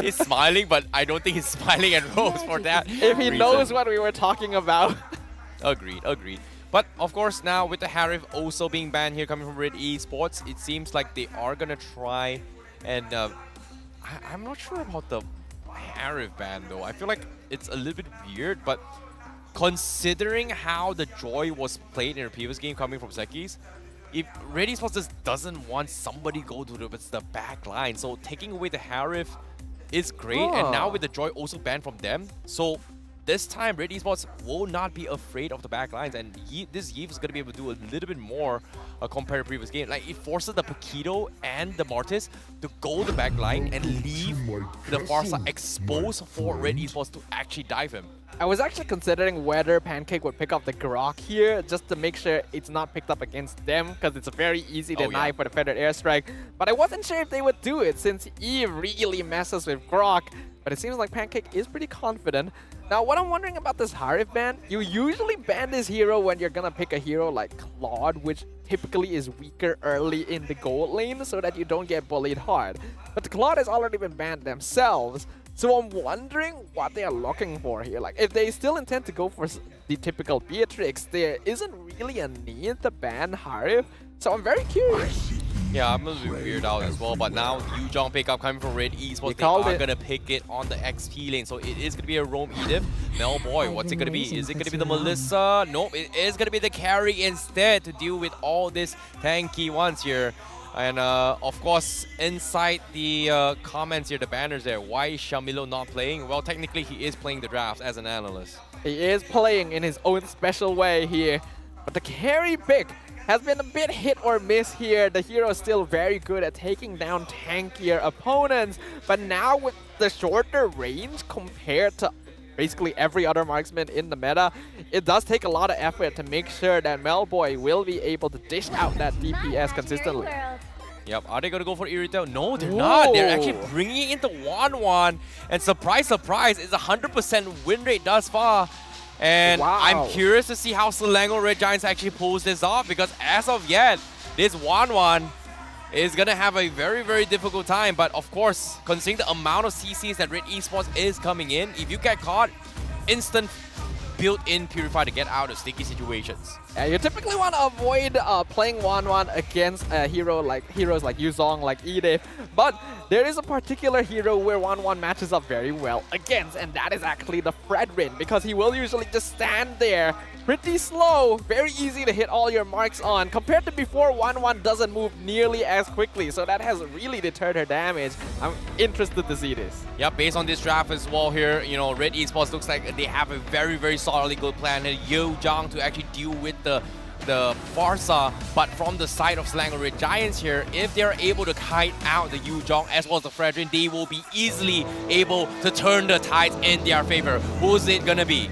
He's smiling, but I don't think he's smiling at Rose for that. If he knows what we were talking about. Agreed, agreed. But of course, now with the Harif also being banned here coming from Red Esports, it seems like they are gonna try and I'm not sure about the Harif ban though. I feel like it's a little bit weird, but considering how the Joy was played in a previous game coming from Sekis, if Red Esports just doesn't want somebody go to the back line, so taking away the Harif is great, and now with the Joy also banned from them, so this time Red Esports will not be afraid of the back lines, and this Yves is going to be able to do a little bit more compared to previous game. Like, it forces the Paquito and the Mortis to go the back line and leave the Farsa exposed for Red Esports to actually dive him. I was actually considering whether Pancake would pick up the Grok here just to make sure it's not picked up against them, because it's a very easy deny for the Feathered Airstrike. But I wasn't sure if they would do it since Eve really messes with Grok. But it seems like Pancake is pretty confident. Now, what I'm wondering about this Harif ban, you usually ban this hero when you're gonna pick a hero like Claude, which typically is weaker early in the gold lane so that you don't get bullied hard. But the Claude has already been banned themselves. So I'm wondering what they are looking for here. Like, if they still intend to go for the typical Beatrix, there isn't really a need to ban Harif. So I'm very curious. Yeah, I'm a little bit weirded out as well, but now Yujong pickup coming from Red Esports, they are going to pick it on the XP lane, so it is going to be a roam Edith. Melboy, what's it going to be? Is it going to be the Melissa? Nope, it is going to be the carry instead to deal with all these tanky ones here. And of course, inside the comments here, the banners there, why is Shamilo not playing? Well, technically he is playing the drafts as an analyst. He is playing in his own special way here, but the carry pick has been a bit hit or miss here. The hero is still very good at taking down tankier opponents, but now with the shorter range compared to basically every other marksman in the meta, it does take a lot of effort to make sure that Melboy will be able to dish out that DPS consistently. Yep, are they going to go for Irritel? No, they're not. They're actually bringing it into 1-1. And surprise, surprise, it's a 100% win rate thus far. And I'm curious to see how Selangor Red Giants actually pulls this off, because as of yet, this 1-1 is going to have a very, very difficult time. But of course, considering the amount of CCs that Red Esports is coming in, if you get caught, instant built-in purifier to get out of sticky situations. Yeah, you typically want to avoid playing 1-1 against heroes like Yuzong, like Edith, but there is a particular hero where 1-1 matches up very well against, and that is actually the Fredrin, because he will usually just stand there pretty slow, very easy to hit all your marks on. Compared to before, 1-1 doesn't move nearly as quickly, so that has really deterred her damage. I'm interested to see this. Yeah, based on this draft as well here, you know, Red Esports looks like they have a very solidly good plan here. Yuzong to actually deal with the Farsa, but from the side of Selangor Red Giants here, if they're able to kite out the Yuzong as well as the Fredrin, they will be easily able to turn the tides in their favor. Who's it gonna be?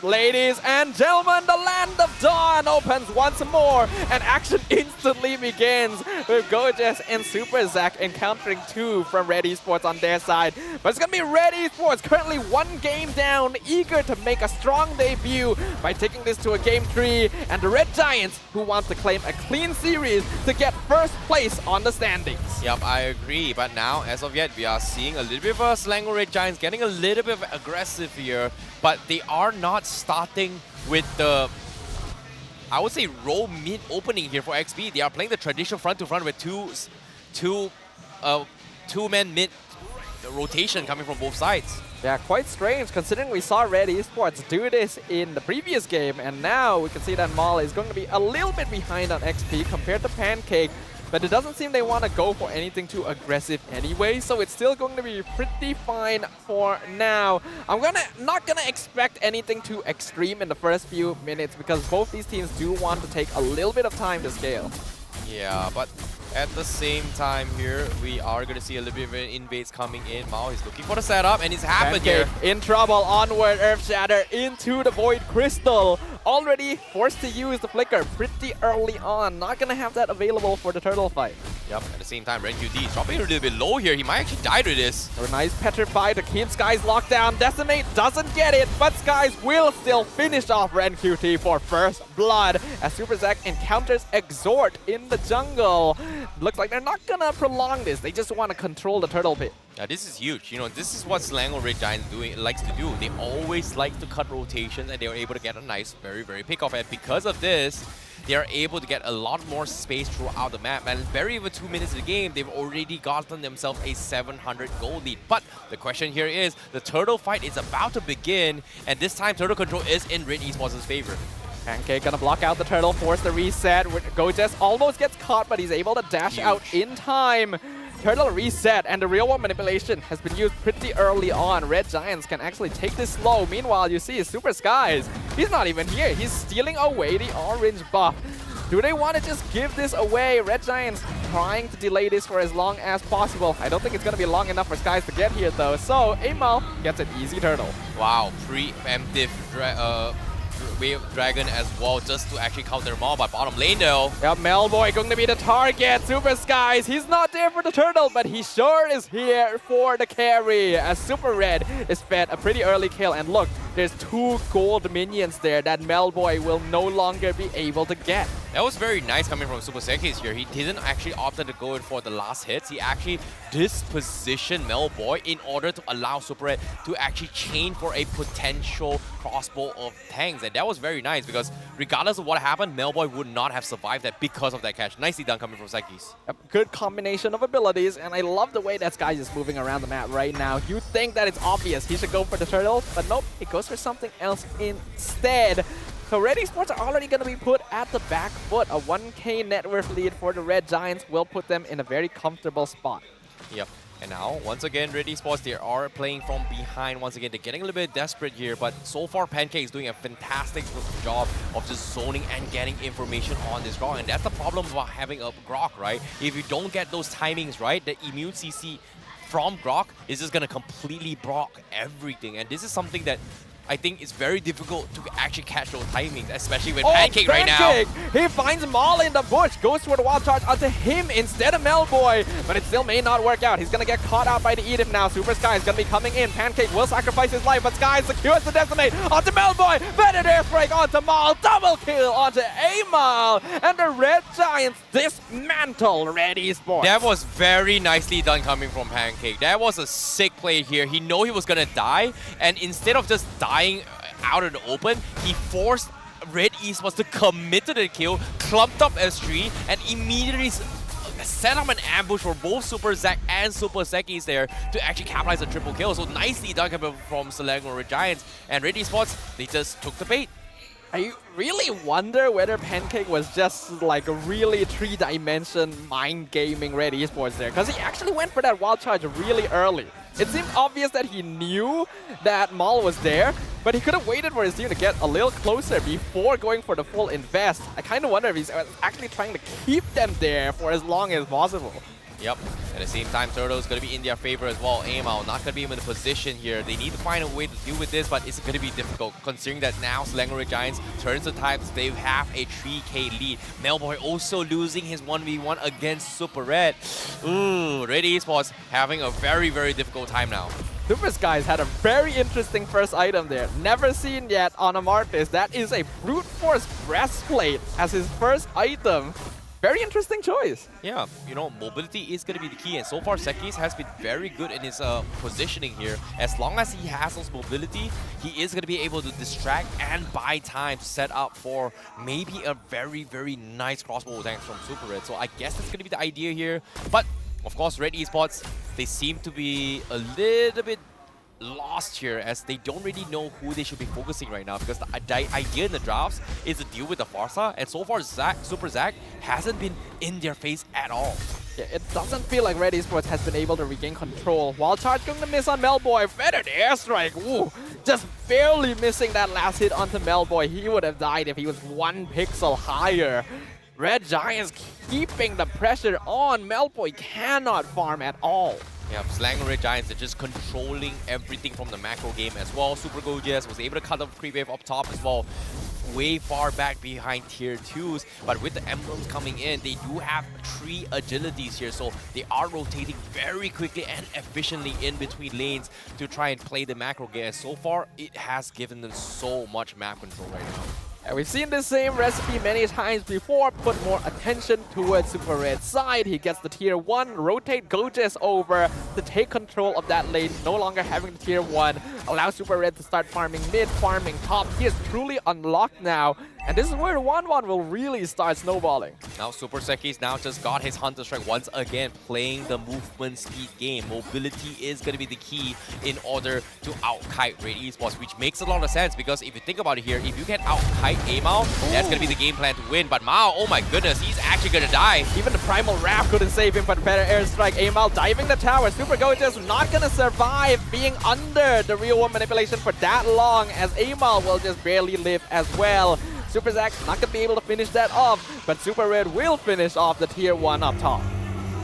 Ladies and gentlemen, the Land of Dawn opens once more, and action instantly begins with Gorgeous and Super Zack encountering 2 from Red Esports on their side. But it's going to be Red Esports currently 1 game down, eager to make a strong debut by taking this to a game 3, and the Red Giants who want to claim a clean series to get first place on the standings. Yep, I agree. But now, as of yet, we are seeing a little bit of a Selangor Red Giants getting a little bit aggressive here, but they are not starting with the, I would say, row mid opening here for XP. They are playing the traditional front to front with two-man mid rotation coming from both sides. Yeah, quite strange considering we saw Red Esports do this in the previous game, and now we can see that Maul is going to be a little bit behind on XP compared to Pancake. But it doesn't seem they want to go for anything too aggressive anyway, so it's still going to be pretty fine for now. I'm not gonna expect anything too extreme in the first few minutes, because both these teams do want to take a little bit of time to scale. Yeah, but at the same time here, we are going to see a little bit of an invades coming in. Mao is looking for the setup, and it's happened here. In trouble, onward, Earth Shatter into the Void Crystal. Already forced to use the Flicker pretty early on. Not going to have that available for the turtle fight. Yep, at the same time, Ren QD is dropping a little bit low here. He might actually die to this. A nice Petrify to keep Skies locked down. Decimate doesn't get it, but Skies will still finish off Ren QT for first blood as Super Zack encounters Exhort in the jungle. Looks like they're not gonna prolong this. They just want to control the turtle pit. Now this is huge. You know, this is what Selangor Red Giants likes to do. They always like to cut rotations, and they are able to get a nice, very pick-off. And because of this, they are able to get a lot more space throughout the map. And very over 2 minutes of the game, they've already gotten themselves a 700 gold lead. But the question here is, the turtle fight is about to begin, and this time turtle control is in Red Esports' favor. Pancake gonna block out the turtle, force the reset. Gojes almost gets caught, but he's able to dash out in time. Turtle reset, and the real world manipulation has been used pretty early on. Red Giants can actually take this slow. Meanwhile, you see Super Skies. He's not even here. He's stealing away the orange buff. Do they want to just give this away? Red Giants trying to delay this for as long as possible. I don't think it's going to be long enough for Skies to get here, though. So, Amal gets an easy turtle. Wow, preemptive Wave Dragon as well, just to actually counter them all. But bottom lane though. Yeah, Melboy going to be the target. Super Skies, he's not there for the turtle, but he sure is here for the carry. As Super Red is fed a pretty early kill. And look, there's 2 gold minions there that Melboy will no longer be able to get. That was very nice coming from Super Sekis here. He didn't actually opt to go in for the last hits. He actually dispositioned Melboy in order to allow Super Red to actually chain for a potential crossbow of tanks. And that was very nice, because regardless of what happened, Melboy would not have survived that because of that catch. Nicely done coming from Sekis. Good combination of abilities, and I love the way that Sky is moving around the map right now. You think that it's obvious he should go for the turtle, but nope, he goes for something else instead. So Red Esports are already going to be put at the back foot. A 1k net worth lead for the Red Giants will put them in a very comfortable spot. Yep. And now, once again, Red Esports, they are playing from behind. Once again, they're getting a little bit desperate here, but so far, Pancake is doing a fantastic job of just zoning and getting information on this Grok. And that's the problem about having a Grok, right? If you don't get those timings right, the immune CC from Grok is just going to completely block everything. And this is something that I think it's very difficult to actually catch those timings, especially with Pancake right now. He finds Maul in the bush, goes for the wild charge onto him instead of Melboy, but it still may not work out. He's going to get caught out by the Edith now. Super Sky is going to be coming in. Pancake will sacrifice his life, but Sky secures the Decimate onto Melboy. Venom Airstrike onto Maul. Double kill onto Amal. And the Red Giants dismantle Red Esports. That was very nicely done coming from Pancake. That was a sick play here. He knew he was going to die, and instead of just dying out in the open. He forced Red Esports to commit to the kill, clumped up S3, and immediately set up an ambush for both Super Zack and Super Sekis there to actually capitalize a triple kill. So nicely done from Selangor Red Giants. And Red Esports, they just took the bait. I really wonder whether Pancake was just like a really three-dimension mind gaming Red Esports there, because he actually went for that wild charge really early. It seemed obvious that he knew that Maul was there, but he could have waited for his team to get a little closer before going for the full invest. I kind of wonder if he's actually trying to keep them there for as long as possible. Yep. At the same time, Turtle is going to be in their favor as well. Aimao not going to be in a position here. They need to find a way to deal with this, but it's going to be difficult considering that now Selangor Red Giants turns the tides. They have a 3k lead. Melboy also losing his 1v1 against Super Red. Ooh, Red Esports having a very, very difficult time now. Super Skies had a very interesting first item there. Never seen yet on a Martis. That is a Brute Force Breastplate as his first item. Very interesting choice. Yeah, you know, mobility is going to be the key, and so far Sekis has been very good in his positioning here. As long as he has those mobility, he is going to be able to distract and buy time to set up for maybe a very, very nice crossbow tank from Super Red. So I guess that's going to be the idea here. But, of course, Red Esports, they seem to be a little bit lost here as they don't really know who they should be focusing right now, because the idea in the drafts is to deal with the Farsa, and so far Super Zack hasn't been in their face at all. Yeah, it doesn't feel like Red Esports has been able to regain control. Wild Charge going to miss on Melboy. Feathered airstrike. Ooh, just barely missing that last hit onto Melboy. He would have died if he was 1 pixel higher. Red Giants keeping the pressure on. Melboy cannot farm at all. Yeah, Selangor Red Giants are just controlling everything from the macro game as well. Super Gorgeous was able to cut off creep wave up top as well. Way far back behind tier 2s, but with the emblems coming in, they do have 3 agilities here, so they are rotating very quickly and efficiently in between lanes to try and play the macro game. And so far, it has given them so much map control right now. And we've seen the same recipe many times before. Put more attention towards Super Red's side. He gets the tier 1, rotate Gojes over to take control of that lane, no longer having the tier 1. Allow Super Red to start farming mid, farming top. He is truly unlocked now. And this is where the 1-1 will really start snowballing. Now Super Sekis now just got his Hunter Strike once again, playing the movement speed game. Mobility is going to be the key in order to out-kite Red Esports, which makes a lot of sense because if you think about it here, if you can out-kite Mao, that's going to be the game plan to win. But Mao, oh my goodness, he's actually going to die. Even the Primal Wrath couldn't save him, but better airstrike. Mao diving the tower. Super Gorgeous not going to survive being under the real one manipulation for that long, as Mao will just barely live as well. Super Zack not going to be able to finish that off, but Super Red will finish off the tier 1 up top.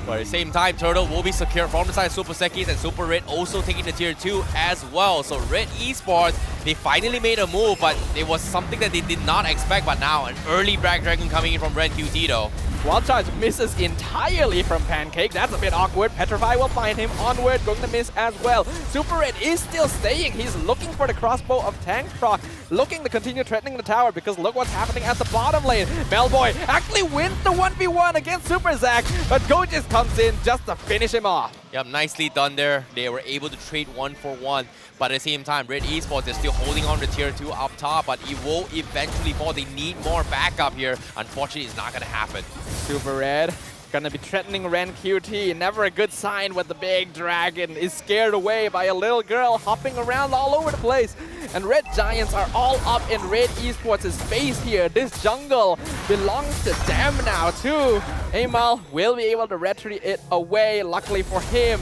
But at the same time, Turtle will be secure from the side of Super Sekis, and Super Red also taking the tier 2 as well. So Red Esports, they finally made a move, but it was something that they did not expect. But now an early Black Dragon coming in from Red QT though. Wild Charge misses entirely from Pancake. That's a bit awkward. Petrify will find him. Onward, going to miss as well. Super Red is still staying. He's looking for the crossbow of Tank Proc, looking to continue threatening the tower because look what's happening at the bottom lane. Melboy actually wins the 1v1 against Super Zack, but Gojes comes in just to finish him off. Yep, nicely done there. They were able to trade 1-for-1. But at the same time, Red Esports is still holding on to tier 2 up top, but it will eventually fall. They need more backup here. Unfortunately, it's not going to happen. Super Red gonna be threatening Ren QT. Never a good sign when the big dragon is scared away by a little girl hopping around all over the place. And Red Giants are all up in Red Esports' space here. This jungle belongs to them now too. Amal will be able to retreat it away, luckily for him.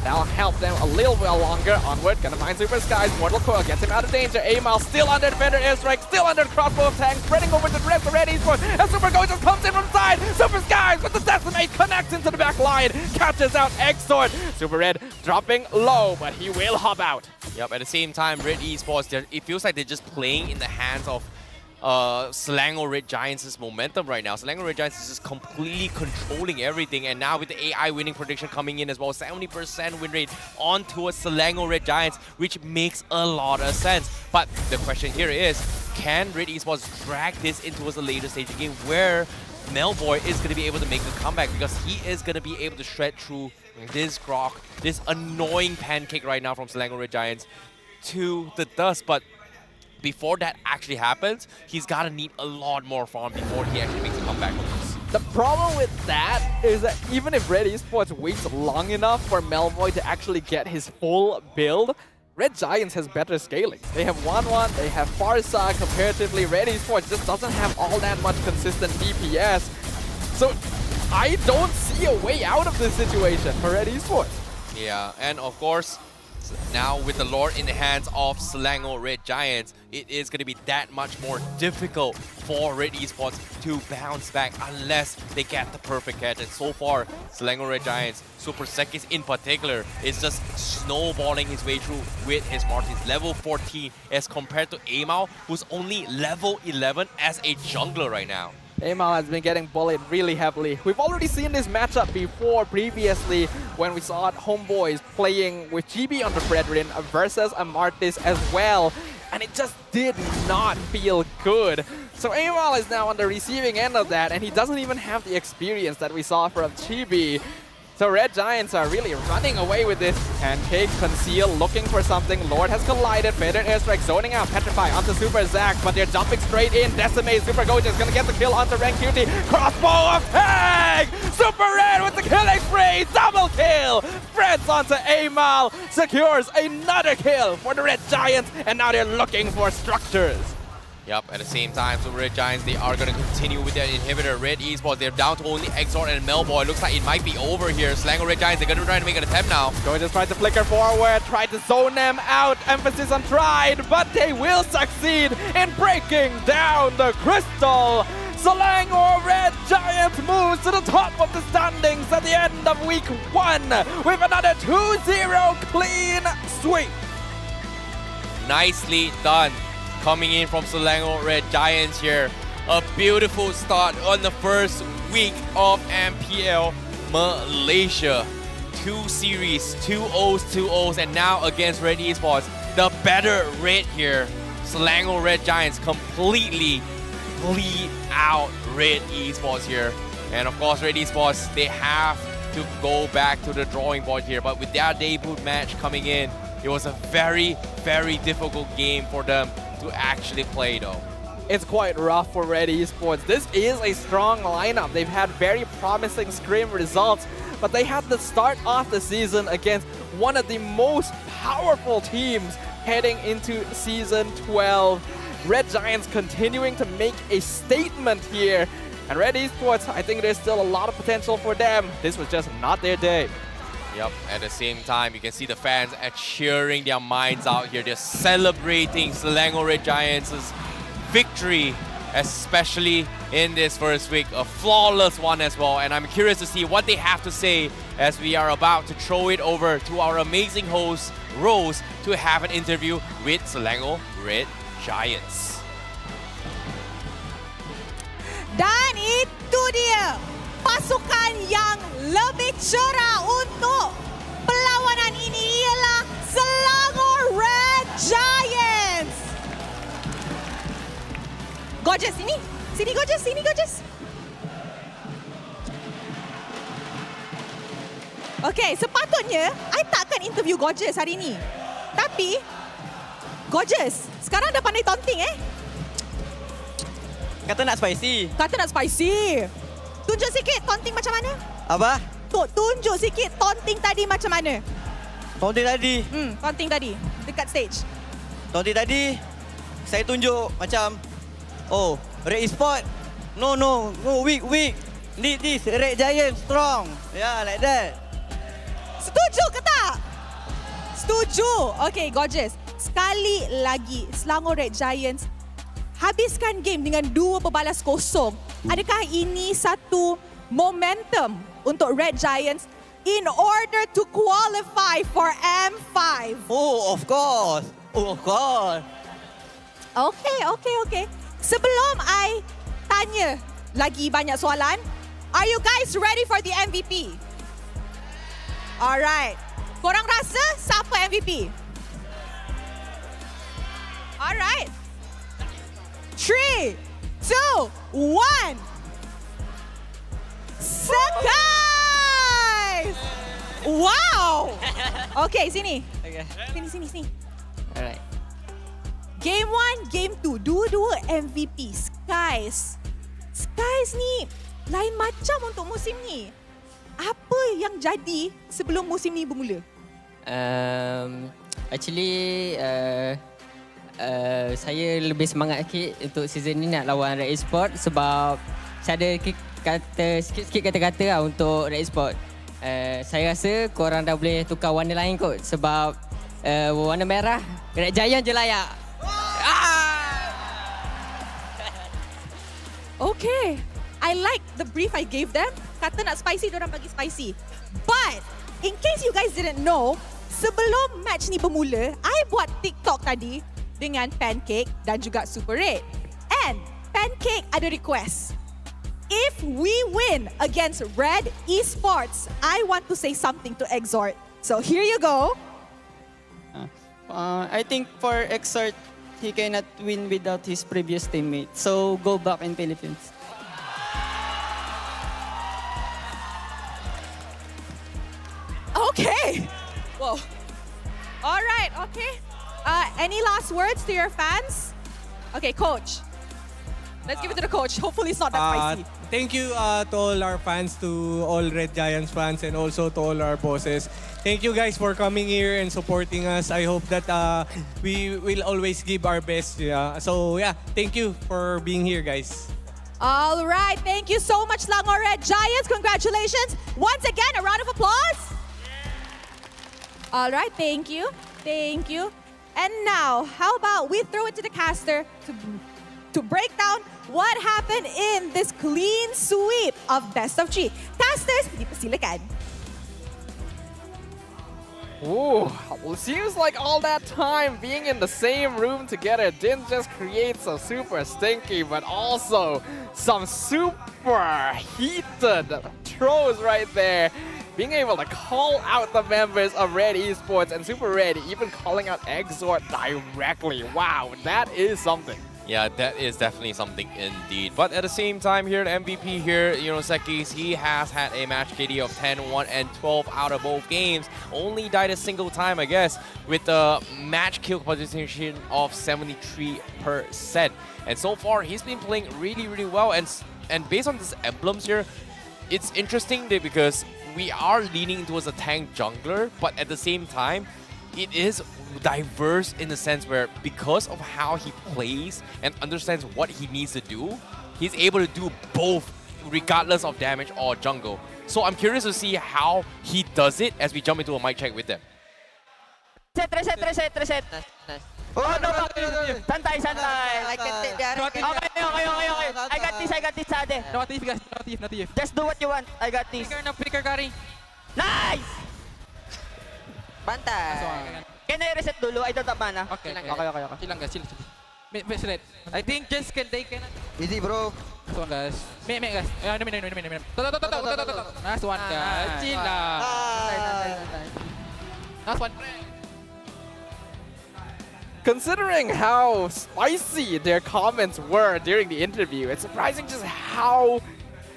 That'll help them a little bit longer. Onward, gonna find Super Skies. Mortal Coil gets him out of danger. Amal still under Defender Airstrike, still under the crossbow of tank, spreading over to the rest of Red Esports. And Super Gorgeous comes in from the side. Super Skies with the Decimate connects into the back line, catches out Exort. Super Red dropping low, but he will hop out. Yep, at the same time, Red Esports, it feels like they're just playing in the hands of Selangor Red Giants' momentum right now. Selangor Red Giants is just completely controlling everything, and now with the AI winning prediction coming in as well, 70% win rate on towards Selangor Red Giants, which makes a lot of sense. But the question here is, can Red Esports drag this into a later stage of the game where Melboy is going to be able to make a comeback, because he is going to be able to shred through this Grok, this annoying Pancake right now from Selangor Red Giants to the dust. But before that actually happens, he's gotta need a lot more farm before he actually makes a comeback with this. The problem with that is that even if Red Esports waits long enough for Melvoy to actually get his full build, Red Giants has better scaling. They have 1-1, they have Farsa. Comparatively, Red Esports just doesn't have all that much consistent DPS. So I don't see a way out of this situation for Red Esports. Yeah, and of course, now with the Lord in the hands of Selangor Red Giants, it is going to be that much more difficult for Red Esports to bounce back unless they get the perfect catch. And so far, Selangor Red Giants, Super Sekis in particular, is just snowballing his way through with his Martins. Level 14 as compared to Amal, who's only level 11 as a jungler right now. Amal has been getting bullied really heavily. We've already seen this matchup before previously when we saw Homebois playing with GB on the Brethren versus Amartis as well. And it just did not feel good. So Amal is now on the receiving end of that, and he doesn't even have the experience that we saw from GB. So Red Giants are really running away with this. Pancake, Conceal, looking for something. Lord has collided. Faded Airstrike zoning out. Petrify onto Super Zac, but they're jumping straight in. Decimate. Super Goja is going to get the kill onto Ren Cutie. Crossbow of Tag! Super Red with the killing spree! Double kill! Spreads onto Amal. Secures another kill for the Red Giants. And now they're looking for structures. Yep, at the same time, so Red Giants, they are going to continue with their inhibitor. Red Esports, they're down to only Exort and Melboy. Looks like it might be over here. Selangor Red Giants, they're going to try to make an attempt now. Go just try to flicker forward, try to zone them out. Emphasis on tried, but they will succeed in breaking down the crystal. Selangor Red Giants moves to the top of the standings at the end of week 1 with another 2-0 clean sweep. Nicely done. Coming in from Selangor Red Giants here. A beautiful start on the first week of MPL Malaysia. 2 series, 2 O's, 2 O's, and now against Red Esports. The better Red here. Selangor Red Giants completely bleed out Red Esports here. And of course, Red Esports, they have to go back to the drawing board here. But with their debut match coming in, it was a very, very difficult game for them to actually play though. It's quite rough for Red Esports. This is a strong lineup. They've had very promising scrim results, but they had to start off the season against one of the most powerful teams heading into Season 12. Red Giants continuing to make a statement here. And Red Esports, I think there's still a lot of potential for them. This was just not their day. Yep, at the same time, you can see the fans are cheering their minds out here. They're celebrating Selangor Red Giants' victory, especially in this first week. A flawless one as well. And I'm curious to see what they have to say as we are about to throw it over to our amazing host, Rose, to have an interview with Selangor Red Giants. Dan itu dia pasukan yang lebih cerah untuk perlawanan ini ialah Selangor Red Giants. Gorgeous, sini. Sini Gorgeous, sini Gorgeous. Okay, sepatutnya I takkan interview Gorgeous hari ini. Tapi Gorgeous, sekarang dah pandai taunting Kata nak spicy. Kata nak spicy. Tunjuk sikit taunting macam mana? Apa? Tunjuk sikit taunting tadi macam mana? Taunting tadi? Taunting tadi. Dekat stage. Taunting tadi, saya tunjuk macam, oh, Red Esports. No, weak. This Red Giant strong. Yeah, like that. Setuju ke tak? Setuju. Okay, Gorgeous. Sekali lagi, Selangor Red Giants habiskan game dengan 2-0. Adakah ini satu momentum untuk Red Giants in order to qualify for M5? Oh, of course. Okay. Sebelum I tanya lagi banyak soalan, are you guys ready for the MVP? Alright. Korang rasa siapa MVP? Alright. 3, 2, 1. Guys! Wow! Okay, sini. Okay. Sini. Alright. Game 1, Game 2, dua-dua MVP. Skies ni lain macam untuk musim ni. Apa yang jadi sebelum musim ni bermula? Actually, saya lebih semangat sikit untuk season ni nak lawan Red Esports sebab saya ada sikit-sikit kata-kata lah untuk Red Esports. Saya rasa korang dah boleh tukar warna lain kot sebab warna merah Red Giants je layak. Okay, I like the brief I gave them. Kata nak spicy, diorang bagi spicy. But, in case you guys didn't know, sebelum match ni bermula, I buat TikTok tadi dengan Pancake dan juga Super Red. And Pancake ada request. If we win against Red Esports, I want to say something to Exhort. So here you go. I think for Exhort, he cannot win without his previous teammate. So go back in Philippines. Okay. Whoa. All right, okay. Any last words to your fans? Okay, coach. Let's give it to the coach. Hopefully it's not that spicy. Thank you to all our fans, to all Red Giants fans, and also to all our bosses. Thank you guys for coming here and supporting us. I hope that we will always give our best. Yeah. So yeah, thank you for being here, guys. All right, thank you so much, Selangor Red Giants. Congratulations. Once again, a round of applause. All right, thank you. Thank you. And now, how about we throw it to the caster to break down what happened in this clean sweep of best of 3. Casters, dipersilakan. Ooh, seems like all that time being in the same room together didn't just create some super stinky, but also some super heated throws right there. Being able to call out the members of Red Esports and Super Red, even calling out Exhort directly. Wow, that is something. Yeah, that is definitely something indeed. But at the same time here, the MVP here, Sekis, he has had a match KD of 10, 1, and 12 out of both games. Only died a single time, I guess, with a match kill position of 73%. And so far, he's been playing really, really well. And based on these emblems here, it's interesting because we are leaning towards a tank jungler, but at the same time, it is diverse in the sense where because of how he plays and understands what he needs to do, he's able to do both regardless of damage or jungle. So I'm curious to see how he does it as we jump into a mic check with them. Reset. Oh, no, santai. I can take the Okay. I got this, Ade. No thief, guys. No thief. Just do what you want. I got this. Flicker, Kari. Nice! Bantay. Can I reset dulu? I don't have mana. Okay. Okay. Chill lang, guys. Chill. Wait. I think just they can... Easy, bro. Nice one, guys. Mate, guys. No. Nice one, guys. Chill lang. Nice one. Considering how spicy their comments were during the interview, it's surprising just how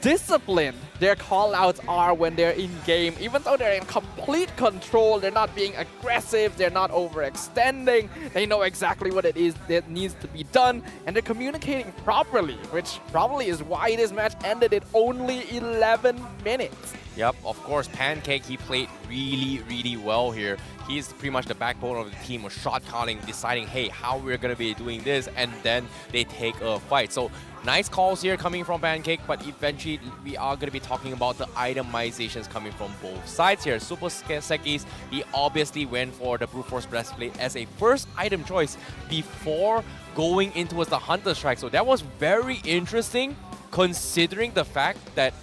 disciplined their call-outs are when they're in-game. Even though they're in complete control, they're not being aggressive, they're not overextending, they know exactly what it is that needs to be done, and they're communicating properly, which probably is why this match ended in only 11 minutes. Yep, of course, Pancake, he played really, really well here. He's pretty much the backbone of the team, was shot calling, deciding, hey, how we're going to be doing this, and then they take a fight. So, nice calls here coming from Pancake, but eventually we are going to be talking about the itemizations coming from both sides here. Super Sekis, he obviously went for the Brute Force Breastplate as a first item choice before going in towards the Hunter Strike. So that was very interesting, considering the fact that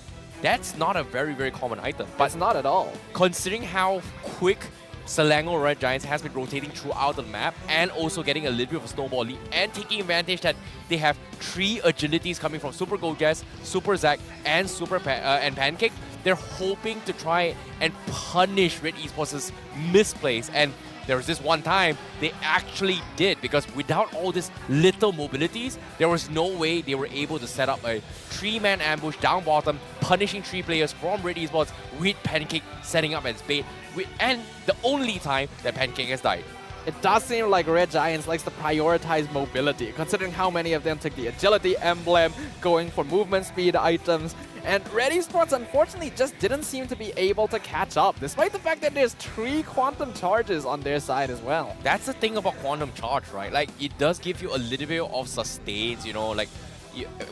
that's not a very, very common item. But it's not at all. Considering how quick Selangor Red Giants has been rotating throughout the map and also getting a little bit of a snowball lead and taking advantage that they have 3 agilities coming from Super Goldjazz, Super Zac, and and Pancake. They're hoping to try and punish Red Esports' misplays, and there was this one time they actually did, because without all these little mobilities, there was no way they were able to set up a 3-man ambush down bottom, punishing 3 players from Red Esports with Pancake setting up as bait, and the only time that Pancake has died. it does seem like Red Giants likes to prioritize mobility, considering how many of them took the agility emblem, going for movement speed items. And Red Esports unfortunately just didn't seem to be able to catch up, despite the fact that there's 3 quantum charges on their side as well. That's the thing about quantum charge, right? Like, it does give you a little bit of sustains, you know, like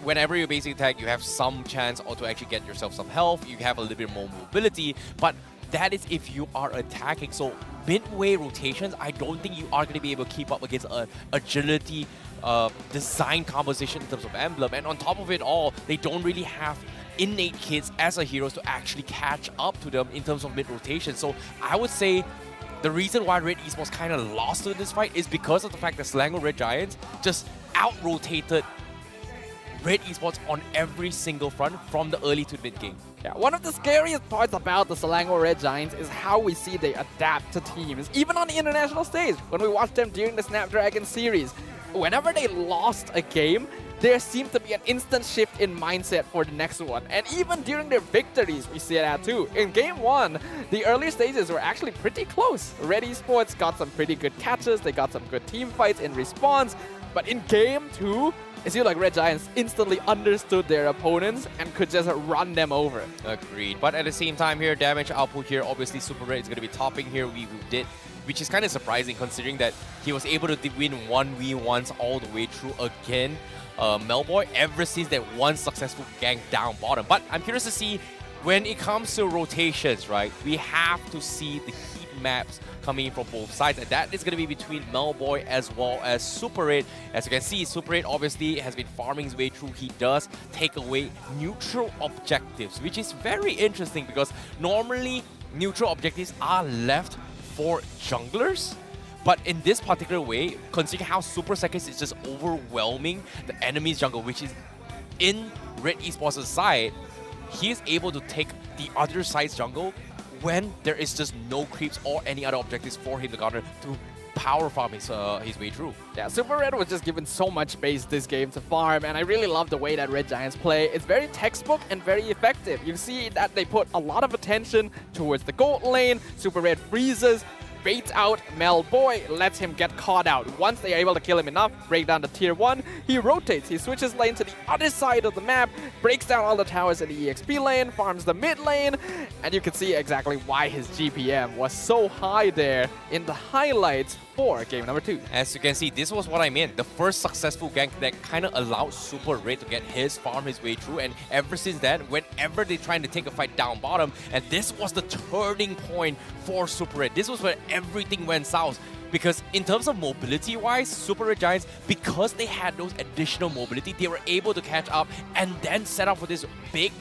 whenever you basic attack, you have some chance to actually get yourself some health, you have a little bit more mobility, but that is if you are attacking. So midway rotations, I don't think you are going to be able to keep up against an agility design composition in terms of emblem. And on top of it all, they don't really have innate kits as a heroes to actually catch up to them in terms of mid rotation. So I would say the reason why Red Esports kind of lost to this fight is because of the fact that Selangor Red Giants just out-rotated Red Esports on every single front from the early to mid game. Yeah, one of the scariest parts about the Selangor Red Giants is how we see they adapt to teams, even on the international stage. When we watched them during the Snapdragon series, whenever they lost a game, there seemed to be an instant shift in mindset for the next one. And even during their victories, we see that too. In Game 1, the early stages were actually pretty close. Red Esports got some pretty good catches, they got some good team fights in response. But in Game 2, it seemed like Red Giants instantly understood their opponents and could just run them over. Agreed. But at the same time here, damage output here, obviously Super Red is going to be topping here. We did, which is kind of surprising considering that he was able to win 1v1s all the way through again. Melboy ever since that one successful gank down bottom. But I'm curious to see when it comes to rotations, right? We have to see the heat maps coming in from both sides, and that is going to be between Melboy as well as Super Red. As you can see, Super Red obviously has been farming his way through. He does take away neutral objectives, which is very interesting because normally neutral objectives are left for junglers. But in this particular way, considering how Super Seconds is just overwhelming the enemy's jungle, which is in Red Esports' side, he is able to take the other side's jungle when there is just no creeps or any other objectives for him to counter through power farm his way through. Yeah, Super Red was just given so much space this game to farm, and I really love the way that Red Giants play. It's very textbook and very effective. You see that they put a lot of attention towards the gold lane. Super Red freezes, baits out Melboy, lets him get caught out. Once they are able to kill him enough, break down the tier 1, he rotates, he switches lane to the other side of the map, breaks down all the towers in the EXP lane, farms the mid lane, and you can see exactly why his GPM was so high there in the highlights for game number 2. As you can see, this was what I meant. The first successful gank that kind of allowed Super Red to get his farm his way through, and ever since then, whenever they're trying to take a fight down bottom, and this was the turning point for Super Red. This was where everything went south. Because in terms of mobility-wise, Super Red Giants, because they had those additional mobility, they were able to catch up and then set up for this big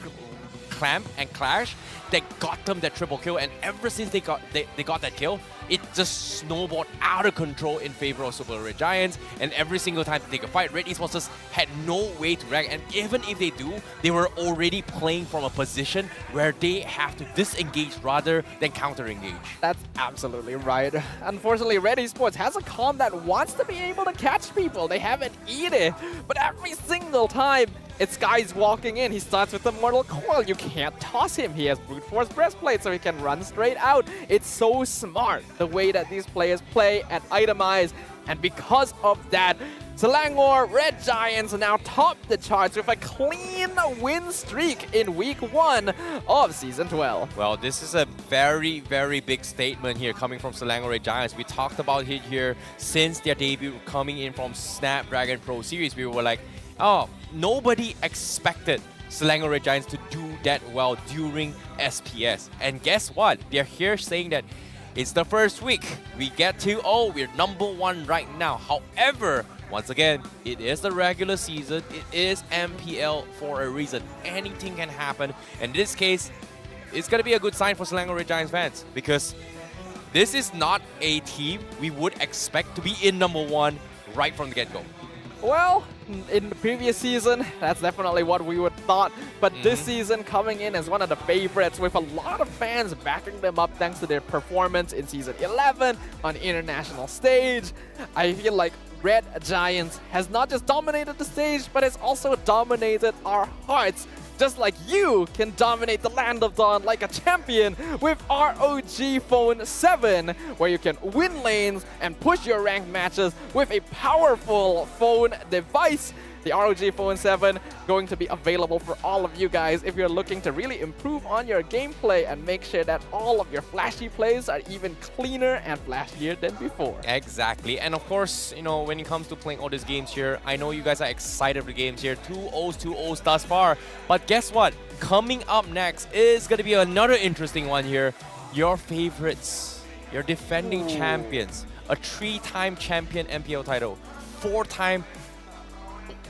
clamp and clash that got them that triple kill. And ever since they got that kill, it just snowballed out of control in favor of Super Red Giants. And every single time they take a fight, Red Esports just had no way to react. And even if they do, they were already playing from a position where they have to disengage rather than counter-engage. That's absolutely right. Unfortunately, Red Esports has a comp that wants to be able to catch people. They have an Edith, but every single time it's guys walking in, he starts with the Mortal Coil. You can't toss him. He has Brute Force Breastplate, so he can run straight out. It's so smart, the way that these players play and itemize. And because of that, Selangor Red Giants now top the charts with a clean win streak in Week 1 of Season 12. Well, this is a very, very big statement here coming from Selangor Red Giants. We talked about it here since their debut coming in from Snapdragon Pro Series. We were like, oh, nobody expected Selangor Red Giants to do that well during SPS. And guess what? They're here saying that it's the first week. We get to, oh, we're #1 right now. However, once again, it is the regular season. It is MPL for a reason. Anything can happen. And in this case, it's going to be a good sign for Selangor Red Giants fans because this is not a team we would expect to be in #1 right from the get-go. Well, in the previous season, that's definitely what we would thought. But this season, coming in as one of the favorites with a lot of fans backing them up thanks to their performance in Season 11 on international stage. I feel like Red Giants has not just dominated the stage, but it's also dominated our hearts just like you can dominate the Land of Dawn like a champion with ROG Phone 7, where you can win lanes and push your ranked matches with a powerful phone device. The ROG Phone 7 going to be available for all of you guys if you're looking to really improve on your gameplay and make sure that all of your flashy plays are even cleaner and flashier than before. Exactly. And of course, you know, when it comes to playing all these games here, I know you guys are excited for the games here. 2-0s thus far. But guess what? Coming up next is going to be another interesting one here. Your favorites, your defending champions, a 3-time champion MPL title, 4-time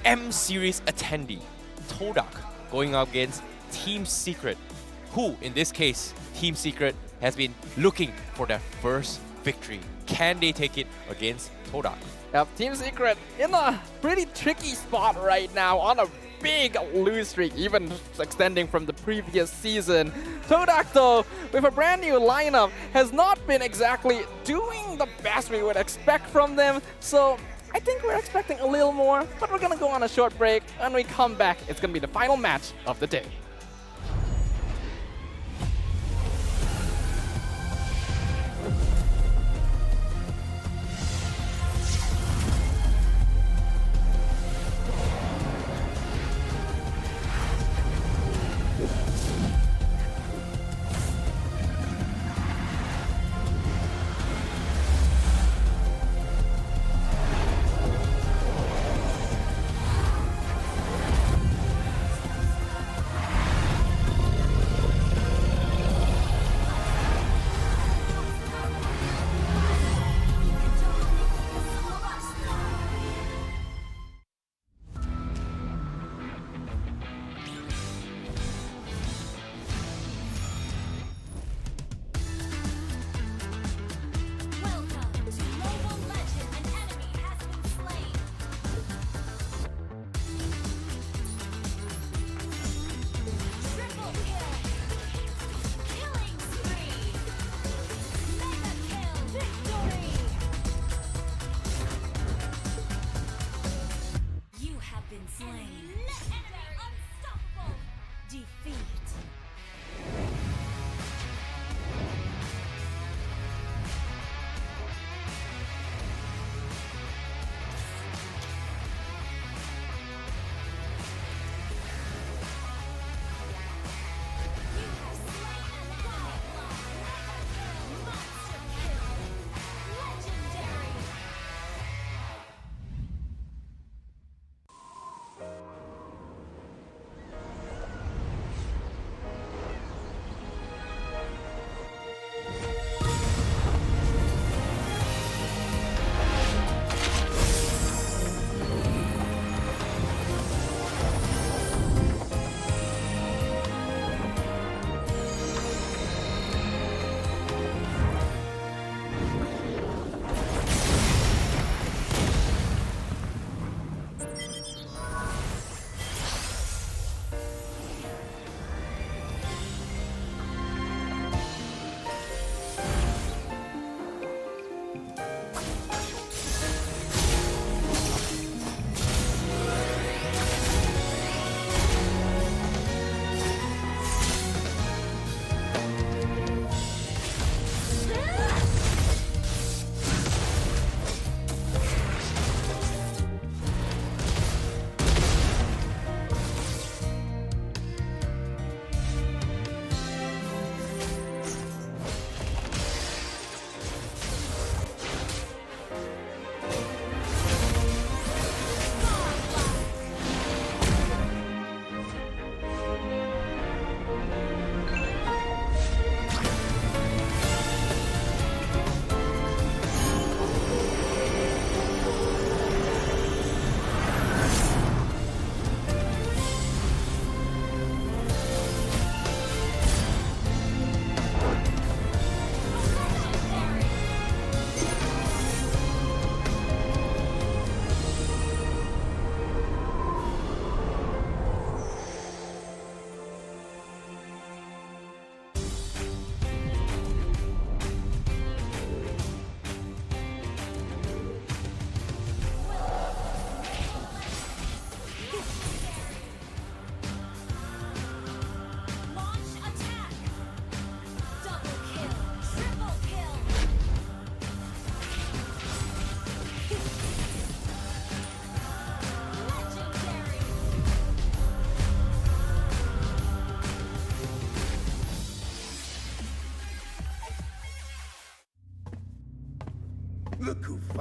M Series attendee, Todak, going up against Team Secret, who, in this case, Team Secret has been looking for their first victory. Can they take it against Todak? Yep, Team Secret in a pretty tricky spot right now on a big lose streak, even extending from the previous season. Todak, though, with a brand new lineup, has not been exactly doing the best we would expect from them, so I think we're expecting a little more, but we're gonna go on a short break. When we come back, it's gonna be the final match of the day.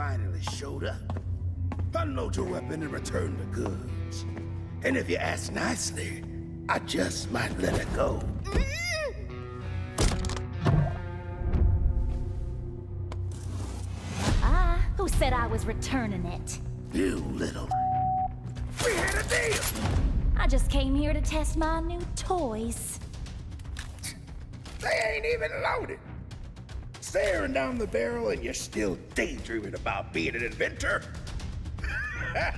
finally showed up. Unload your weapon and return the goods. And if you ask nicely, I just might let it go. Who said I was returning it? You little... We had a deal! I just came here to test my new toys. They ain't even loaded. Staring down the barrel and you're still daydreaming about being an inventor? Huh?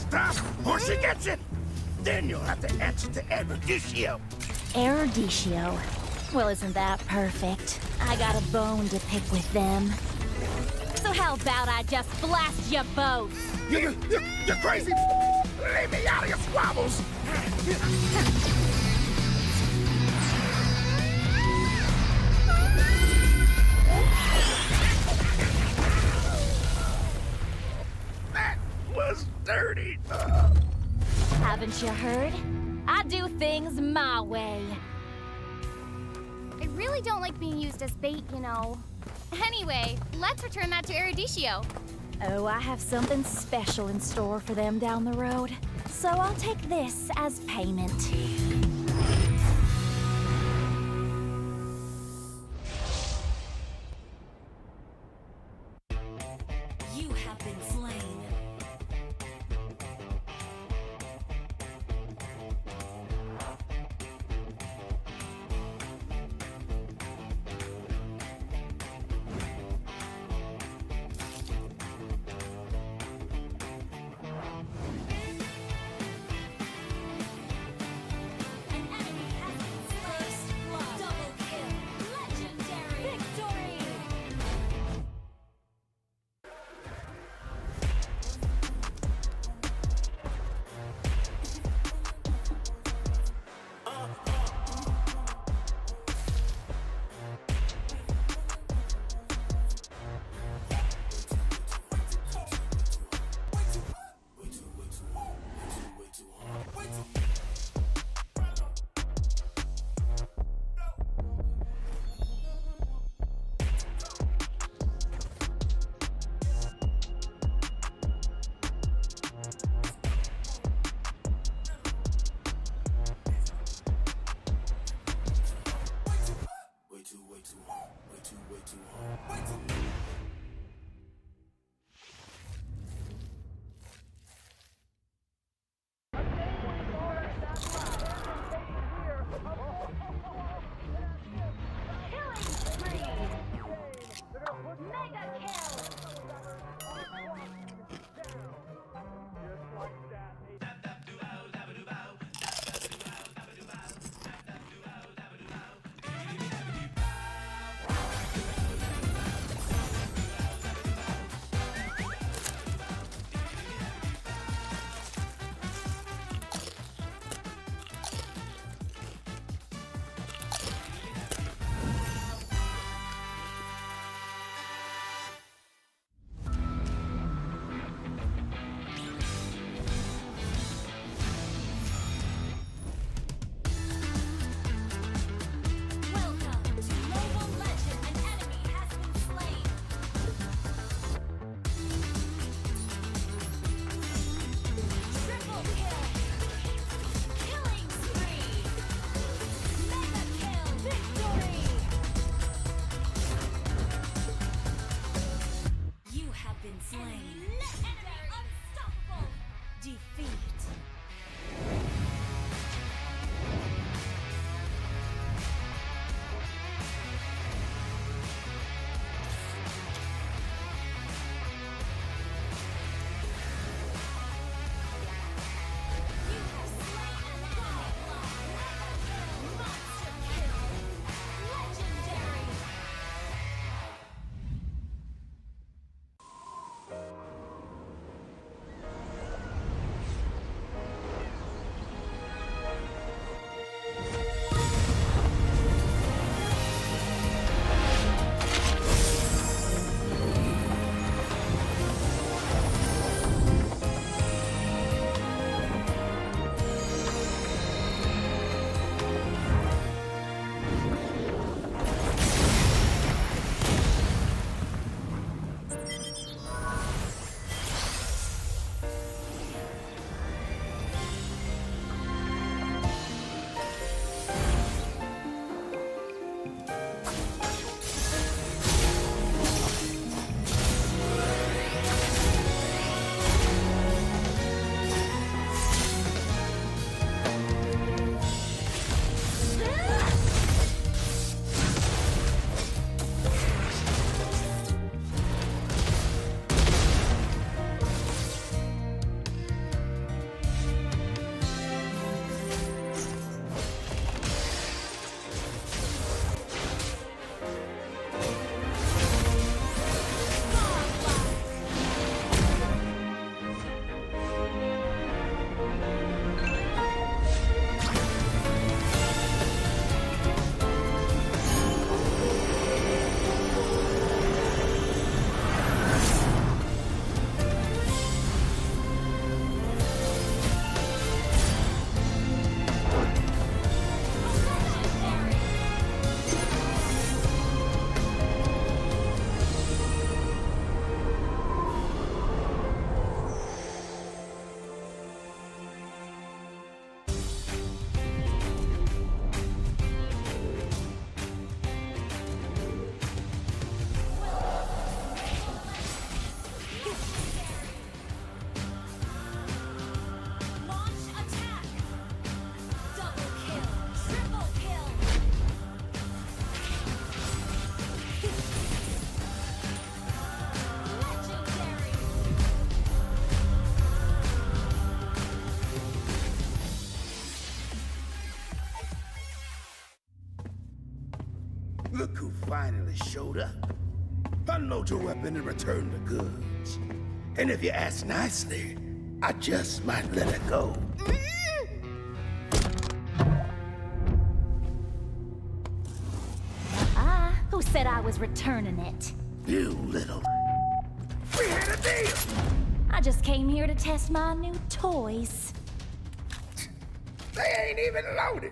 Stop, or she gets it! Then you'll have to answer to Erudicio. Erudicio? Well, isn't that perfect? I got a bone to pick with them. So how about I just blast you both? You're crazy! Leave me out of your squabbles! That was dirty! Haven't you heard? I do things my way. I really don't like being used as bait, you know. Anyway, let's return that to Erudicio. Oh, I have something special in store for them down the road. So I'll take this as payment. You have been slain. An Look who finally showed up. Unload your weapon and return the goods. And if you ask nicely, I just might let it go. Who said I was returning it? You little... We had a deal! I just came here to test my new toys. They ain't even loaded.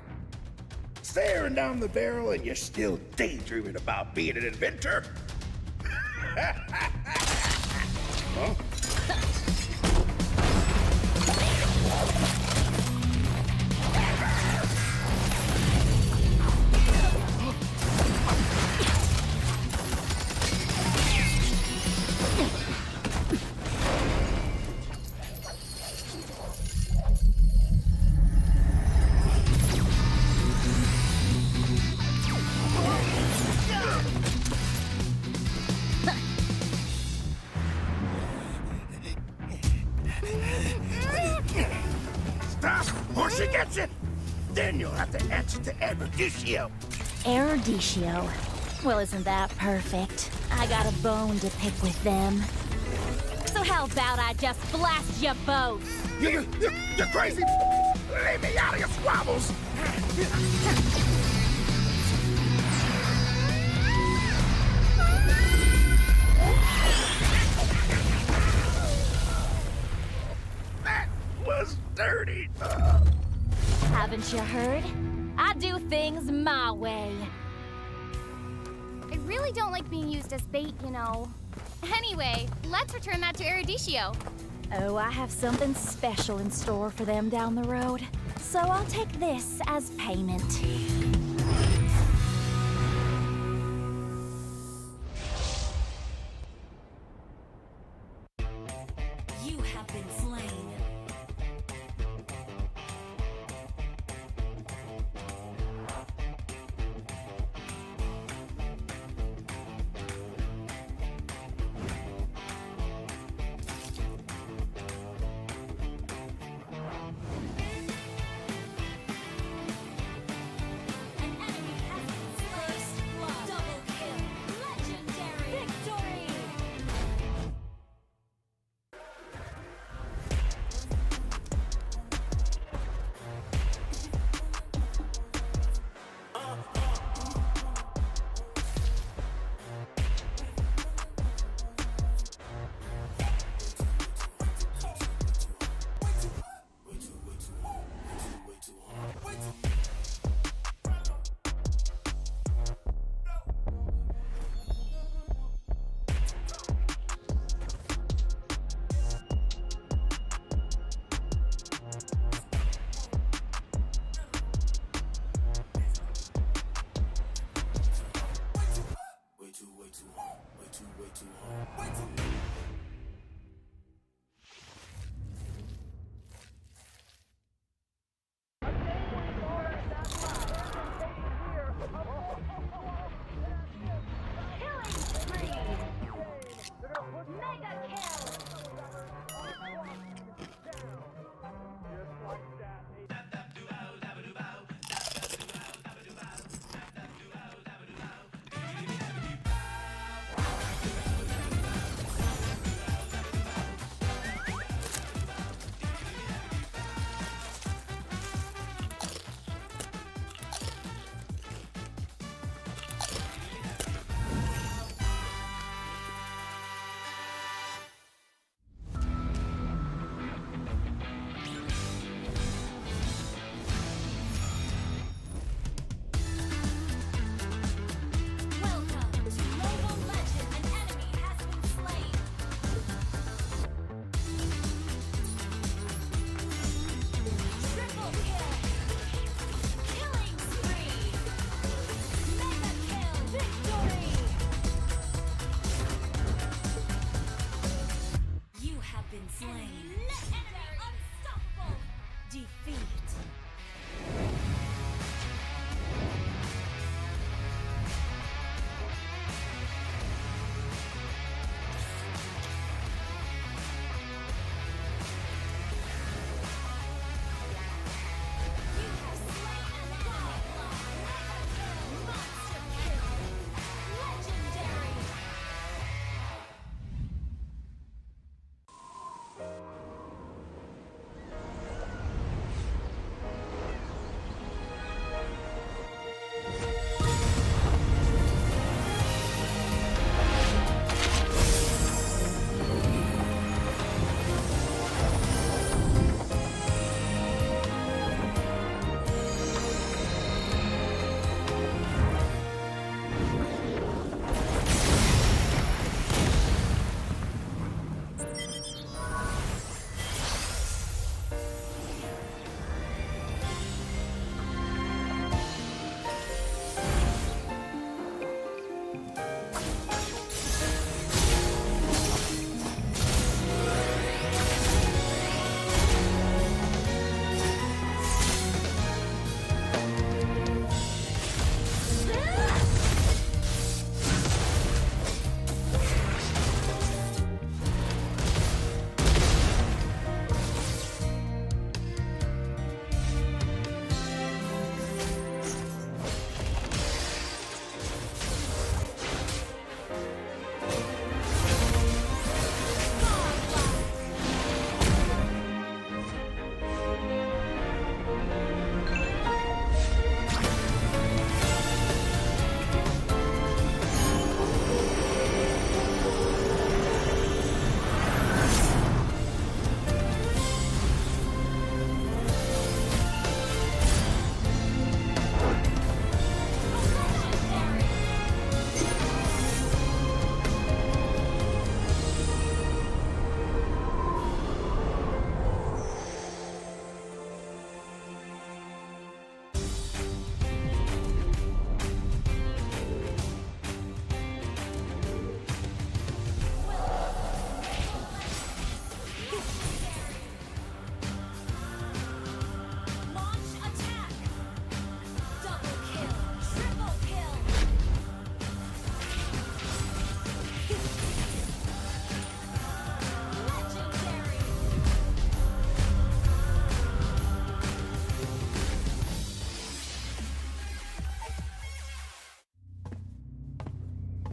Staring down the barrel and you're still daydreaming about being an inventor? Huh? Stop, or she gets it! Then you'll have to answer to Erudicio. Erudicio? Well, isn't that perfect? I got a bone to pick with them. So how about I just blast you both? You're crazy! Leave me out of your squabbles! That was dirty! Haven't you heard? I do things my way. I really don't like being used as bait, you know. Anyway, let's return that to Erudicio. Oh, I have something special in store for them down the road. So I'll take this as payment. You have been slain.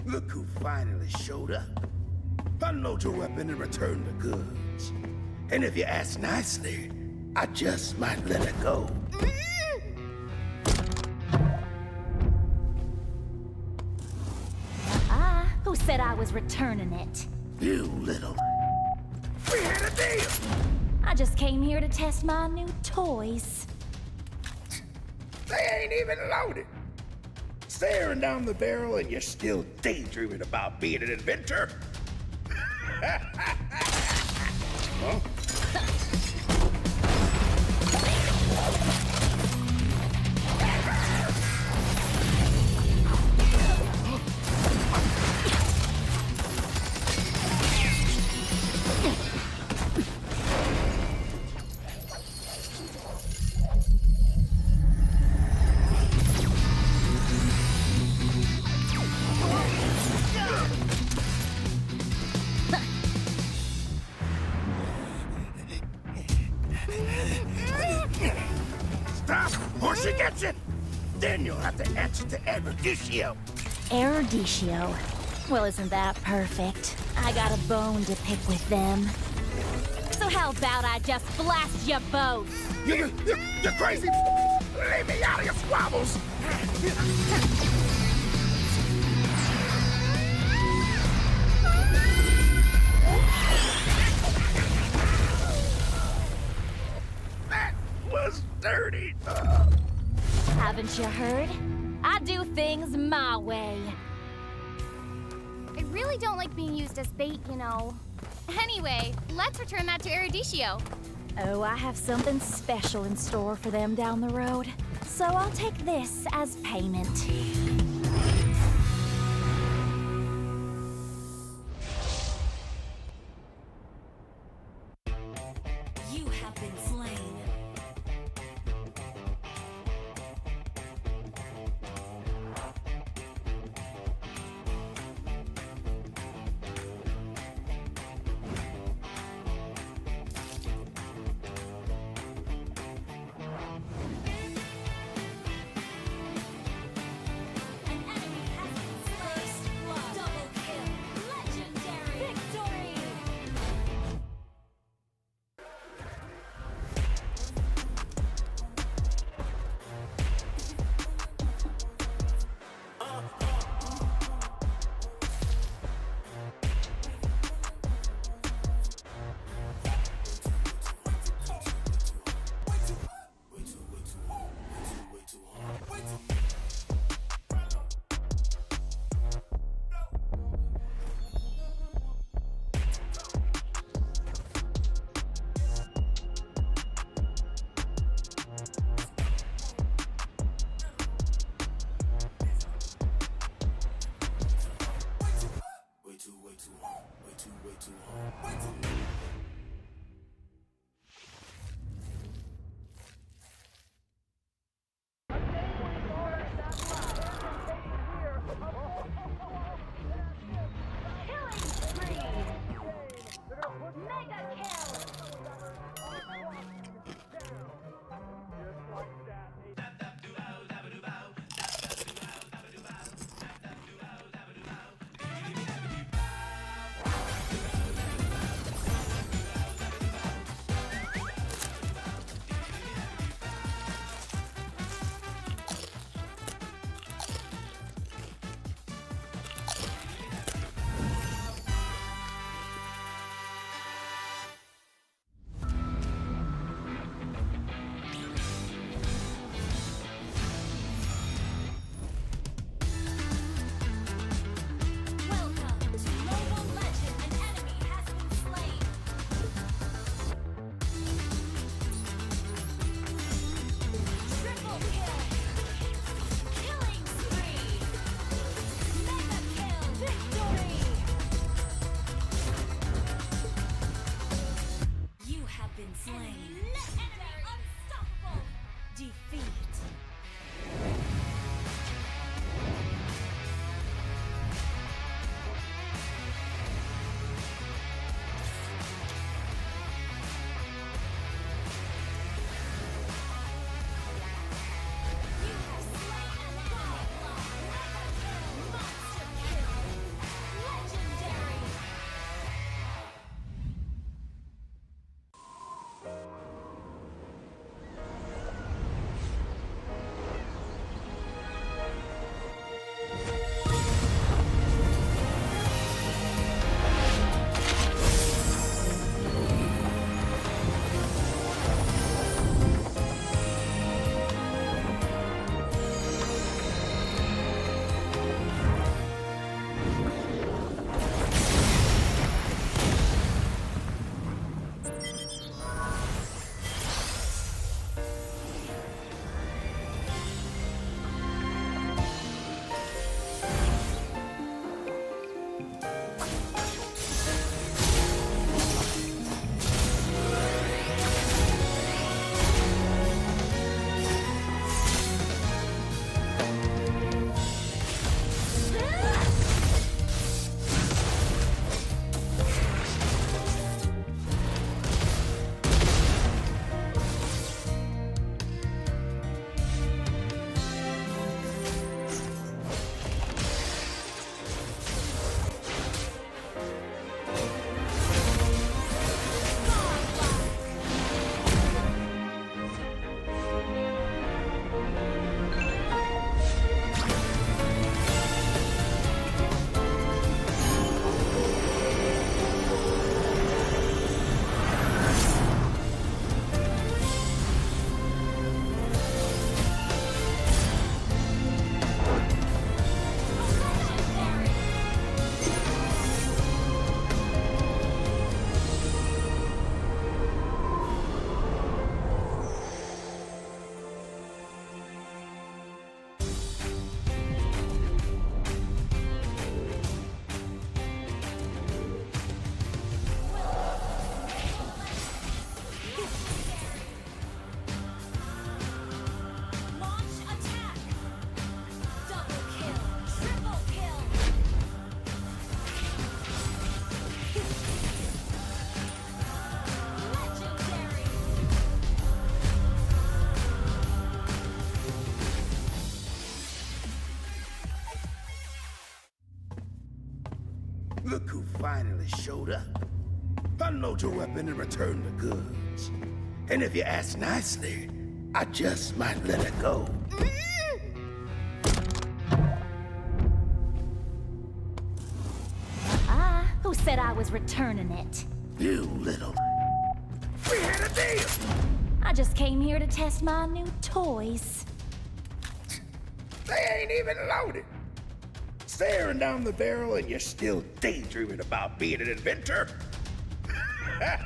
Look who finally showed up. Unload your weapon and return the goods. And if you ask nicely, I just might let it go. Who said I was returning it? You little... We had a deal! I just came here to test my new toys. They ain't even loaded. Staring down the barrel and you're still daydreaming about being an inventor? Huh? Stop, or she gets it! Then you'll have to answer to Erudicio. Erudicio? Well, isn't that perfect? I got a bone to pick with them. So how about I just blast you both? You're crazy! Leave me out of your squabbles! That was dirty. Haven't you heard? I do things my way. I really don't like being used as bait, you know. Anyway, let's return that to Erudicio. Oh, I have something special in store for them down the road. So I'll take this as payment. You have been slain. Look who finally showed up. Unload your weapon and return the goods. And if you ask nicely, I just might let it go. Who said I was returning it? You little... We had a deal! I just came here to test my new toys. They ain't even loaded. Staring down the barrel and you're still daydreaming about being an inventor? Huh?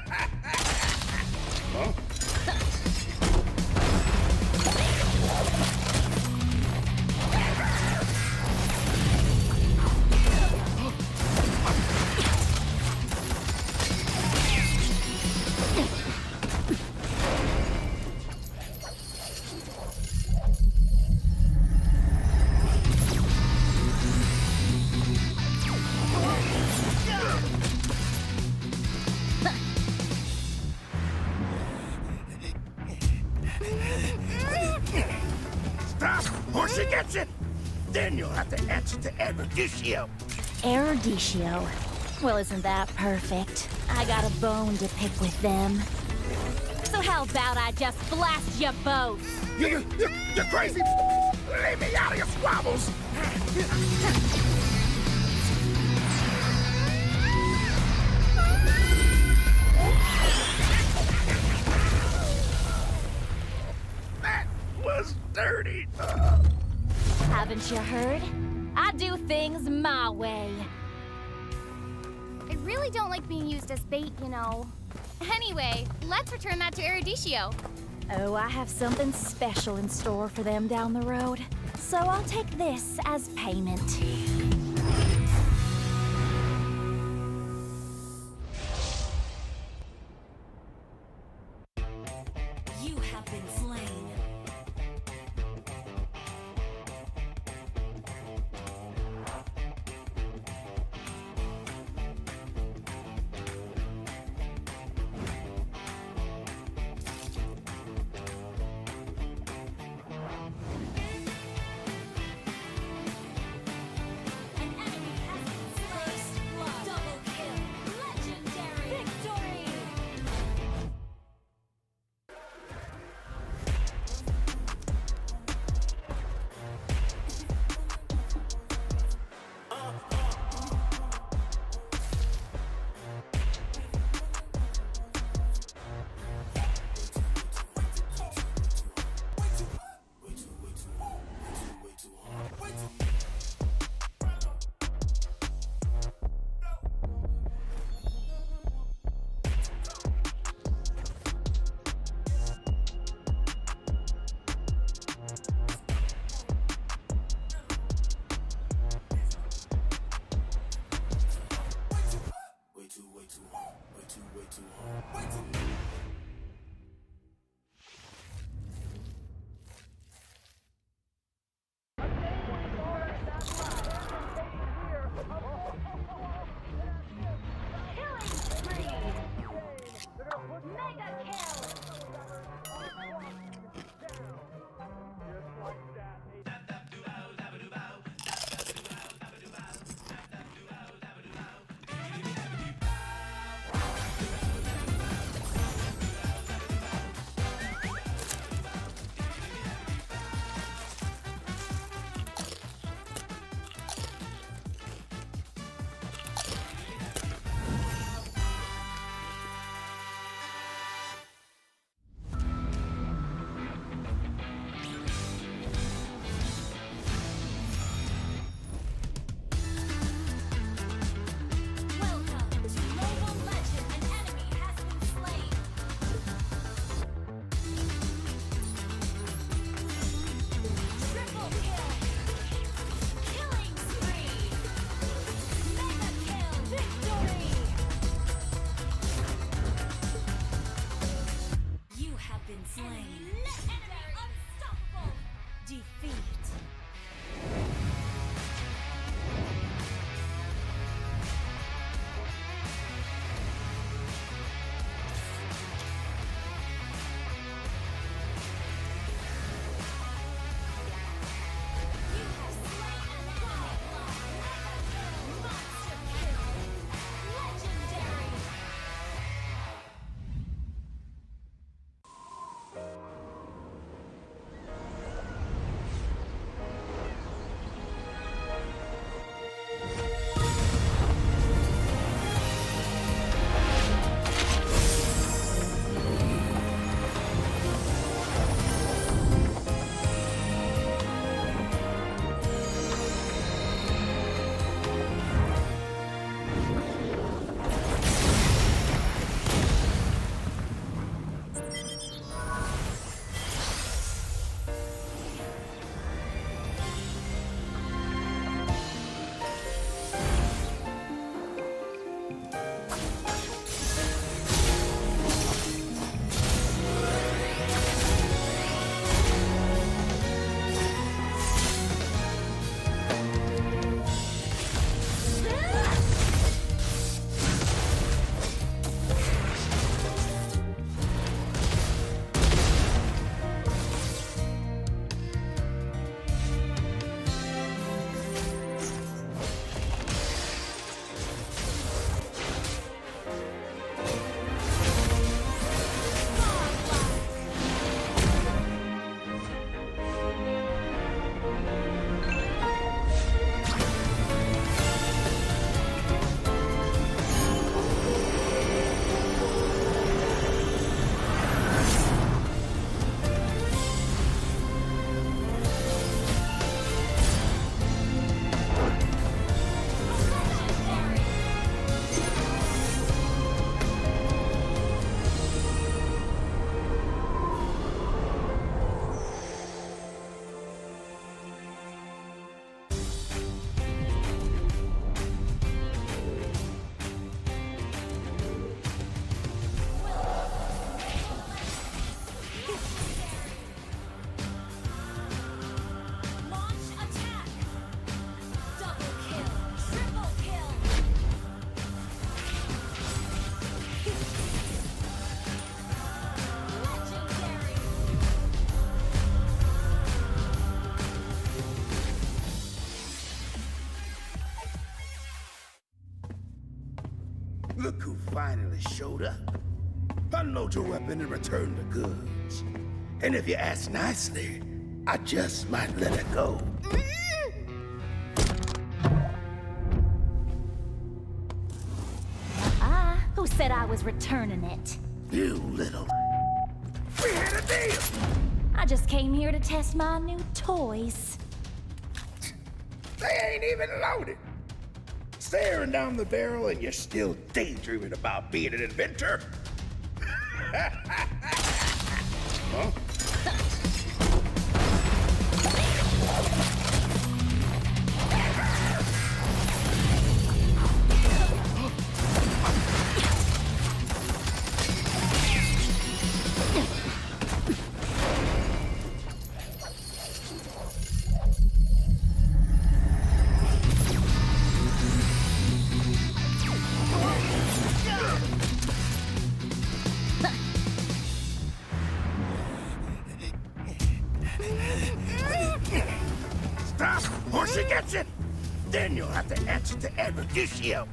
Stop, or she gets it! Then you'll have to answer to Erudicio. Erudicio? Well, isn't that perfect? I got a bone to pick with them. So how about I just blast you both? You're crazy! Leave me out of your squabbles! That was dirty! Haven't you heard? I do things my way. I really don't like being used as bait, you know. Anyway, let's return that to Erudicio. Oh, I have something special in store for them down the road. So I'll take this as payment. You have been slain. Look who finally showed up. Unload your weapon and return the goods. And if you ask nicely, I just might let it go. Who said I was returning it? You little... We had a deal! I just came here to test my new toys. They ain't even loaded. Staring down the barrel and you're still daydreaming about being an inventor? Huh? Stop, or she gets it! Then you'll have to answer to Eruditio.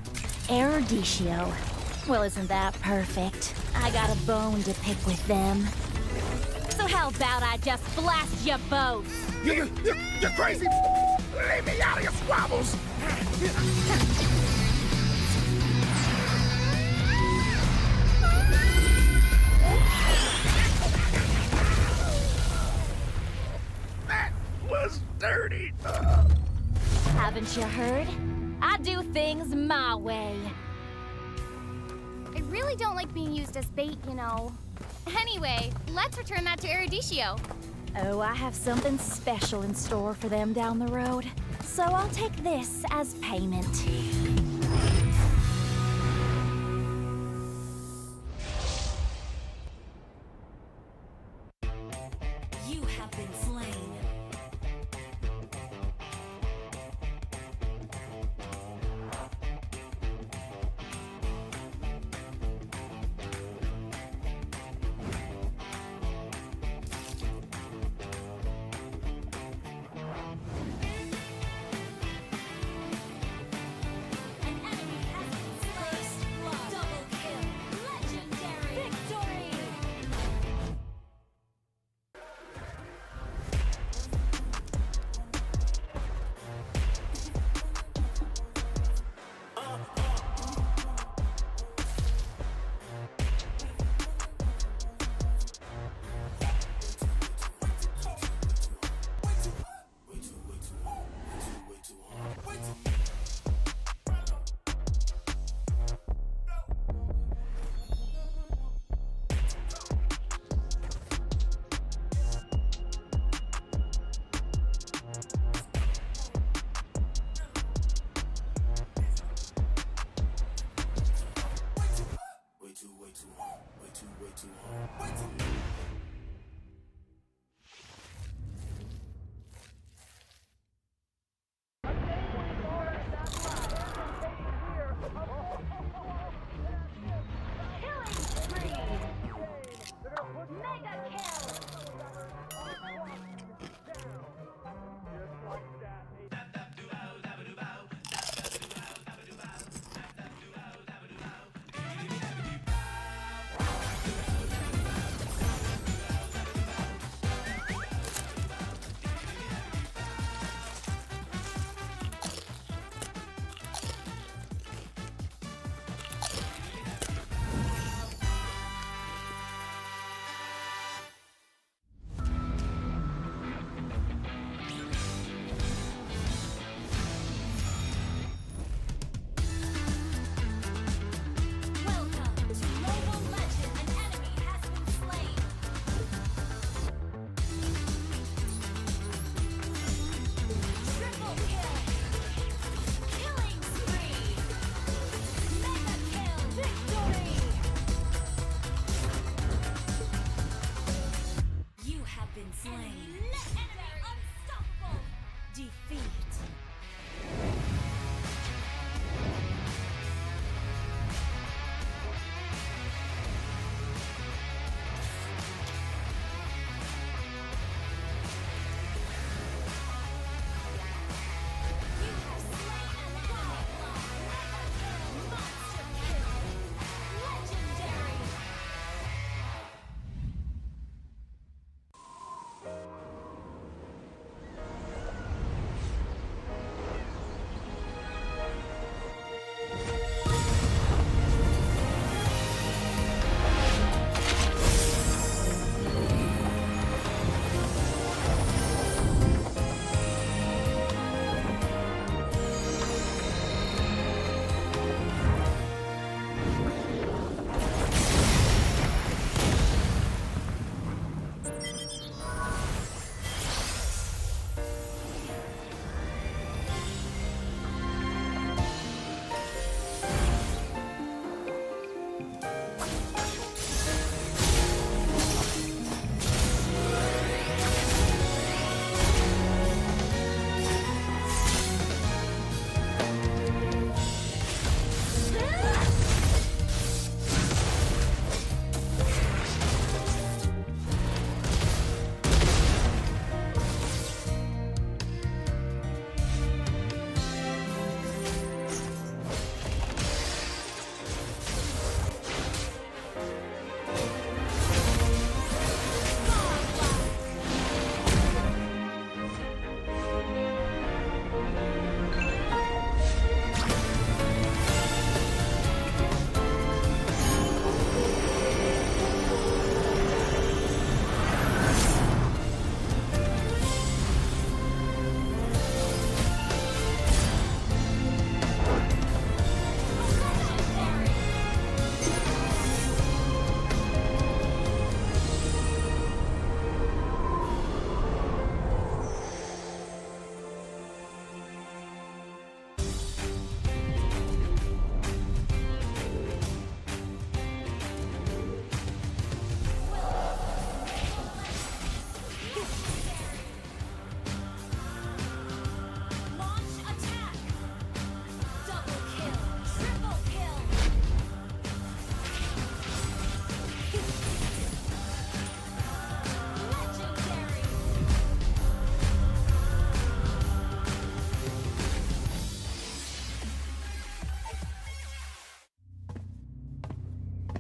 Eruditio? Well, isn't that perfect? I got a bone to pick with them. So how about I just blast you both? You're crazy! Leave me out of your squabbles! That was dirty! Haven't you heard? I do things my way. I really don't like being used as bait, you know. Anyway, let's return that to Eruditio. Oh, I have something special in store for them down the road. So I'll take this as payment. You have been slain.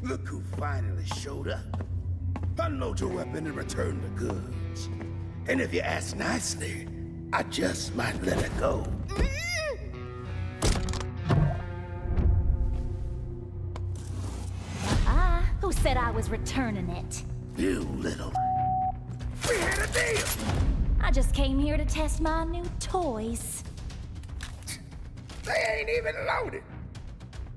Look who finally showed up. Unload your weapon and return the goods. And if you ask nicely, I just might let it go. Who said I was returning it? You little... We had a deal! I just came here to test my new toys. They ain't even loaded.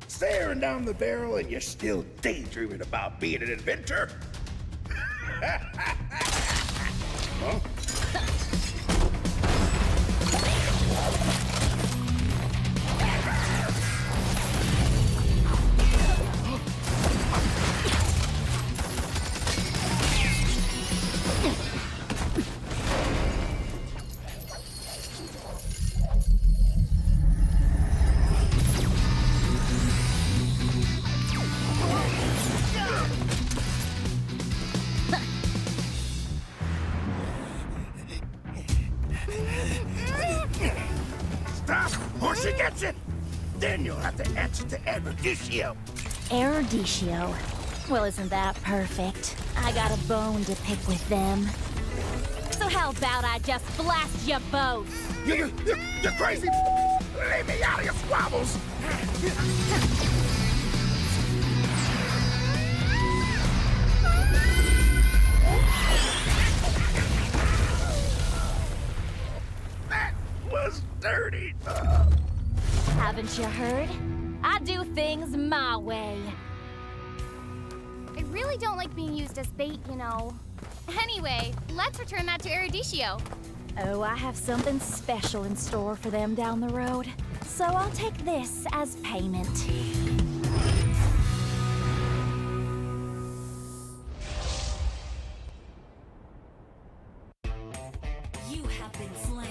Staring down the barrel and you're still daydreaming about being an inventor? Huh? Stop, or she gets it! Then you'll have to answer to Eruditio. Eruditio? Well, isn't that perfect? I got a bone to pick with them. So how about I just blast you both? You're crazy! Leave me out of your squabbles! That was dirty! Haven't you heard? I do things my way. I really don't like being used as bait, you know. Anyway, let's return that to Eruditio. Oh, I have something special in store for them down the road. So I'll take this as payment. You have been slain.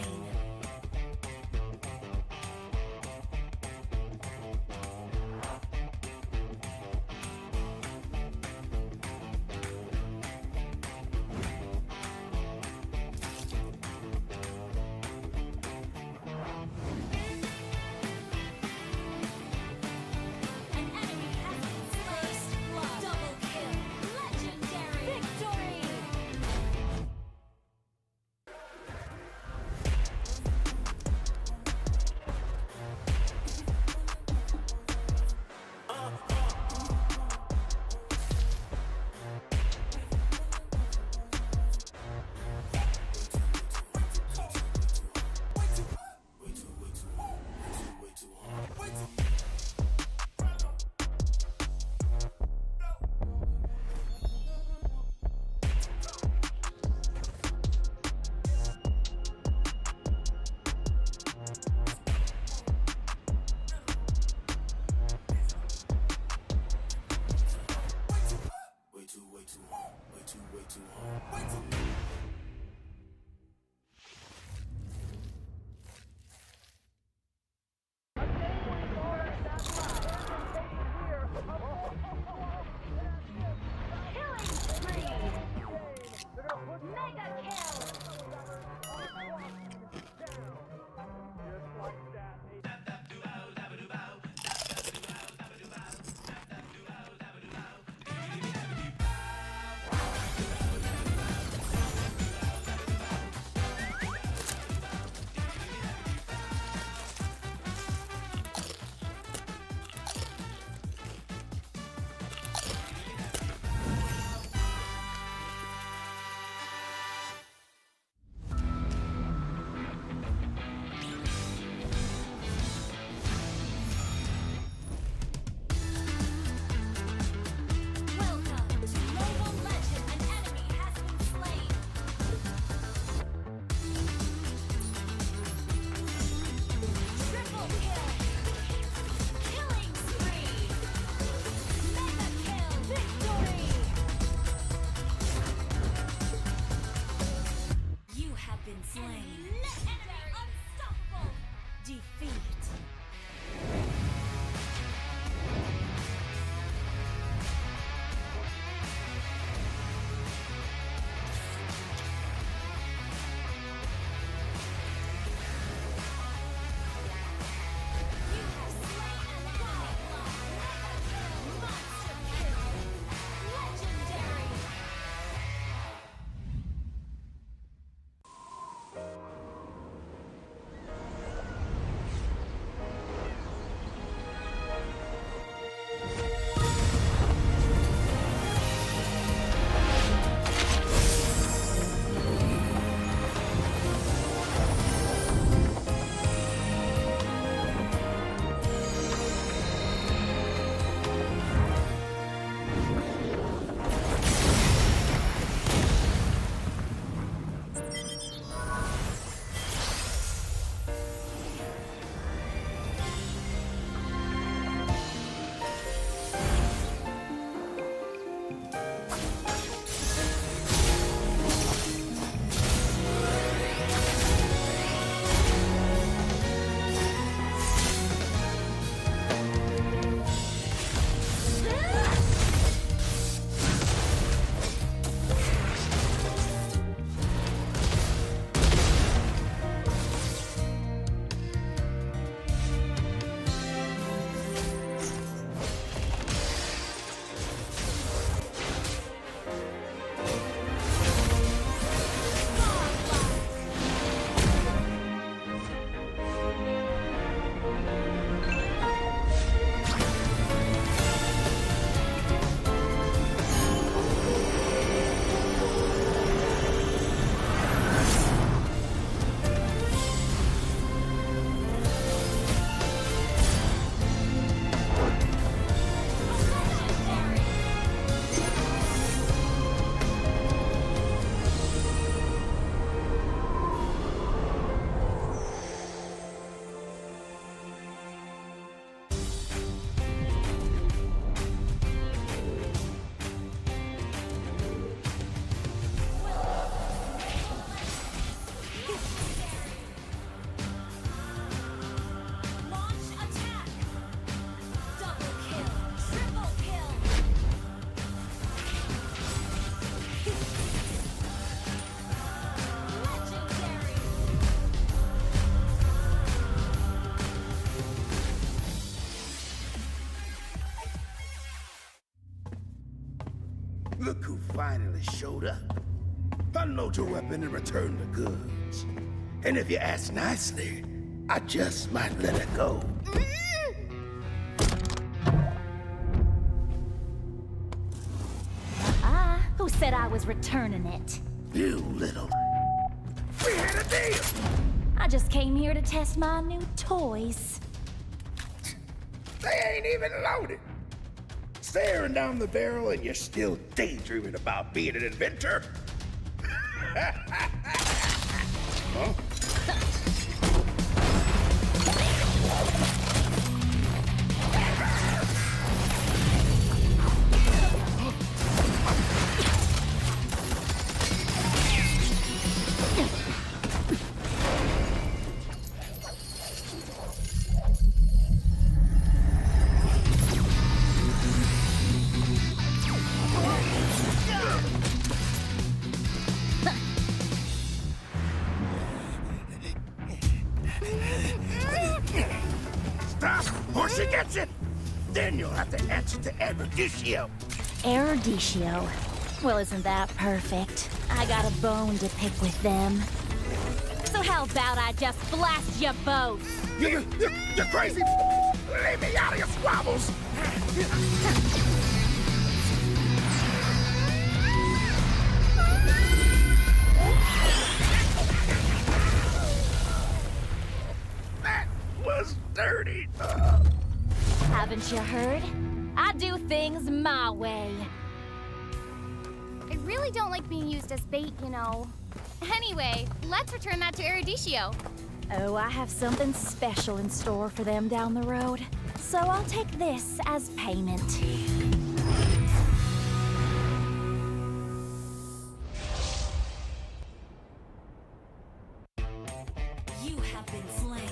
Look who finally showed up. Unload your weapon and return the goods. And if you ask nicely, I just might let it go. Who said I was returning it? You little... We had a deal! I just came here to test my new toys. They ain't even loaded. Staring down the barrel and you're still daydreaming about being an inventor? Huh? Stop, or she gets it! Then you'll have to answer to Eruditio. Eruditio? Well, isn't that perfect? I got a bone to pick with them. So how about I just blast you both? You're crazy! Leave me out of your squabbles! That was dirty! Haven't you heard? I do things my way. I really don't like being used as bait, you know. Anyway, let's return that to Eruditio. Oh, I have something special in store for them down the road. So I'll take this as payment. You have been slain.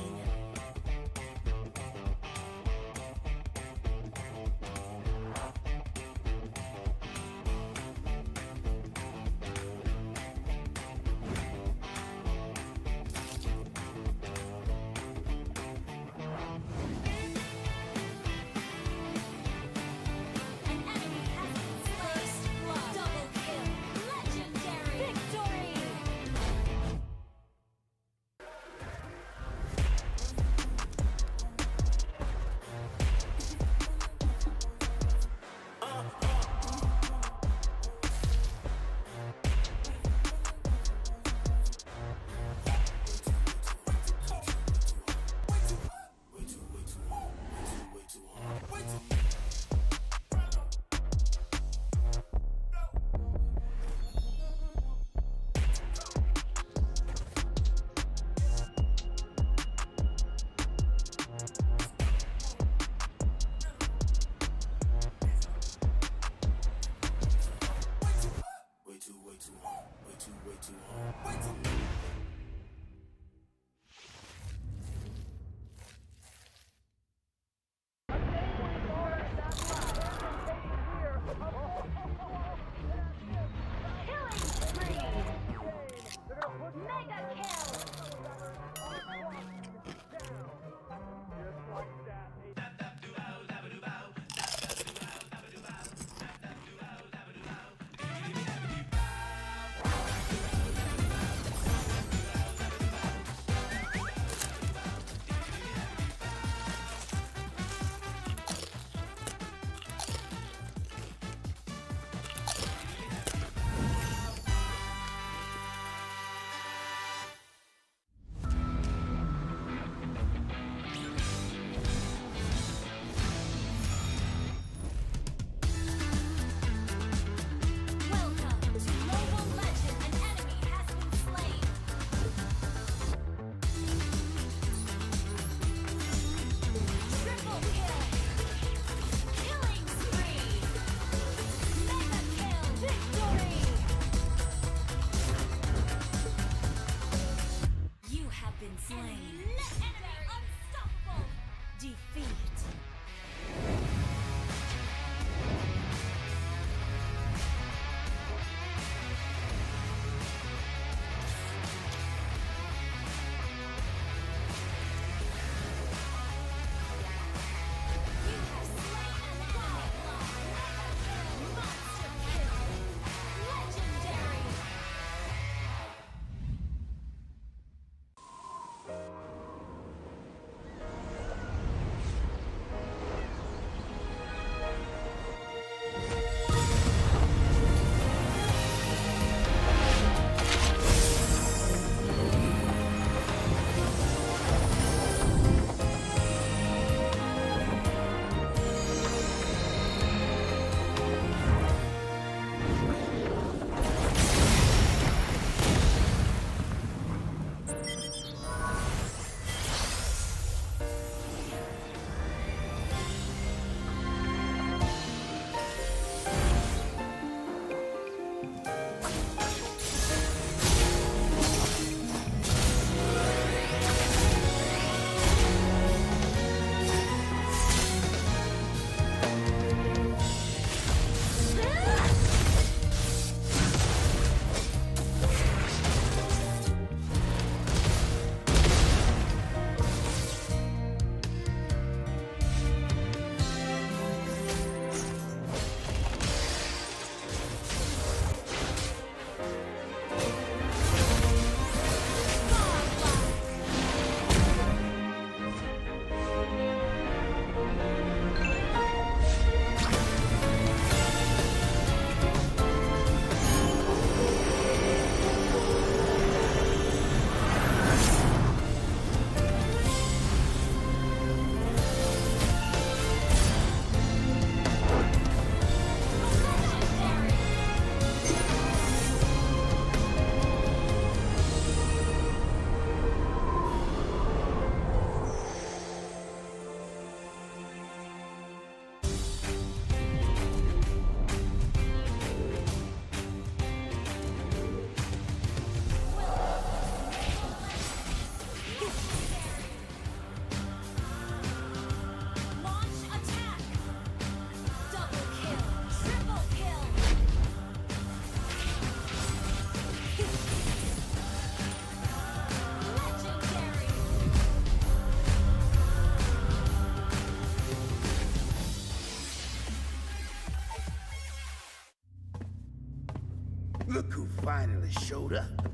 Look who finally showed up.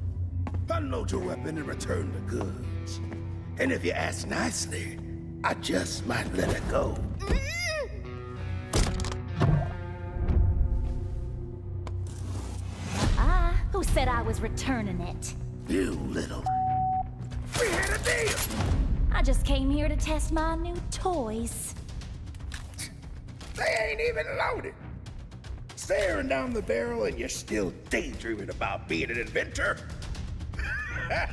Unload your weapon and return the goods. And if you ask nicely, I just might let it go. Who said I was returning it? You little... We had a deal! I just came here to test my new toys. They ain't even loaded. Staring down the barrel and you're still daydreaming about being an inventor? Huh?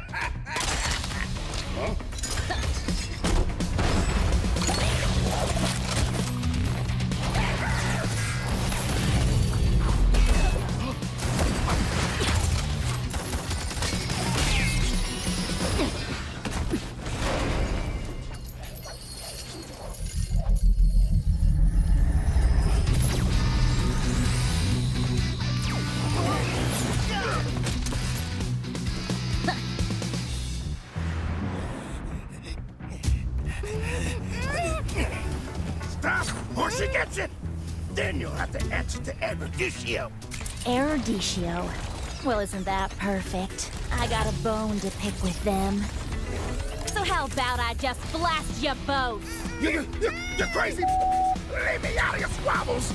Stop, or she gets it! Then you'll have to answer to Erudicio. Erudicio? Well, isn't that perfect? I got a bone to pick with them. So how about I just blast you both? You're crazy! Leave me out of your squabbles!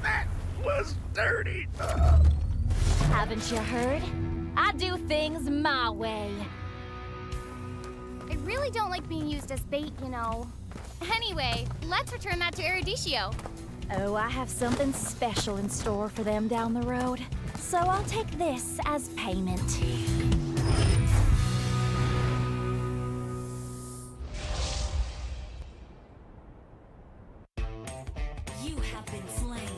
That was dirty! Haven't you heard? I do things my way. I really don't like being used as bait, you know. Anyway, let's return that to Erudicio. Oh, I have something special in store for them down the road. So I'll take this as payment. You have been slain.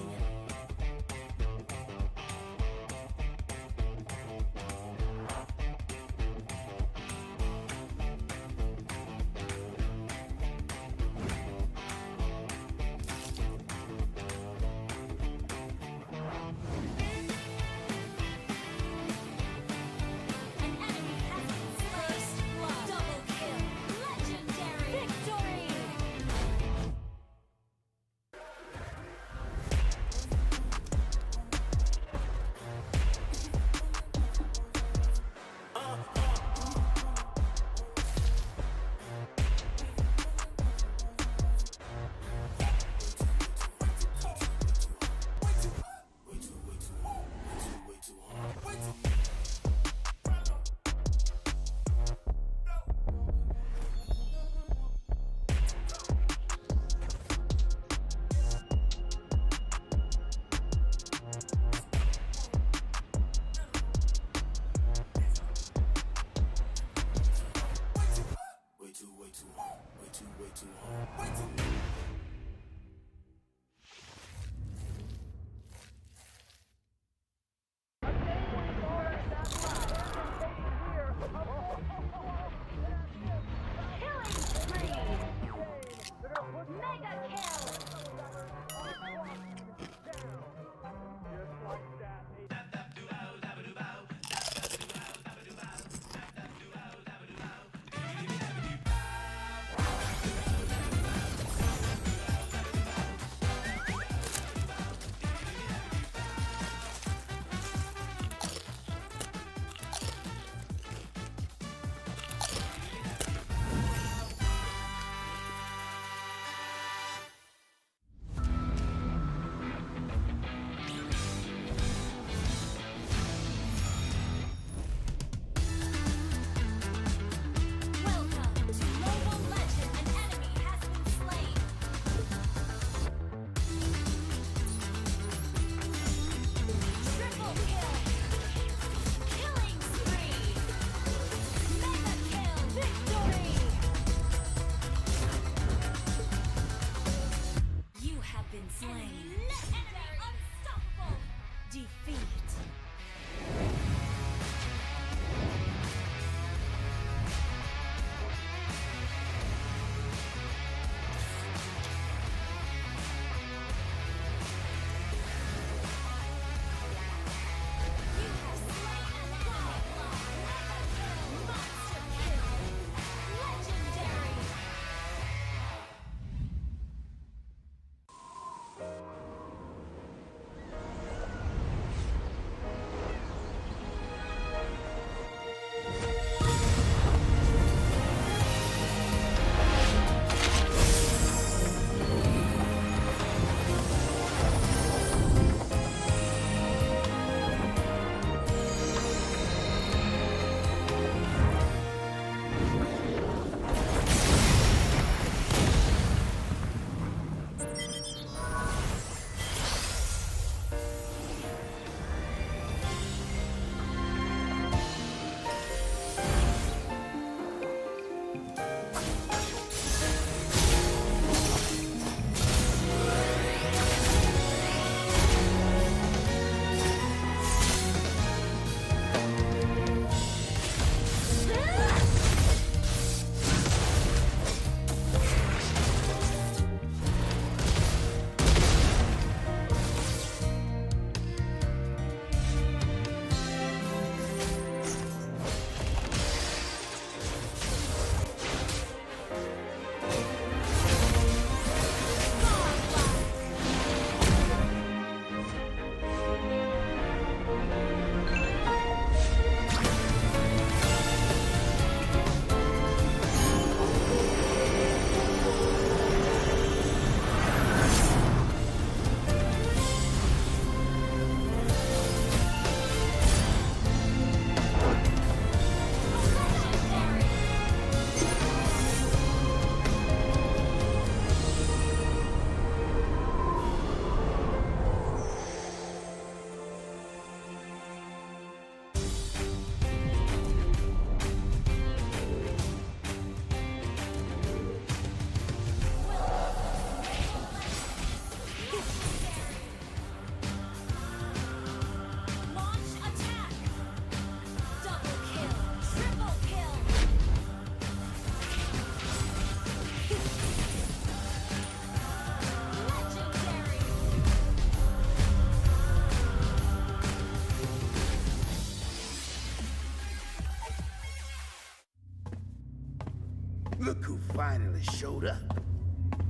Look who finally showed up.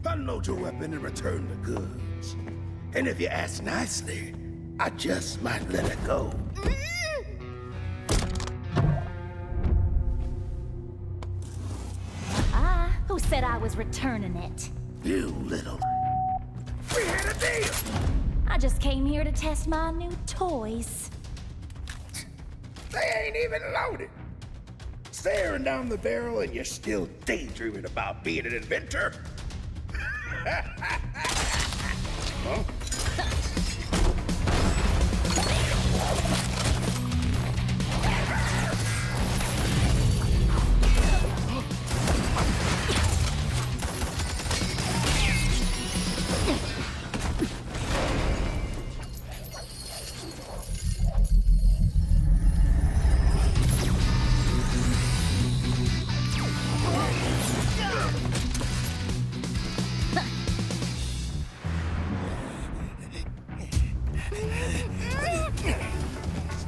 Unload your weapon and return the goods. And if you ask nicely, I just might let it go. Who said I was returning it? You little... We had a deal! I just came here to test my new toys. They ain't even loaded. Staring down the barrel and you're still daydreaming about being an inventor? Huh?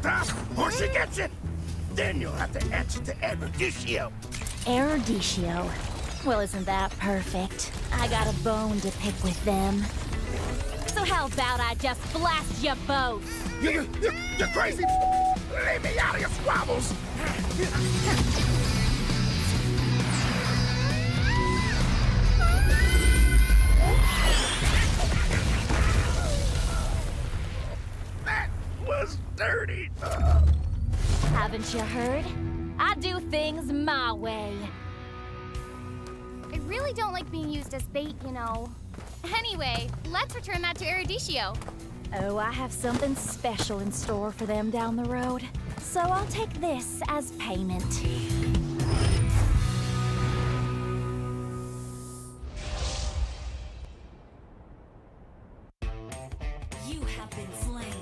Stop, or she gets it! Then you'll have to answer to Eruditio. Eruditio? Well, isn't that perfect? I got a bone to pick with them. So how about I just blast you both? You're crazy! Leave me out of your squabbles! That was dirty! Haven't you heard? I do things my way. I really don't like being used as bait, you know. Anyway, let's return that to Eruditio. Oh, I have something special in store for them down the road. So I'll take this as payment. You have been slain.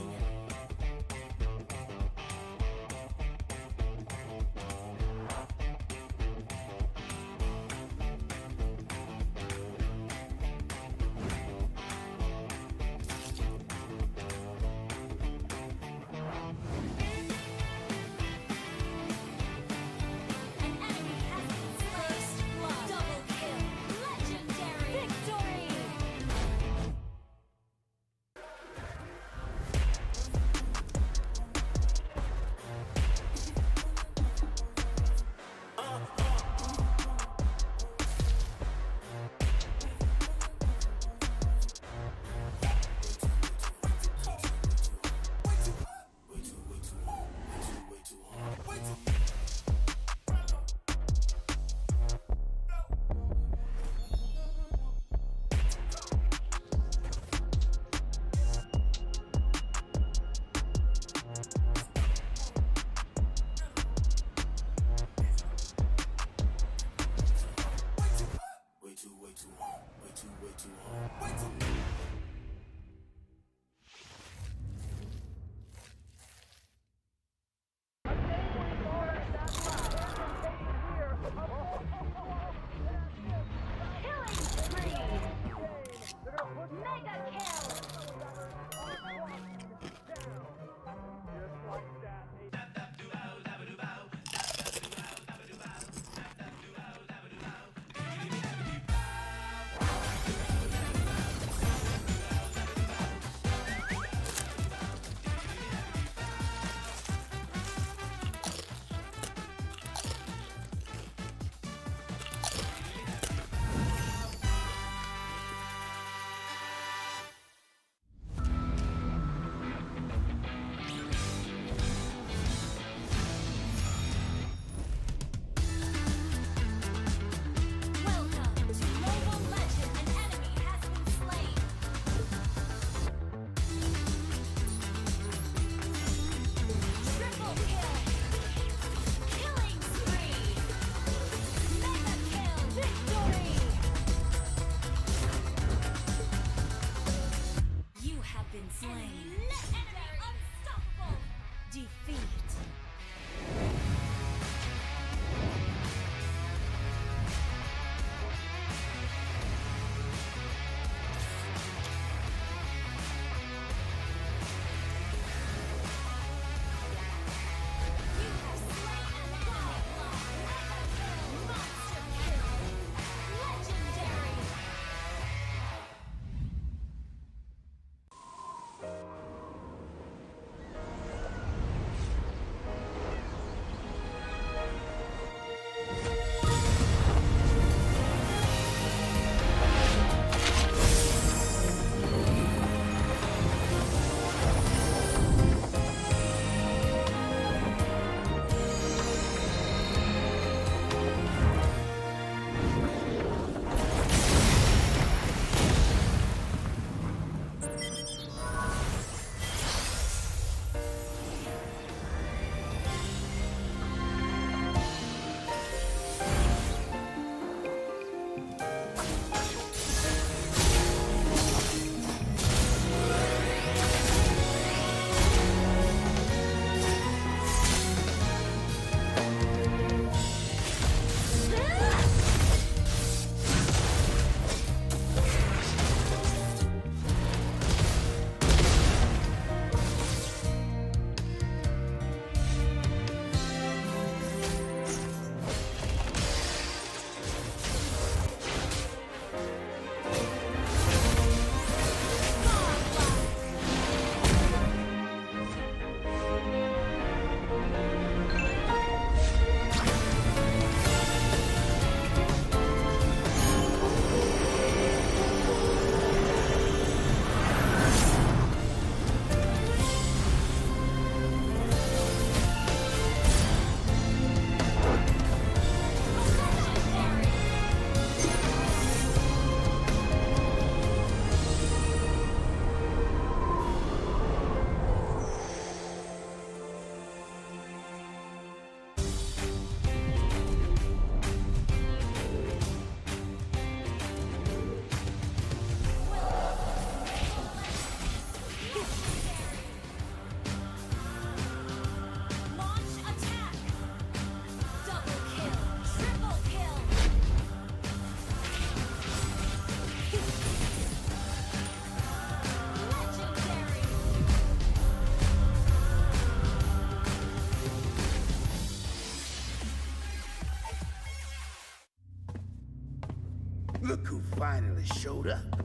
Look who finally showed up.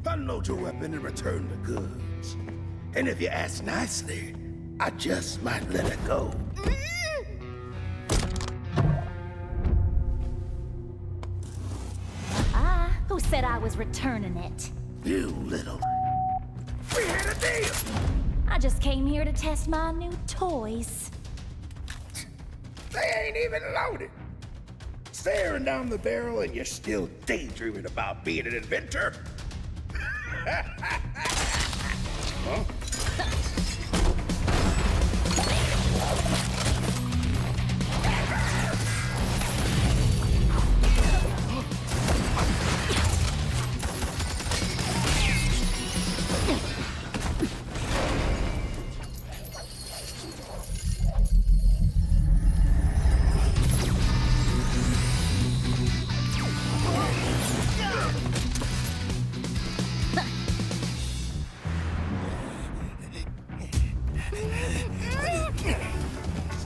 Unload your weapon and return the goods. And if you ask nicely, I just might let it go. Who said I was returning it? You little... We had a deal! I just came here to test my new toys. They ain't even loaded. Staring down the barrel and you're still daydreaming about being an inventor? Huh?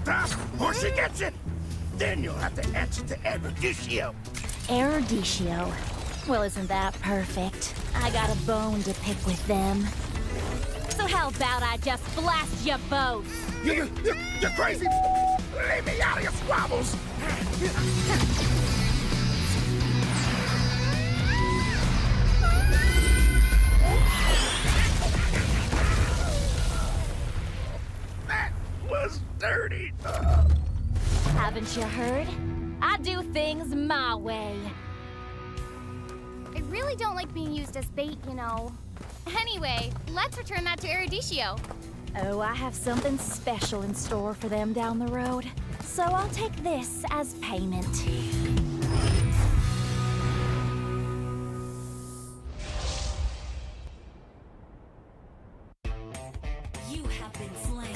Stop, or she gets it! Then you'll have to answer to Erudicio. Erudicio? Well, isn't that perfect? I got a bone to pick with them. So how about I just blast you both? You're crazy! Leave me out of your squabbles! That was dirty. Haven't you heard? I do things my way. I really don't like being used as bait, you know. Anyway, let's return that to Erudicio. Oh, I have something special in store for them down the road. So I'll take this as payment. You have been slain.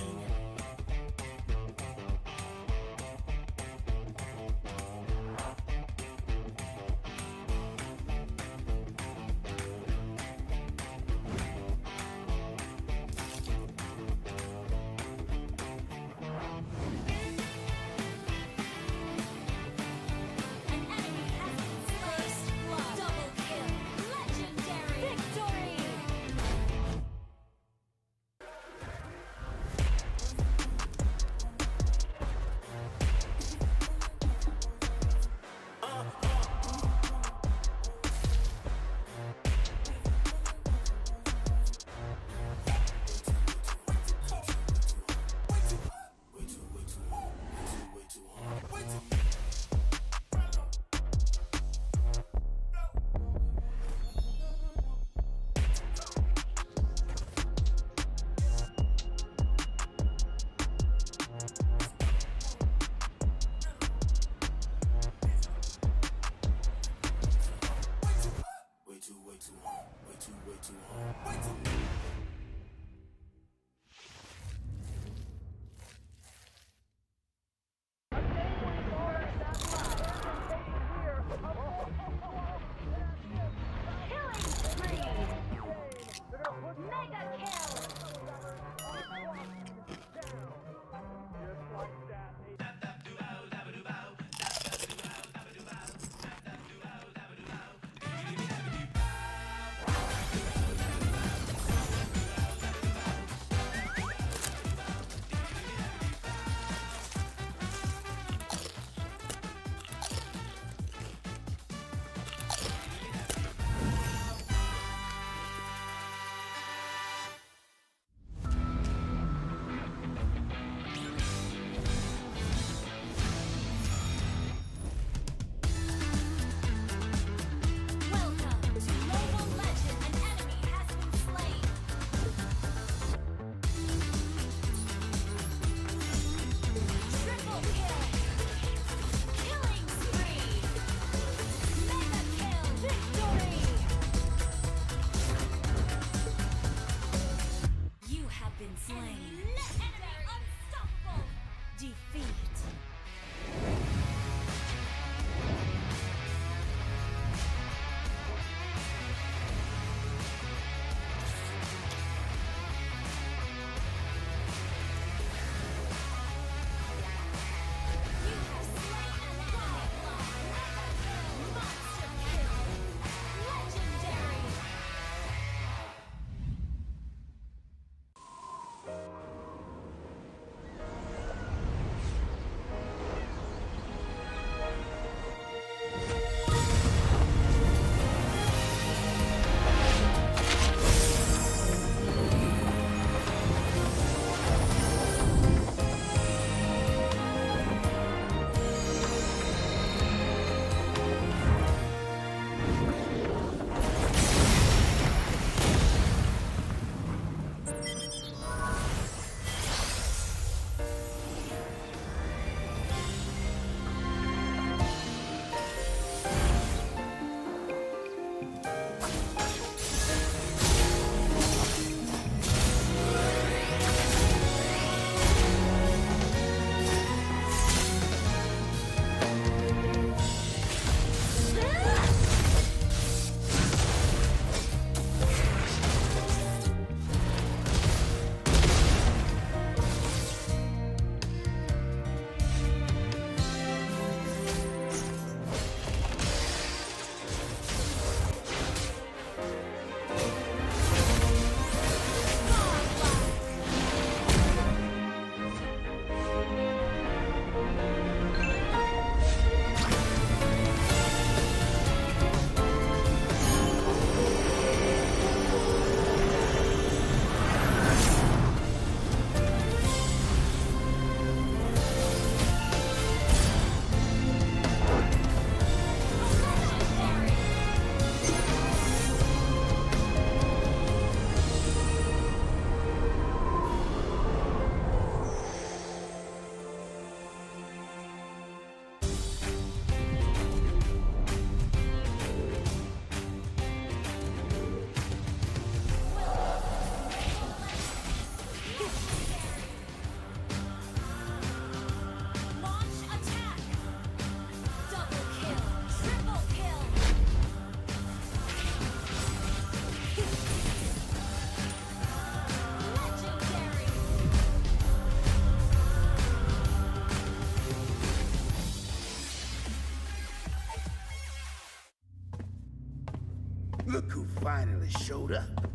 Look who finally showed up.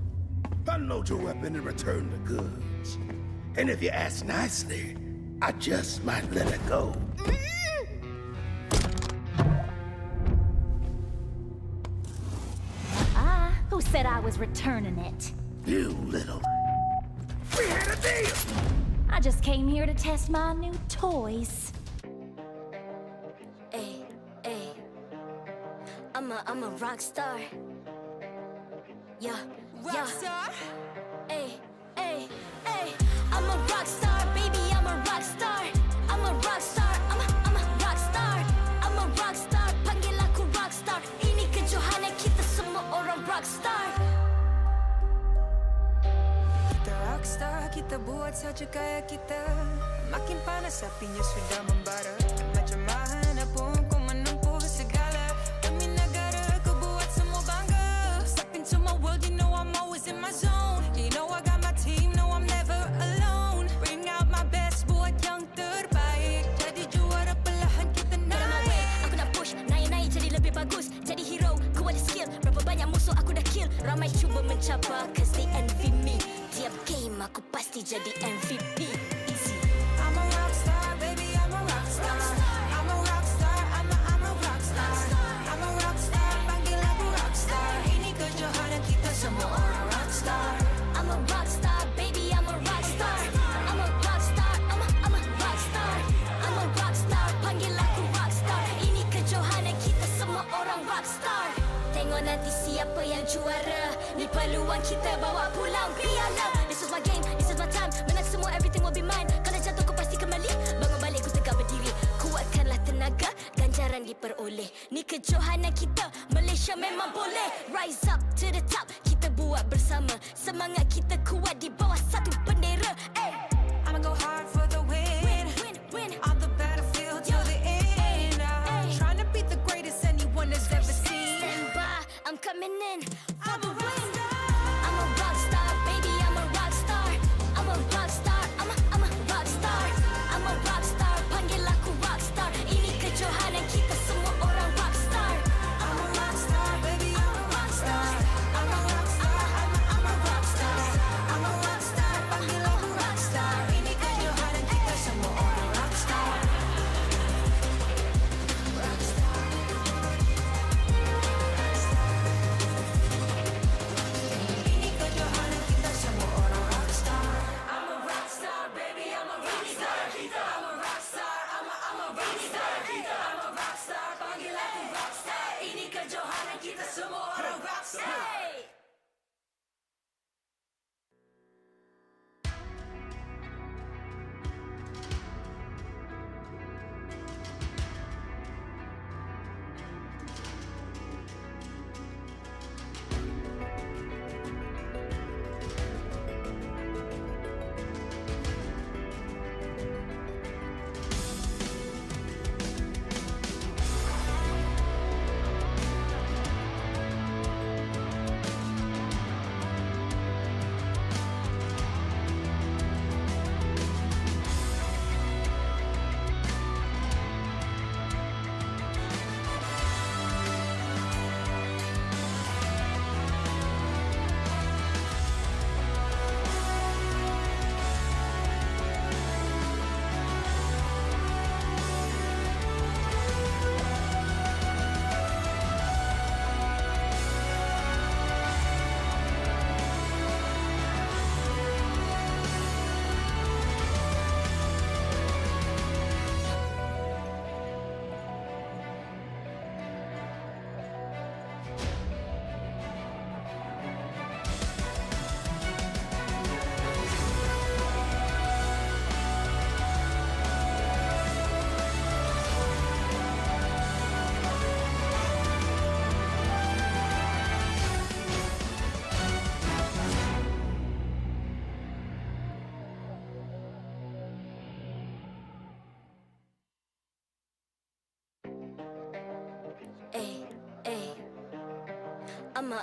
Unload your weapon and return the goods. And if you ask nicely, I just might let it go. Who said I was returning it? You little... We had a deal! I just came here to test my new toys. Ay, ay. I'm a rock star. Yeah, Rock star? Ay, ay, ay. I'm a rock star, baby, I'm a rock star. I'm a rock star, I'm a rock star. I'm a rock star, panggil aku rock star. Ini kejohanan kita semua orang rock star. Kita rockstar, kita buat saja gaya kita. Makin panas apinya sudah membara. Macam mana pun kau menempuh segala. Demi negara kau buat semua bangga. Step into my world, you know I'm always in my zone. You know I got my team, no I'm never alone. Bring out my best, buat yang terbaik. Jadi juara perlahan kita naik. Aku nak push, naik-naik jadi lebih bagus. Jadi hero, ku ada skill. Berapa banyak musuh aku dah kill. Ramai cuba mencabar, cause they envy me. Tiap game aku pasti jadi MVP. Easy. I'm a rockstar, baby, I'm a rockstar. I'm a rockstar, I'm a rockstar. I'm a rockstar, panggil aku rockstar. Ini kejohanan kita semua orang rockstar. I'm a rockstar, baby, I'm a rockstar. I'm a rockstar, I'm a rockstar. I'm a rockstar, panggil aku rockstar. Ini kejohanan kita semua orang rockstar. Tengok nanti siapa yang juara. Ni peluang kita bawa pulang piala. This is my game, this is my time. Menang semua, everything will be mine. Kalau jatuh kau pasti kembali. Bangun balik ku tegak berdiri. Kuatkanlah tenaga, ganjaran diperoleh. Ni kejohanan kita, Malaysia memang boleh. Rise up to the top, kita buat bersama. Semangat kita kuat di bawah satu bendera. Ay. I'ma go hard for the win. Win. On the battlefield till the end. Trying to beat the greatest anyone has ever seen. Stand by, I'm coming in for the win. I'm a rock star, baby, I'm a rock star. I'm a rock star, I'm a rock star. I'm a rock star, panggil aku rock star. Ini kejohanan kita semua orang rock star. I'm a rockstar, baby, I'm a rockstar. I'm a rockstar, I'm a rockstar. I'm a rockstar, panggil aku rockstar. Ini kejohanan kita semua orang rockstar. Ini kejohanan kita semua orang rockstar. I'm a rockstar, baby, I'm a rockstar. I'm a rockstar, I'm a rockstar. I'm a rockstar, panggil aku rockstar. Ini kejohanan kita semua orang rockstar.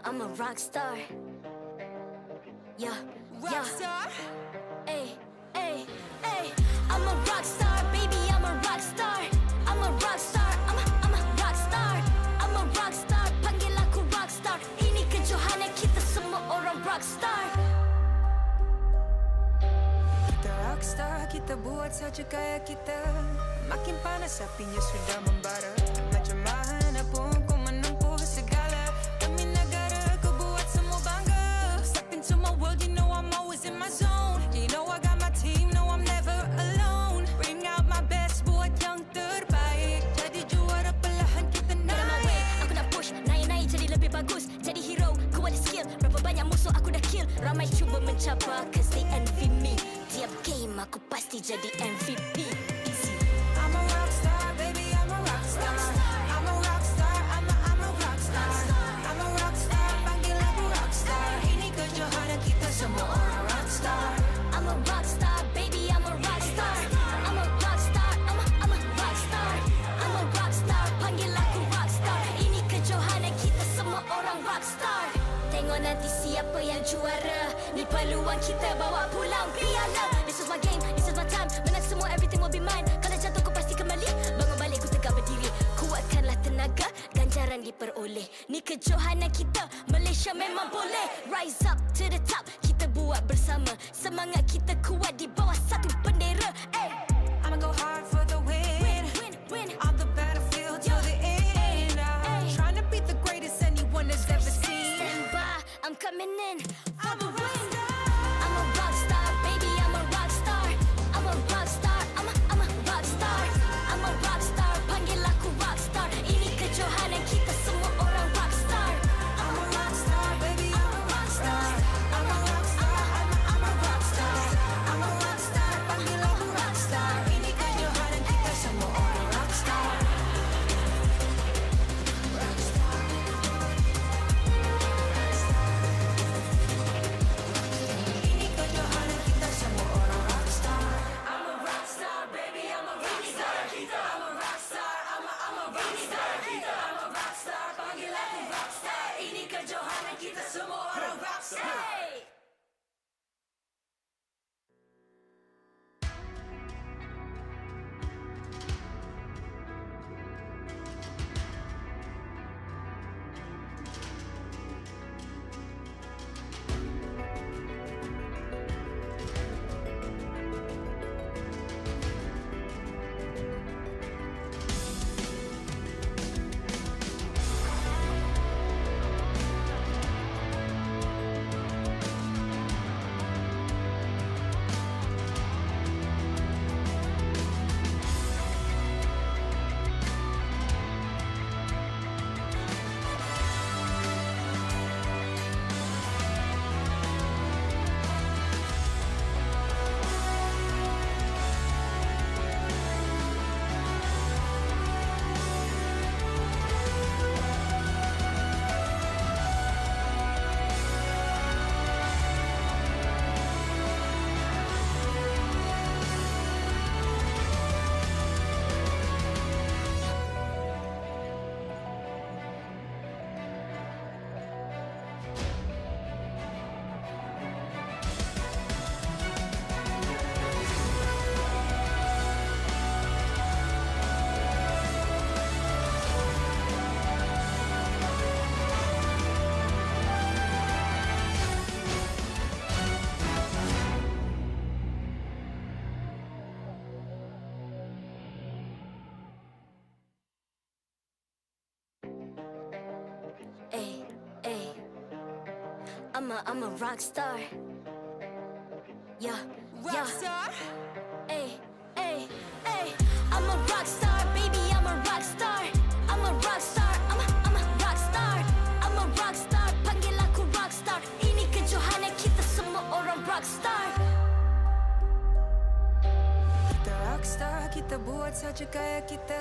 I'm a rock star. Yeah, Rockstar? Ay, ay, ay. I'm a rock star, baby, I'm a rock star. I'm a rock star, I'm a rock star. I'm a rock star, panggil aku rock star. Ini kejohanan kita buat saja gaya kita. Makin panas apinya sudah membara. Macam mana pun ku menempuh segala. Demi negara ku buat semua bangga. Step into my world, you know I'm always in my zone. You know I got my team, no I'm never alone. Bring out my best, buat yang terbaik. Jadi juara perlahan kita naik. Get on my way, aku nak push. Naik-naik jadi lebih bagus. Jadi hero, ku ada skill. Berapa banyak musuh aku dah kill. Ramai cuba mencapai, cause they envy me. Tiap game aku pasti jadi MVP. Easy. I'm a rock star, baby, I'm a rock star. I'm a rock star, I'm a rock star. I'm a rock star, panggil aku rock star. Ini kejohanan kita semua orang rock star. I'm a rock star, baby, I'm a rock star. I'm a rock star, I'm a rock star. I'm a rock star, panggil aku rock star. Ini kejohanan kita semua orang rock star. Tengok nanti siapa yang juara. Ni peluang kita bawa pulang piala. This is my game, this is my time. Menang semua, everything will be mine. Kalau jatuh kau pasti kembali. Bangun balik ku tegak berdiri. Kuatkanlah tenaga, ganjaran diperoleh. Ni kejohanan kita, Malaysia memang boleh. Rise up to the top, kita buat bersama. Semangat kita kuat di bawah satu bendera. Hey. I'ma go hard for the win. Win. On the battlefield till the end. Trying to beat the greatest anyone has ever seen. Stand by, I'm coming in for the win. I'm a rock star, baby, I'm a rock star. I'm a rock star, I'm a rock star. I'm a rock star, panggil aku rock star. Ini kejohanan kita semua orang rock star. I'm a rock star, baby, I'm a rock star. I'm a rock star, I'm a rock star. I'm a rock star, panggil aku rock star. Ini kejohanan kita semua orang rock star. Ini kejohanan kita semua orang rock star. I'm a rock star, baby, I'm a rock star. I'm a rock star, I'm a rock star. I'm a rock star, panggil aku rock star. Ini kejohanan kita semua orang rock star. I'm a rock star. Yeah, Rock star? Ay. I'm a rock star, baby, I'm a rock star. I'm a rock star, I'm a rock star. I'm a rock star, panggil aku rock star. Ini kejohanan kita semua orang rock star. Kita rock star, kita buat saja gaya kita.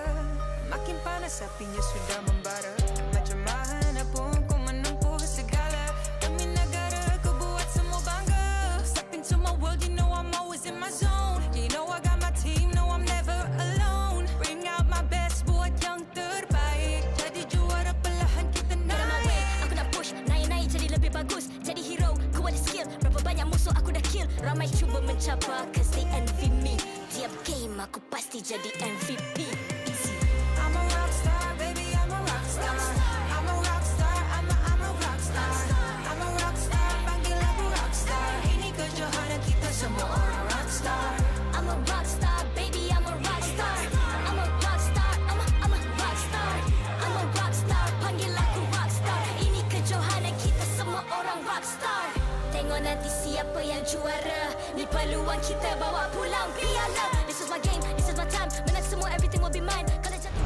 Makin panas apinya sudah membara. Macam mana pun ku menempuh segala. Demi negara ku buat semua bangga. Step into my world, you know I'm always in my zone. You know I got my team, no I'm never alone. Bring out my best, buat yang terbaik. Jadi juara perlahan kita naik. Get on my way, aku nak push. Naik-naik jadi lebih bagus. Jadi hero, ku ada skill. Berapa banyak musuh aku dah kill. Ramai cuba mencapai, cause they envy me. Tiap game aku pasti jadi MVP. Easy. I'm a rock star, baby, I'm a rock star. I'm a rock star, I'm a rock star. I'm a rock star, panggil aku rock star. Ini kejohanan kita semua orang rock star. I'm a rock juara. Ni peluang kita bawa pulang piala. This is my game, this is my time. Menang semua, everything will be mine. Kalau jatuh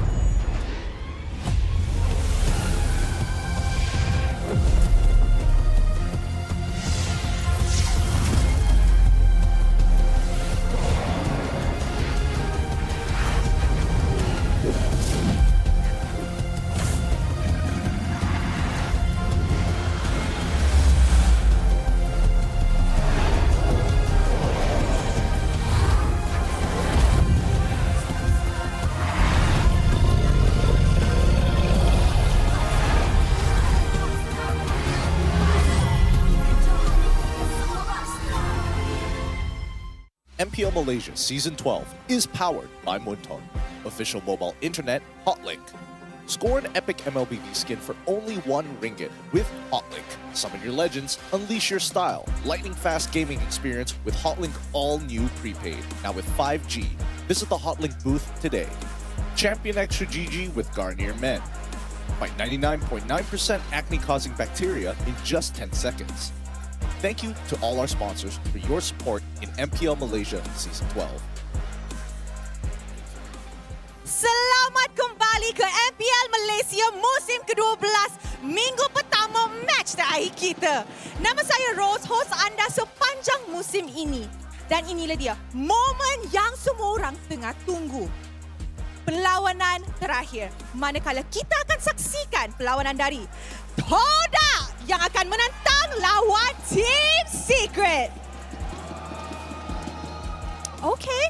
MPL Malaysia Season 12 is powered by Munton, official mobile internet hotlink. Score an epic MLBB skin for only RM1 with Hotlink. Summon your legends, unleash your style. Lightning-fast gaming experience with Hotlink all-new prepaid. Now with 5G. Visit the Hotlink booth today. Champion Extra GG with Garnier Men. Fight 99.9% acne-causing bacteria in just 10 seconds. Thank you to all our sponsors for your support in MPL Malaysia Season 12. Selamat kembali ke MPL Malaysia musim ke-12, minggu pertama match terakhir kita. Nama saya Rose, host anda sepanjang musim ini. Dan inilah dia, momen yang semua orang tengah tunggu. Perlawanan terakhir, manakala kita akan saksikan perlawanan dari Todak yang akan menentang lawan Team Secret. Okay,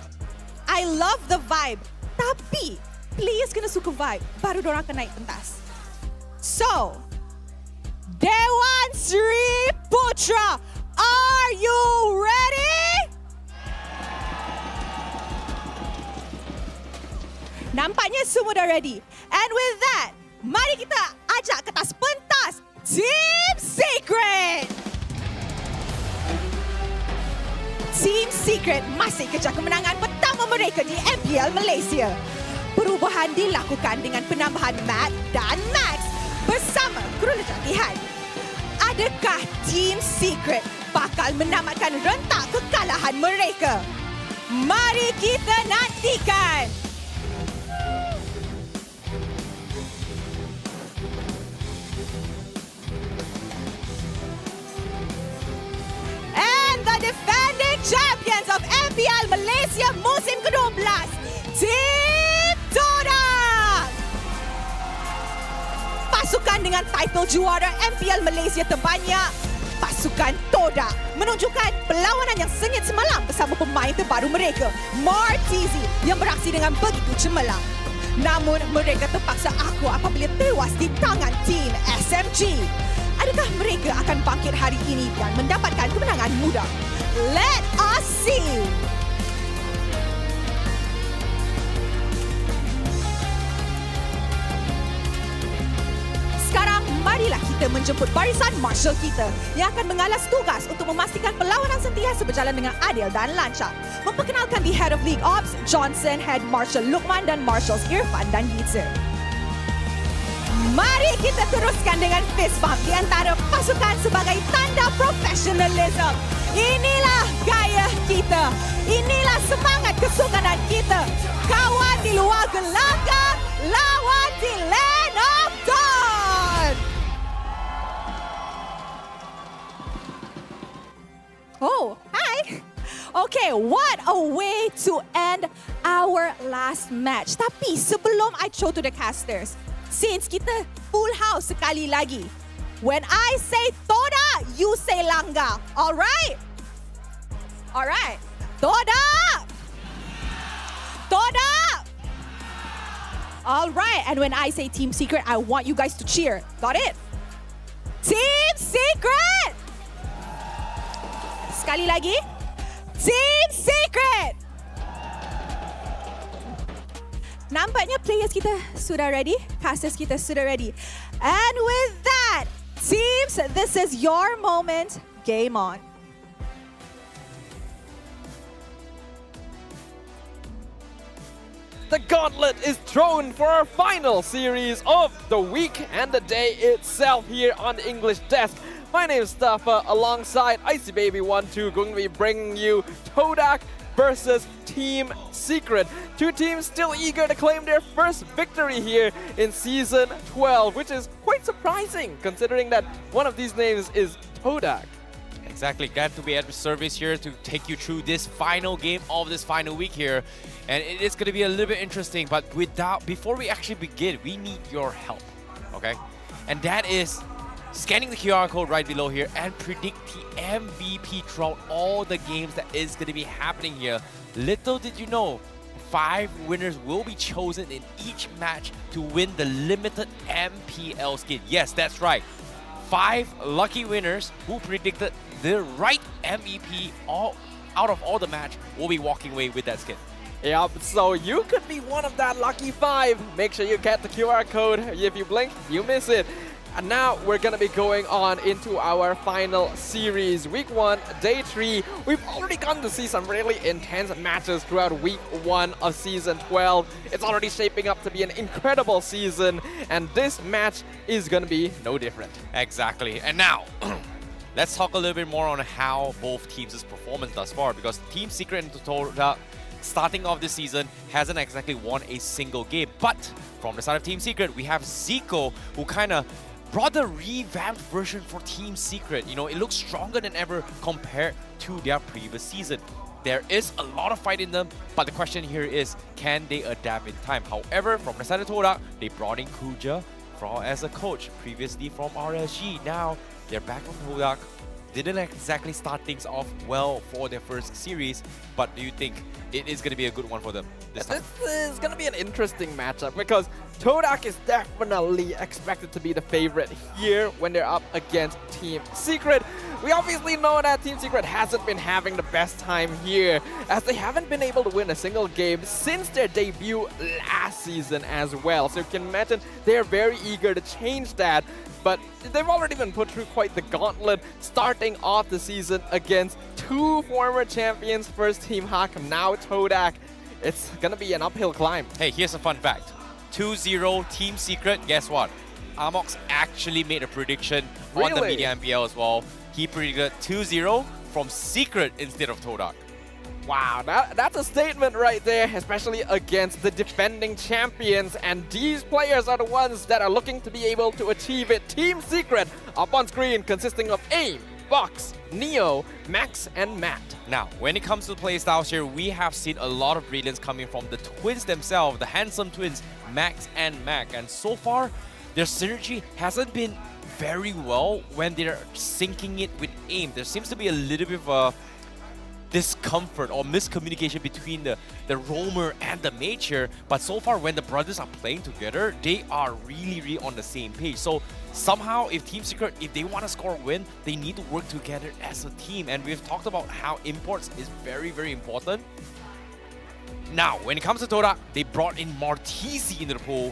I love the vibe. Tapi, players kena suka vibe, baru diorang akan naik pentas. So, Dewan Sri Putra, are you ready? Nampaknya semua dah ready. And with that, mari kita ajak ke atas pentas Team Secret. Team Secret masih kejar kemenangan pertama mereka di MPL Malaysia. Perubahan dilakukan dengan penambahan Matt dan Max bersama kru latihan. Adakah Team Secret bakal menamatkan rentak kekalahan mereka? Mari kita nantikan. And the defending champions of MPL Malaysia musim ke-12, Team Todak. Pasukan dengan title juara MPL Malaysia terbanyak, pasukan Todak menunjukkan perlawanan yang sengit semalam bersama pemain terbaru mereka, Martizi, yang beraksi dengan begitu cemerlang. Namun mereka terpaksa aku apabila tewas di tangan tim SMG. Adakah mereka akan bangkit hari ini dan mendapatkan kemenangan mudah? Let us see. Sekarang marilah kita menjemput barisan marshal kita yang akan mengalas tugas untuk memastikan perlawanan sentiasa berjalan dengan adil dan lancar. Memperkenalkan di Head of League Ops, Johnson, Head Marshal Lukman dan Marshals Irfan dan Gitzer. Mari kita teruskan dengan fist bump di antara pasukan sebagai tanda profesionalism. Inilah gaya kita. Inilah semangat kesukanan kita. Kawan di luar gelanggang, lawan di Land of Dawn. Oh, hi. Okay, what a way to end our last match. Tapi sebelum I throw to the casters, since kita full house sekali lagi, when I say Toda, you say Langga. Alright? Alright. Toda! Toda! Alright, and when I say Team Secret, I want you guys to cheer. Got it? Team Secret! Sekali lagi. Team Secret! Nampaknya players kita sudah ready, casters kita sudah ready. And with that, teams, this is your moment. Game on. The gauntlet is thrown for our final series of the week and the day itself here on the English desk. My name is Staffa, alongside Icy Baby 1-2, going to be bringing you Todak versus Team Secret. Two teams still eager to claim their first victory here in Season 12, which is quite surprising considering that one of these names is Todak. Exactly, glad to be at the service here to take you through this final game of this final week here. And it is going to be a little bit interesting, but before we actually begin, we need your help, okay? And that is scanning the QR code right below here and predict the MVP throughout all the games that is going to be happening here. Little did you know, 5 winners will be chosen in each match to win the limited MPL skin. Yes, that's right. 5 lucky winners who predicted the right MVP out of all the match will be walking away with that skin. Yep, so you could be one of that lucky 5. Make sure you get the QR code. If you blink, you miss it. And now we're going to be going on into our final series. Week 1, Day 3. We've already gotten to see some really intense matches throughout Week 1 of Season 12. It's already shaping up to be an incredible season, and this match is going to be no different. Exactly. And now, let's talk a little bit more on how both teams' performance thus far, because Team Secret and Todak, starting off this season, hasn't exactly won a single game. But from the side of Team Secret, we have Zico, who kind of brought the revamped version for Team Secret. You know, it looks stronger than ever compared to their previous season. There is a lot of fight in them, but the question here is, can they adapt in time? However, from the side of Todak, they brought in Kuja as a coach, previously from RSG. Now, they're back from Todak. Didn't exactly start things off well for their first series, but do you think it is going to be a good one for them this time? This is going to be an interesting matchup because Todak is definitely expected to be the favorite here when they're up against Team Secret. We obviously know that Team Secret hasn't been having the best time here, as they haven't been able to win a single game since their debut last season as well. So you can imagine they're very eager to change that. But they've already been put through quite the gauntlet, starting off the season against 2 former champions, first Team Hawk, now Todak. It's gonna be an uphill climb. Hey, here's a fun fact. 2-0 Team Secret, guess what? Amox actually made a prediction on the Media MPL as well. He predicted 2-0 from Secret instead of Todak. Wow, that's a statement right there, especially against the defending champions. And these players are the ones that are looking to be able to achieve it. Team Secret up on screen, consisting of AIM, Vox, Neo, Max, and Matt. Now, when it comes to playstyles here, we have seen a lot of brilliance coming from the twins themselves, the handsome twins, Max and Mac. And so far, their synergy hasn't been very well when they're syncing it with AIM. There seems to be a little bit of a discomfort or miscommunication between the roamer and the mage here, but so far when the brothers are playing together, they are really on the same page. So somehow, if Team Secret, if they want to score a win, they need to work together as a team. And we've talked about how imports is very important. Now, when it comes to Todak, they brought in Martisi into the pool,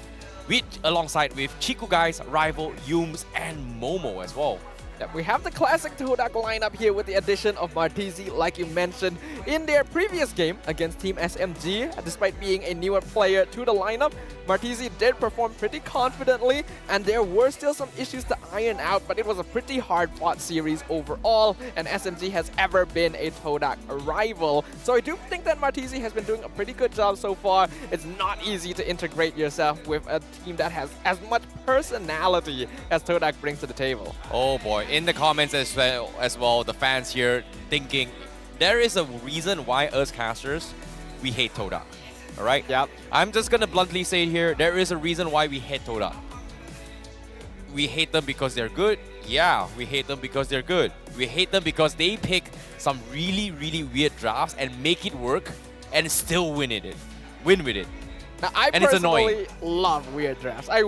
alongside with Chiku Guys, Rival, Yums, and Momo as well. We have the classic Todak lineup here with the addition of Martisi, like you mentioned, in their previous game against Team SMG. Despite being a newer player to the lineup, Martisi did perform pretty confidently, and there were still some issues to iron out, but it was a pretty hard-fought series overall, and SMG has ever been a Todak rival. So I do think that Martisi has been doing a pretty good job so far. It's not easy to integrate yourself with a team that has as much personality as Todak brings to the table. Oh boy. In the comments as well, the fans here thinking there is a reason why us casters, we hate Todak. Alright? Yep. I'm just gonna bluntly say it here, there is a reason why we hate Todak. We hate them because they're good. Yeah, we hate them because they're good. We hate them because they pick some really weird drafts and make it work and still win with it. Now, I personally love weird drafts. I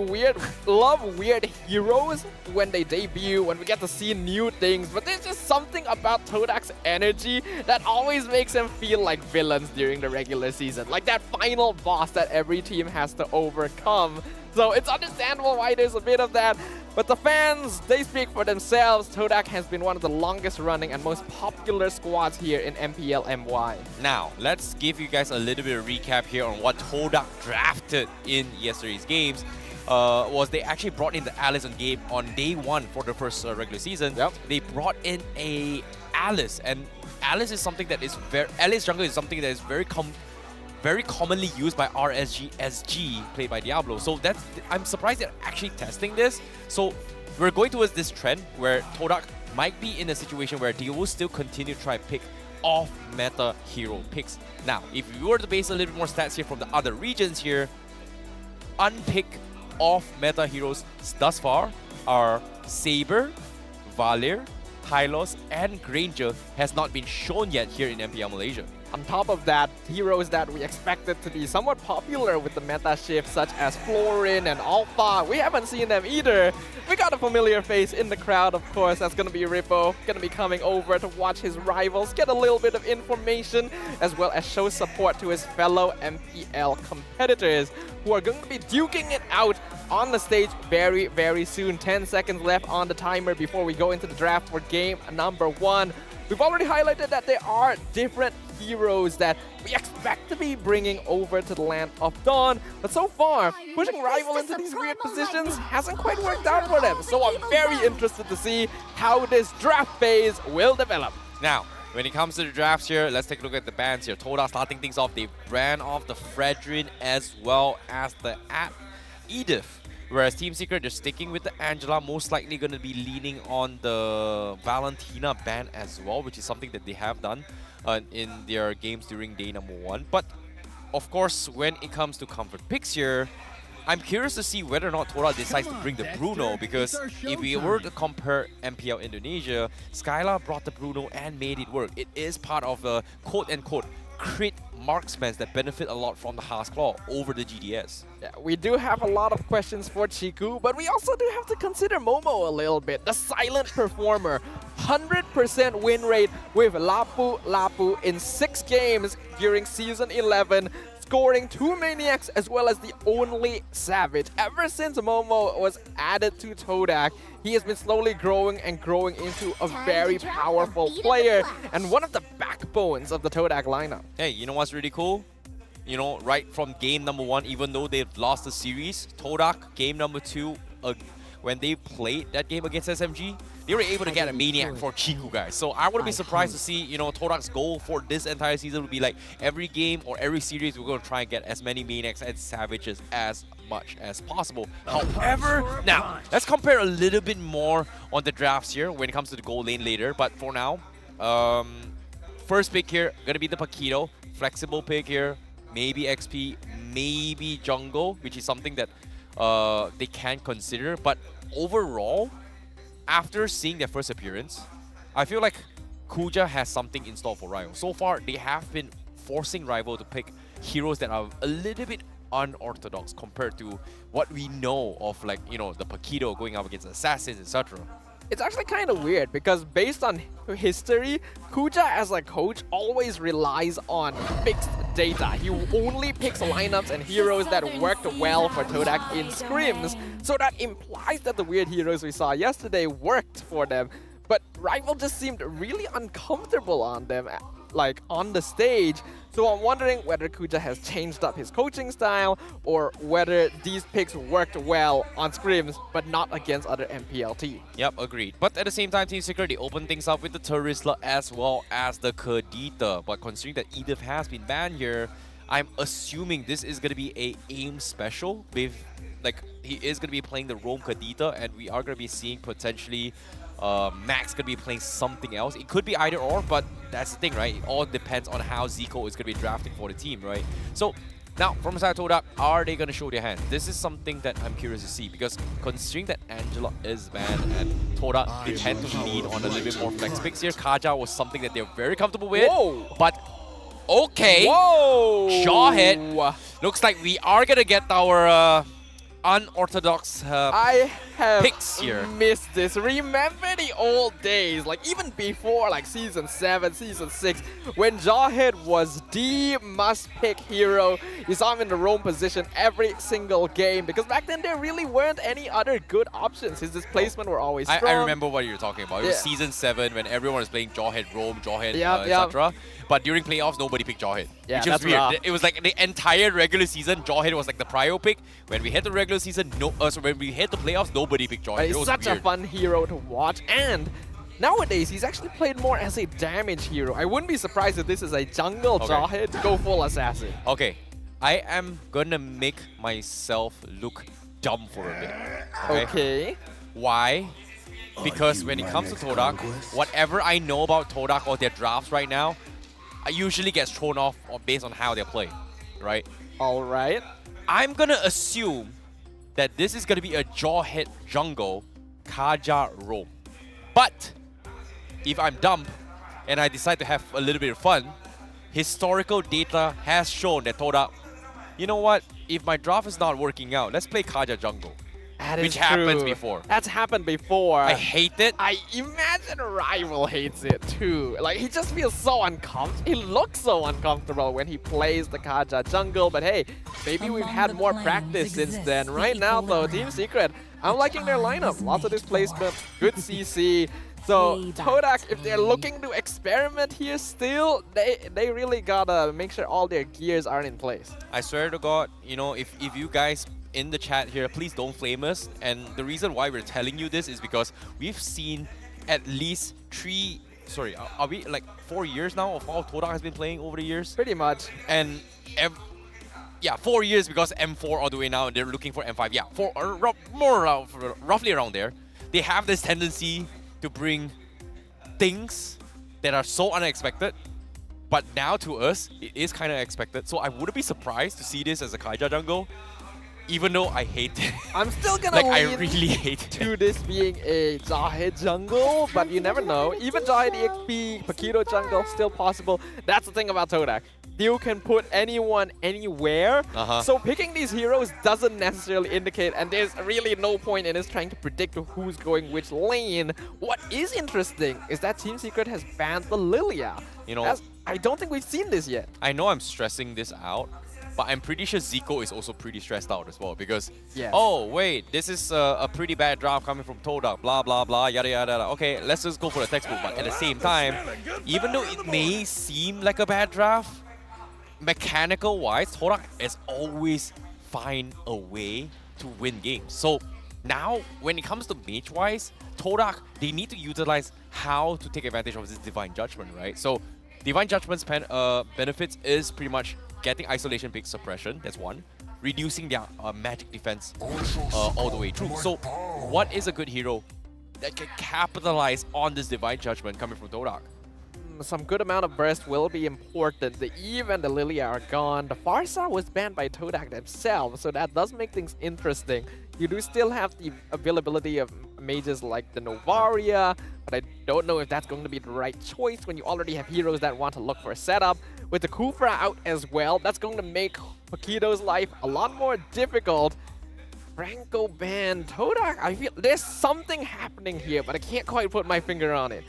love weird heroes when they debut, when we get to see new things, but there's just something about Todak's energy that always makes them feel like villains during the regular season, like that final boss that every team has to overcome. So it's understandable why there's a bit of that. But the fans, they speak for themselves. Todak has been one of the longest running and most popular squads here in MPL MY. Now, let's give you guys a little bit of recap here on what Todak drafted in yesterday's games. was they actually brought in the Alice on day one for the first regular season. They brought in a Alice, and Alice is something that is Alice jungle is something that is very commonly used by RSG SG, played by Diablo. So I'm surprised they're actually testing this. So we're going towards this trend where Todak might be in a situation where they will still continue to try and pick off-meta hero picks. Now, if you were to base a little bit more stats here from the other regions here, unpicked off-meta heroes thus far are Saber, Valir, Hylos, and Granger has not been shown yet here in MPL Malaysia. On top of that, heroes that we expected to be somewhat popular with the meta shift, such as Florin and Alpha, we haven't seen them either. We got a familiar face in the crowd, of course. That's going to be Rippo, going to be coming over to watch his rivals, get a little bit of information, as well as show support to his fellow MPL competitors, who are going to be duking it out on the stage very, very soon. 10 seconds left on the timer before we go into the draft for game number 1. We've already highlighted that there are different heroes that we expect to be bringing over to the Land of Dawn, but so far, pushing Rival into these weird positions hasn't quite worked out for them. So I'm very interested to see how this draft phase will develop. Now, when it comes to the drafts here, let's take a look at the bans here. Todak starting things off, they ran off the Fredrin as well as the Edith. Whereas Team Secret, they're sticking with the Angela, most likely going to be leaning on the Valentina ban as well, which is something that they have done in their games during day number 1. But of course, when it comes to comfort picks here, I'm curious to see whether or not Todak decides to bring the Bruno, because if we were to compare MPL Indonesia, Skylar brought the Bruno and made it work. It is part of the quote-unquote crit marksmen that benefit a lot from the Haas Claw over the GDS. Yeah, we do have a lot of questions for Chiku, but we also do have to consider Momo a little bit. The silent performer, 100% win rate with Lapu Lapu in 6 games during Season 11, scoring 2 Maniacs as well as the only Savage. Ever since Momo was added to Todak, he has been slowly growing and growing into a very powerful player and one of the backbones of the Todak lineup. Hey, you know what's really cool? You know, right from game number 1, even though they've lost the series, Todak, game number 2, when they played that game against SMG, they were able to get a Maniac for Chiku, guys. So I wouldn't be surprised to see, you know, Todak's goal for this entire season would be like every game or every series, we're going to try and get as many Maniacs and Savages as much as possible. However, now, let's compare a little bit more on the drafts here when it comes to the gold lane later. But for now, first pick here, going to be the Paquito. Flexible pick here, maybe XP, maybe jungle, which is something that they can consider. But overall, after seeing their first appearance, I feel like Kuja has something in store for Rival. So far, they have been forcing Rival to pick heroes that are a little bit unorthodox compared to what we know of, like, you know, the Paquito going up against assassins, etc. It's actually kind of weird because based on history, Kuja as a coach always relies on fixed data. He only picks lineups and heroes that worked well for Todak in scrims. So that implies that the weird heroes we saw yesterday worked for them. But Rival just seemed really uncomfortable on them, like on the stage. So I'm wondering whether Kuja has changed up his coaching style or whether these picks worked well on scrims but not against other MPL teams. Yep, agreed. But at the same time, Team Secret, they open things up with the Terisla as well as the Kadita. But considering that Edith has been banned here, I'm assuming this is going to be a aim special with, like, he is going to be playing the Roam Kadita, and we are going to be seeing potentially Max going to be playing something else. It could be either or, but that's the thing, right? It all depends on how Zico is going to be drafting for the team, right? So now, from side Todak, are they going to show their hand? This is something that I'm curious to see, because considering that Angela is banned and Todak, they tend to lean on a little bit more flex picks here. Kaja was something that they're very comfortable with. Whoa! But okay. Whoa! Jawhead. Looks like we are going to get our unorthodox I have picks here. Missed this. Remember the old days, like even before like Season 7, Season 6, when Jawhead was the must-pick hero. You saw him in the roam position every single game, because back then there really weren't any other good options. His displacement were always strong. I remember what you're talking about. It was Season 7 when everyone was playing Jawhead, Roam, Jawhead, etc. But during playoffs, nobody picked Jawhead. Yeah, which was weird. It was like the entire regular season, Jawhead was like the prio pick. When we hit the regular regular season, so when we hit the playoffs, nobody picked Jawhead. He's such a fun hero to watch, and nowadays he's actually played more as a damage hero. I wouldn't be surprised if this is a jungle Jawhead to go full assassin. Okay, I am gonna make myself look dumb for a bit. Okay. Why? Because when it comes to Todak, whatever I know about Todak or their drafts right now, I usually gets thrown off based on how they play, right? Alright. I'm gonna assume that this is gonna be a Jawhead jungle Kaja roam. But if I'm dumb and I decide to have a little bit of fun, historical data has shown that Todak, you know what? If my draft is not working out, let's play Kaja jungle. Which happens before. That's happened before. I hate it. I imagine Rival hates it too. Like, he just feels so uncomfortable. He looks so uncomfortable when he plays the Kaja jungle. But hey, maybe we've had more practice since then. Right now though, Team Secret, I'm liking their lineup. Lots of displacement, good CC. So Todak, if they're looking to experiment here still, they really gotta make sure all their gears are in place. I swear to God, you know, if you guys in the chat here, please don't flame us. And the reason why we're telling you this is because we've seen at least are we like 4 years now of how Todak has been playing over the years? Pretty much. And yeah, 4 years because M4 all the way now and they're looking for M5. Yeah, roughly around there. They have this tendency to bring things that are so unexpected. But now to us, it is kind of expected. So I wouldn't be surprised to see this as a Kaija jungle. Even though I hate it. I'm still gonna like, I lean really hate to it. this being a Jawhead jungle, but you never know. Even Jawhead EXP, Pakido jungle, still possible. That's the thing about Todak. You can put anyone anywhere. So picking these heroes doesn't necessarily indicate, and there's really no point in us trying to predict who's going which lane. What is interesting is that Team Secret has banned the Lilia. You know, I don't think we've seen this yet. I know I'm stressing this out, but I'm pretty sure Zico is also pretty stressed out as well because, oh wait, this is a pretty bad draft coming from Todak, blah blah blah, yada yada yada. Okay, let's just go for the textbook. But at the same time, even though it may seem like a bad draft, mechanical wise, Todak has always find a way to win games. So now, when it comes to mage wise, Todak, they need to utilize how to take advantage of this Divine Judgment, right? So Divine Judgment's benefits is pretty much getting isolation pick suppression, that's one. Reducing their magic defense all the way through. So what is a good hero that can capitalize on this Divine Judgment coming from Todak? Some good amount of burst will be important. The Eve and the Lilia are gone. The Farsa was banned by Todak themselves, so that does make things interesting. You do still have the availability of mages like the Novaria, but I don't know if that's going to be the right choice when you already have heroes that want to look for a setup. With the Kufra out as well, that's going to make Pakido's life a lot more difficult. Franco banned Todak. I feel there's something happening here, but I can't quite put my finger on it.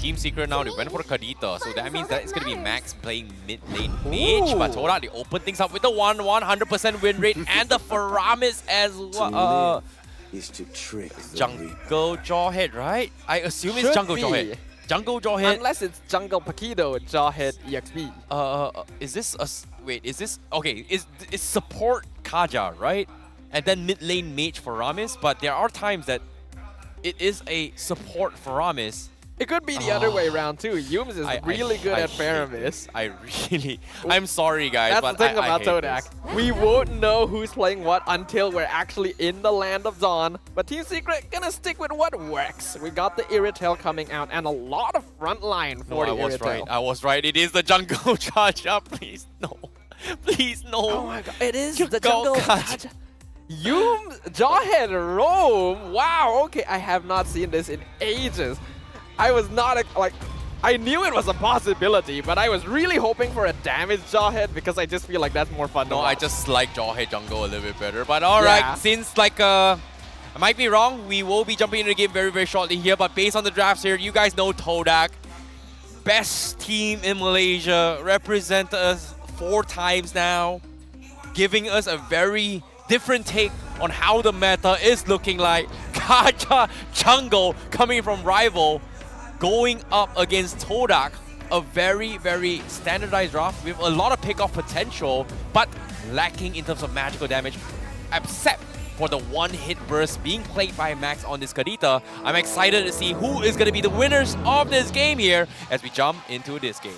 Team Secret now, they went for Kadita, so that means that it's going to be Max playing mid lane mage, but Todak, they open things up with the 100% win rate and the Faramis as well. Is to trick Jungle Jawhead, right? I assume it's Jungle Jawhead. Jungle Jawhead. Unless it's Jungle Pakido Jawhead EXP. Is this a... Wait, is this... Okay, it's support Kaja, right? And then mid lane mage Faramis, but there are times that it is a support Faramis. It could be the other way around too. Yums is really good at Faramis. I'm sorry guys, That's but the thing I about hate Todak. this. We won't know who's playing what until we're actually in the land of Dawn. But Team Secret gonna stick with what works. We got the Irritel coming out and a lot of front line for the Irritel. I was right. It is the Jungle Kaja. Please no. Please no. Oh my god. It is the Jungle Kaja. Yum Jawhead Roam. Wow, okay, I have not seen this in ages. I was not like, I knew it was a possibility, but I was really hoping for a damaged Jawhead because I just feel like that's more fun. No, I just like Jawhead jungle a little bit better. But alright, since like I might be wrong, we will be jumping into the game very, very shortly here. But based on the drafts here, you guys know Todak, best team in Malaysia, represent us 4 times now, giving us a very different take on how the meta is looking like. Kaja jungle coming from Rival, going up against Todak, a very, very standardized draft with a lot of pick-off potential, but lacking in terms of magical damage, except for the one-hit burst being played by Max on this Kadita. I'm excited to see who is going to be the winners of this game here as we jump into this game.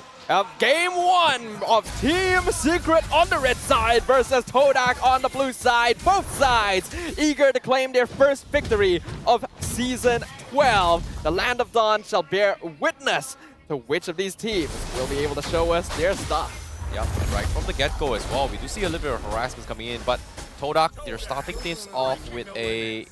Game 1 of Team Secret on the red side versus Todak on the blue side. Both sides eager to claim their first victory of Season 12. The Land of Dawn shall bear witness to which of these teams will be able to show us their stuff. Yep, and right from the get-go as well, we do see a little bit of harassment coming in, but Todak, they're starting this off with a,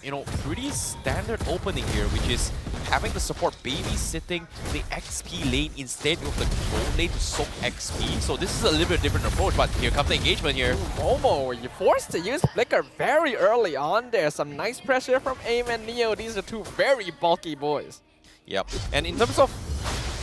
pretty standard opening here, which is having the support baby sitting the XP lane instead of the gold lane to soak XP. So this is a little bit different approach, but here comes the engagement here. Momo, you're forced to use Flicker very early on there. Some nice pressure from Aim and Neo. These are two very bulky boys. Yep, and in terms of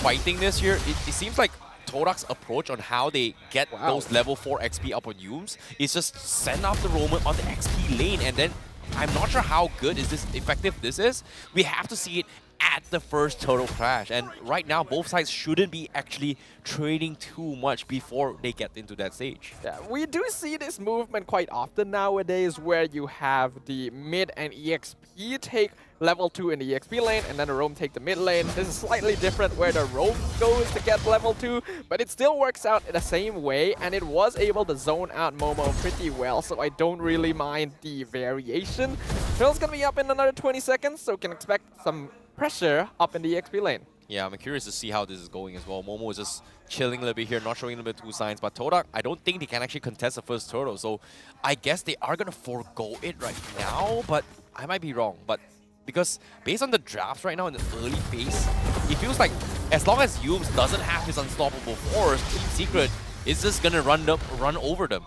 fighting this here, it seems like Todak's approach on how they get those level 4 XP up on Yums is just send off the Roman on the XP lane, and then I'm not sure how good is this effective this is. We have to see it at the first turtle crash, and right now both sides shouldn't be actually trading too much before they get into that stage. Yeah, we do see this movement quite often nowadays where you have the mid and EXP take level 2 in the EXP lane and then the roam take the mid lane. This is slightly different where the roam goes to get level 2, but it still works out in the same way, and it was able to zone out Momo pretty well, so I don't really mind the variation. Turtle's gonna be up in another 20 seconds, so we can expect some pressure up in the EXP lane. Yeah, I'm curious to see how this is going as well. Momo is just chilling a little bit here, not showing a little bit two signs. But Todak, I don't think they can actually contest the first turtle. So I guess they are going to forego it right now. But I might be wrong. But because based on the drafts right now in the early phase, it feels like as long as Yums doesn't have his unstoppable force, Team Secret is just going to run over them.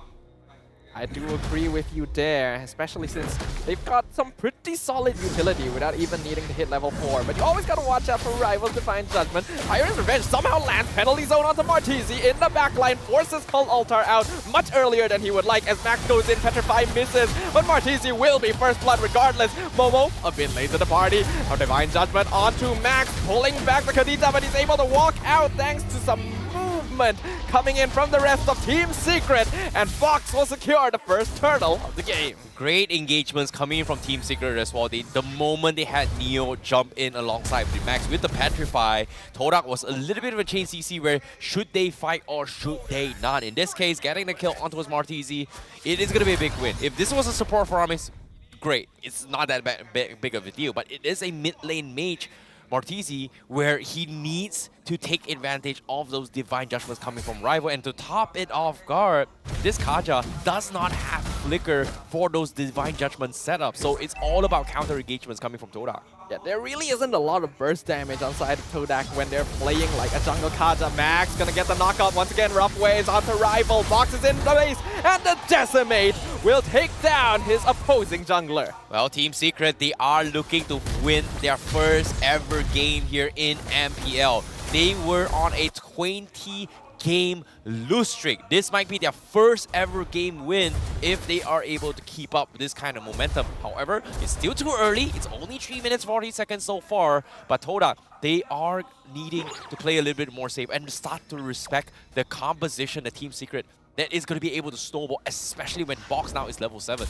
I do agree with you there, especially since they've got some pretty solid utility without even needing to hit level 4. But you always gotta watch out for Rival's Divine Judgment. Pirate's Revenge somehow lands penalty zone onto Martizi in the backline, forces Cult Altar out much earlier than he would like as Max goes in, Petrify misses, but Martizi will be first blood regardless. Momo a bit late to the party. Our Divine Judgment onto Max, pulling back the Kadita, but he's able to walk out thanks to some movement coming in from the rest of Team Secret, and Fox will secure the first turtle of the game. Great engagements coming in from Team Secret as well. The moment they had Neo jump in alongside with Max with the Petrify, Todak was a little bit of a chain CC where should they fight or should they not? In this case, getting the kill onto his Martizi, it is going to be a big win. If this was a support for Armis, great. It's not that big of a deal, but it is a mid lane mage Martizi where he needs to take advantage of those Divine Judgments coming from Rival, and to top it off guard, this Kaja does not have Flicker for those Divine Judgment setups, so it's all about counter engagements coming from Todak. Yeah, there really isn't a lot of burst damage on side of Todak when they're playing like a jungle Kaja. Max gonna get the knockout once again, rough waves onto Rival, boxes in the base, and the Decimate will take down his opposing jungler. Well, Team Secret, they are looking to win their first ever game here in MPL. They were on a 20-game lose streak. This might be their first ever game win if they are able to keep up this kind of momentum. However, it's still too early. It's only 3 minutes 40 seconds so far. But Todak, they are needing to play a little bit more safe and start to respect the composition that Team Secret that is going to be able to snowball, especially when Box now is level 7.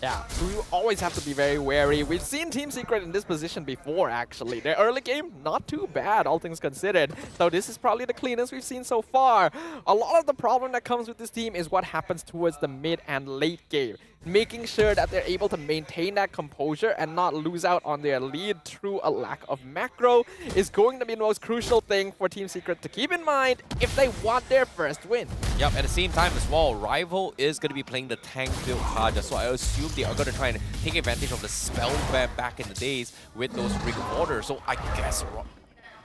Yeah, so you always have to be very wary. We've seen Team Secret in this position before, actually. Their early game, not too bad, all things considered. So this is probably the cleanest we've seen so far. A lot of the problem that comes with this team is what happens towards the mid and late game. Making sure that they're able to maintain that composure and not lose out on their lead through a lack of macro is going to be the most crucial thing for Team Secret to keep in mind if they want their first win. Yep, at the same time as well, Rival is going to be playing the tank build Kaja, so I assume they are going to try and take advantage of the spell ban back in the days with those Ring of Order. So I guess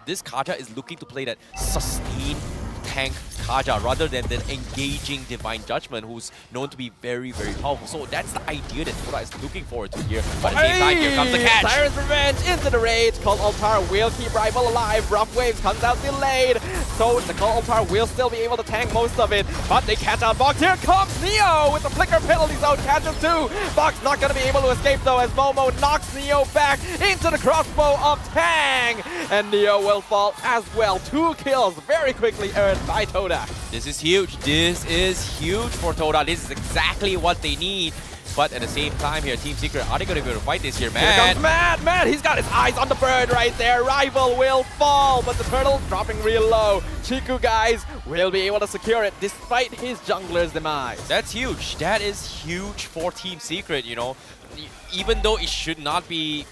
this Kaja is looking to play that sustained tank Kaja rather than the engaging Divine Judgment, who's known to be very, very powerful. So that's the idea that Todak is looking forward to here. But at the same time, here comes the catch. Tyrant's Revenge into the rage. Cult Altar will keep Rival alive. Rough Waves comes out delayed. So the Cult Altar will still be able to tank most of it. But they catch out Box. Here comes Neo with the Flicker penalty zone. Catches two. Box not going to be able to escape though as Momo knocks Neo back into the crossbow of Tang. And Neo will fall as well. 2 kills very quickly earned by Todak. This is huge. This is huge for Todak. This is exactly what they need But at the same time here, Team Secret, are they going to be able to fight this here? Here comes Matt! Matt! He's got his eyes on the bird right there. Rival will fall, but the turtle dropping real low. Chiku, guys, will be able to secure it despite his jungler's demise. That's huge. That is huge for Team Secret, you know. Even though it should not be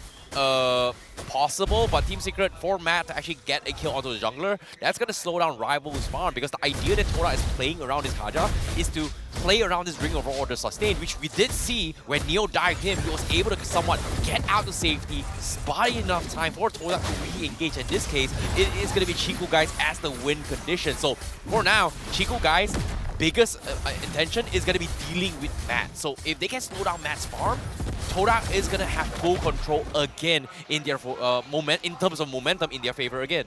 possible, but Team Secret for Matt to actually get a kill onto the jungler, that's going to slow down Rival's farm, because the idea that Todak is playing around his Kaja is to play around this Ring of Order sustain, which we did see when Neo dived him. He was able to somewhat get out to safety, buy enough time for Todak to re-engage. In this case, it is going to be Chiku, guys, as the win condition. So for now, Chiku, guys, biggest intention is going to be dealing with Matt. So if they can slow down Matt's farm, Todak is going to have full control again in their in terms of momentum in their favor again.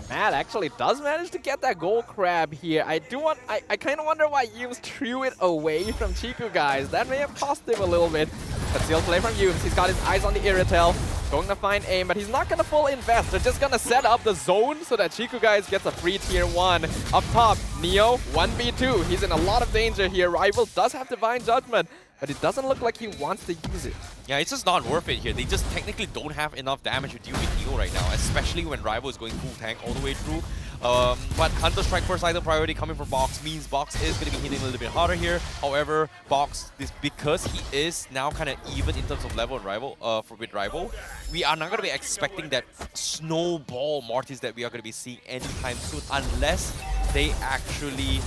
Matt actually does manage to get that gold crab here. I kind of wonder why Yumes threw it away from Chiku, guys. That may have cost him a little bit. But still play from Yumes. He's got his eyes on the Irritel. Going to find aim, but he's not going to full invest. They're just going to set up the zone so that Chiku, guys, gets a free tier 1. Up top, Neo, 1v2. He's in a lot of danger here. Rival does have Divine Judgment, but it doesn't look like he wants to use it. Yeah, it's just not worth it here. They just technically don't have enough damage to deal with Neo right now, especially when Rival is going full tank all the way through. But Hunter Strike first item priority coming from Box means Box is going to be hitting a little bit harder here. However, Box, because he is now kind of even in terms of level and Rival, with Rival, we are not going to be expecting that snowball Mortis that we are going to be seeing anytime soon, unless they actually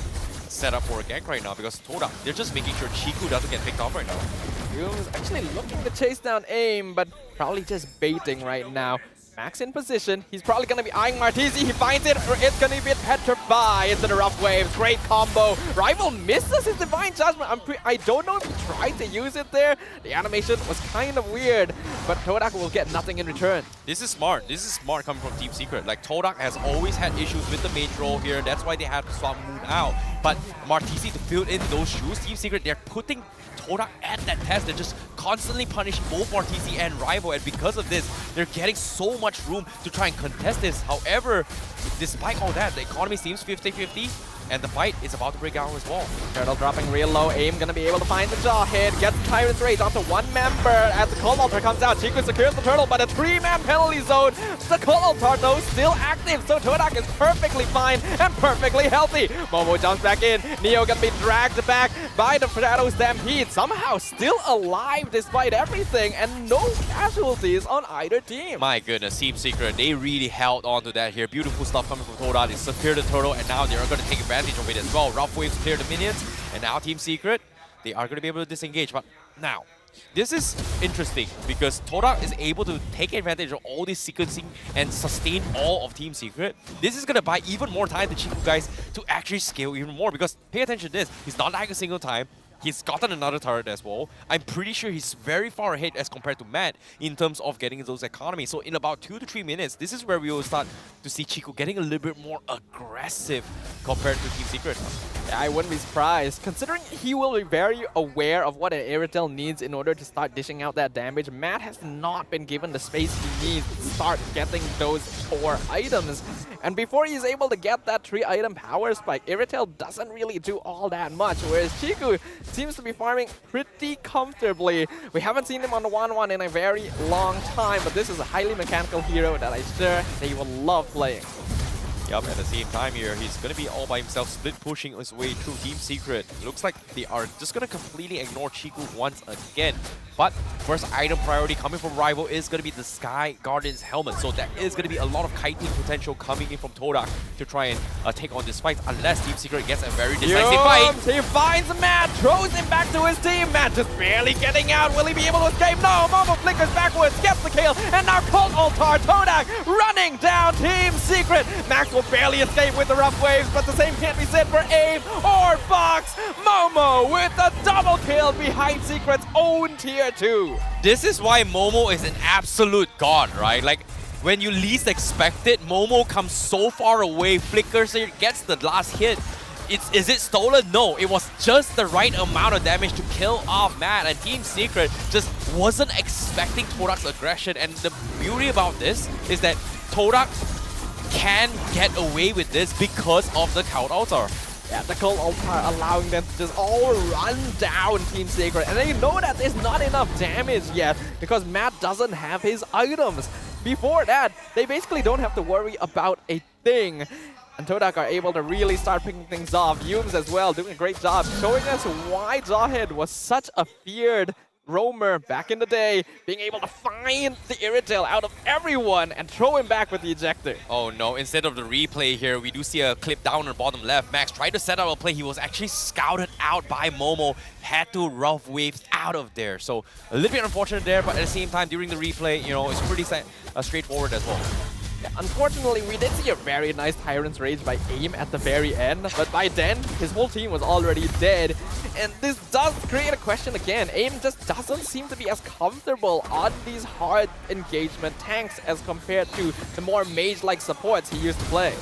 set up for a gank right now, because Todak, they're just making sure Chiku doesn't get picked off right now. Yumes actually looking to chase down aim, but probably just baiting right now. Max in position. He's probably going to be eyeing Martizi. He finds it. It's going to be petrified into the rough waves. Great combo. Rival misses his Divine Judgment. I don't know if he tried to use it there. The animation was kind of weird, but Todak will get nothing in return. This is smart. This is smart coming from Team Secret. Like, Todak has always had issues with the mage role here. That's why they had to swap Moon out. But Martizi to fill in those shoes, Team Secret, they're putting Todak at that test. They're just constantly punishing both Martizi and Rival, and because of this, they're getting so much room to try and contest this. However, despite all that, the economy seems 50-50, and the fight is about to break out as well. Turtle dropping real low. Aim gonna be able to find the jaw hit. Gets Tyrant's Rage onto one member as the Cold Altar comes out. Chiku secures the turtle, but a 3-man penalty zone. The Cold Altar, though, still active, so Todak is perfectly fine and perfectly healthy. Momo jumps back in. Neo gonna be dragged back by the Shadow Stampede. Somehow still alive despite everything, and no casualties on either team. My goodness, Team Secret, they really held on to that here. Beautiful stuff coming from Todak. They secured the turtle, and now they're going to take advantage of it as well. Rough waves clear the minions, and now Team Secret, they are going to be able to disengage. But now, this is interesting because Todak is able to take advantage of all this sequencing and sustain all of Team Secret. This is going to buy even more time to Chiku, guys, to actually scale even more, because pay attention to this. He's not dying a single time. He's gotten another turret as well. I'm pretty sure he's very far ahead as compared to Matt in terms of getting those economies. So in about 2 to 3 minutes, this is where we will start to see Chiku getting a little bit more aggressive compared to Team Secret. Yeah, I wouldn't be surprised, considering he will be very aware of what an Irritel needs in order to start dishing out that damage. Matt has not been given the space he needs to start getting those 4 items. And before he's able to get that 3-item power spike, Irritel doesn't really do all that much, whereas Chiku seems to be farming pretty comfortably. We haven't seen him on the 1-1 in a very long time, but this is a highly mechanical hero that I'm sure they will love playing. Yup, at the same time here, he's going to be all by himself, split pushing his way through Team Secret. Looks like they are just going to completely ignore Chiku once again. But first item priority coming from Rival is going to be the Sky Guardian's helmet. So there is going to be a lot of kiting potential coming in from Todak to try and take on this fight, unless Team Secret gets a very decisive fight. He finds Matt, throws him back to his team. Matt just barely getting out. Will he be able to escape? No, Momo flickers backwards, gets the kill, and now Cold Altar Todak running down Team Secret. Max will barely escape with the rough waves, but the same can't be said for Abe or Fox. Momo with a double kill behind Secret's own tier 2. This is why Momo is an absolute god, right? Like, when you least expect it, Momo comes so far away, flickers it, gets the last hit. Is it stolen? No, it was just the right amount of damage to kill off Matt, and Team Secret just wasn't expecting Todak's aggression. And the beauty about this is that Todak can get away with this because of the Cold Altar. Yeah, the Cold Altar allowing them to just all run down Team Secret. And they know that there's not enough damage yet because Matt doesn't have his items. Before that, they basically don't have to worry about a thing. And Todak are able to really start picking things off. Yums as well, doing a great job, showing us why Jawhead was such a feared roamer back in the day, being able to find the Irrital out of everyone and throw him back with the ejector. Oh no, instead of the replay here, we do see a clip down on the bottom left. Max tried to set up a play. He was actually scouted out by Momo, had to rough waves out of there. So a little bit unfortunate there, but at the same time, during the replay, you know, it's pretty straightforward as well. Yeah, unfortunately, we did see a very nice Tyrant's Rage by AIM at the very end, but by then, his whole team was already dead. And this does create a question again. AIM just doesn't seem to be as comfortable on these hard engagement tanks as compared to the more mage-like supports he used to play.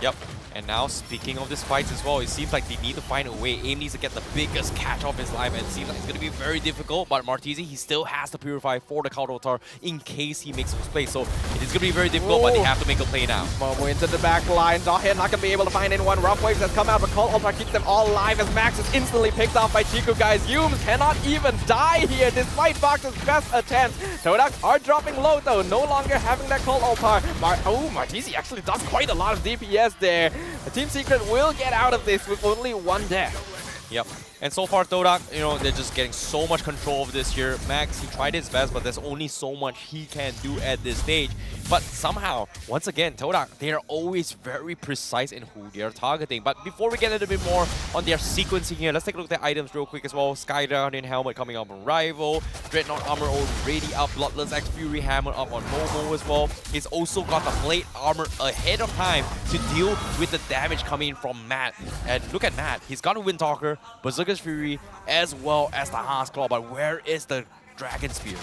Yep. And now, speaking of this fight as well, it seems like they need to find a way. AIM needs to get the biggest catch of his life, and it seems like it's going to be very difficult. But Martizi, he still has to purify for the counter altar in case he makes those plays. So it is going to be very difficult, but they have to make a play now. Momo into the back line. Jawhead not going to be able to find anyone. Rough waves has come out, but Cold Altar keeps them all alive as Max is instantly picked off by Chiku, guys. Yums cannot even die here despite Fox's best attempts. Todak are dropping low though, no longer having that Cold Altar. Martizi actually does quite a lot of DPS there. Team Secret will get out of this with only one death. Yep. And so far, Todak, you know, they're just getting so much control of this here. Max, he tried his best, but there's only so much he can do at this stage. But somehow, once again, Todak, they are always very precise in who they are targeting. But before we get a little bit more on their sequencing here, let's take a look at the items real quick as well. Skyguardian helmet coming up on Rival. Dreadnought armor already up. Bloodless X Fury hammer up on Momo as well. He's also got the plate armor ahead of time to deal with the damage coming from Matt. And look at Matt. He's got a Windtalker, Berserker's Fury, as well as the Heart's Claw. But where is the Dragon Spear?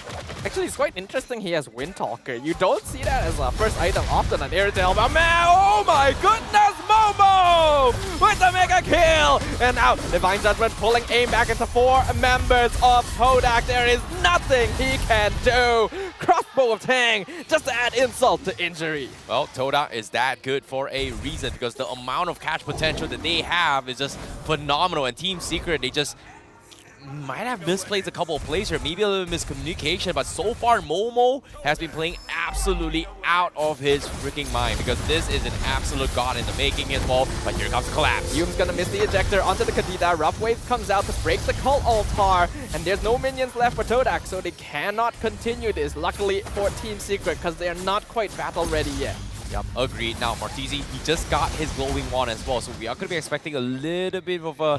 Actually, it's quite interesting he has Windtalker. You don't see that as a first item often on Irrital, but man, oh my goodness, Momo! With the mega kill! And now, Divine Judgment pulling AIM back into 4 members of Todak. There is nothing he can do. Crossbow of Tang, just to add insult to injury. Well, Todak is that good for a reason, because the amount of catch potential that they have is just phenomenal. And Team Secret, they just might have misplaced a couple of plays here, maybe a little miscommunication, but so far Momo has been playing absolutely out of his freaking mind, because this is an absolute god in the making as well. But here comes the collapse. Yum's gonna miss the ejector onto the Kadita. Rough Wave comes out to break the Cult Altar, and there's no minions left for Todak, so they cannot continue this. Luckily for Team Secret, because they are not quite battle ready yet. Yep, agreed. Now, Martizi, he just got his glowing wand as well, so we are going to be expecting a little bit of a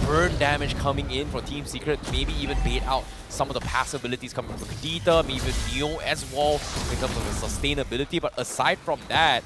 burn damage coming in for Team Secret, maybe even bait out some of the passive abilities coming from Kadita, maybe even Neo as well in terms of the sustainability. But aside from that,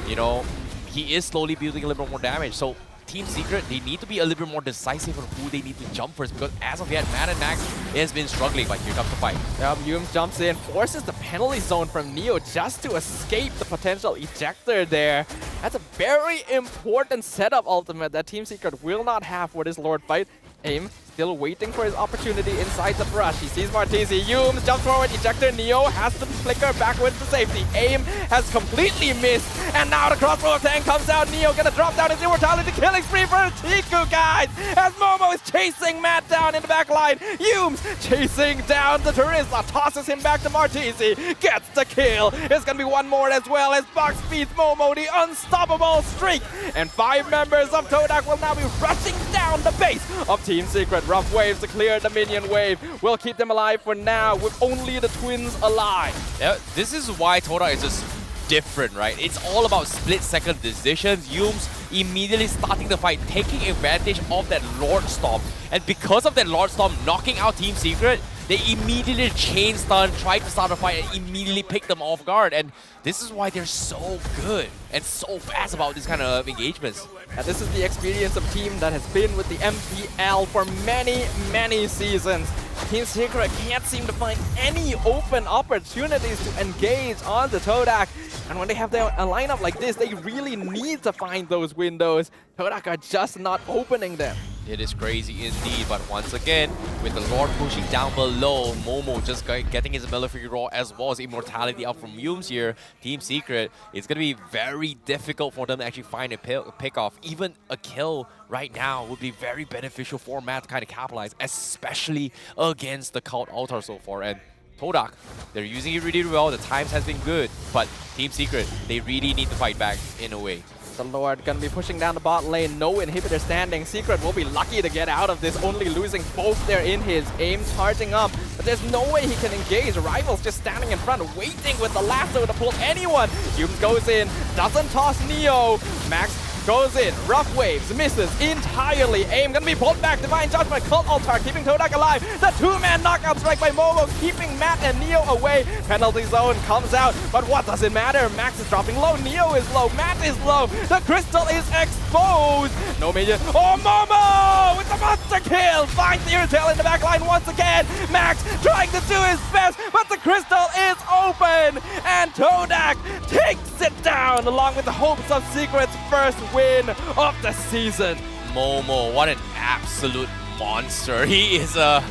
you know, he is slowly building a little bit more damage. So Team Secret, they need to be a little bit more decisive on who they need to jump first, because as of yet, Matt and Max has been struggling, but here comes the fight. Yep, Yums jumps in, forces the penalty zone from Neo just to escape the potential ejector there. That's a very important setup ultimate that Team Secret will not have for this Lord fight. AIM still waiting for his opportunity inside the brush. He sees Martizi. Yums jumps forward. Ejector. Neo has to flicker backwards to safety. AIM has completely missed. And now the crossbow of Tang comes out. Neo gonna drop down his immortality. Killing spree for Tiku, guys. As Momo is chasing Matt down in the back line. Yums chasing down the Teresa. Tosses him back to Martizi. Gets the kill. There's gonna be one more as well as Box feeds Momo the unstoppable streak. And 5 members of Todak will now be rushing down the base of Team Secret. Rough Waves to clear the minion wave. We'll keep them alive for now with only the twins alive. Yeah, this is why Todak is just different, right? It's all about split-second decisions. Yums immediately starting the fight, taking advantage of that Lord Stomp. And because of that Lord Stomp knocking out Team Secret, they immediately chain stun, tried to start a fight, and immediately pick them off guard. And this is why they're so good and so fast about this kind of engagements. And this is the experience of a team that has been with the MPL for many, many seasons. Team Secret can't seem to find any open opportunities to engage on the Todak. And when they have a lineup like this, they really need to find those windows. Todak are just not opening them. It is crazy indeed, but once again, with the Lord pushing down below, Momo just getting his Malefic Roar as well as Immortality up from Yumes here, Team Secret, it's going to be very difficult for them to actually find a pick-off. Even a kill right now would be very beneficial for Matt to kind of capitalize, especially against the Cult Altar so far. And Todak, they're using it really well, the times has been good, but Team Secret, they really need to fight back in a way. The Lord gonna be pushing down the bot lane, no inhibitor standing. Secret will be lucky to get out of this, only losing both there in his aim, charging up. But there's no way he can engage. Rivals just standing in front, waiting with the lasso to pull anyone. Humes goes in, doesn't toss Neo. Max goes in, rough waves, misses entirely. Aim gonna be pulled back, Divine Judgment, Cult Altar keeping Todak alive. The two-man knockout strike by Momo, keeping Matt and Neo away. Penalty zone comes out, but what does it matter? Max is dropping low, Neo is low, Matt is low. The crystal is exposed. No major. Oh, Momo with the monster kill. Finds the Irritail in the back line once again. Max trying to do his best, but the crystal is open. And Todak takes it down along with the hopes of Secret's first win of the season. Momo, what an absolute monster. He is a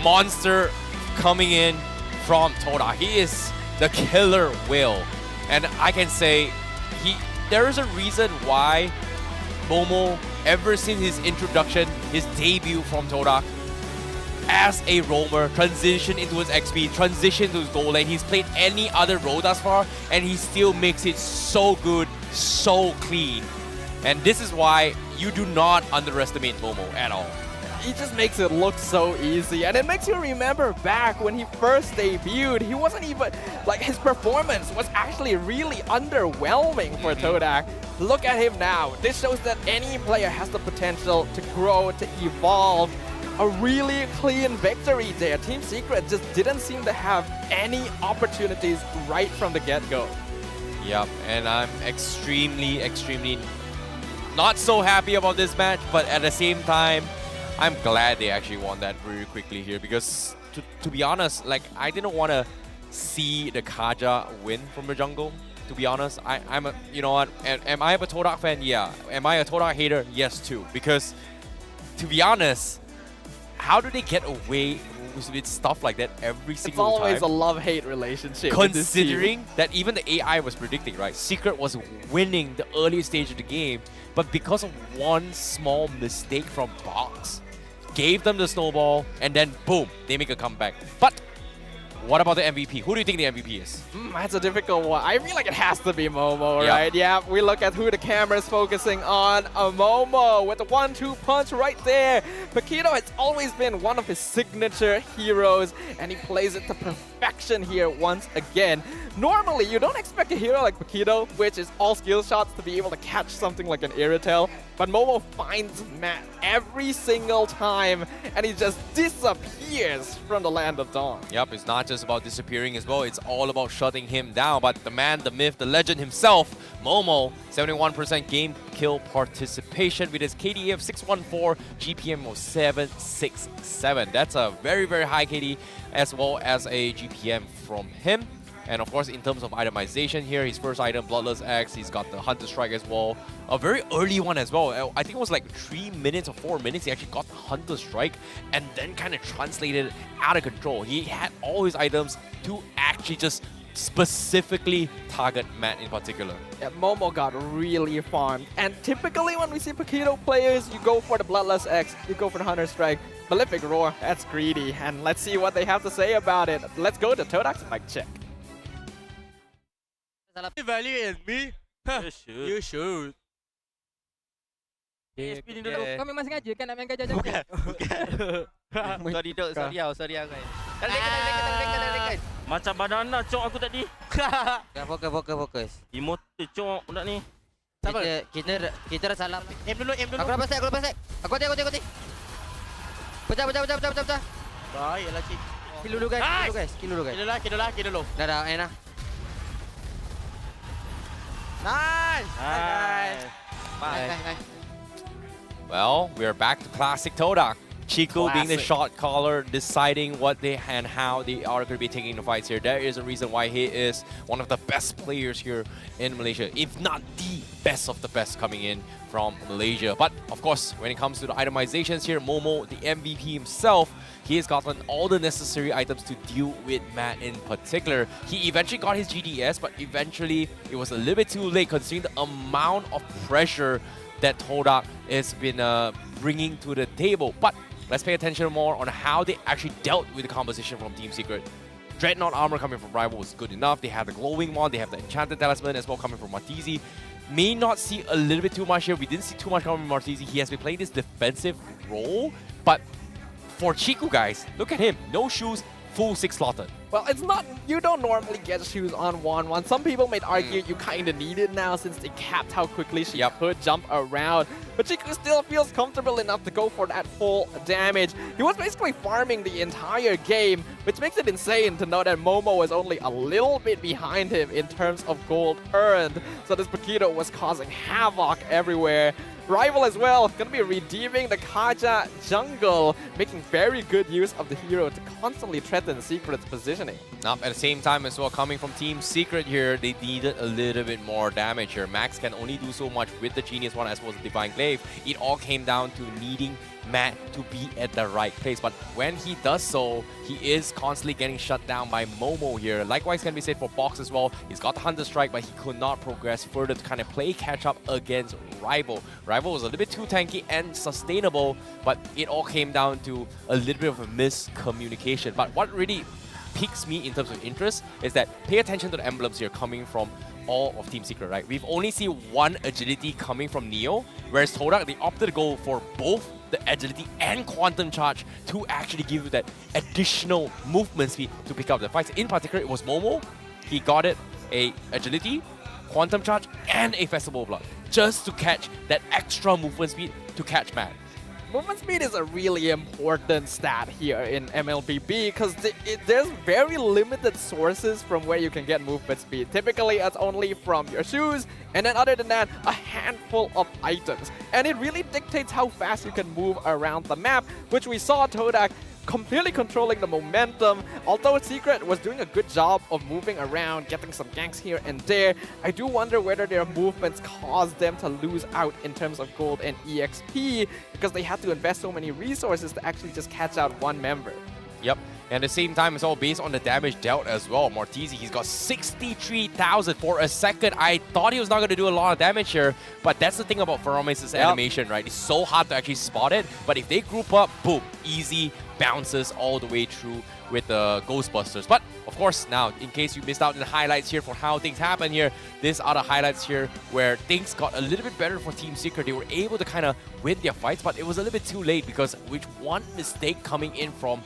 monster coming in from Todak. He is the killer whale. And I can say there is a reason why Momo, ever since his introduction, his debut from Todak, as a roamer, transition into his XP, transition to his goal lane. He's played any other role thus far, and he still makes it so good, so clean. And this is why you do not underestimate Momo at all. He just makes it look so easy, and it makes you remember back when he first debuted. He wasn't even, like, his performance was actually really underwhelming for Todak. Look at him now. This shows that any player has the potential to grow, to evolve. A really clean victory there. Team Secret just didn't seem to have any opportunities right from the get-go. Yep, and I'm extremely not so happy about this match, but at the same time, I'm glad they actually won that very quickly here, because to be honest, like, I didn't want to see the Kaja win from the jungle. To be honest, I'm a, you know what, am I a Todak fan? Yeah. Am I a Todak hater? Yes too, because to be honest, how do they get away with stuff like that every single time? It's always a love-hate relationship. Considering that even the AI was predicting, right? Secret was winning the early stage of the game, but because of one small mistake from Box, gave them the snowball, and then boom, they make a comeback. But what about the MVP? Who do you think the MVP is? That's a difficult one. I feel like it has to be Momo, right? Yeah, we look at who the camera's focusing on. Momo with the 1-2 punch right there. Paquito has always been one of his signature heroes, and he plays it to perfection here once again. Normally, you don't expect a hero like Paquito, which is all skill shots, to be able to catch something like an Irritail. But Momo finds Matt every single time, and he just disappears from the Land of Dawn. Yep, it's not just about disappearing as well, it's all about shutting him down. But the man, the myth, the legend himself, Momo, 71% game kill participation with his KD of 614, GPM of 767. That's a very, very high KD, as well as a GPM from him. And of course, in terms of itemization here, his first item, Bloodless Axe, he's got the Hunter Strike as well. A very early one as well. I think it was like 3 minutes or 4 minutes, he actually got the Hunter Strike and then kind of translated it out of control. He had all his items to actually just specifically target Matt in particular. Yeah, Momo got really farmed. And typically when we see Paquito players, you go for the Bloodless X, you go for the Hunter Strike. Malefic Roar, that's greedy. And let's see what they have to say about it. Let's go to Todak's mic check. Evaluate me? You should. Kau memang sengaja kan nak main gajah-gajah? Bukan. Sorry guys. Kan. Macam banana cok aku tadi. Fokus. Emote cok budak ni. Kita dah salah. Aim dulu. Aku dah pasek. Aku hati. Pecah. Baiklah cik. Kill dulu guys. Kill dulu. Dah, enak. Nice. Well, we're back to classic Todak. Chico being the Classic. shot caller, deciding what they and how they are going to be taking the fights here. There is a reason why he is one of the best players here in Malaysia, if not the best of the best coming in from Malaysia. But of course, when it comes to the itemizations here, Momo, the MVP himself, he has gotten all the necessary items to deal with Matt in particular. He eventually got his GDS, but eventually it was a little bit too late considering the amount of pressure that Todak has been bringing to the table. But let's pay attention more on how they actually dealt with the composition from Team Secret. Dreadnought armor coming from Rival was good enough. They have the glowing one, they have the enchanted talisman as well coming from Martizi. May not see a little bit too much here. We didn't see too much coming from Martizi. He has been playing this defensive role, but for Chiku, guys, look at him. No shoes, full 6 slotted. Well, it's not, you don't normally get shoes on 1-1. Some people might argue you kind of need it now since they capped how quickly she could jump around. But Chiku still feels comfortable enough to go for that full damage. He was basically farming the entire game, which makes it insane to know that Momo was only a little bit behind him in terms of gold earned. So this Paquito was causing havoc everywhere. Rival as well, going to be redeeming the Kaja jungle, making very good use of the hero to constantly threaten Secret's positioning. Now, at the same time as well, coming from Team Secret here, they needed a little bit more damage here. Max can only do so much with the Genius one as well as the Divine Glaive. It all came down to needing Matt to be at the right place. But when he does so, he is constantly getting shut down by Momo here. Likewise can be said for Box as well. He's got the Hunter Strike, but he could not progress further to kind of play catch up against Rival. Rival was a little bit too tanky and sustainable, but it all came down to a little bit of a miscommunication. But what really piques me in terms of interest is that pay attention to the emblems here coming from all of Team Secret, right? We've only seen one agility coming from Neo, whereas Todak, they opted to go for both the agility and quantum charge to actually give you that additional movement speed to pick up the fights. In particular, it was Momo. He got it a agility, quantum charge, and a festival blood just to catch that extra movement speed to catch Matt. Movement speed is a really important stat here in MLBB because there's very limited sources from where you can get movement speed. Typically, it's only from your shoes, and then other than that, a handful of items. And it really dictates how fast you can move around the map, which we saw Todak completely controlling the momentum. Although Secret was doing a good job of moving around, getting some ganks here and there, I do wonder whether their movements caused them to lose out in terms of gold and EXP because they had to invest so many resources to actually just catch out one member. Yep. And at the same time, it's all based on the damage dealt as well. Martizi, he's got 63,000 for a second. I thought he was not going to do a lot of damage here, but that's the thing about Ferome's animation, right? It's so hard to actually spot it, but if they group up, boom, easy bounces all the way through with the Ghostbusters. But of course, now, in case you missed out on the highlights here for how things happen here, these are the highlights here where things got a little bit better for Team Secret. They were able to kind of win their fights, but it was a little bit too late because with one mistake coming in from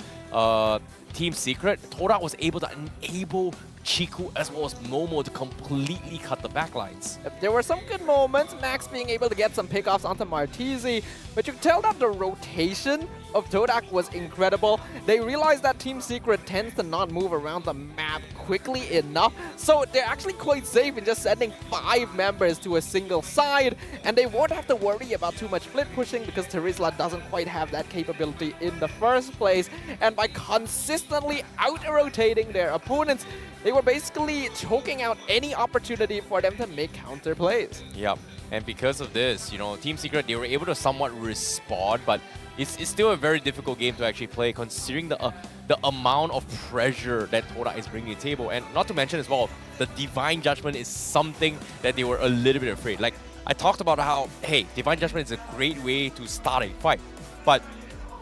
Team Secret, Todak was able to enable Chiku as well as Momo to completely cut the backlines. There were some good moments, Max being able to get some pickoffs onto Martizi, but you can tell that the rotation of Todak was incredible. They realized that Team Secret tends to not move around the map quickly enough, so they're actually quite safe in just sending 5 members to a single side, and they won't have to worry about too much split pushing because Terizla doesn't quite have that capability in the first place, and by consistently out-rotating their opponents, they were basically choking out any opportunity for them to make counter plays. Yep. And because of this, you know, Team Secret, they were able to somewhat respond, but it's still a very difficult game to actually play considering the amount of pressure that Todak is bringing to the table. And not to mention as well, the Divine Judgment is something that they were a little bit afraid. Like, I talked about how, hey, Divine Judgment is a great way to start a fight. But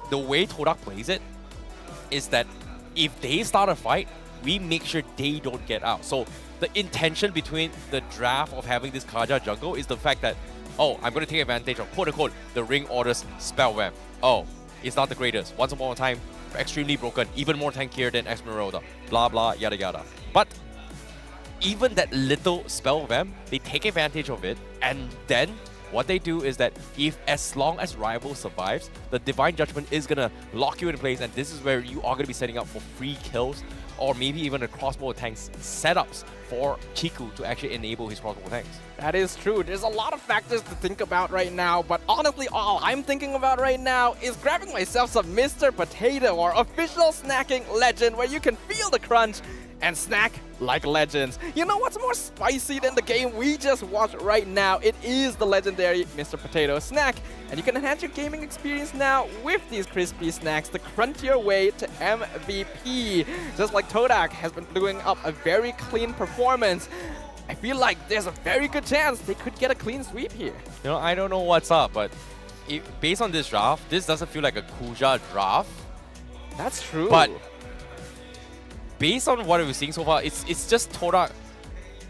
the way Todak plays it is that if they start a fight, we make sure they don't get out. So the intention between the draft of having this Kaja jungle is the fact that, oh, I'm going to take advantage of, quote-unquote, the Ring Order's Spell Vamp. Oh, it's not the greatest. Once upon a time, extremely broken, even more tankier than Esmeralda, blah, blah, yada, yada. But even that little Spell Vamp, they take advantage of it, and then what they do is that if as long as Rival survives, the Divine Judgment is going to lock you in place, and this is where you are going to be setting up for free kills or maybe even a crossbow tanks setups for Chiku to actually enable his crossbow tanks. That is true. There's a lot of factors to think about right now, but honestly, all I'm thinking about right now is grabbing myself some Mr. Potato or official snacking legend where you can feel the crunch and snack like legends. You know what's more spicy than the game we just watched right now? It is the legendary Mr. Potato snack. And you can enhance your gaming experience now with these crispy snacks to crunch your way to MVP. Just like Todak has been doing up a very clean performance, I feel like there's a very good chance they could get a clean sweep here. You know, I don't know what's up, but based on this draft, this doesn't feel like a Kuja draft. That's true. But based on what we're seeing so far, it's just Todak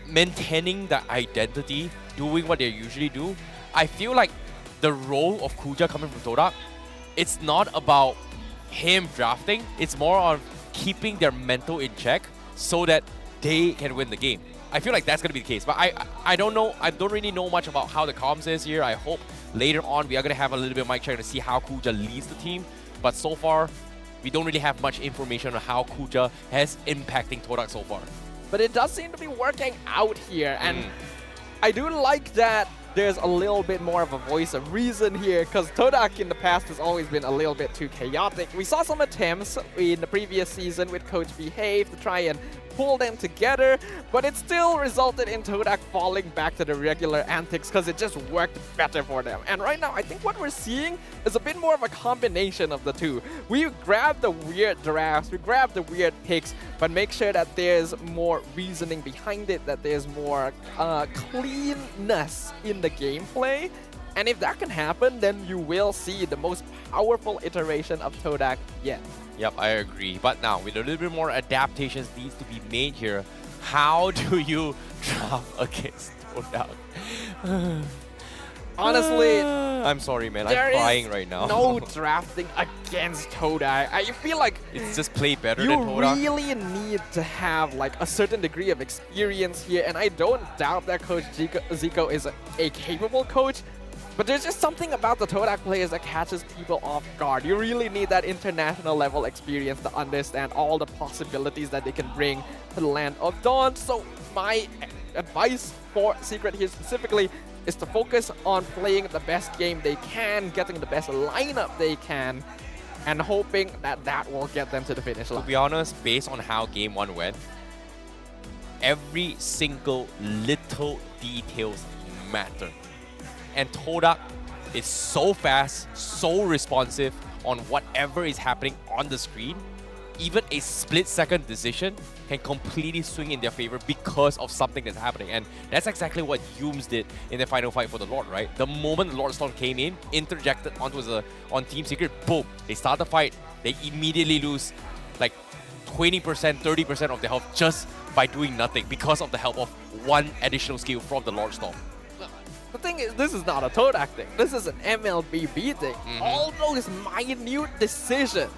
maintaining the identity, doing what they usually do. I feel like the role of Kuja coming from Todak, it's not about him drafting, it's more on keeping their mental in check so that they can win the game. I feel like that's going to be the case, but I don't know. I don't really know much about how the comms is here. I hope later on we are going to have a little bit of mic check to see how Kuja leads the team. But so far, we don't really have much information on how Kuja has impacting Todak so far. But it does seem to be working out here, and I do like that there's a little bit more of a voice of reason here, because Todak in the past has always been a little bit too chaotic. We saw some attempts in the previous season with Coach Behave to try and pull them together, but it still resulted in Todak falling back to the regular antics because it just worked better for them. And right now, I think what we're seeing is a bit more of a combination of the two. We grab the weird drafts, we grab the weird picks, but make sure that there's more reasoning behind it, that there's more cleanness in the gameplay. And if that can happen, then you will see the most powerful iteration of Todak yet. Yep, I agree. But now, with a little bit more adaptations needs to be made here, how do you draft against Todak? Honestly, I'm sorry, man. I'm crying right now. No drafting against Todak. I feel like it's just play better than Todak. You really need to have like a certain degree of experience here, and I don't doubt that Coach Zico is a capable coach. But there's just something about the Todak players that catches people off guard. You really need that international level experience to understand all the possibilities that they can bring to the Land of Dawn. So my advice for Secret here specifically is to focus on playing the best game they can, getting the best lineup they can, and hoping that that will get them to the finish line. To be honest, based on how Game 1 went, every single little details matter. And Todak is so fast, so responsive on whatever is happening on the screen. Even a split-second decision can completely swing in their favor because of something that's happening. And that's exactly what Humes did in the final fight for the Lord, right? The moment the Lord Storm came in, interjected on Team Secret, boom, they start the fight. They immediately lose like 20%, 30% of their health just by doing nothing because of the help of one additional skill from the Lord Storm. The thing is, this is not a Todak thing. This is an MLBB thing. All those minute decisions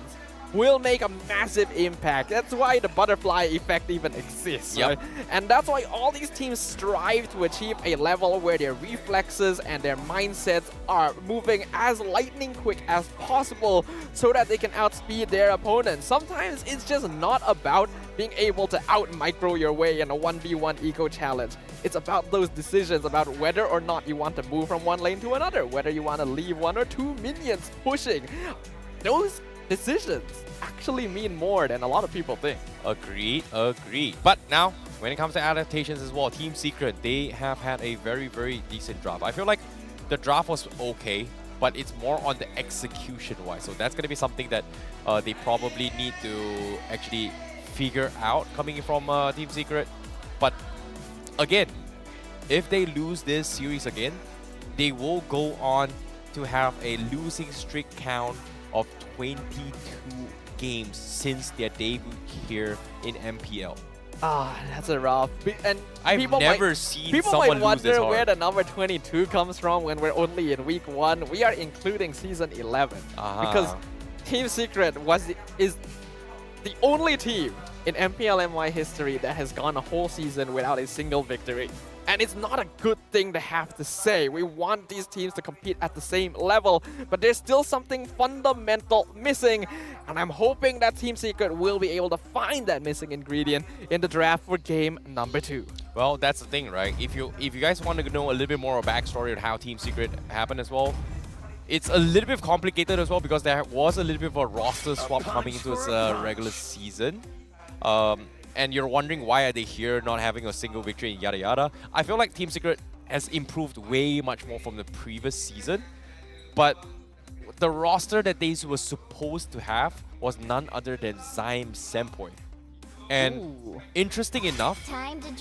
will make a massive impact. That's why the butterfly effect even exists, right? And that's why all these teams strive to achieve a level where their reflexes and their mindsets are moving as lightning quick as possible so that they can outspeed their opponents. Sometimes it's just not about being able to out-micro your way in a 1v1 eco challenge. It's about those decisions about whether or not you want to move from one lane to another, whether you want to leave 1 or 2 minions pushing. Those decisions actually mean more than a lot of people think. Agreed. But now, when it comes to adaptations as well, Team Secret, they have had a very, very decent draft. I feel like the draft was okay, but it's more on the execution-wise. So that's going to be something that they probably need to actually figure out coming from Team Secret. But again, if they lose this series again, they will go on to have a losing streak count of 22 games since their debut here in MPL. That's a rough. And I've never seen someone lose this hard. People might wonder where the number 22 comes from when we're only in week 1. We are including season 11 because Team Secret is the only team in MPL MY history that has gone a whole season without a single victory. And it's not a good thing to have to say. We want these teams to compete at the same level, but there's still something fundamental missing. And I'm hoping that Team Secret will be able to find that missing ingredient in the draft for game number 2. Well, that's the thing, right? If you guys want to know a little bit more of backstory on how Team Secret happened as well, it's a little bit complicated as well because there was a little bit of a roster swap coming into its regular season. And you're wondering why are they here not having a single victory and yada yada. I feel like Team Secret has improved way much more from the previous season. But the roster that they were supposed to have was none other than Zyme Senpoi. And interesting enough,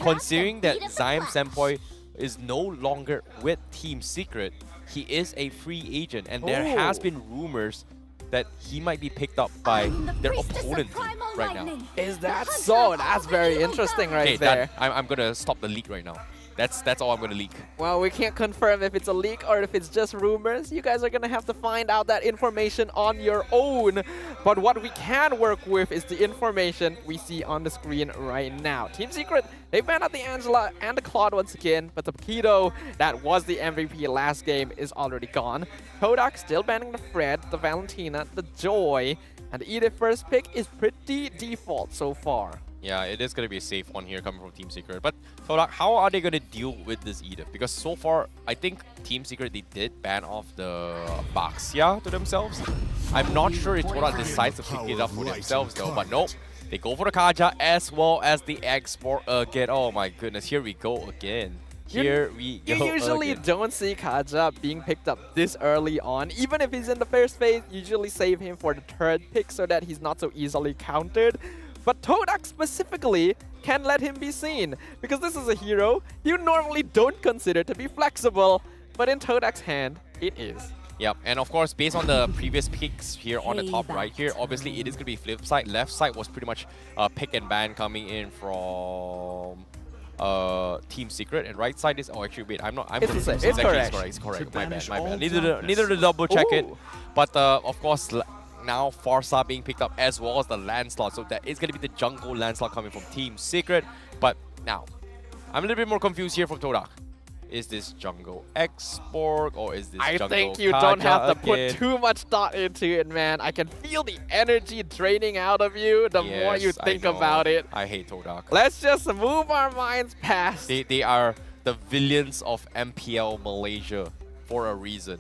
considering that Zyme Senpoi is no longer with Team Secret, he is a free agent, and there has been rumors that he might be picked up by their opponent team right now. Is that so? That's very interesting right there. I'm gonna stop the leak right now. That's all I'm gonna leak. Well, we can't confirm if it's a leak or if it's just rumors. You guys are gonna have to find out that information on your own. But what we can work with is the information we see on the screen right now. Team Secret, they banned out the Angela and the Claude once again, but the Paquito, that was the MVP last game, is already gone. Todak still banning the Fred, the Valentina, the Joy, and the Edith first pick is pretty default so far. Yeah, it is going to be a safe one here coming from Team Secret. But Todak, how are they going to deal with this Edith? Because so far, I think Team Secret, they did ban off the Baxia to themselves. I'm not sure if Todak decides to pick it up for themselves though, but nope. They go for the Kaja as well as the Export again. Oh my goodness, here we go again. Here we go. You usually don't see Kaja being picked up this early on. Even if he's in the first phase, usually save him for the third pick so that he's not so easily countered. But Todak specifically can let him be seen, because this is a hero you normally don't consider to be flexible, but in Todak's hand, it is. Yep, and of course, based on the previous picks here on the top right here, obviously it is going to be flip side. Left side was pretty much pick and ban coming in from Team Secret, and right side is actually wait, I'm confused. It's correct. It's correct. My bad. Neither to double check it, but of course. Now Farsa being picked up as well as the Lancelot, so that is going to be the jungle Lancelot coming from Team Secret. But now, I'm a little bit more confused here from Todak. Is this jungle Export or is this jungle I think you don't have to put too much thought into it, man. I can feel the energy draining out of you the more you think about it. I hate Todak. Let's just move our minds past. They are the villains of MPL Malaysia for a reason.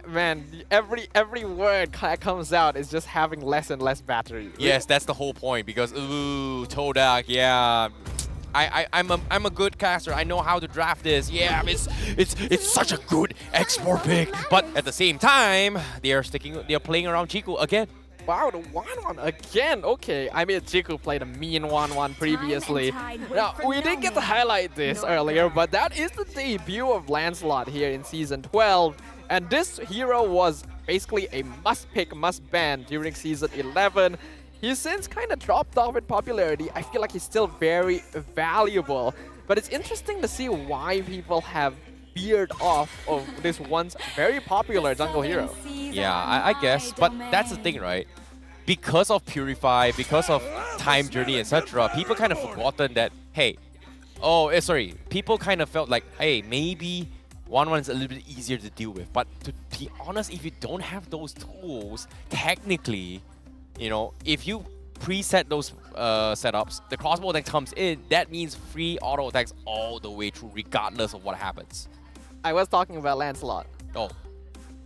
Man, every word that comes out is just having less and less battery. Yes, that's the whole point, because ooh, Todak, yeah. I'm a good caster. I know how to draft this. Yeah, it's such a good export pick. But at the same time, they're playing around Chiku again. Wow, the 1-1 again. Okay, I mean, Chiku played a mean 1-1 previously. Now, we didn't get to highlight this earlier, but that is the debut of Lancelot here in Season 12. And this hero was basically a must-pick, must-ban during Season 11. He's since kind of dropped off in popularity. I feel like he's still very valuable. But it's interesting to see why people have veered off of this once very popular jungle hero. Yeah, I guess. But that's the thing, right? Because of Purify, because of Time Journey, etc., people kind of forgotten that, hey, people kind of felt like, hey, maybe 1-1 is a little bit easier to deal with. But to be honest, if you don't have those tools, technically, you know, if you preset those setups, the crossbow that comes in, that means free auto attacks all the way through, regardless of what happens. I was talking about Lancelot. Oh.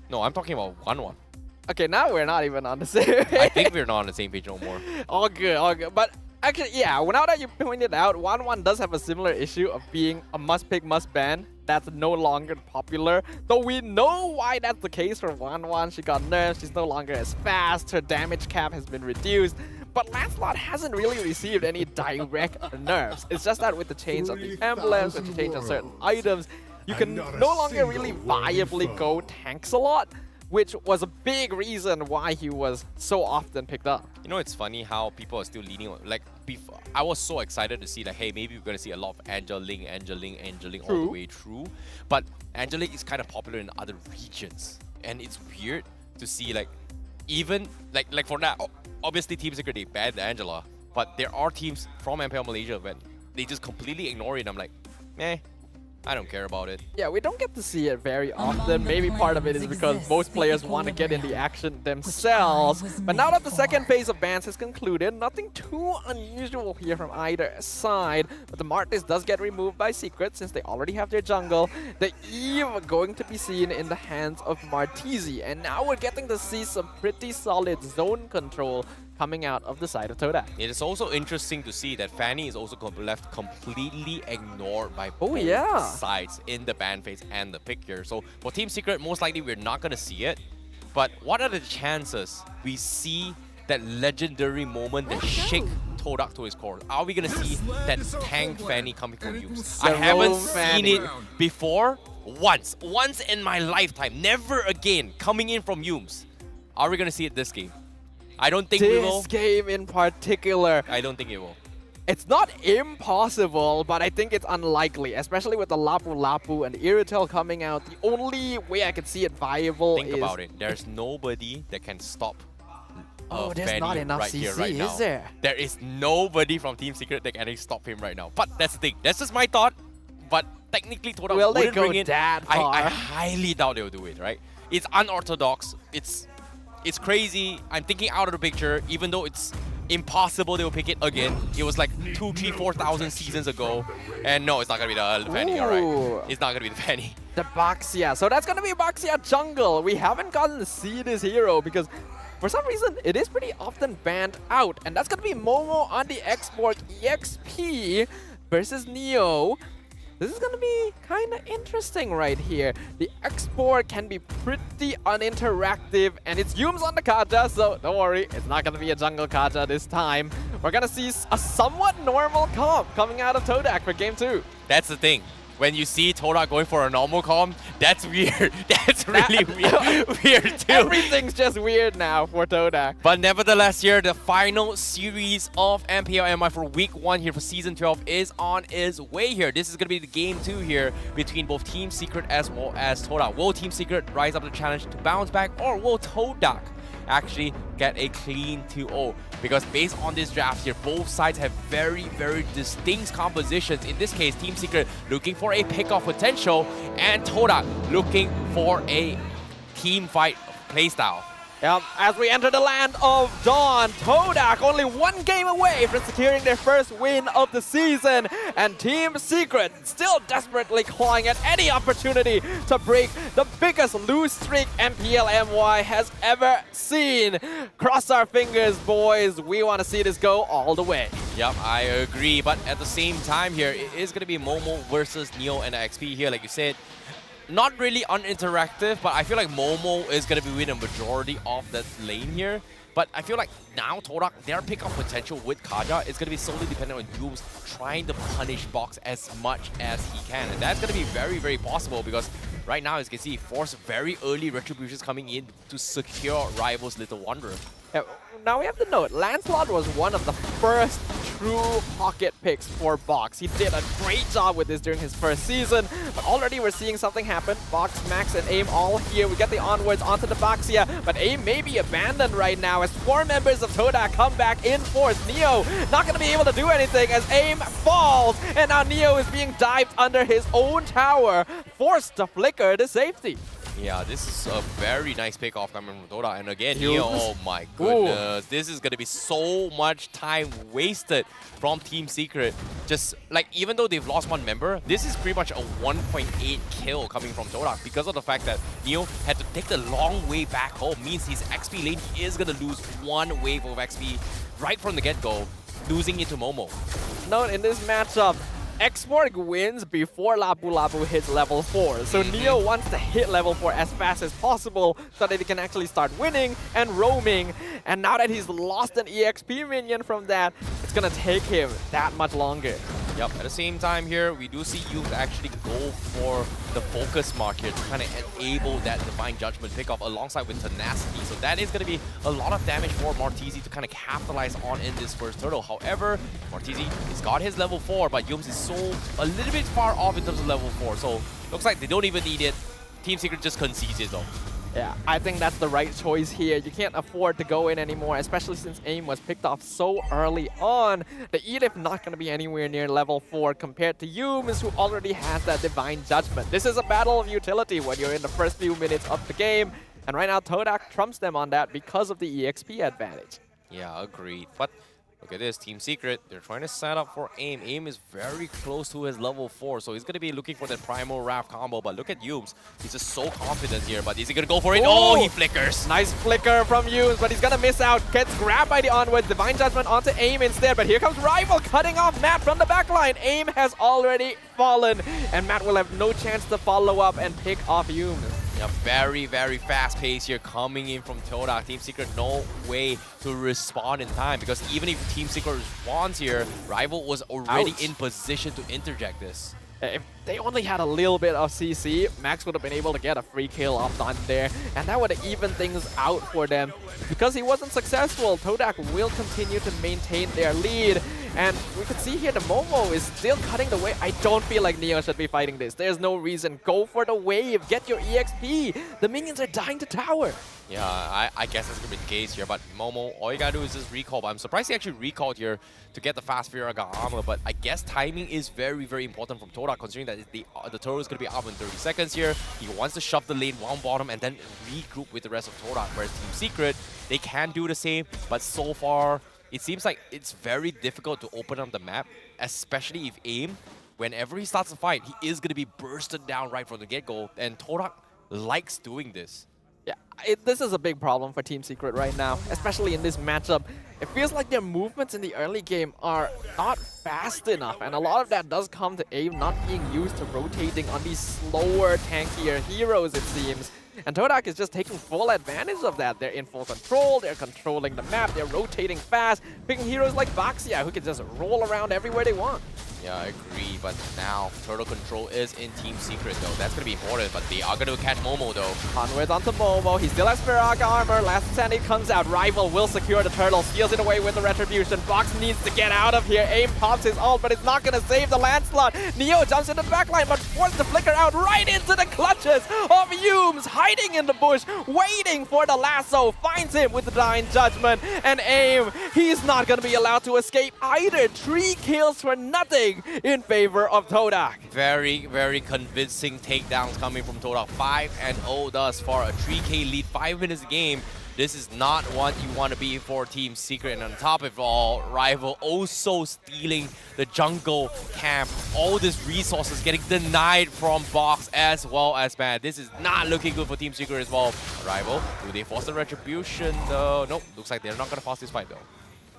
No, I'm talking about 1-1. Okay, now we're not even on the same page. I think we're not on the same page no more. All good, all good. But actually, yeah, now that you pointed out, 1-1 does have a similar issue of being a must-pick, must-ban. That's no longer popular. Though we know why that's the case for 1-1. She got nerfed, she's no longer as fast, her damage cap has been reduced. But Lancelot hasn't really received any direct nerfs. It's just that with the change of the emblems, with the change of certain items, you can no longer really viably go tanks a lot, which was a big reason why he was so often picked up. You know, it's funny how people are still leaning on, like, before, I was so excited to see, like, hey, maybe we're going to see a lot of Angeling all the way through. But Angeling is kind of popular in other regions. And it's weird to see, like, even, like for that, obviously Team Secret, they banned Angela. But there are teams from MPL Malaysia when they just completely ignore it. I'm like, I don't care about it. Yeah, we don't get to see it very often. Maybe part of it is because most players want to get in the action themselves. But now that the second phase of bans has concluded, nothing too unusual here from either side. But the Martis does get removed by Secret since they already have their jungle. The Eve going to be seen in the hands of Martizi. And now we're getting to see some pretty solid zone control coming out of the side of Todak. It is also interesting to see that Fanny is also left completely ignored by both sides in the ban phase and the pick here. So for Team Secret, most likely we're not going to see it. But what are the chances we see that legendary moment that shake Todak to his core? Are we going to see that tank Fanny coming from Use? I haven't seen it before. Once in my lifetime. Never again coming in from Yumes. Are we going to see it this game? I don't think we will. This game in particular. I don't think it will. It's not impossible, but I think it's unlikely, especially with the Lapu Lapu and Iritel coming out. The only way I could see it viable is... Think about it. There's nobody that can stop there's Fanny not enough right CC, here, right now. is there? There is nobody from Team Secret that can actually stop him right now. But that's the thing. That's just my thought. But technically, Todak Will they wouldn't go bring it. that far? I highly doubt they'll do it, right? It's unorthodox. It's crazy. I'm thinking out of the picture, even though it's impossible they will pick it again. It was like 2,000, 3,000, 4,000 seasons ago. And no, it's not going to be the Fanny, alright. It's not going to be the Fanny. The Baxia. So that's going to be Baxia jungle. We haven't gotten to see this hero because for some reason, it is pretty often banned out. And that's going to be Momo on the Export EXP versus Neo. This is going to be kind of interesting right here. The export can be pretty uninteractive, and it's Yumes on the Kaja, so don't worry, it's not going to be a jungle Kaja this time. We're going to see a somewhat normal comp coming out of Todak for Game 2. That's the thing. When you see Todak going for a normal comp, that's weird. That's really weird too. Everything's just weird now for Todak. But nevertheless here, the final series of MPL MY for Week 1 here for Season 12 is on its way here. This is going to be the Game 2 here between both Team Secret as well as Todak. Will Team Secret rise up to the challenge to bounce back, or will Todak actually get a clean 2-0? Because based on this draft here, both sides have very, very distinct compositions. In this case, Team Secret looking for a pick-off potential, and Todak looking for a team fight playstyle. Yep, as we enter the land of Dawn, Todak only one game away from securing their first win of the season, and Team Secret still desperately clawing at any opportunity to break the biggest lose streak MPL MY has ever seen. Cross our fingers, boys. We want to see this go all the way. Yep, I agree, but at the same time here, it is going to be Momo versus Neo and XP here, like you said. Not really uninteractive, but I feel like Momo is going to be winning a majority of that lane here. But I feel like now Todak, their pick-up potential with Kaja is going to be solely dependent on Yumes trying to punish Box as much as he can. And that's going to be very, very possible because right now, as you can see, force very early retributions coming in to secure Rival's Little Wanderer. Yeah, now we have to note, Lancelot was one of the first true pocket picks for Box. He did a great job with this during his first season, but already we're seeing something happen. Box, Max, and AIM all here. We get the onwards onto the Baxia, but AIM may be abandoned right now as 4 members of Todak come back in force. Neo not going to be able to do anything as AIM falls, and now Neo is being dived under his own tower, forced to flicker to safety. Yeah, this is a very nice pick-off coming from Todak. And again, Neo, oh my goodness. This is going to be so much time wasted from Team Secret. Just, like, even though they've lost 1 member, this is pretty much a 1.8 kill coming from Todak because of the fact that Neo had to take the long way back home. Means his XP lane is going to lose 1 wave of XP right from the get-go, losing it to Momo. Note in this matchup, Exborg wins before Lapu Lapu hits level 4. So Neo wants to hit level 4 as fast as possible so that he can actually start winning and roaming. And now that he's lost an EXP minion from that, it's going to take him that much longer. Yep, at the same time here, we do see Youth actually go for the focus mark here to kind of enable that Divine Judgment pickoff alongside with Tenacity. So that is going to be a lot of damage for Martizi to kind of capitalize on in this first turtle. However, Martizi has got his level 4, but Yumes is so a little bit far off in terms of level 4. So looks like they don't even need it. Team Secret just concedes it though. Yeah, I think that's the right choice here. You can't afford to go in anymore, especially since AIM was picked off so early on. The Edith not going to be anywhere near level 4 compared to Yumes, who already has that Divine Judgment. This is a battle of utility when you're in the first few minutes of the game. And right now, Todak trumps them on that because of the EXP advantage. Yeah, agreed. But look at this, Team Secret. They're trying to set up for AIM. AIM is very close to his level 4, so he's going to be looking for that Primal Wrath combo. But look at Yumes. He's just so confident here, but is he going to go for it? Oh, he flickers. Nice flicker from Yumes, but he's going to miss out. Gets grabbed by the onwards. Divine Judgment onto AIM instead, but here comes Rival cutting off Matt from the backline. AIM has already fallen, and Matt will have no chance to follow up and pick off Yumes. Yeah, very, very fast pace here coming in from Todak. Team Secret, no way to respond in time, because even if Team Secret responds here, Rival was already in position to interject this. If they only had a little bit of CC, Max would have been able to get a free kill off on there, and that would have evened things out for them. Because he wasn't successful, Todak will continue to maintain their lead. And we can see here the Momo is still cutting the wave. I don't feel like Neo should be fighting this. There's no reason. Go for the wave. Get your EXP. The minions are dying to tower. Yeah, I guess that's going to be the case here. But Momo, all you got to do is just recall. But I'm surprised he actually recalled here to get the fast Firaga armor. But I guess timing is very, very important from Todak, considering that the turret is going to be up in 30 seconds here. He wants to shove the lane one bottom and then regroup with the rest of Todak. Whereas Team Secret, they can do the same. But so far, it seems like it's very difficult to open up the map, especially if AIM, whenever he starts a fight, he is going to be bursted down right from the get-go, and Todak likes doing this. Yeah, this is a big problem for Team Secret right now, especially in this matchup. It feels like their movements in the early game are not fast enough, and a lot of that does come to AIM not being used to rotating on these slower, tankier heroes, it seems. And Todak is just taking full advantage of that. They're in full control, they're controlling the map, they're rotating fast, picking heroes like Baxia, who can just roll around everywhere they want. Yeah, I agree, but now turtle control is in Team Secret though. That's going to be important, but they are going to catch Momo though. Onwards onto Momo. He still has Firaga armor. Last Sandy comes out. Rival will secure the turtle, steals it away with the retribution. Box needs to get out of here. AIM pops his ult, but it's not going to save the Lancelot. Neo jumps into the backline, but forced to flicker out right into the clutches of Yumes, hiding in the bush, waiting for the lasso. Finds him with the Divine Judgment, and AIM, he's not going to be allowed to escape either. 3 kills for nothing in favor of Todak. Very, very convincing takedowns coming from Todak. 5-0 thus far, a 3K lead, 5 minutes a game. This is not what you want to be for Team Secret. And on top of it all, Rival also stealing the jungle camp. All these resources getting denied from Box as well as Matt. This is not looking good for Team Secret as well. Rival, do they force the retribution though? Nope, looks like they're not going to force this fight though.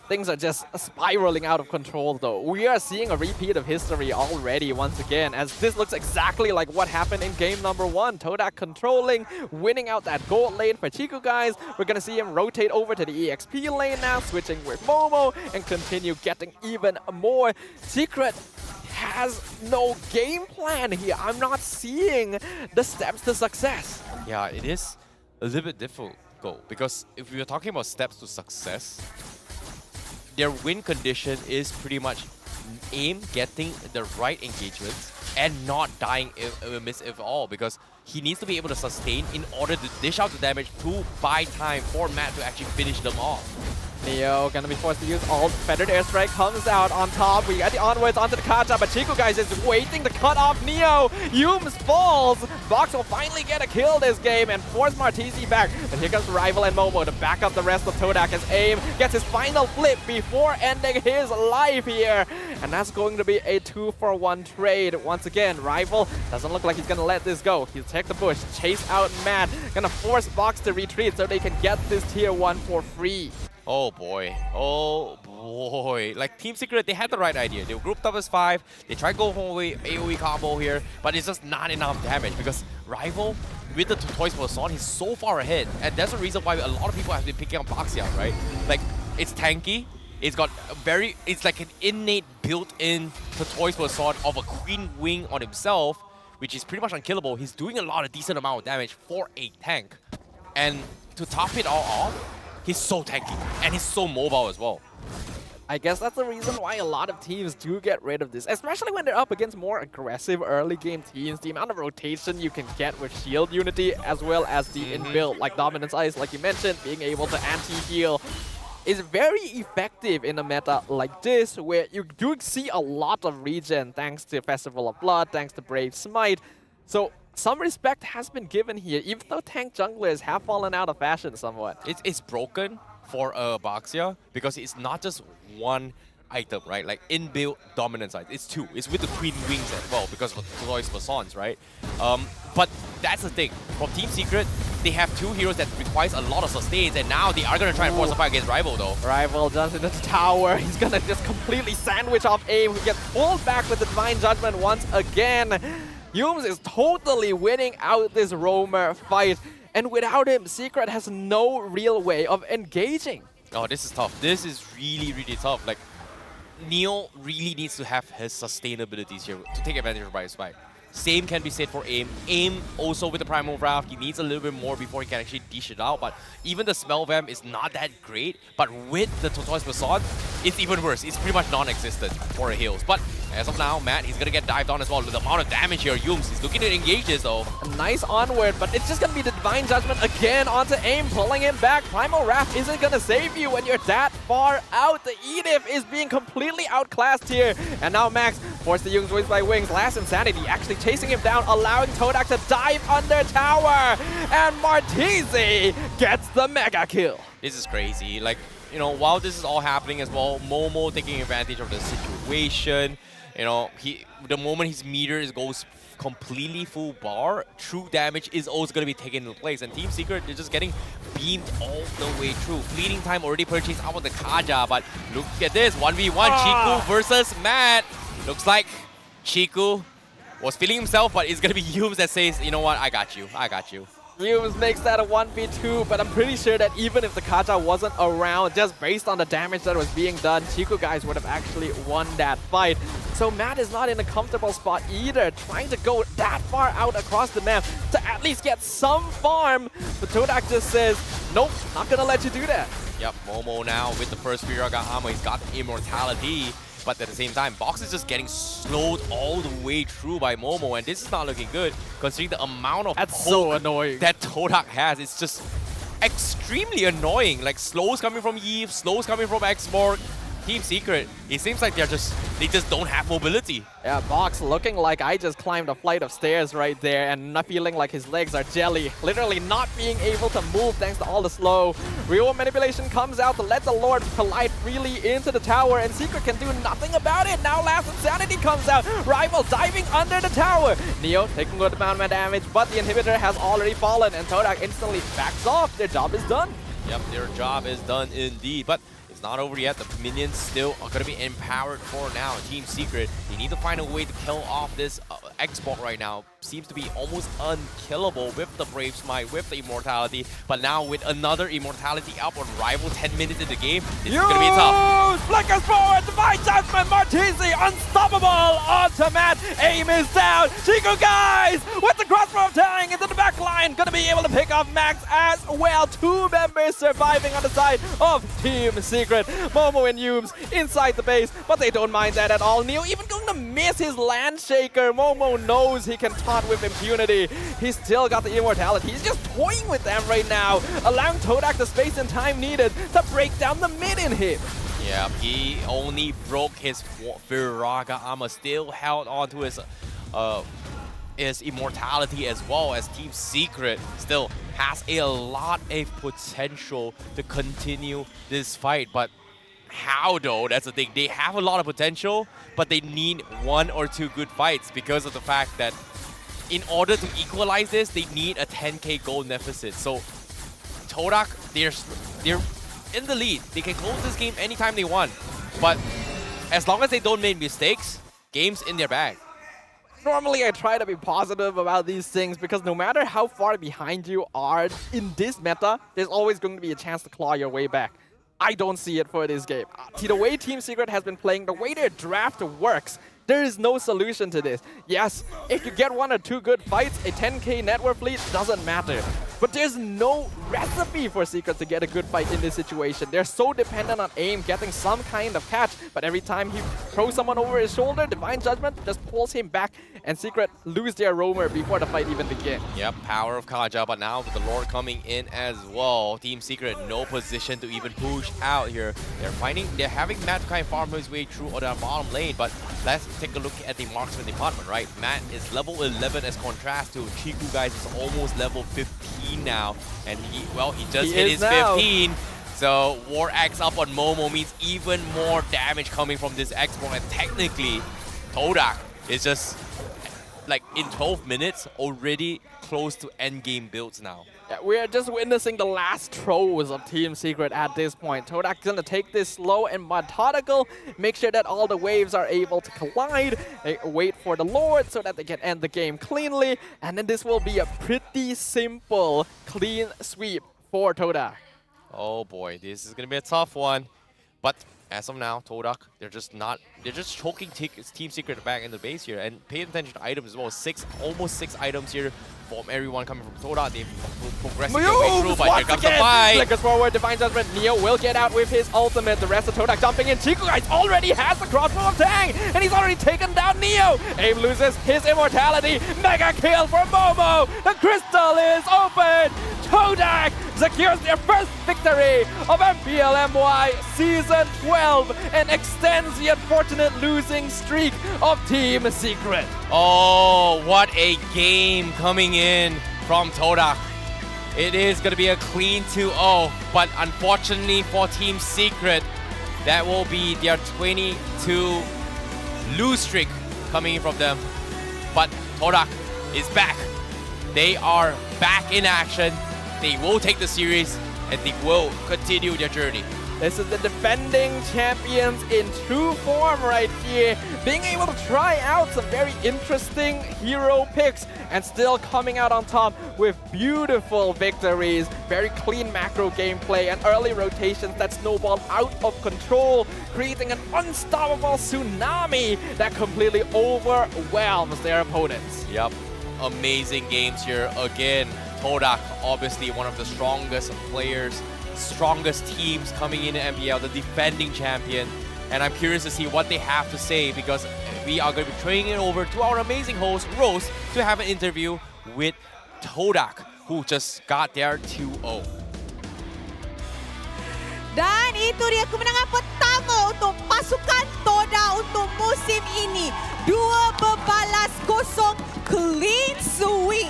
Things are just spiraling out of control though. We are seeing a repeat of history already once again, as this looks exactly like what happened in game number 1. Todak controlling, winning out that gold lane for Chiku guys. We're gonna see him rotate over to the EXP lane now, switching with Momo, and continue getting even more. Secret has no game plan here. I'm not seeing the steps to success. Yeah, it is a little bit difficult because if we are talking about steps to success, their win condition is pretty much AIM getting the right engagements and not dying if all, because he needs to be able to sustain in order to dish out the damage to buy time for Matt to actually finish them off. Neo gonna be forced to use ult. Feathered Airstrike comes out on top. We got the onwards onto the Kacha, but Chiku guys is waiting to cut off Neo. Yumes falls. Box will finally get a kill this game and force Martisi back. But here comes Rival and Momo to back up the rest of Todak as AIM gets his final flip before ending his life here. And that's going to be a 2-for-1 trade. Once again, Rival doesn't look like he's gonna let this go. He'll check the bush, chase out Matt, gonna force Box to retreat so they can get this tier 1 for free. Oh boy, oh boy. Like Team Secret, they had the right idea. They were grouped up as 5. They tried to go for an AoE combo here, but it's just not enough damage because Rival, with the Toys for Son, he's so far ahead. And that's the reason why a lot of people have been picking up Baxia, right? Like, it's tanky. It's got it's like an innate built-in Toys for Son of a Queen Wing on himself, which is pretty much unkillable. He's doing a lot of decent amount of damage for a tank. And to top it all off, he's so tanky, and he's so mobile as well. I guess that's the reason why a lot of teams do get rid of this, especially when they're up against more aggressive early game teams. The amount of rotation you can get with shield unity as well as the inbuilt like dominance ice, like you mentioned, being able to anti-heal is very effective in a meta like this, where you do see a lot of regen thanks to Festival of Blood, thanks to Brave Smite. So some respect has been given here, even though tank junglers have fallen out of fashion somewhat. It's broken for Baxia because it's not just one item, right? Like inbuilt dominance item. It's two. It's with the Queen Wings as well because of the Toys Persons, right? But that's the thing. From Team Secret, they have two heroes that requires a lot of sustains, and now they are going to try and force a fight against Rival though. Rival jumps into the tower. He's going to just completely sandwich off aim. He gets pulled back with the Divine Judgment once again. Humes is totally winning out this roamer fight. And without him, Secret has no real way of engaging. Oh, this is tough. This is really, really tough. Like, Neo really needs to have his sustainabilities here to take advantage of his fight. Same can be said for AIM. AIM also with the Primal Wrath, he needs a little bit more before he can actually dish it out. But even the Smell Vamp is not that great. But with the Tortoise Basson, it's even worse. It's pretty much non-existent for the heals. But as of now, Matt, he's going to get dived on as well with the amount of damage here. Yumes, he's looking to engage this though. A nice onward, but it's just going to be the Divine Judgment again onto AIM, pulling him back. Primal Wrath isn't going to save you when you're that far out. The Edith is being completely outclassed here. And now Max forced the Yumes by wings. Last Insanity actually chasing him down, allowing Todak to dive under tower. And Martese gets the mega kill. This is crazy. Like, you know, while this is all happening as well, Momo taking advantage of the situation. You know, the moment his meter goes completely full bar, true damage is also going to be taken into place. And Team Secret, they're just getting beamed all the way through. Fleeting Time already purchased out of the Kaja, but look at this, 1v1 Chiku versus Matt. Looks like Chiku was feeling himself, but it's going to be Yumes that says, you know what, I got you, I got you. Yumes makes that a 1v2, but I'm pretty sure that even if the Kaja wasn't around, just based on the damage that was being done, Chiku guys would have actually won that fight. So Matt is not in a comfortable spot either, trying to go that far out across the map to at least get some farm. But Todak just says, nope, not gonna let you do that. Yep, Momo now with the first Firaga armor, he's got Immortality. But at the same time, Box is just getting slowed all the way through by Momo, and this is not looking good considering the amount of so annoying that Todak has. It's just extremely annoying. Like slows coming from Eve, slows coming from Xborg. Team Secret, it seems like they just don't have mobility. Yeah, Box looking like I just climbed a flight of stairs right there and not feeling like his legs are jelly. Literally not being able to move thanks to all the slow. Real manipulation comes out to let the Lord collide freely into the tower, and Secret can do nothing about it. Now Last Insanity comes out. Rival diving under the tower. Neo taking good amount of damage, but the inhibitor has already fallen, and Todak instantly backs off. Their job is done. Yep, their job is done indeed. But not over yet. The minions still are going to be empowered for now. Team Secret, they need to find a way to kill off this Xbox right now. Seems to be almost unkillable with the Brave Smite, with the Immortality. But now with another Immortality up on Rival 10 minutes in the game, this is going to be tough. Flickers forward, Divine Judgment, Martese, unstoppable onto Matt. Aim is down. Chiku guys with the crossbow tying into the back line. Going to be able to pick off Max as well. Two members surviving on the side of Team Secret. Momo and Yumes inside the base, but they don't mind that at all. Neo even going to miss his land shaker. Momo knows he can taunt with impunity. He's still got the immortality. He's just toying with them right now, allowing Todak the space and time needed to break down the mid-inhib. Yeah, he only broke his Firaga armor, still held on to his immortality as well, as Team Secret still has a lot of potential to continue this fight. But how though? That's the thing. They have a lot of potential, but they need one or two good fights because of the fact that in order to equalize this, they need a 10k gold deficit. So Todak, they're in the lead. They can close this game anytime they want. But as long as they don't make mistakes, game's in their bag. Normally, I try to be positive about these things because no matter how far behind you are in this meta, there's always going to be a chance to claw your way back. I don't see it for this game. The way Team Secret has been playing, the way their draft works, there is no solution to this. Yes, if you get one or two good fights, a 10k net worth lead doesn't matter. But there's no recipe for Secret to get a good fight in this situation. They're so dependent on aim, getting some kind of catch. But every time he throws someone over his shoulder, Divine Judgment just pulls him back, and Secret lose their roamer before the fight even begins. Yep, power of Kaja, but now with the Lord coming in as well, Team Secret no position to even push out here. They're having Matt kind of farm his way through the bottom lane, but let's take a look at the marksman department, right? Matt is level 11 as contrast to Chiku, guys, is almost level 15 now, and he just hit his 15. So War Axe up on Momo means even more damage coming from this X-Born, and technically Todak is just like in 12 minutes already close to endgame builds now. Yeah, we are just witnessing the last throws of Team Secret at this point. Todak's gonna take this slow and methodical, make sure that all the waves are able to collide, wait for the Lord so that they can end the game cleanly, and then this will be a pretty simple, clean sweep for Todak. Oh boy, this is gonna be a tough one. But as of now, Todak, they're just choking Team Secret back in the base here, and pay attention to items as well. Almost six items here from everyone coming from Todak. They've progressed their way through, but here comes the fight. Flickers forward, Divine Judgment. Neo will get out with his ultimate. The rest of Todak jumping in. Chiku, guys, already has the crossbow of Tang, and he's already taken down Neo. Abe loses his immortality. Mega kill for Momo. The crystal is open. Todak secures their first victory of MPL MY Season 12 and extends the unfortunate losing streak of Team Secret. Oh, what a game coming in from Todak. It is going to be a clean 2-0, but unfortunately for Team Secret, that will be their 22 lose streak coming in from them. But Todak is back. They are back in action. They will take the series, and they will continue their journey. This is the defending champions in true form right here, being able to try out some very interesting hero picks and still coming out on top with beautiful victories, very clean macro gameplay, and early rotations that snowball out of control, creating an unstoppable tsunami that completely overwhelms their opponents. Yep, amazing games here again. Todak, obviously one of the strongest players, strongest teams coming in MPL, the defending champion. And I'm curious to see what they have to say, because we are going to be turning it over to our amazing host, Rose, to have an interview with Todak, who just got their 2-0. Dan itu dia kemenangan pertama untuk pasukan Todak untuk musim ini. 2-0 clean sweep.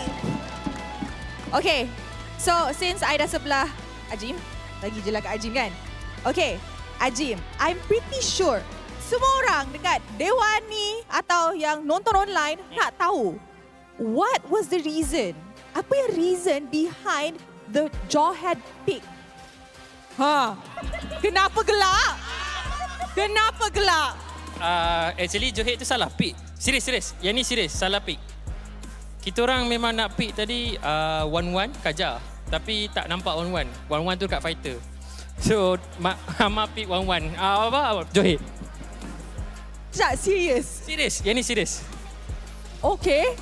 Okay, so since I dah sebelah Ajim, lagi je lah kat Ajim kan? Okay, Ajim, I'm pretty sure semua orang dekat Dewan ni atau yang nonton online nak tahu what was the reason? Apa yang reason behind the Jawhead pick? Kenapa gelak? Kenapa gelak? Actually Jawhead tu salah pick. Serius. Yang ni serius, salah pick. Kita orang memang nak pick tadi 1-1 Kaja. Tapi tak nampak 1-1. 1-1 tu kat fighter. So, Mama pick 1-1. Apa? Jawhead. Tak, serius? Serius, yang ni serius. Okay.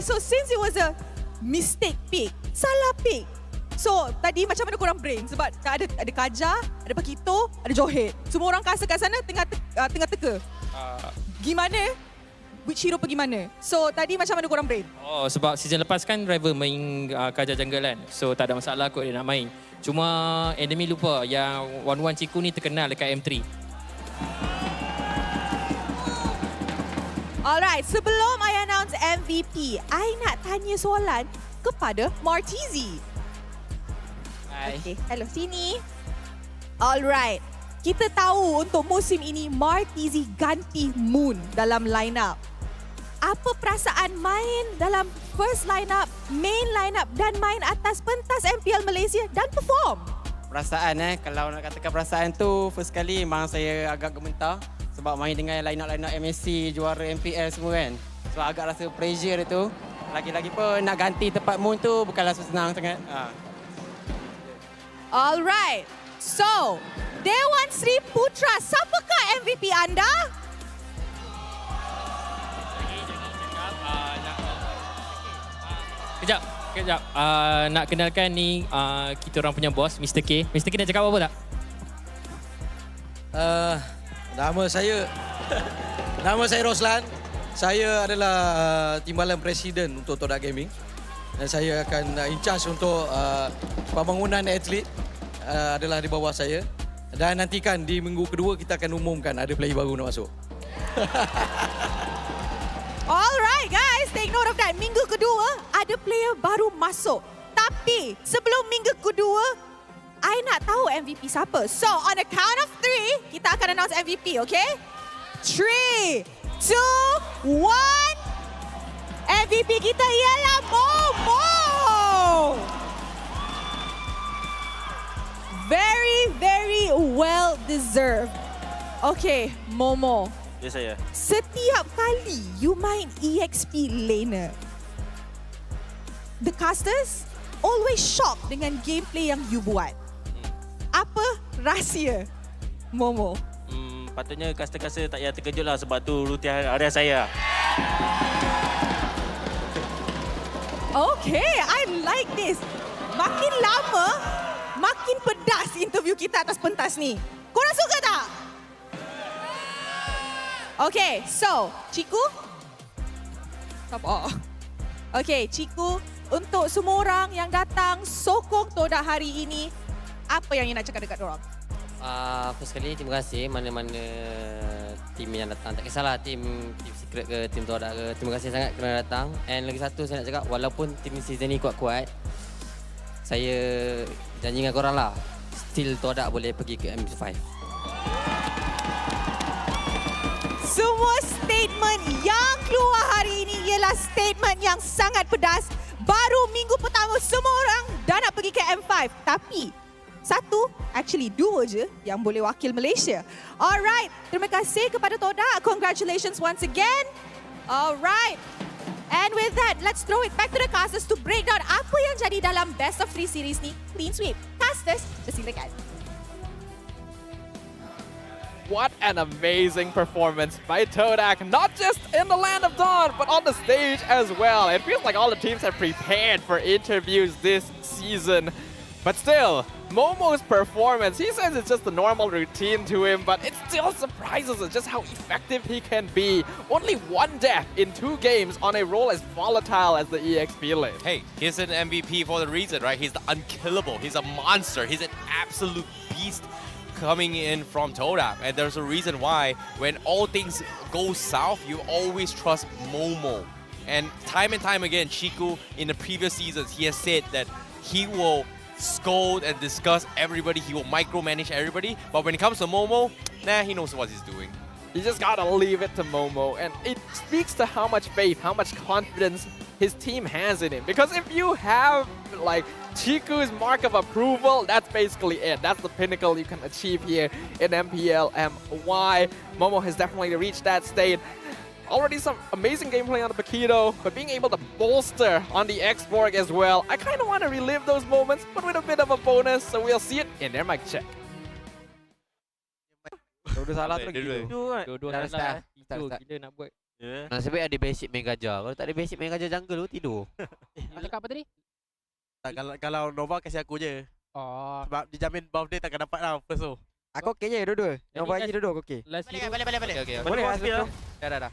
So since it was a mistake pick, salah pick. So, tadi macam mana korang brain? Sebab ada Kaja, ada Pakito, ada Jawhead. Semua orang kat sana tengah teka. Gimana? Which hero pergi mana? So, tadi macam mana korang brain? Oh, sebab season lepas kan Rival main Kaja jungle kan. So, tak ada masalah kot dia nak main. Cuma enemy lupa yang 1-1 Ciku ni terkenal dekat M3. Alright, sebelum I announce MVP, I nak tanya soalan kepada Martizi. Hai. Okay, hello, sini. Alright, kita tahu untuk musim ini Martizi ganti Moon dalam lineup. Apa perasaan main dalam first lineup, main lineup dan main atas pentas MPL Malaysia dan perform? Perasaan kalau nak katakan perasaan tu, first kali memang saya agak gemetar sebab main dengan lineup-lineup MSC, juara MPL semua kan. So agak rasa pressure dia tu. Lagi-lagi pun nak ganti tempat Moon tu bukanlah senang sangat. Alright, so Dewan Sri Putra, siapakah MVP anda? Kejap. Nak kenalkan ni kita orang punya bos, Mr. K. Mr. K nak cakap apa tak? Nama saya Roslan. Saya adalah timbalan presiden untuk Todak Gaming. Dan saya akan in charge untuk pembangunan atlet adalah di bawah saya. Dan nantikan di minggu kedua kita akan umumkan ada player baru nak masuk. Alright guys, take note of that. Minggu kedua ada player baru masuk. Tapi sebelum minggu kedua, I nak tahu MVP siapa. So on the count of 3, kita akan announce MVP, okay? 3, 2, 1. MVP kita ialah Momo. Very, very well deserved. Okay, Momo. Ya saya. Setiap kali you main EXP laner, the casters always shocked dengan gameplay yang you buat. Apa rahsia, Momo? Patutnya caster-caster tak payah terkejut lah sebab tu rutin harian saya. Okay, I like this. Makin lama, makin pedas interview kita atas pentas ni. Korang suka tak? Okay, so Ciku. Sabar. Okay, Ciku, untuk semua orang yang datang sokong Todak hari ini, apa yang you nak cakap dekat diorang? First sekali, terima kasih mana-mana tim yang datang. Tak kisahlah tim secret ke, tim Todak ke. Terima kasih sangat kerana datang. And lagi satu saya nak cakap, walaupun tim season ni kuat-kuat, saya janji dengan korang lah, still Todak boleh pergi ke MP5. Semua statement yang keluar hari ini ialah statement yang sangat pedas. Baru minggu pertama semua orang dah nak pergi ke M5. Tapi satu, actually dua je yang boleh wakil Malaysia. Alright, terima kasih kepada Todak. Congratulations once again. Alright. And with that, let's throw it back to the casters to break down apa yang jadi dalam best of 3 series ni. Clean sweep. Casters, persilakan. What an amazing performance by Todak, not just in the Land of Dawn, but on the stage as well. It feels like all the teams have prepared for interviews this season. But still, Momo's performance, he says it's just a normal routine to him, but it still surprises us just how effective he can be. Only 1 death in 2 games on a role as volatile as the EXP lane. Hey, he's an MVP for the reason, right? He's the unkillable. He's a monster. He's an absolute beast coming in from Todak. And there's a reason why when all things go south, you always trust Momo. And time again, Chiku, in the previous seasons, he has said that he will scold and discuss everybody. He will micromanage everybody. But when it comes to Momo, nah, he knows what he's doing. You just gotta leave it to Momo. And it speaks to how much faith, how much confidence his team has in him. Because if you have, like, Chiku's mark of approval, that's basically it. That's the pinnacle you can achieve here in MPL MY. Momo has definitely reached that state. Already some amazing gameplay on the Paquito, but being able to bolster on the X-Borg as well. I kind of want to relive those moments, but with a bit of a bonus, so we'll see it in their mic check. Dua-dua salah tu lagi. Dua-dua salah. Itu gila nak buat. Nasib baik ada basic main gajah. Kalau tak ada basic main gajah jungle tu tidur. Cakap apa tadi? Kalau Nova kasih aku je. Oh. Sebab dijamin birthday takkan dapat lah first tu. Aku okey je dua-dua. Nova je duduk okey. Balik. Okey. Boleh dah.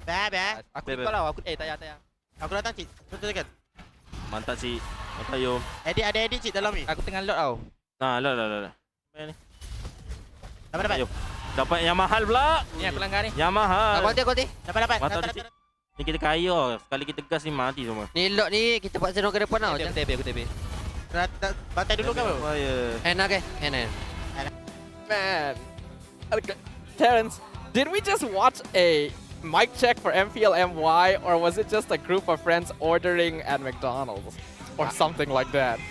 Dah. Dah. Aku kalau aku tak payah. Aku datang cik. Betul kan? Mantap cik. Mantap yo. Edit ada edit cik dalam ni. Aku tengah load tau. Nah, lah. Ni. Dapat. Dapat yang mahal pula. Ni aku langgar ni. Yang mahal. Aku hati. Dapat. Mantap cik. Ni kita kaya. Sekali kita gas ni mati semua. Ni load ni kita buat zero ke depan tau. Aku TB. Bantai dulu kan bro? Enak ke? Enak. Man. Terrence, did we just watch a mic check for MPL MY, or was it just a group of friends ordering at McDonald's? Or something like that?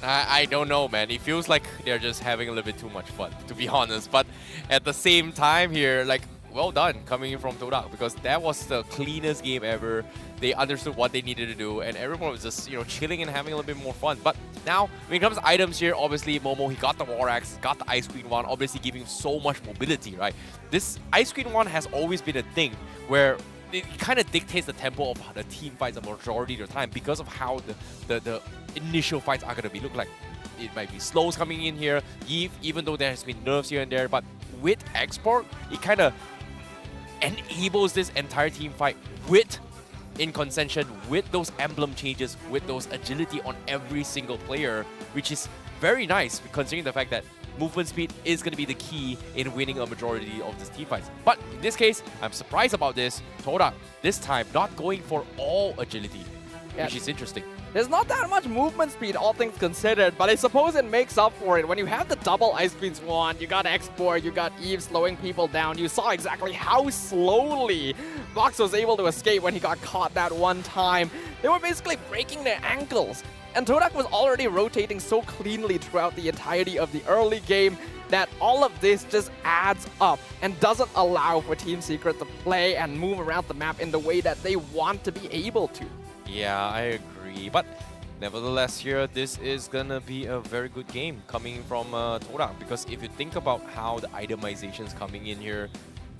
I don't know, man. It feels like they're just having a little bit too much fun, to be honest. But at the same time here, like, well done coming in from Todak, because that was the cleanest game ever. They understood what they needed to do, and everyone was just, chilling and having a little bit more fun. But now, when it comes to items here, obviously Momo, he got the War Axe, got the Ice Queen one, obviously giving him so much mobility, right? This Ice Queen one has always been a thing where it kind of dictates the tempo of the team fights a majority of the time because of how the initial fights are going to be look like. It might be slows coming in here, even though there has been nerfs here and there, but with export, it kind of enables this entire team fight with in contention, with those emblem changes, with those agility on every single player, which is very nice considering the fact that movement speed is going to be the key in winning a majority of these team fights. But in this case, I'm surprised about this. Todak, this time, not going for all agility, which is interesting. There's not that much movement speed, all things considered, but I suppose it makes up for it. When you have the double Ice Queen Swan, you got Export, you got Eve slowing people down. You saw exactly how slowly Vox was able to escape when he got caught that one time. They were basically breaking their ankles. And Todak was already rotating so cleanly throughout the entirety of the early game that all of this just adds up and doesn't allow for Team Secret to play and move around the map in the way that they want to be able to. Yeah, I agree. But nevertheless here, this is gonna be a very good game coming from Todak, because if you think about how the itemization is coming in here,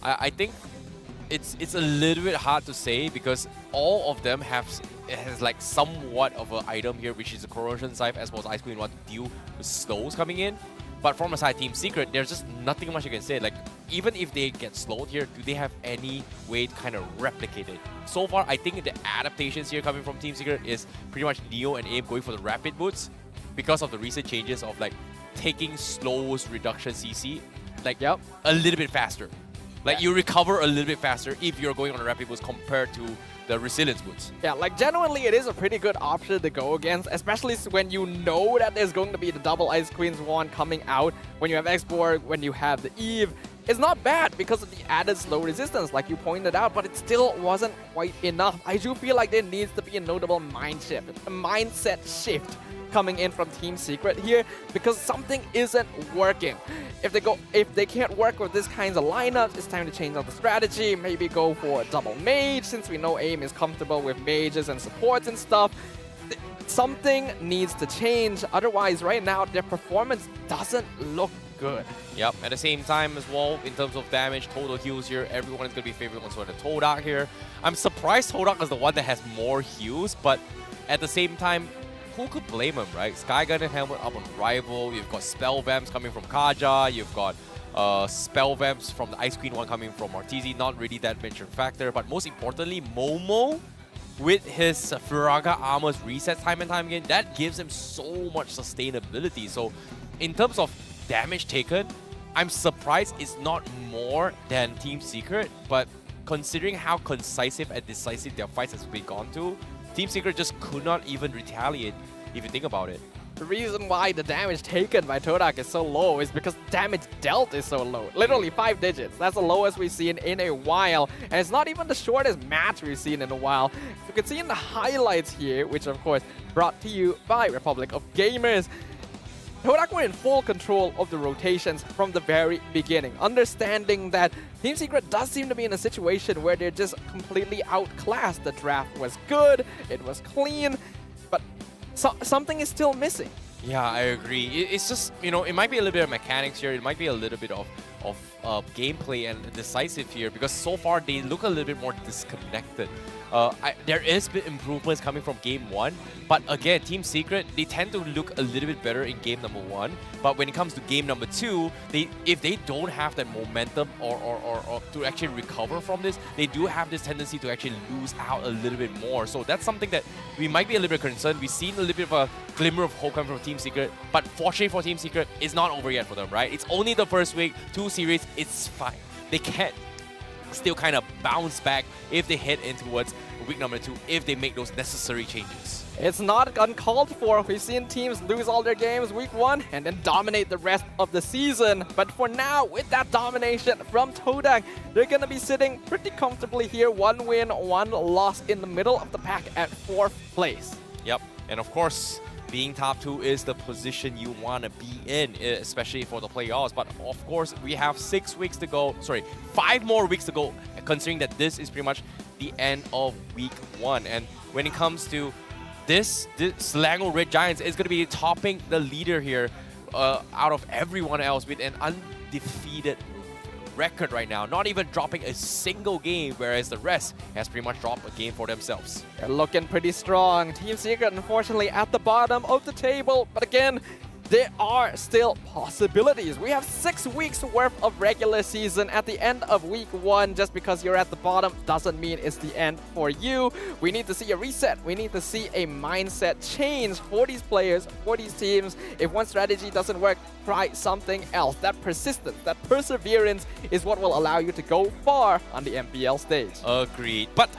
I think it's a little bit hard to say because all of them has like somewhat of an item here, which is a corrosion scythe as well as Ice Queen want to deal with slows coming in. But from a side Team Secret, there's just nothing much you can say. Like, even if they get slowed here, do they have any way to kind of replicate it? So far, I think the adaptations here coming from Team Secret is pretty much Neo and Aim going for the rapid boots because of the recent changes of like taking slows reduction CC like a little bit faster. Like you recover a little bit faster if you're going on a rapid boost compared to the resilience boots. Yeah, like genuinely it is a pretty good option to go against, especially when you know that there's going to be the double Ice Queen's Wand coming out, when you have Export, when you have the Eve. It's not bad because of the added slow resistance, like you pointed out, but it still wasn't quite enough. I do feel like there needs to be a notable mindset shift coming in from Team Secret here, because something isn't working. If they can't work with this kinds of lineups, it's time to change up the strategy. Maybe go for a double mage, since we know AIM is comfortable with mages and supports and stuff. Something needs to change. Otherwise, right now, their performance doesn't look good. Yep, at the same time as well, in terms of damage, total heals here, everyone is going to be favoring on sort of Todak here. I'm surprised Todak is the one that has more heals, but at the same time, who could blame him, right? Skygun and Helmet up on Rival, you've got Spell Vamps coming from Kaja, you've got Spell Vamps from the Ice Queen one coming from Arteezy, not really that major factor, but most importantly, Momo, with his Firaga armors resets time and time again, that gives him so much sustainability. So in terms of damage taken, I'm surprised it's not more than Team Secret, but considering how concisive and decisive their fights has been gone to, Team Secret just could not even retaliate, if you think about it. The reason why the damage taken by Todak is so low is because damage dealt is so low. Literally 5 digits. That's the lowest we've seen in a while. And it's not even the shortest match we've seen in a while. You can see in the highlights here, which of course brought to you by Republic of Gamers, Todak were in full control of the rotations from the very beginning, understanding that Team Secret does seem to be in a situation where they're just completely outclassed. The draft was good, it was clean, but something is still missing. Yeah, I agree. It's just, you know, it might be a little bit of mechanics here, it might be a little bit of gameplay and decisive here, because so far they look a little bit more disconnected. There is bit improvements coming from game 1, but again, Team Secret, they tend to look a little bit better in game number 1, but when it comes to game number 2, if they don't have that momentum or to actually recover from this, they do have this tendency to actually lose out a little bit more. So that's something that we might be a little bit concerned. We've seen a little bit of a glimmer of hope coming from Team Secret, but fortunately for Team Secret, it's not over yet for them, right? It's only the first week, 2 series, it's fine. They can still kind of bounce back if they head in towards week number 2, if they make those necessary changes. It's not uncalled for. We've seen teams lose all their games week 1 and then dominate the rest of the season. But for now, with that domination from Todak, they're going to be sitting pretty comfortably here. 1 win, 1 loss in the middle of the pack at 4th place. Yep, and of course, being top 2 is the position you want to be in, especially for the playoffs. But of course, we have 6 weeks to go. Sorry, 5 more weeks to go, considering that this is pretty much the end of week 1. And when it comes to this Selangor Red Giants is going to be topping the leader here out of everyone else with an undefeated record right now, not even dropping a single game, whereas the rest has pretty much dropped a game for themselves. They're looking pretty strong. Team Secret, unfortunately, at the bottom of the table. But again, there are still possibilities. We have 6 weeks worth of regular season at the end of week 1. Just because you're at the bottom doesn't mean it's the end for you. We need to see a reset. We need to see a mindset change for these players, for these teams. If one strategy doesn't work, try something else. That persistence, that perseverance is what will allow you to go far on the MPL stage. Agreed. But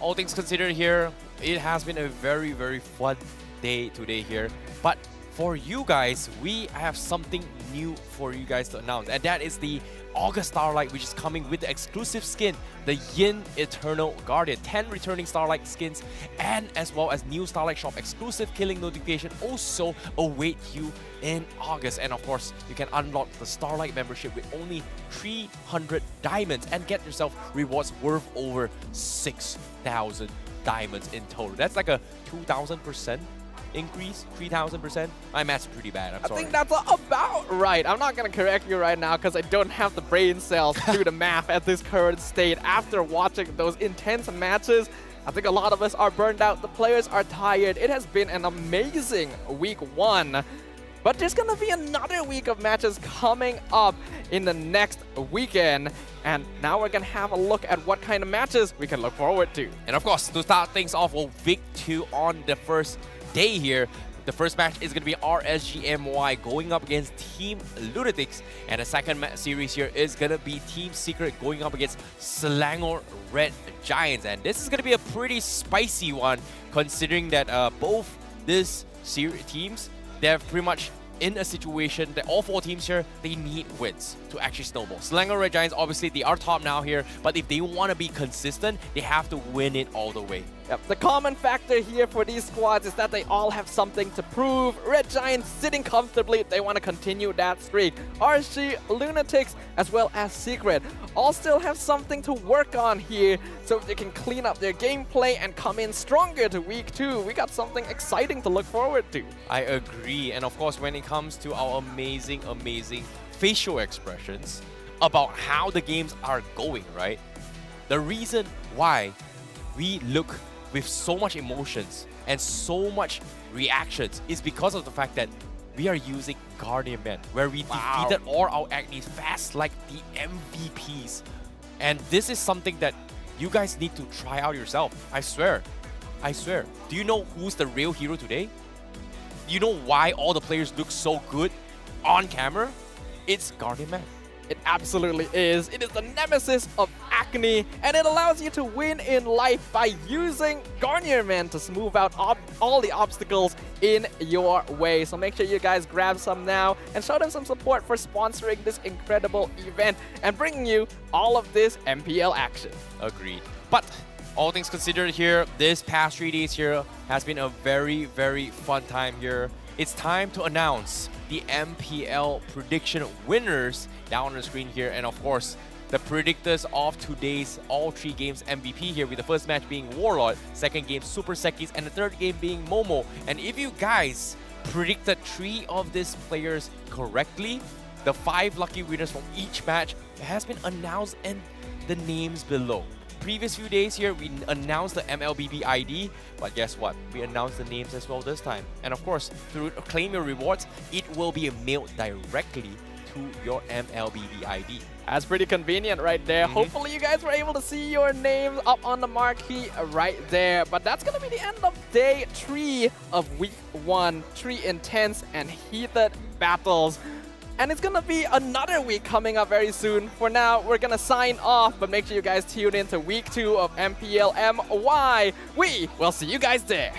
all things considered here, it has been a very, very fun day today here. But for you guys, we have something new for you guys to announce, and that is the August Starlight, which is coming with the exclusive skin, the Yin Eternal Guardian. 10 returning Starlight skins, and as well as new Starlight Shop exclusive killing notification also await you in August. And of course, you can unlock the Starlight membership with only 300 diamonds and get yourself rewards worth over 6,000 diamonds in total. That's like a 2,000% increase, 3,000%. My math's pretty bad, I'm sorry. I think that's about right. I'm not going to correct you right now because I don't have the brain cells to do the math at this current state. After watching those intense matches, I think a lot of us are burned out. The players are tired. It has been an amazing week 1. But there's going to be another week of matches coming up in the next weekend. And now we're going to have a look at what kind of matches we can look forward to. And of course, to start things off, we'll Vic 2 on the first day here. The first match is going to be MY going up against Team Lunatix, and the second series here is going to be Team Secret going up against Selangor Red Giants. And this is going to be a pretty spicy one, considering that both these teams, they're pretty much in a situation that all 4 teams here, they need wins to actually snowball. Selangor Red Giants, obviously, they are top now here, but if they want to be consistent, they have to win it all the way. Yep. The common factor here for these squads is that they all have something to prove. Red Giants sitting comfortably, they want to continue that streak. RSG, Lunatix, as well as Secret, all still have something to work on here, so they can clean up their gameplay and come in stronger to week 2. We got something exciting to look forward to. I agree. And of course, when it comes to our amazing, amazing facial expressions about how the games are going, right? The reason why we look with so much emotions and so much reactions is because of the fact that we are using Guardian Man, where we defeated all our enemies fast like the MVPs. And this is something that you guys need to try out yourself. I swear. I swear. Do you know who's the real hero today? You know why all the players look so good on camera? It's Guardian Man. It absolutely is. It is the nemesis of acne, and it allows you to win in life by using Guardian Man to smooth out all the obstacles in your way. So make sure you guys grab some now and show them some support for sponsoring this incredible event and bringing you all of this MPL action. Agreed. But all things considered here, this past 3 days here has been a very, very fun time here. It's time to announce the MPL prediction winners down on the screen here. And of course, the predictors of today's all 3 games MVP here, with the first match being Warlord, second game Super Sekis, and the third game being Momo. And if you guys predicted 3 of these players correctly, the 5 lucky winners from each match has been announced in the names below. Previous few days here, we announced the MLBB ID, but guess what? We announced the names as well this time. And of course, to claim your rewards, it will be mailed directly to your MLBB ID. That's pretty convenient right there. Hopefully you guys were able to see your names up on the marquee right there. But that's going to be the end of day 3 of week 1. 3 intense and heated battles. And it's going to be another week coming up very soon. For now, we're going to sign off, but make sure you guys tune in to week 2 of MPL MY. We will see you guys there.